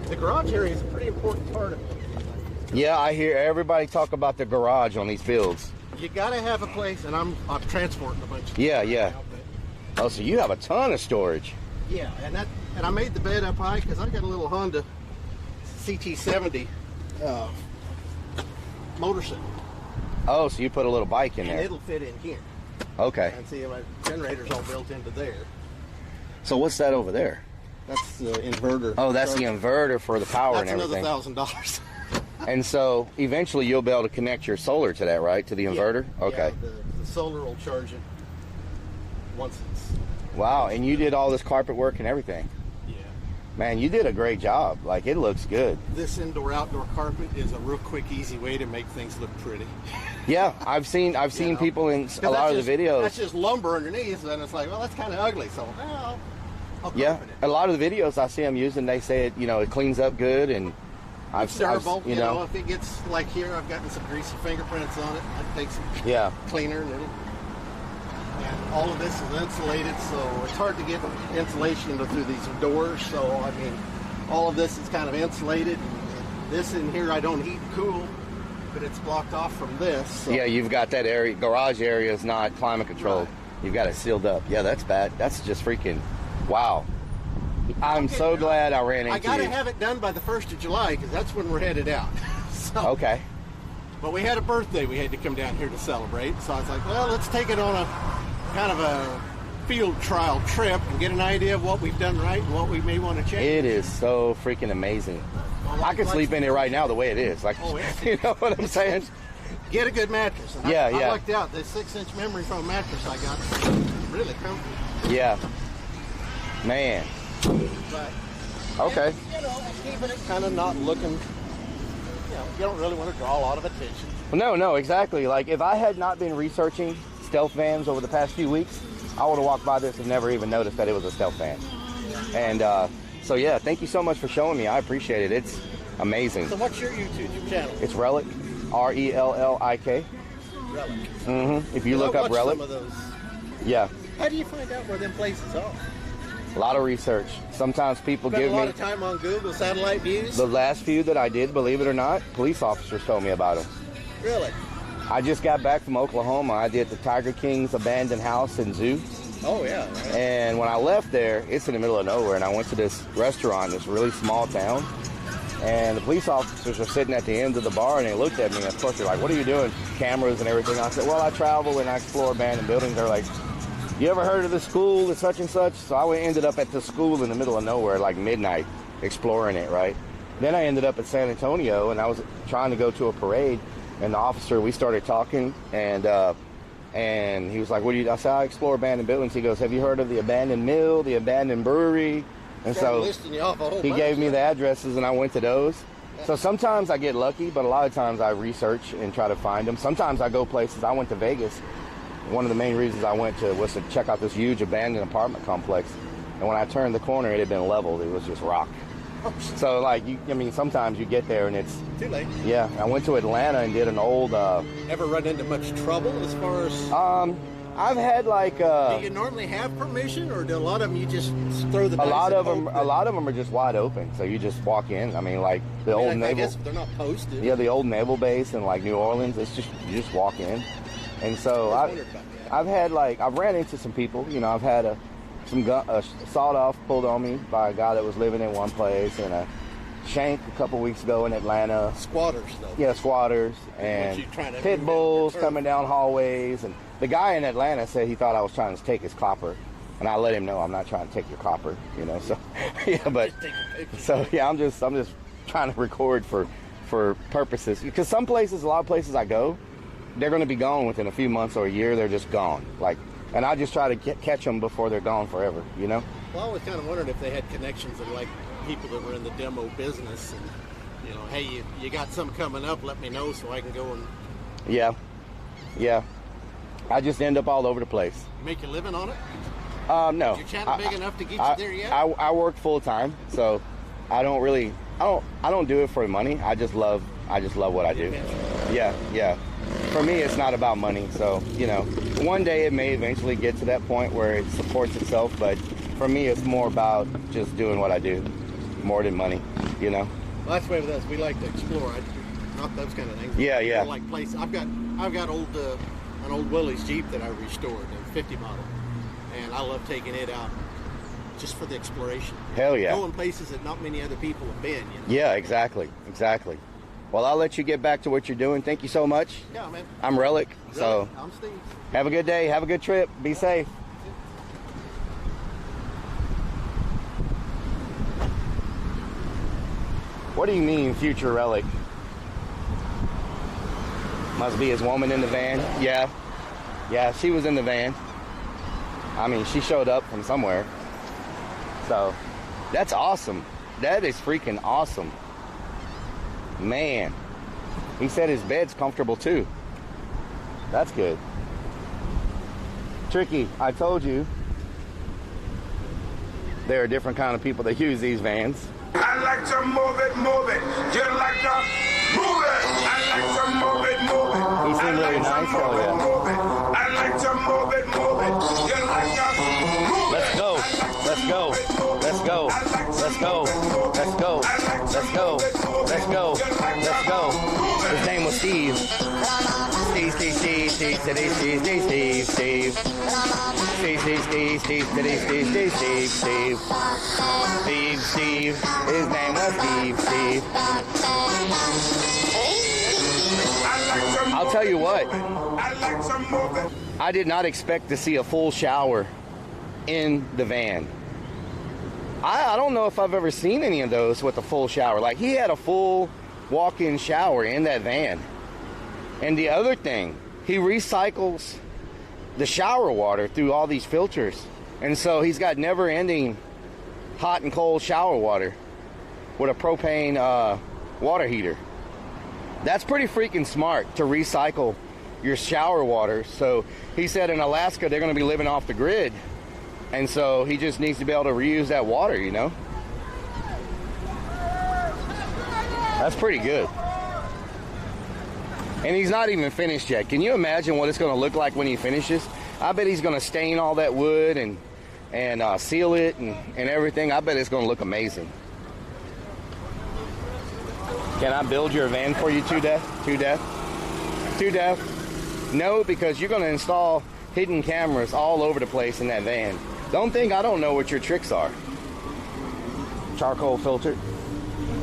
The garage area is a pretty important part of it. Yeah, I hear everybody talk about the garage on these builds. You gotta have a place, and I'm transporting a bunch of Yeah. now, Oh, so you have a ton of storage. Yeah, and I made the bed up high because I got a little Honda CT70 motorcycle. Oh, so you put a little bike in And there. it'll fit in here. Okay. And see, my generator's all built into there. So what's that over there? That's the inverter. Oh, that's the inverter for the power and everything. That's another $1,000. And so eventually you'll be able to connect your solar to that, right? To the inverter? Okay. Yeah, the solar will charge it once it's... Wow, and you did all this carpet work and everything. Yeah. Man, you did a great job. Like, it looks good. This indoor-outdoor carpet is a real quick, easy way to make things look pretty. Yeah, I've seen people in a lot of the videos. That's just lumber underneath, and it's like, well, that's kind of ugly. So, well, I'll Yeah, a lot of the videos I see them using, they say it, it cleans up good, and it's durable. You know, if it gets like here, I've gotten some greasy fingerprints on it. I take some cleaner, and all of this is insulated, so it's hard to get insulation through these doors. So, I mean, all of this is kind of insulated. And this in here, I don't heat and cool, but it's blocked off from this. So. Yeah, you've got that area, garage area is not climate controlled. Right. You've got it sealed up. Yeah, that's bad. That's just freaking, wow. I'm so glad I ran into you. I got to have it done by the 1st of July, because that's when we're headed out. Okay. But we had a birthday we had to come down here to celebrate, so I was like, well, let's take it on a kind of a field trial trip and get an idea of what we've done right and what we may want to change. It is so freaking amazing. I could sleep in it right now the way it is. Like, you know what I'm saying? Get a good mattress. And I I lucked out. The 6-inch memory foam mattress I got really comfy. Yeah. Man. But, okay. And keeping it kind of not looking, you don't really want to draw a lot of attention. No, exactly. Like, if I had not been researching stealth vans over the past few weeks, I would have walked by this and never even noticed that it was a stealth van. And so, yeah, thank you so much for showing me. I appreciate it. It's amazing. So what's your YouTube channel? It's Rellik, R-E-L-L-I-K. Rellik. Mm-hmm. If you look up Rellik. Some of those. Yeah. How do you find out where them places are? A lot of research. Sometimes people give me... a lot of time on Google, satellite views? The last few that I did, believe it or not, police officers told me about them. Really? I just got back from Oklahoma. I did the Tiger King's abandoned house and zoo. Oh, yeah. Right. And when I left there, it's in the middle of nowhere, and I went to this restaurant in this really small town, and the police officers were sitting at the end of the bar, and they looked at me, and of course they're like, what are you doing? Cameras and everything. I said, well, I travel and I explore abandoned buildings. They're like, you ever heard of the school and such and such? So I ended up at the school in the middle of nowhere, like midnight, exploring it, right? Then I ended up at San Antonio, and I was trying to go to a parade, and the officer, we started talking, and he was like, what do you, I said, I explore abandoned buildings. He goes, have you heard of the abandoned mill, the abandoned brewery? And so he gave me the addresses, and I went to those. Yeah. So sometimes I get lucky, but a lot of times I research and try to find them. Sometimes I go places. I went to Vegas. One of the main reasons I went to was to check out this huge abandoned apartment complex. And when I turned the corner, it had been leveled. It was just rock. So, like, sometimes you get there and it's... Too late. Yeah. I went to Atlanta and did an old... Ever run into much trouble as far as... I've had, like... do you normally have permission, or do a lot of them you just throw the... A lot of them are just wide open, so you just walk in. I mean, like, the old naval... I guess they're not posted. Yeah, the old naval base in, like, New Orleans, it's just... You just walk in. And so I've had, like, I've ran into some people. I've had a sawed-off pulled on me by a guy that was living in one place, and a shank a couple weeks ago in Atlanta. Squatters, though. Yeah, squatters. And pit bulls coming down hallways. And the guy in Atlanta said he thought I was trying to take his copper. And I let him know I'm not trying to take your copper, So, yeah, but... So, yeah, I'm just trying to record for purposes. Because a lot of places I go, they're going to be gone within a few months or a year. They're just gone. And I just try to catch them before they're gone forever, Well, I always kind of wondered if they had connections of, like, people that were in the demo business. And, hey, you got some coming up, let me know so I can go and... Yeah. I just end up all over the place. You make your living on it? No. Is your channel big enough to get you there yet? I work full time, so I don't do it for money. I just love what I do. Yeah. For me, it's not about money. So, one day it may eventually get to that point where it supports itself. But for me, it's more about just doing what I do, more than money, Well, that's the way with us. We like to explore. Not those kind of things. Yeah. Like places. I've got an old Willys Jeep that I restored, a 50 model, and I love taking it out just for the exploration. Hell yeah. Going places that not many other people have been. Yeah, exactly. Well, I'll let you get back to what you're doing. Thank you so much. Yeah, man. I'm Rellik. So I'm Steve. have a good day. Have a good trip. Be safe. What do you mean, future Rellik? Must be his woman in the van. Yeah. Yeah, she was in the van. I mean, she showed up from somewhere. So, that's awesome. That is freaking awesome. Man. He said his bed's comfortable too. That's good. Tricky, I told you. There are different kind of people that use these vans. I like to move it, move it. You like to move it. I like to move it, move it. He seemed really nice. Oh, yeah. I like to move it, move it. You like to move it. Let's go. Let's go. Let's go. Let's go. Let's go. Let's go. Let's go. Let's go. His name was Steve. Steve, Steve, Steve, Steve, Steve, Steve, Steve, Steve, Steve. Steve, Steve, Steve, Steve, Steve, Steve, Steve, Steve, Steve. Steve, Steve. His name was Steve, Steve. I'll tell you what. I did not expect to see a full shower in the van. I don't know if I've ever seen any of those with a full shower. Like, he had a full walk-in shower in that van. And the other thing, he recycles the shower water through all these filters. And so he's got never-ending hot and cold shower water with a propane water heater. That's pretty freaking smart to recycle your shower water. So he said in Alaska they're going to be living off the grid. And so he just needs to be able to reuse that water, you know? That's pretty good. And he's not even finished yet. Can you imagine what it's going to look like when he finishes? I bet he's going to stain all that wood and seal it and everything. I bet it's going to look amazing. Can I build your van for you, to death? To death? To death? No, because you're going to install hidden cameras all over the place in that van. Don't think I don't know what your tricks are. Charcoal filter,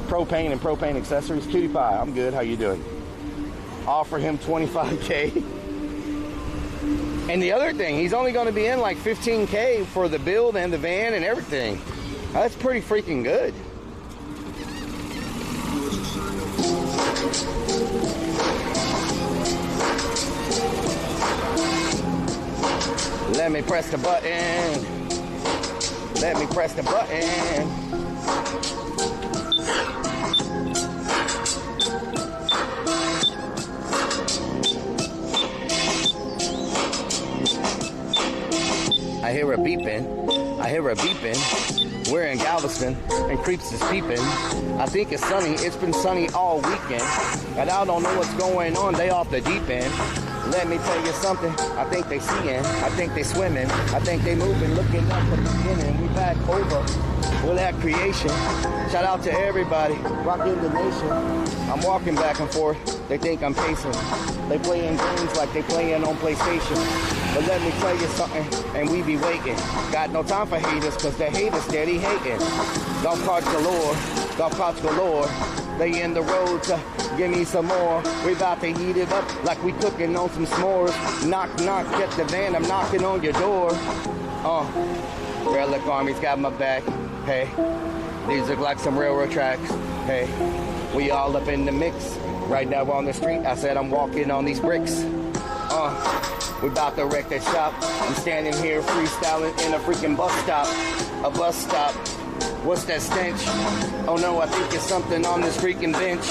propane and propane accessories. Cutie pie, I'm good. How you doing? Offer him $25K. And the other thing, he's only going to be in like $15K for the build and the van and everything. That's pretty freaking good. Let me press the button. Let me press the button. I hear a beeping. I hear a beeping. We're in Galveston and creeps is peeping. I think it's sunny. It's been sunny all weekend. And I don't know what's going on. They off the deep end. Let me tell you something, I think they seeing, I think they swimming, I think they moving, looking up at the beginning. We back over with that creation. Shout out to everybody, rocking the nation. I'm walking back and forth, they think I'm pacing. They playing games like they playing on PlayStation. But let me tell you something, and we be waiting. Got no time for haters, cause the haters steady hating. Golf carts galore, golf carts galore. They in the road to give me some more. We about to heat it up like we cooking on some s'mores. Knock, knock, get the van, I'm knocking on your door. Rellik Army's got my back. Hey, these look like some railroad tracks. Hey, we all up in the mix. Right now on the street, I said I'm walking on these bricks. We about to wreck that shop. I'm standing here freestyling in a freaking bus stop. A bus stop. What's that stench? Oh no, I think it's something on this freaking bench.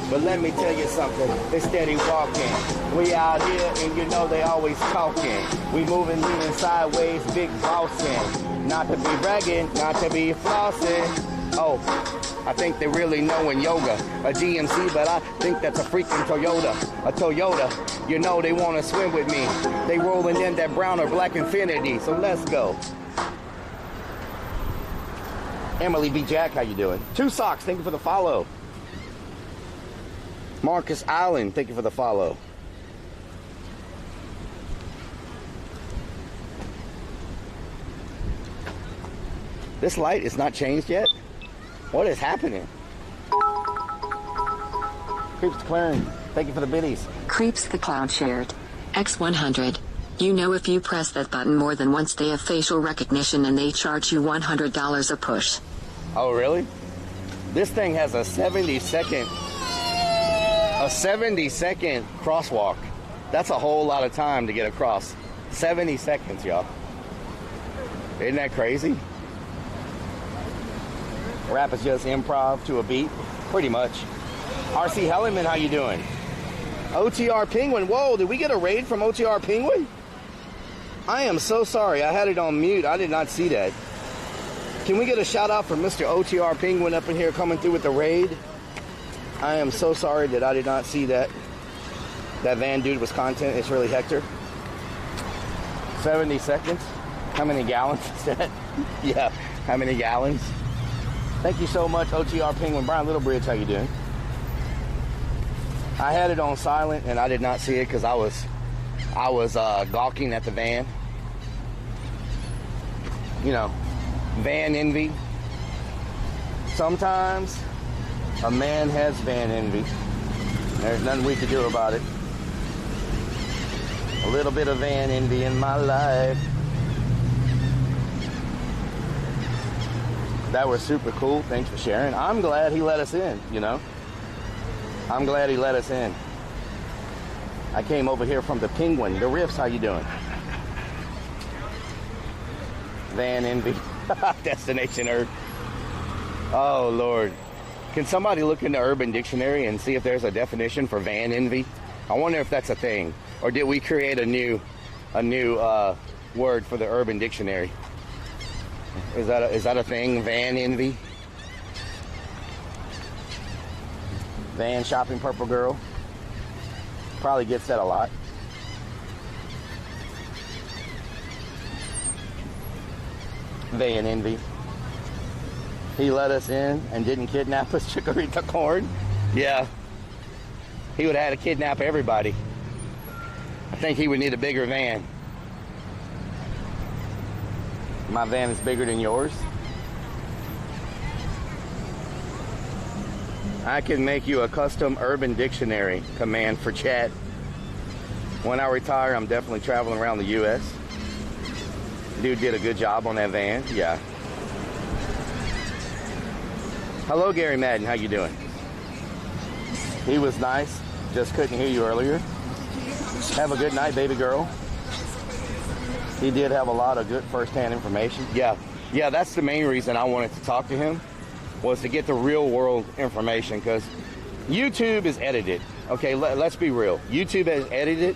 But let me tell you something, they steady walking. We out here and you know they always talking. We moving, leaning sideways, big bossing. Not to be bragging, not to be flossing. Oh, I think they really know in yoga. A GMC, but I think that's a freaking Toyota. A Toyota, you know they want to swim with me. They rolling in that brown or black Infinity, so let's go. Emily B. Jack, how you doing? Two Socks, thank you for the follow. Marcus Allen, thank you for the follow. This light is not changed yet? What is happening? Creeps the clearing. Thank you for the biddies. Creeps the Cloud shared. X100. You know if you press that button more than once they have facial recognition and they charge you $100 a push. Oh, really? This thing has a 70-second crosswalk. That's a whole lot of time to get across. 70 seconds, y'all. Isn't that crazy? Rap is just improv to a beat, pretty much. RC Hellerman, how you doing? OTR Penguin. Whoa, did we get a raid from OTR Penguin? I am so sorry. I had it on mute. I did not see that. Can we get a shout out for Mr. OTR Penguin up in here coming through with the raid? I am so sorry that I did not see that. That Van Dude was content. It's really Hector. 70 seconds. How many gallons is that? Yeah, how many gallons? Thank you so much, OTR Penguin. Brian Littlebridge, how you doing? I had it on silent and I did not see it because I was gawking at the van. You know, van envy. Sometimes a man has van envy. There's nothing we can do about it. A little bit of van envy in my life. That was super cool. Thanks for sharing. I'm glad he let us in, you know. I'm glad he let us in. I came over here from the Penguin. The Riffs, how you doing? Van envy. Destination Earth. Oh, Lord. Can somebody look in the Urban Dictionary and see if there's a definition for van envy? I wonder if that's a thing. Or did we create a new word for the Urban Dictionary? Is that a thing? Van envy? Van shopping purple girl. Probably gets that a lot. Van envy. He let us in and didn't kidnap us, Chikorita Corn. Yeah. He would have had to kidnap everybody. I think he would need a bigger van. My van is bigger than yours. I can make you a custom Urban Dictionary command for chat. When I retire, I'm definitely traveling around the U.S. Dude did a good job on that van. Yeah. Hello, Gary Madden. How you doing? He was nice. Just couldn't hear you earlier. Have a good night, baby girl. He did have a lot of good first-hand information. Yeah, that's the main reason I wanted to talk to him, was to get the real-world information, because YouTube is edited. Okay, let's be real. YouTube is edited.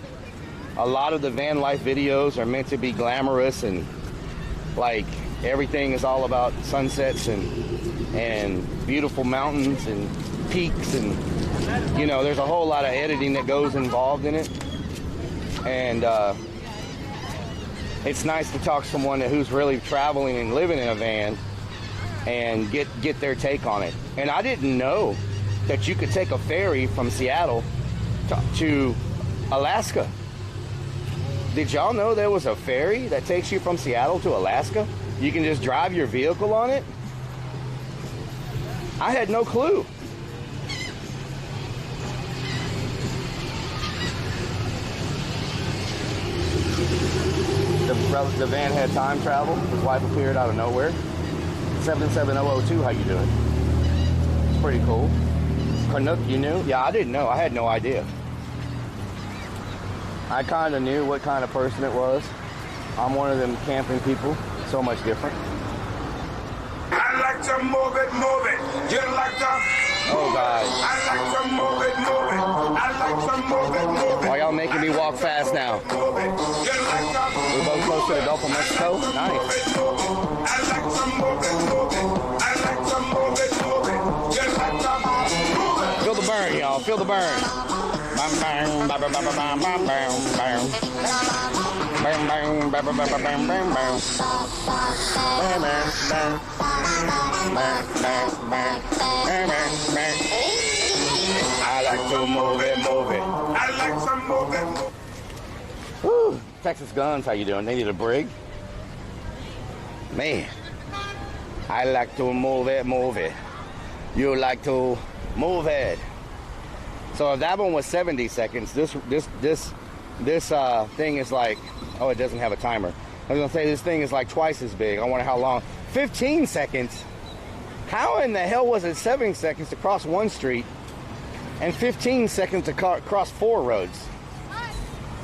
A lot of the van life videos are meant to be glamorous and, like, everything is all about sunsets and beautiful mountains and peaks, and, you know, there's a whole lot of editing that goes involved in it. And it's nice to talk to someone who's really traveling and living in a van and get their take on it. And I didn't know that you could take a ferry from Seattle to Alaska. Did y'all know there was a ferry that takes you from Seattle to Alaska? You can just drive your vehicle on it? I had no clue. The van had time travel. His wife appeared out of nowhere. 77002, how you doing? It's pretty cool. Canuck, you knew? Yeah, I didn't know. I had no idea. I kind of knew what kind of person it was. I'm one of them camping people. So much different. I like to move it. You like to... Oh, God. I like to move it. I like to move it. Why y'all making me walk fast now? We're both close to the Gulf of Mexico? Nice. I like to move it. I like to move it. You like to move it. Feel the burn, y'all. Feel the burn. Bam, bam, bam, bam, bam, bam, bam, bam. Bam, bam, bam, bam, bam, bam, bam, bam. Bam, bam, bam. Bam, bam, bam. Bam, bam, bam. I like to move it. I like to move it. Woo. Texas Guns, how you doing? They need a brig? Man. I like to move it. You like to move it. So if that one was 70 seconds, this thing is like, oh, it doesn't have a timer. I was gonna say this thing is like twice as big. I wonder how long. 15 seconds. How in the hell was it 7 seconds to cross one street and 15 seconds to cross 4 roads?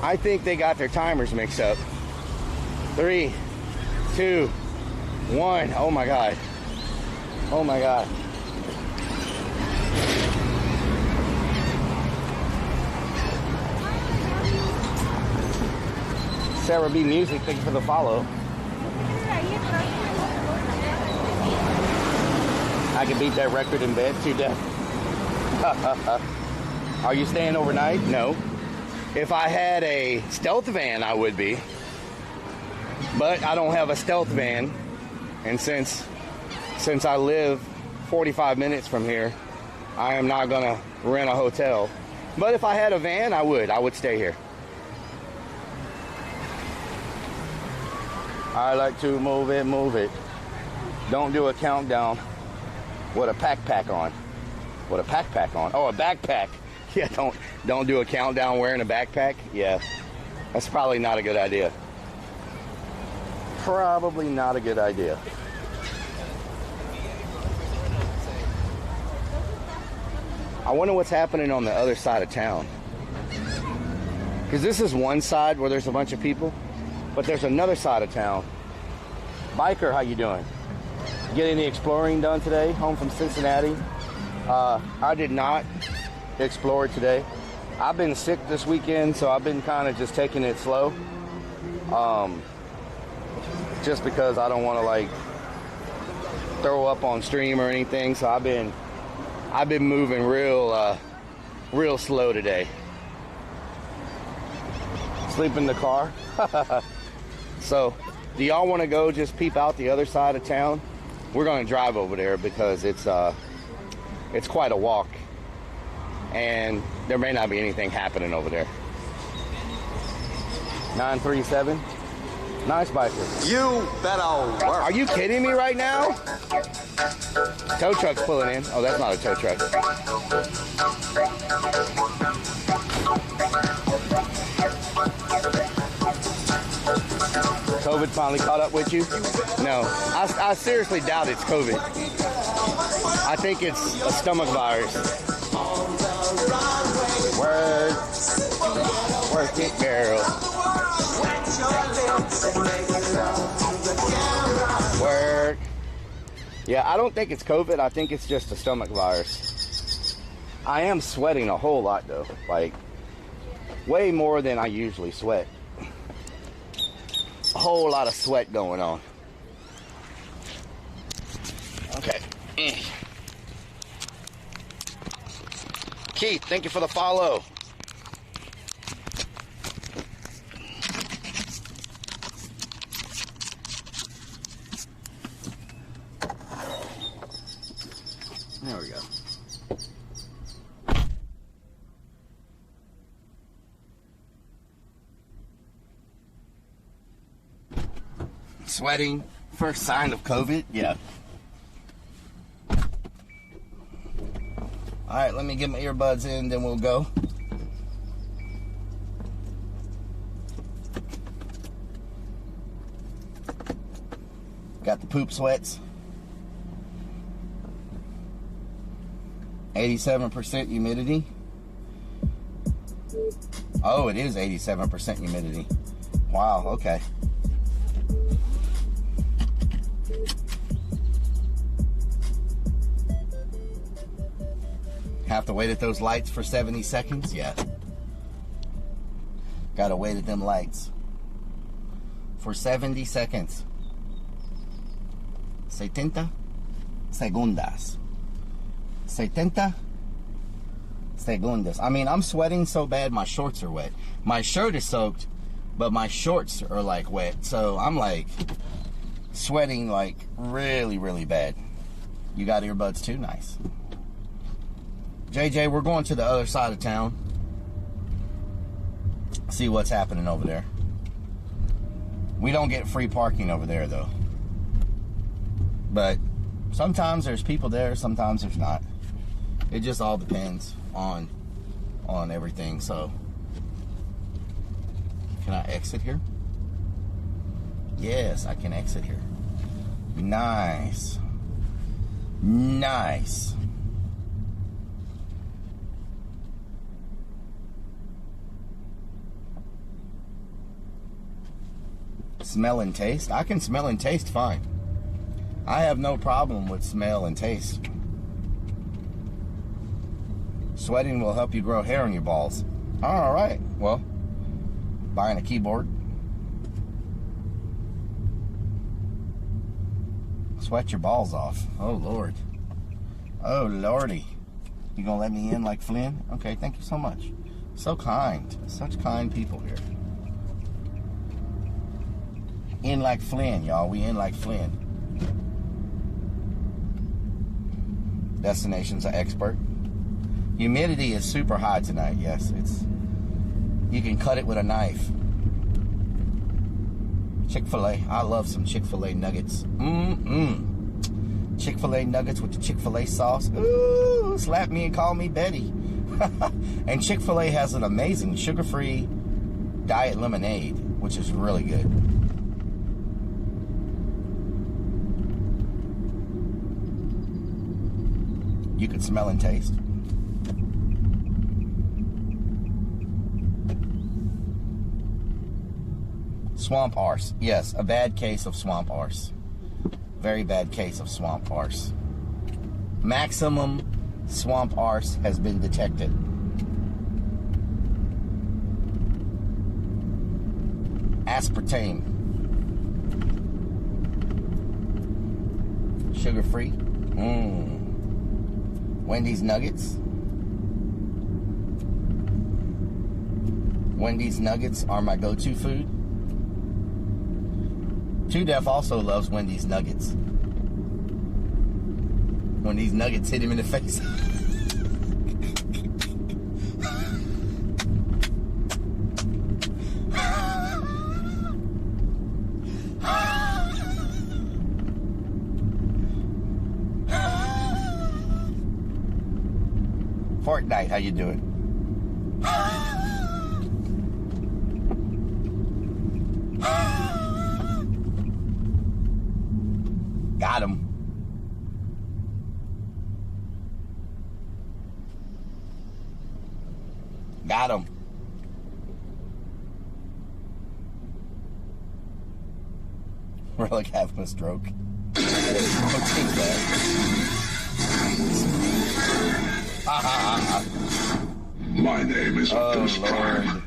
I think they got their timers mixed up. 3, 2, 1. Oh my God. Oh my God. Sarah B Music, thank you for the follow. I can beat that record in bed to death. Are you staying overnight? No. If I had a stealth van, I would be. But I don't have a stealth van. And since I live 45 minutes from here, I am not gonna rent a hotel. But if I had a van, I would stay here. I like to move it. Don't do a countdown with a pack on. With a pack on. Oh, a backpack. Yeah, don't do a countdown wearing a backpack. Yeah, that's probably not a good idea. Probably not a good idea. I wonder what's happening on the other side of town. Because this is one side where there's a bunch of people, but there's another side of town. Biker, how you doing? Get any exploring done today? Home from Cincinnati. I did not explore today. I've been sick this weekend, so I've been kind of just taking it slow. Just because I don't want to like throw up on stream or anything. So I've been moving real slow today. Sleep in the car. So, do y'all want to go just peep out the other side of town? We're going to drive over there because it's quite a walk, and there may not be anything happening over there. 937. Nice biker. You better work. Are you kidding me right now? Tow truck's pulling in. Oh, that's not a tow truck. COVID finally caught up with you? No. I seriously doubt it's COVID. I think it's a stomach virus. Work it, girl. Work. Yeah, I don't think it's COVID. I think it's just a stomach virus. I am sweating a whole lot though. Like, way more than I usually sweat. A whole lot of sweat going on. Okay. Keith, thank you for the follow. There we go. Sweating, first sign of COVID? Yeah. Alright, let me get my earbuds in, then we'll go. Got the poop sweats. 87% humidity. Oh, it is 87% humidity. Wow, okay. Have to wait at those lights for 70 seconds? Yeah. Gotta wait at them lights for 70 seconds. 70 segundas. 70 segundas. I mean, I'm sweating so bad my shorts are wet. My shirt is soaked, but my shorts are like wet. So I'm like sweating like really, really bad. You got earbuds too? Nice. JJ, we're going to the other side of town. See what's happening over there. We don't get free parking over there though. But sometimes there's people there, sometimes there's not. It just all depends on on everything, so. Can I exit here? Yes, I can exit here. Nice. Nice. Smell and taste? I can smell and taste fine. I have no problem with smell and taste. Sweating will help you grow hair on your balls. All right. Well, buying a keyboard. Sweat your balls off. Oh, Lord. Oh, Lordy. You gonna let me in like Flynn? Okay, thank you so much. So kind. Such kind people here. In like Flynn, y'all. We in like Flynn. Destination's an expert. Humidity is super high tonight. Yes, you can cut it with a knife. Chick-fil-A. I love some Chick-fil-A nuggets. Chick-fil-A nuggets with the Chick-fil-A sauce. Ooh, slap me and call me Betty. And Chick-fil-A has an amazing sugar-free diet lemonade, which is really good. You could smell and taste. Swamp arse. Yes, a bad case of swamp arse. Very bad case of swamp arse. Maximum swamp arse has been detected. Aspartame. Sugar-free. Wendy's nuggets. Wendy's nuggets are my go-to food. Two Def also loves Wendy's nuggets. When these nuggets hit him in the face. Fortnite, how you doing? Got him. Got him. Relic having a stroke. My name is Optimus Prime.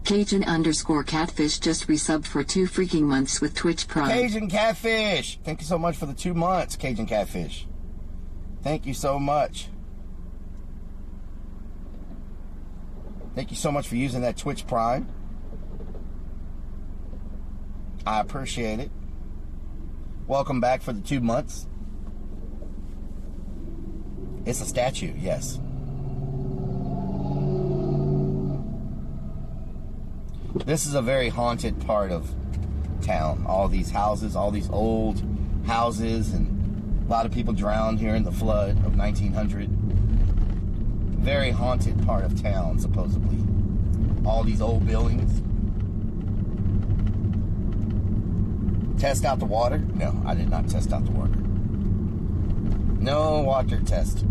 Cajun_catfish just resubbed for 2 freaking months with Twitch Prime. Cajun Catfish! Thank you so much for the 2 months, Cajun Catfish. Thank you so much. Thank you so much for using that Twitch Prime. I appreciate it. Welcome back for the 2 months. It's a statue, yes. This is a very haunted part of town. All these houses, all these old houses, and a lot of people drowned here in the flood of 1900. Very haunted part of town, supposedly. All these old buildings. Test out the water? No, I did not test out the water. No water test.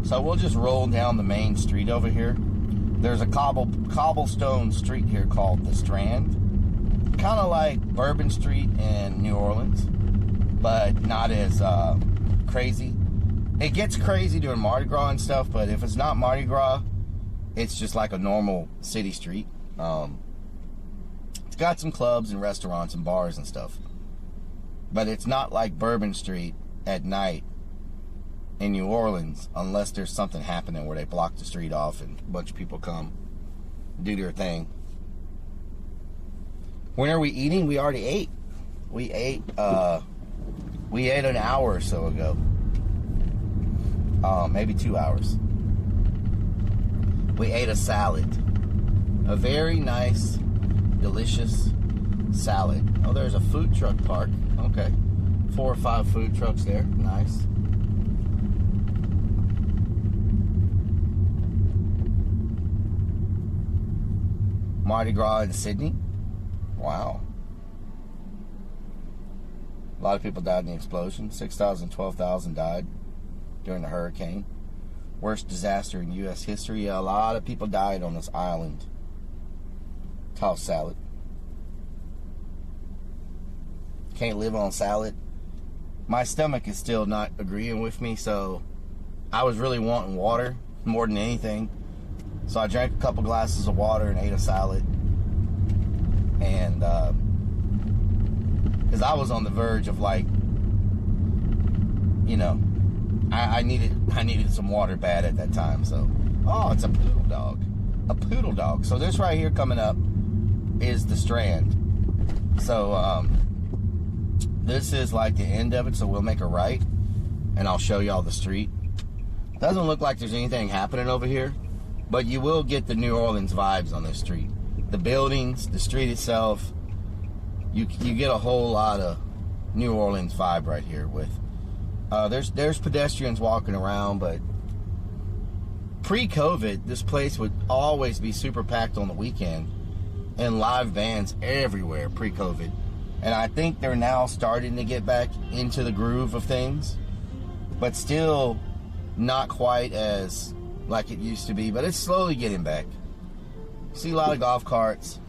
So we'll just roll down the main street over here. There's a cobblestone street here called the Strand. Kind of like Bourbon Street in New Orleans, but not as crazy. It gets crazy during Mardi Gras and stuff, but if it's not Mardi Gras, it's just like a normal city street. It's got some clubs and restaurants and bars and stuff. But it's not like Bourbon Street at night in New Orleans, unless there's something happening where they block the street off and a bunch of people come do their thing. When are we eating? We already ate. We ate an hour or so ago. Maybe 2 hours. We ate a salad. A very nice, delicious salad. Oh, there's a food truck park. Okay. 4 or 5 food trucks there. Nice. Mardi Gras in Sydney. Wow. A lot of people died in the explosion. 6,000, 12,000 died during the hurricane. Worst disaster in U.S. history. A lot of people died on this island. Toss salad. Can't live on salad. My stomach is still not agreeing with me, so I was really wanting water more than anything. So I drank a couple glasses of water and ate a salad. And because I was on the verge of, like, you know, I needed some water bad at that time. So, oh, it's a poodle dog. A poodle dog. So this right here coming up is the Strand. So this is like the end of it. So we'll make a right, and I'll show y'all the street. Doesn't look like there's anything happening over here, but you will get the New Orleans vibes on this street. The buildings, the street itself, you get a whole lot of New Orleans vibe right here. With there's pedestrians walking around, but pre-COVID, this place would always be super packed on the weekend, and live bands everywhere pre-COVID. And I think they're now starting to get back into the groove of things, but still not quite as like it used to be, but it's slowly getting back. See a lot of golf carts.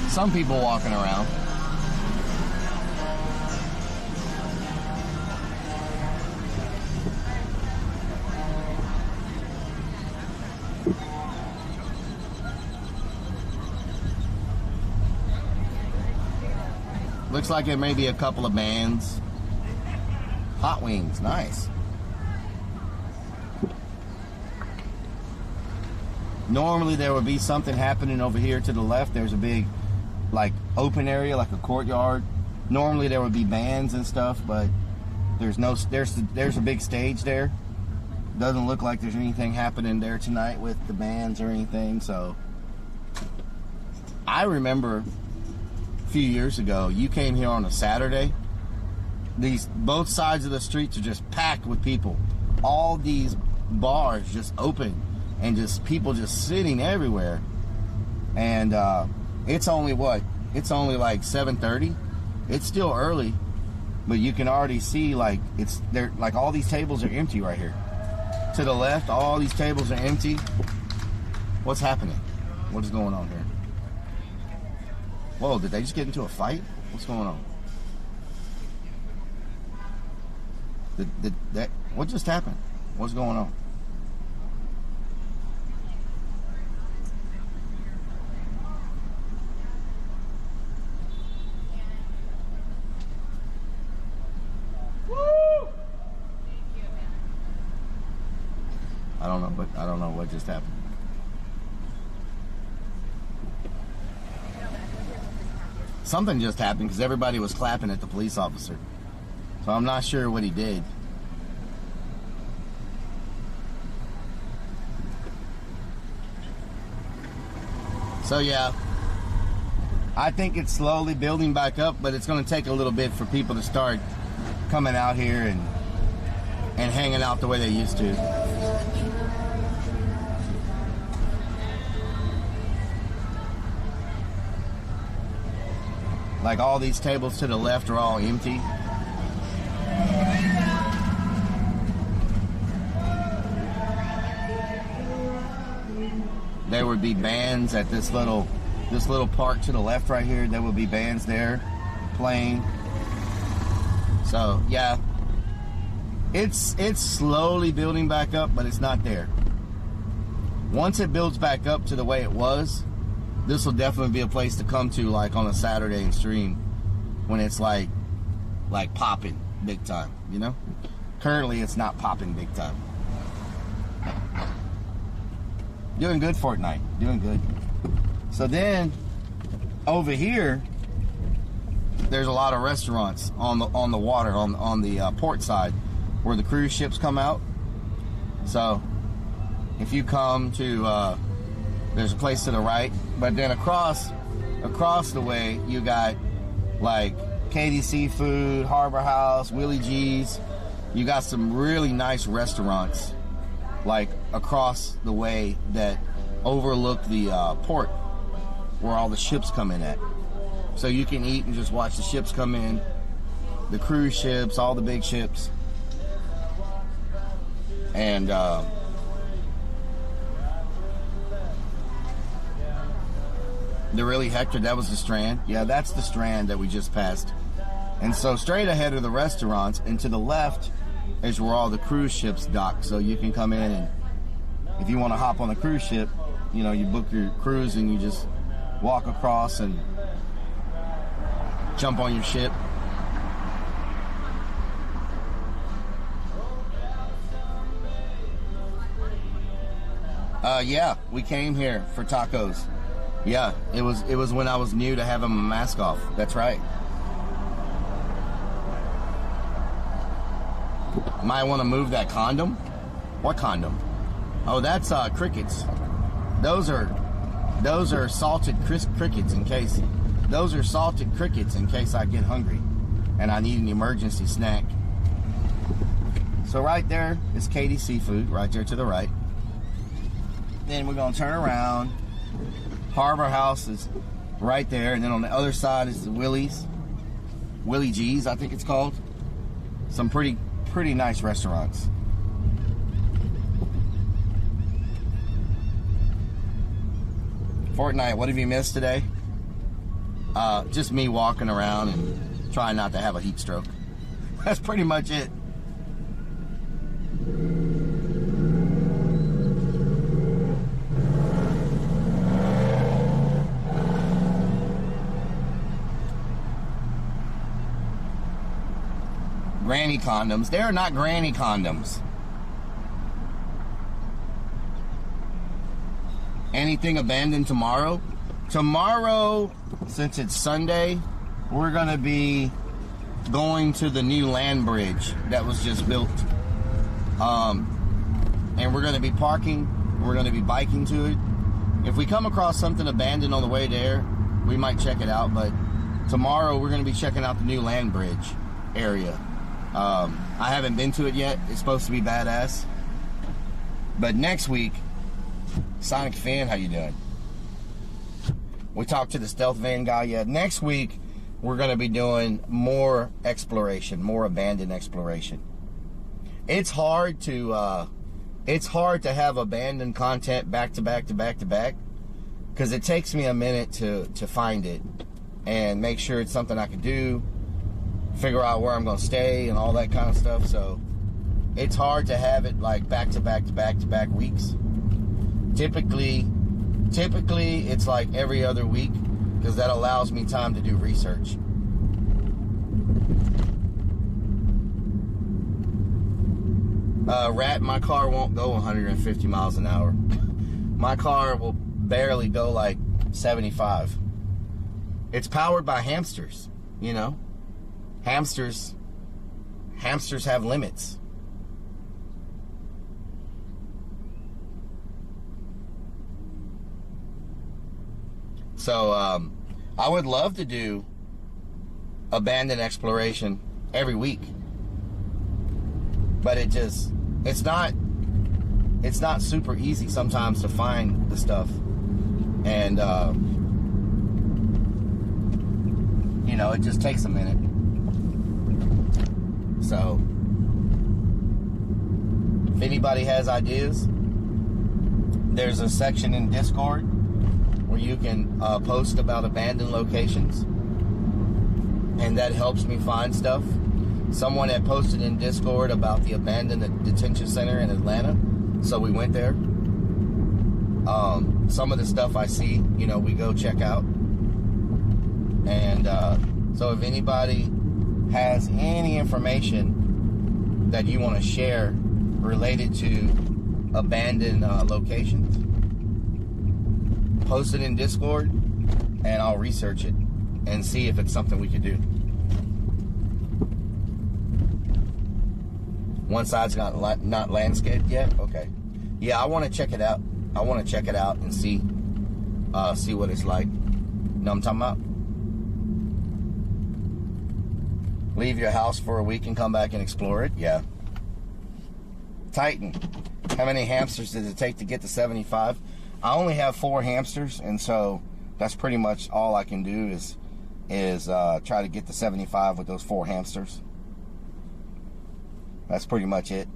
Some people walking around. Looks like there may be a couple of bands. Hot wings, nice. Normally there would be something happening over here to the left. There's a big, like, open area, like a courtyard. Normally there would be bands and stuff, but there's a big stage there. Doesn't look like there's anything happening there tonight with the bands or anything. So I remember a few years ago, you came here on a Saturday. Both sides of the streets are just packed with people. All these bars just open, and just people just sitting everywhere. And it's only what? It's only like 7:30. It's still early, but you can already see, like, it's there. Like, all these tables are empty right here. To the left, all these tables are empty. What's happening? What is going on here? Whoa, did they just get into a fight? What's going on? What just happened? What's going on? I don't know what just happened. Something just happened because everybody was clapping at the police officer. So I'm not sure what he did. So yeah, I think it's slowly building back up, but it's going to take a little bit for people to start coming out here and hanging out the way they used to. Like, all these tables to the left are all empty. There would be bands at this little park to the left right here. There would be bands there playing. So yeah, it's slowly building back up, but it's not there. Once it builds back up to the way it was, this will definitely be a place to come to, like, on a Saturday and stream when it's like popping big time, you know? Currently it's not popping big time. Doing good, Fortnite. Doing good. So then over here, there's a lot of restaurants on the water, on the port side, where the cruise ships come out. So if you come to there's a place to the right, but then across the way you got, like, Katie Seafood, Harbor House, Willie G's. You got some really nice restaurants like across the way that overlook the port where all the ships come in at. So you can eat and just watch the ships come in, the cruise ships, all the big ships. And the Rellik Hector, that was the Strand. Yeah, that's the Strand that we just passed. And so straight ahead are the restaurants, and to the left is where all the cruise ships dock. So you can come in, and if you want to hop on a cruise ship, you know, you book your cruise and you just walk across and jump on your ship. Yeah, we came here for tacos. Yeah, it was when I was new to having my mask off. That's right. Might want to move that condom. What condom? Oh, that's crickets. Those are salted crickets in case. Those are salted crickets in case I get hungry and I need an emergency snack. So right there is Katie's Seafood, right there to the right. Then we're gonna turn around. Harbor House is right there, and then on the other side is the Willie G's, I think it's called. Some pretty nice restaurants. Fortnite, what have you missed today? Just me walking around and trying not to have a heat stroke. That's pretty much it. Granny condoms. They are not granny condoms. Anything abandoned tomorrow? Tomorrow, since it's Sunday, we're going to be going to the new land bridge that was just built. And we're going to be parking. We're going to be biking to it. If we come across something abandoned on the way there, we might check it out. But tomorrow, we're going to be checking out the new land bridge area. I haven't been to it yet. It's supposed to be badass. But next week, Sonic Fan, how you doing? We talked to the stealth van guy yet. Next week, we're going to be doing more exploration, more abandoned exploration. It's hard to have abandoned content back to back to back to back, because it takes me a minute to find it and make sure it's something I can do, figure out where I'm going to stay and all that kind of stuff. So it's hard to have it like back to back to back to back weeks. Typically it's like every other week, because that allows me time to do research. Rat, my car won't go 150 miles an hour. My car will barely go like 75. It's powered by hamsters, you know? Hamsters have limits. So I would love to do abandoned exploration every week, but it's not super easy sometimes to find the stuff, and you know, it just takes a minute. So if anybody has ideas, there's a section in Discord where you can post about abandoned locations, and that helps me find stuff. Someone had posted in Discord about the abandoned detention center in Atlanta, so we went there. Some of the stuff I see, you know, we go check out. And so if anybody has any information that you want to share related to abandoned locations, post it in Discord, and I'll research it and see if it's something we could do. One side's not landscaped yet? Okay. Yeah, I want to check it out. I want to check it out and see what it's like. Know what I'm talking about? Leave your house for a week and come back and explore it? Yeah. Titan. How many hamsters did it take to get to 75? I only have 4 hamsters, and so that's pretty much all I can do is try to get to 75 with those 4 hamsters. That's pretty much it.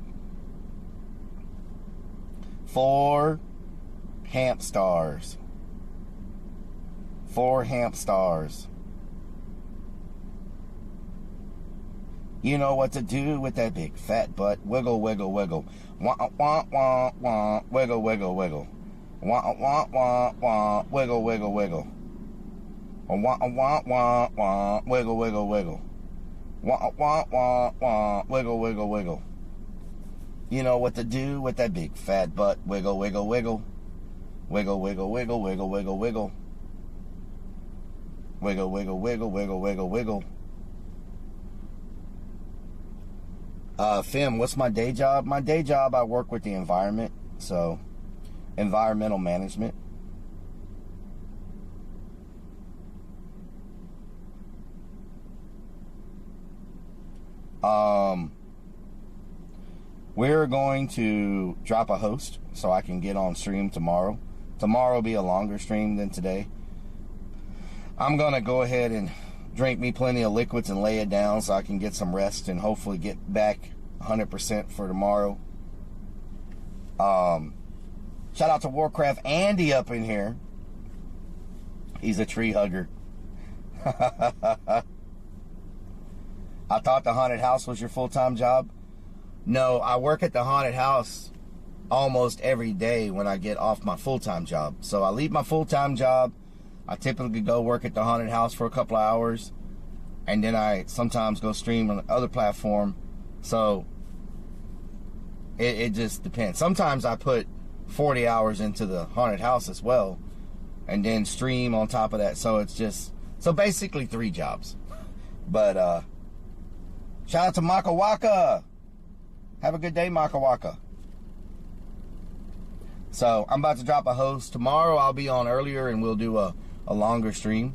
4 hamsters. 4 hamsters. You know what to do with that big fat butt. Wiggle, wiggle, wiggle. Wah, wah, wah, wah. Wiggle, wiggle, wiggle. Wah, wah, wah, wah. Wiggle, wiggle, wiggle. Wah, wah, wah, wah. Wiggle, wiggle, wiggle. Wah, wah, wah, wah. Wiggle, wiggle, wiggle. You know what to do with that big fat butt. Wiggle, wiggle, wiggle. Wiggle, wiggle, wiggle, wiggle, wiggle, wiggle. Wiggle, wiggle, wiggle, wiggle, wiggle, wiggle. Fim, what's my day job? My day job, I work with the environment, so environmental management. We're going to drop a host so I can get on stream tomorrow. Tomorrow will be a longer stream than today. I'm going to go ahead and drink me plenty of liquids and lay it down so I can get some rest and hopefully get back 100% for tomorrow. Shout out to Warcraft Andy up in here. He's a tree hugger. I thought the haunted house was your full-time job. No, I work at the haunted house almost every day when I get off my full-time job. So I leave my full-time job. I typically go work at the haunted house for a couple of hours, and then I sometimes go stream on the other platform. So it just depends. Sometimes I put 40 hours into the haunted house as well, and then stream on top of that. So it's just, so basically 3 jobs. But shout out to Maka Waka. Have a good day, Maka Waka. So I'm about to drop a host. Tomorrow I'll be on earlier and we'll do a longer stream.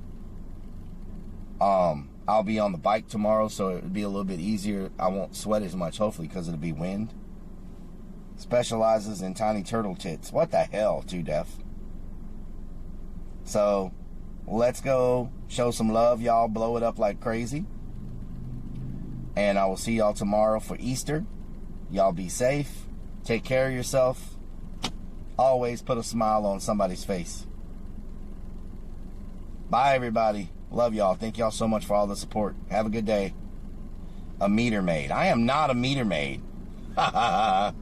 I'll be on the bike tomorrow, so it'll be a little bit easier. I won't sweat as much, hopefully, because it'll be wind. Specializes in tiny turtle tits. What the hell, Too Deaf? So let's go show some love, y'all. Blow it up like crazy. And I will see y'all tomorrow for Easter. Y'all be safe. Take care of yourself. Always put a smile on somebody's face. Bye, everybody. Love y'all. Thank y'all so much for all the support. Have a good day. A meter maid. I am not a meter maid. Bye.